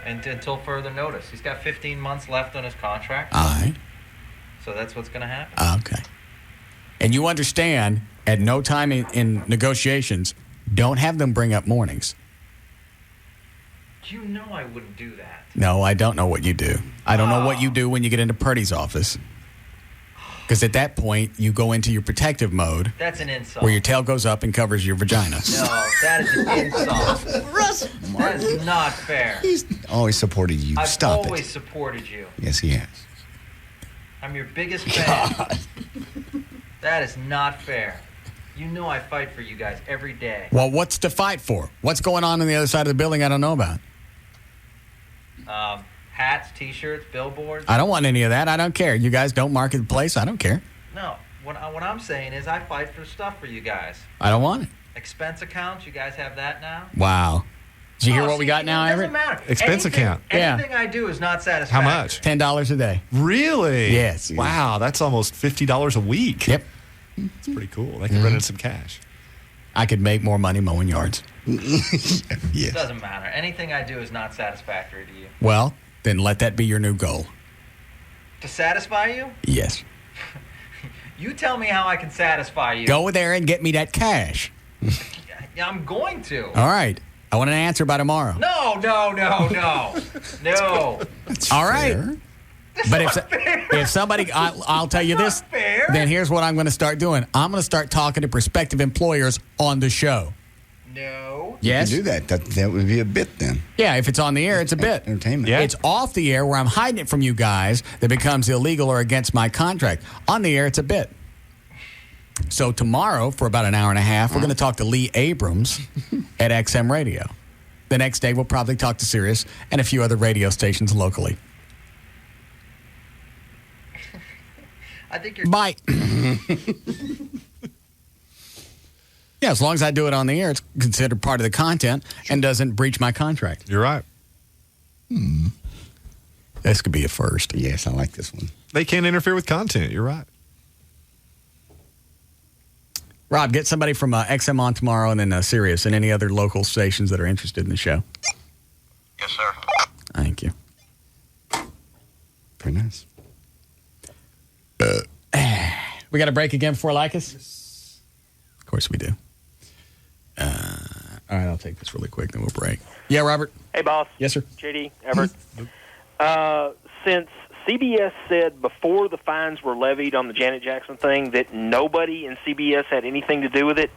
and until further notice, he's got 15 months left on his contract. All right. So that's what's going to happen. Okay. And you understand, at no time in negotiations, don't have them bring up mornings. You know I wouldn't do that. No, I don't know what you do. I don't know what you do when you get into Purdy's office. Because at that point, you go into your protective mode. That's an insult. Where your tail goes up and covers your vagina. No, that is an insult. Russ Martin. That is not fair. He's always supported you. I've always supported you. Yes, he has. I'm your biggest fan. That is not fair. You know I fight for you guys every day. Well, what's to fight for? What's going on the other side of the building I don't know about? Hats, T-shirts, billboards. I don't want any of that. I don't care. You guys don't market the place. I don't care. No. What I'm saying is I fight for stuff for you guys. I don't want it. Expense accounts, you guys have that now? Wow. Did you hear what we got now, Everett? It doesn't matter. Expense account. Anything I do is not satisfactory. How much? $10 a day. Really? Yes. Wow, that's almost $50 a week. Yep. That's pretty cool. They can run in some cash. I could make more money mowing yards. It doesn't matter. Anything I do is not satisfactory to you. Well, then let that be your new goal. To satisfy you? Yes. You tell me how I can satisfy you. Go there and get me that cash. Yeah, I'm going to. All right. I want an answer by tomorrow. No. No. All right. But if somebody, I'll tell you this, then here's what I'm going to start doing. I'm going to start talking to prospective employers on the show. No. Yes? You can do that. That would be a bit then. Yeah, if it's on the air, it's a bit. Entertainment. Yeah. It's off the air where I'm hiding it from you guys that becomes illegal or against my contract. On the air, it's a bit. So tomorrow, for about an hour and a half, we're going to talk to Lee Abrams at XM Radio. The next day, we'll probably talk to Sirius and a few other radio stations locally. I think you're... Bye. Yeah, as long as I do it on the air, it's considered part of the content and doesn't breach my contract. You're right. This could be a first. Yes, I like this one. They can't interfere with content. You're right. Rob, get somebody from XM on tomorrow and then Sirius and any other local stations that are interested in the show. Yes, sir. Thank you. Very nice. We got a break again before Lycus? Yes. Of course we do. All right, I'll take this really quick, then we'll break. Yeah, Robert? Hey, boss. Yes, sir. JD, Everett. Since CBS said before the fines were levied on the Janet Jackson thing that nobody in CBS had anything to do with it,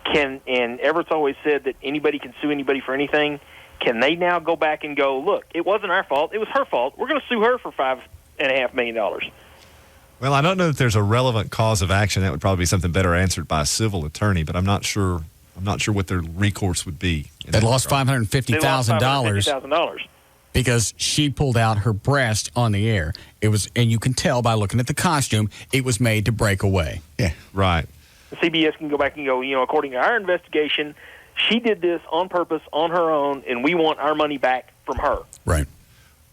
and Everett's always said that anybody can sue anybody for anything, can they now go back and go, look, it wasn't our fault, it was her fault, we're going to sue her for $5.5 million? Well, I don't know that there's a relevant cause of action. That would probably be something better answered by a civil attorney, but I'm not sure what their recourse would be. They lost $550,000 because she pulled out her breast on the air. It was, and you can tell by looking at the costume, it was made to break away. Yeah, right. CBS can go back and go, according to our investigation, she did this on purpose, on her own, and we want our money back from her. Right.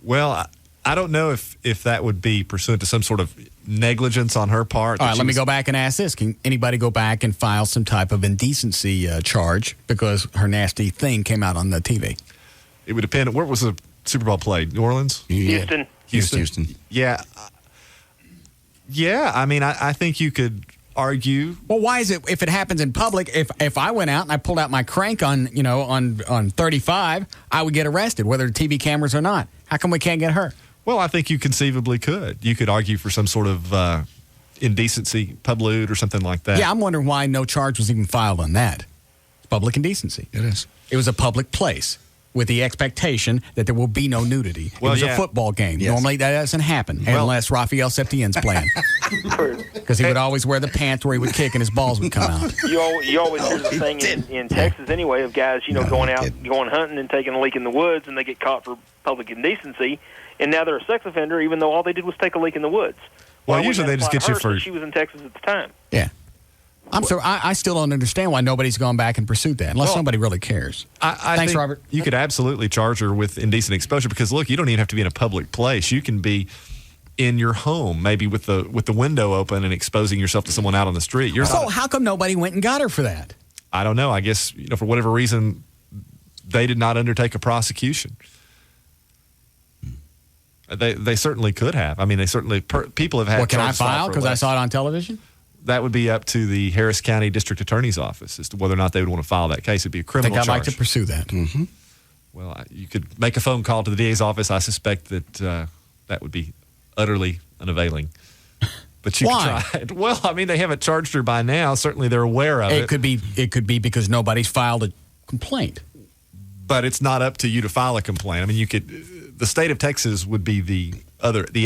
Well, I don't know if that would be pursuant to some sort of negligence on her part. All right, let me go back and ask this. Can anybody go back and file some type of indecency charge because her nasty thing came out on the TV? It would depend. Where was the Super Bowl played? New Orleans? Houston. Yeah. Yeah, I mean, I think you could argue. Well, why is it, if it happens in public, if I went out and I pulled out my crank on 35, I would get arrested, whether TV cameras or not. How come we can't get her? Well, I think you conceivably could. You could argue for some sort of indecency, public or something like that. Yeah, I'm wondering why no charge was even filed on that. It's public indecency. It is. It was a public place with the expectation that there will be no nudity. Well, it was a football game. Yes. Normally that doesn't happen unless Raphael Septien's playing. Because he would always wear the pants where he would kick and his balls would come out. You always hear the thing in Texas anyway of guys, going hunting and taking a leak in the woods, and they get caught for public indecency, and now they're a sex offender even though all they did was take a leak in the woods. Well, usually they just get you for... She was in Texas at the time. Yeah. I still don't understand why nobody's gone back and pursued that, unless somebody really cares. I Thanks, think Robert. You could absolutely charge her with indecent exposure because, look, you don't even have to be in a public place. You can be in your home, maybe with the window open and exposing yourself to someone out on the street. How come nobody went and got her for that? I don't know. I guess for whatever reason, they did not undertake a prosecution. They certainly could have. I mean, they certainly people have had. What can I file because I saw it on television? That would be up to the Harris County District Attorney's Office as to whether or not they would want to file that case. It'd be a criminal charge. I'd like to pursue that. Mm-hmm. Well, you could make a phone call to the DA's office. I suspect that that would be utterly unavailing. But you could try it. Well, I mean, they haven't charged her by now. Certainly they're aware of it. It could be because nobody's filed a complaint. But it's not up to you to file a complaint. I mean, the state of Texas would be the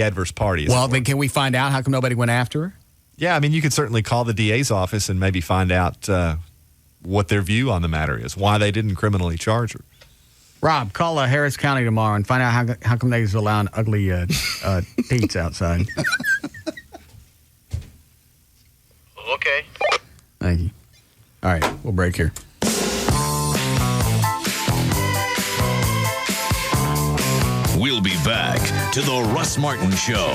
adverse party. Well, then can we find out how come nobody went after her? Yeah, I mean, you could certainly call the DA's office and maybe find out what their view on the matter is, why they didn't criminally charge her. Rob, call Harris County tomorrow and find out how come they're allowing ugly Pete's outside. Okay. Thank you. All right, we'll break here. We'll be back to the Russ Martin Show.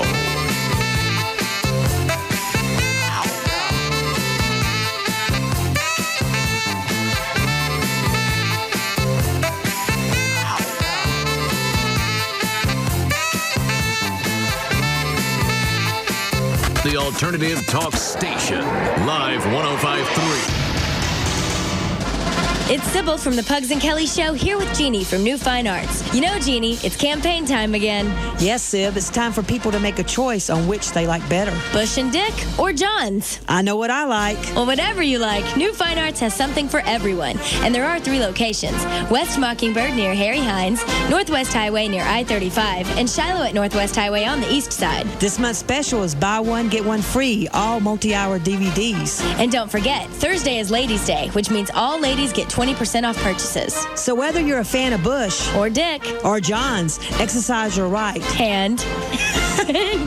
The Alternative Talk Station, Live 105.3. It's Sybil from the Pugs and Kelly Show here with Jeannie from New Fine Arts. You know, Jeannie, it's campaign time again. Yes, Sib, it's time for people to make a choice on which they like better. Bush and Dick or John's? I know what I like. Well, whatever you like, New Fine Arts has something for everyone. And there are 3 locations. West Mockingbird near Harry Hines, Northwest Highway near I-35, and Shiloh at Northwest Highway on the east side. This month's special is buy one, get one free, all multi-hour DVDs. And don't forget, Thursday is Ladies' Day, which means all ladies get 20% off purchases. So whether you're a fan of Bush or Dick or John's, exercise your right and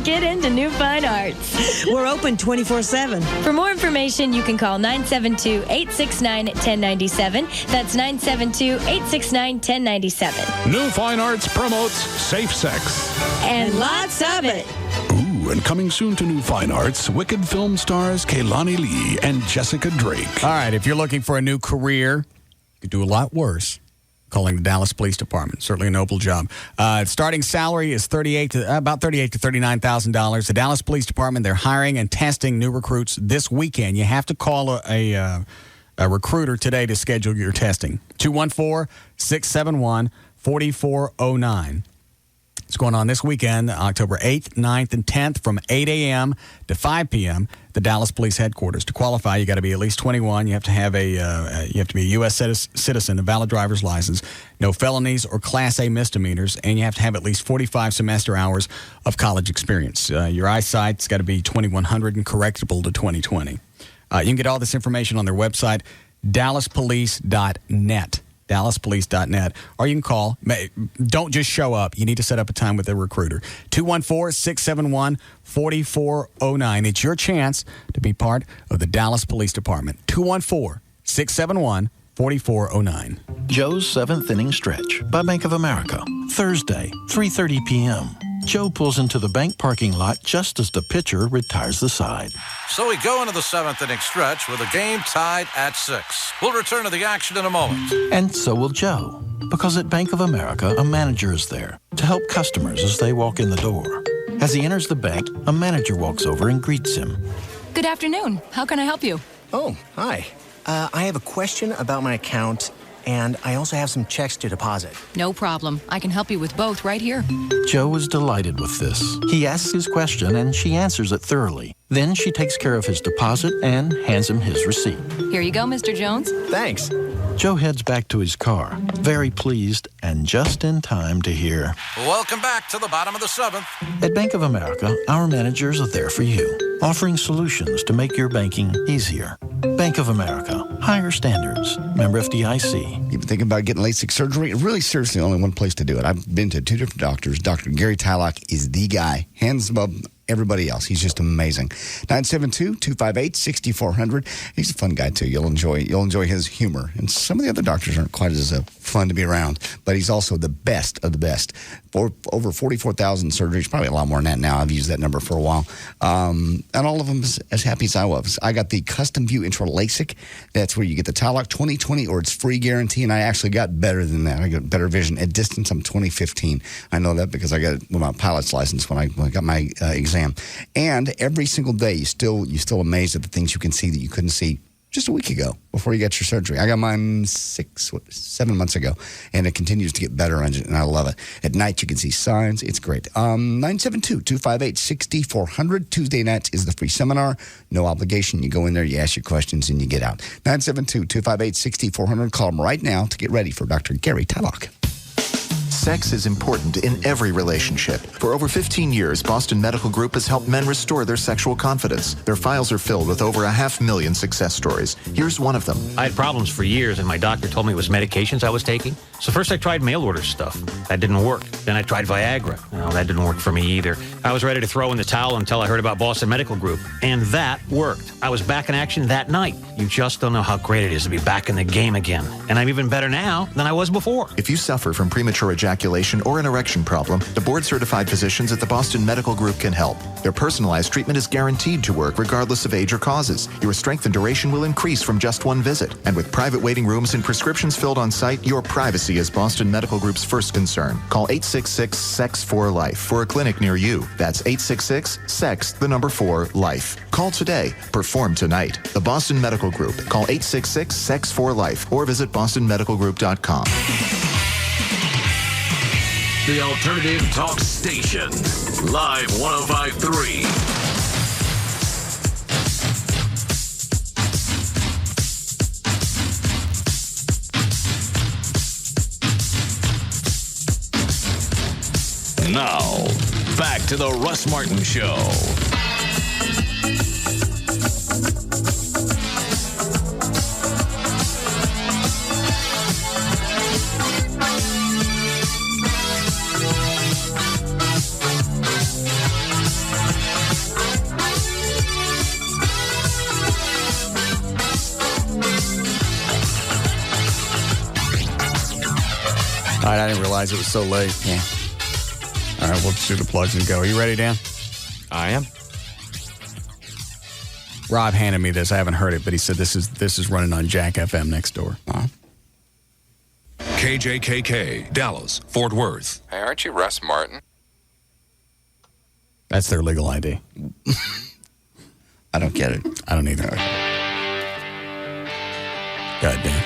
get into New Fine Arts. We're open 24/7. For more information, you can call 972-869-1097. That's 972-869-1097. New Fine Arts promotes safe sex. And lots of it. Ooh, and coming soon to New Fine Arts, Wicked film stars KLLI and Jessica Drake. All right, if you're looking for a new career, you could do a lot worse. Calling the Dallas Police Department. Certainly a noble job. Starting salary is about $38,000 to $39,000. The Dallas Police Department, they're hiring and testing new recruits this weekend. You have to call a recruiter today to schedule your testing. 214-671-4409. It's going on this weekend, October 8th, 9th, and 10th from 8 a.m. to 5 p.m. The Dallas Police Headquarters. To qualify, you got to be at least 21. You have to have be a U.S. citizen, a valid driver's license, no felonies or Class A misdemeanors, and you have to have at least 45 semester hours of college experience. Your eyesight's got to be 2100 and correctable to 2020. You can get all this information on their website, dallaspolice.net. DallasPolice.net, or you can call. Don't just show up. You need to set up a time with a recruiter. 214-671-4409. It's your chance to be part of the Dallas Police Department. 214-671-4409. Joe's 7th Inning Stretch by Bank of America. Thursday, 3:30 p.m. Joe pulls into the bank parking lot just as the pitcher retires the side. So we go into the 7th inning stretch with a game tied at 6. We'll return to the action in a moment. And so will Joe, because at Bank of America, a manager is there to help customers as they walk in the door. As he enters the bank, a manager walks over and greets him. Good afternoon. How can I help you? Oh, hi. I have a question about my account, and I also have some checks to deposit. No problem. I can help you with both right here. Joe is delighted with this. He asks his question, and she answers it thoroughly. Then she takes care of his deposit and hands him his receipt. Here you go, Mr. Jones. Thanks. Joe heads back to his car, very pleased and just in time to hear. Welcome back to the bottom of the 7th. At Bank of America, our managers are there for you, offering solutions to make your banking easier. Bank of America, higher standards. Member FDIC. You've been thinking about getting LASIK surgery? Really, seriously, only one place to do it. I've been to 2 different doctors. Dr. Gary Tylock is the guy. Hands above everybody else. He's just amazing. 972-258-6400. He's a fun guy, too. You'll enjoy his humor. And some of the other doctors aren't quite as fun to be around, but he's also the best of the best. For over 44,000 surgeries, probably a lot more than that now. I've used that number for a while. And all of them as happy as I was. I got the Custom View Intra LASIK. That's where you get the Tylock 2020 or it's free guarantee, and I actually got better than that. I got better vision. At distance, I'm 20/15. I know that because I got it with my pilot's license when I got my exam. And every single day, you're still amazed at the things you can see that you couldn't see just a week ago before you got your surgery. I got mine 7 months ago, and it continues to get better, and I love it. At night, you can see signs. It's great. 972-258-6400. Tuesday nights is the free seminar. No obligation. You go in there, you ask your questions, and you get out. 972-258-6400. Call them right now to get ready for Dr. Gary Tylock. Sex is important in every relationship. For over 15 years, Boston Medical Group has helped men restore their sexual confidence. Their files are filled with over 500,000 success stories. Here's one of them. I had problems for years, and my doctor told me it was medications I was taking. So first I tried mail order stuff. That didn't work. Then I tried Viagra. No, that didn't work for me either. I was ready to throw in the towel until I heard about Boston Medical Group. And that worked. I was back in action that night. You just don't know how great it is to be back in the game again. And I'm even better now than I was before. If you suffer from premature ejaculation, ejaculation, or an erection problem, the board-certified physicians at the Boston Medical Group can help. Their personalized treatment is guaranteed to work regardless of age or causes. Your strength and duration will increase from just one visit. And with private waiting rooms and prescriptions filled on site, your privacy is Boston Medical Group's first concern. Call 866-SEX4-LIFE for a clinic near you. That's 866-SEX4-LIFE. Call today. Perform tonight. The Boston Medical Group. Call 866-SEX4-LIFE or visit bostonmedicalgroup.com. The Alternative Talk Station. Live 105.3. Now, back to the Russ Martin Show. All right, I didn't realize it was so late. Yeah. All right, we'll just do the plugs and go. Are you ready, Dan? I am. Rob handed me this. I haven't heard it, but he said this is running on Jack FM next door. KJKK, Dallas, Fort Worth. Hey, aren't you Russ Martin? That's their legal ID. I don't get it. I don't either. Go ahead, Dan.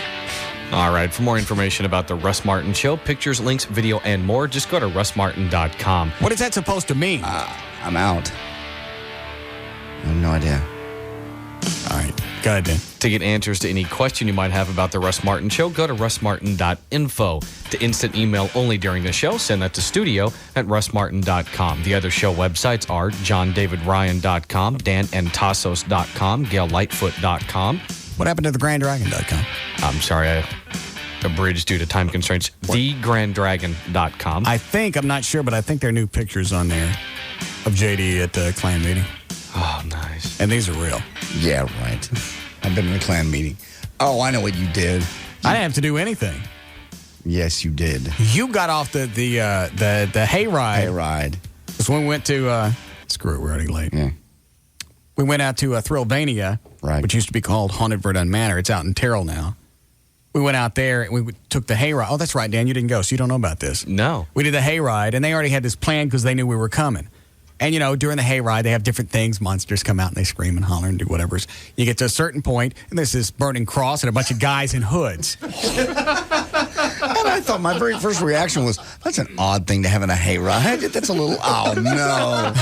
All right. For more information about the Russ Martin Show, pictures, links, video, and more, just go to russmartin.com. What is that supposed to mean? I'm out. I have no idea. All right. Go ahead, Dan. To get answers to any question you might have about the Russ Martin Show, go to russmartin.info. To instant email only during the show, send that to studio@russmartin.com. The other show websites are johndavidryan.com, danantasos.com, gaillightfoot.com. What happened to thegranddragon.com? I'm sorry, I abridged due to time constraints. Thegrandragon.com. I'm not sure, but I think there are new pictures on there of JD at the clan meeting. Oh, nice. And these are real. Yeah, right. I've been in a clan meeting. Oh, I know what you did. I didn't have to do anything. Yes, you did. You got off the hayride. Hayride. Because when we went to, screw it, we're already late. Yeah. We went out to Thrillvania, right, which used to be called Haunted Verdun Manor. It's out in Terrell now. We went out there and we took the hayride. Oh, that's right, Dan. You didn't go, so you don't know about this. No. We did the hayride, and they already had this plan because they knew we were coming. And, during the hayride, they have different things. Monsters come out and they scream and holler and do whatever. You get to a certain point, and there's this burning cross and a bunch of guys in hoods. And I thought my very first reaction was, that's an odd thing to have in a hayride. That's a little, oh, no.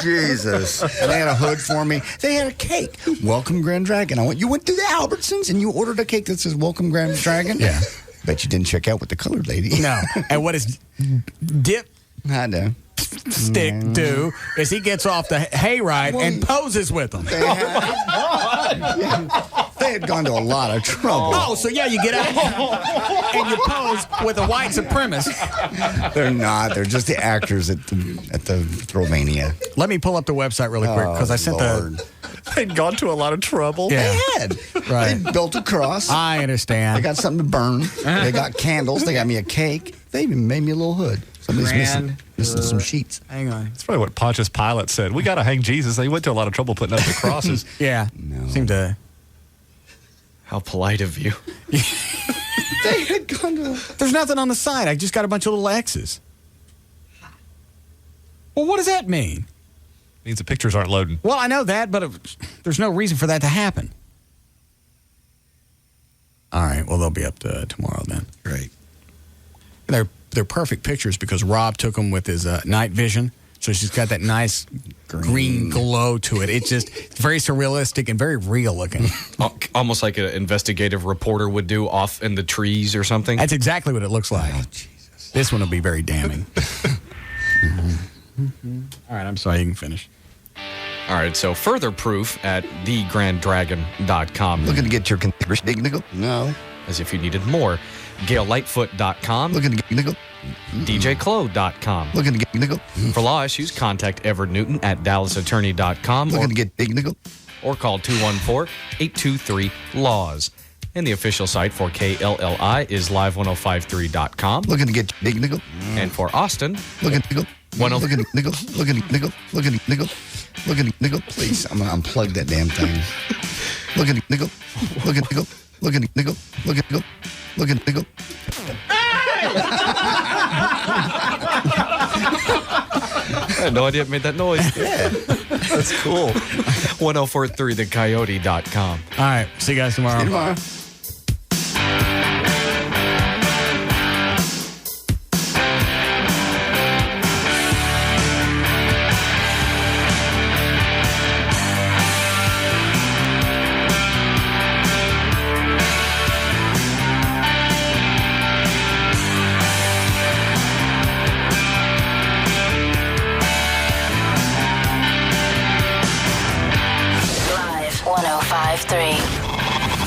Jesus. And they had a hood for me. They had a cake. Welcome, Grand Dragon. You went to the Albertsons and you ordered a cake that says Welcome, Grand Dragon? Yeah. Bet you didn't check out with the colored lady. No. And what is Dip I know. Stick do is he gets off the hayride and poses with them. They had gone to a lot of trouble. Oh, so yeah, you get out and you pose with a white supremacist. They're not. They're just the actors at the Thrillmania. Let me pull up the website really quick because I sent They'd gone to a lot of trouble. Yeah. They had. Right. They built a cross. I understand. They got something to burn. They got candles. They got me a cake. They even made me a little hood. Somebody's missing some sheets. Hang on. That's probably what Pontius Pilate said. We got to hang Jesus. They went to a lot of trouble putting up the crosses. Yeah. No. Seemed to. How polite of you. They had gone to. There's nothing on the side. I just got a bunch of little X's. Well, what does that mean? Means the pictures aren't loading. Well, I know that, but there's no reason for that to happen. All right. Well, they'll be up to tomorrow then. Great. They're perfect pictures because Rob took them with his night vision. So she's got that nice green glow to it. It's very surrealistic and very real looking. Almost like an investigative reporter would do off in the trees or something. That's exactly what it looks like. Oh, Jesus. This one will be very damning. All right, I'm sorry. You can finish. All right, so further proof at thegrandragon.com. Looking to get your nickel? No. As if you needed more. GailLightfoot.com. Looking to get nickel? DJClo.com. Looking to get nickel? For law issues, contact Everett Newton at DallasAttorney.com. Looking to get big nickel? Or call 214-823-LAWS. And the official site for KLLI is live1053.com. Looking to get big nickel. And for Austin, Look at nickel. Look at nickel. Look at nickel. Look at nickel. Look at nickel. Please, I'm gonna unplug that damn thing. Look at nickel. Look at nickel. Look at nickel. Look at nickel. Look at nickel. I had no idea it made that noise. Yeah, that's cool. 1043thecoyote.com. All right. See you guys tomorrow. See you tomorrow.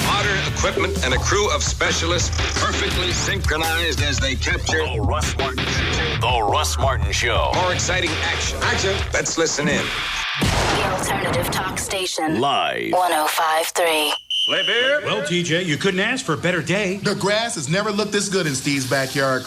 Modern equipment and a crew of specialists perfectly synchronized as they capture The Russ Martin Show. The Russ Martin Show. more exciting action. Let's listen in. The alternative talk station. Live. 105.3. Play beer? Well, TJ, you couldn't ask for a better day. The grass has never looked this good in Steve's backyard.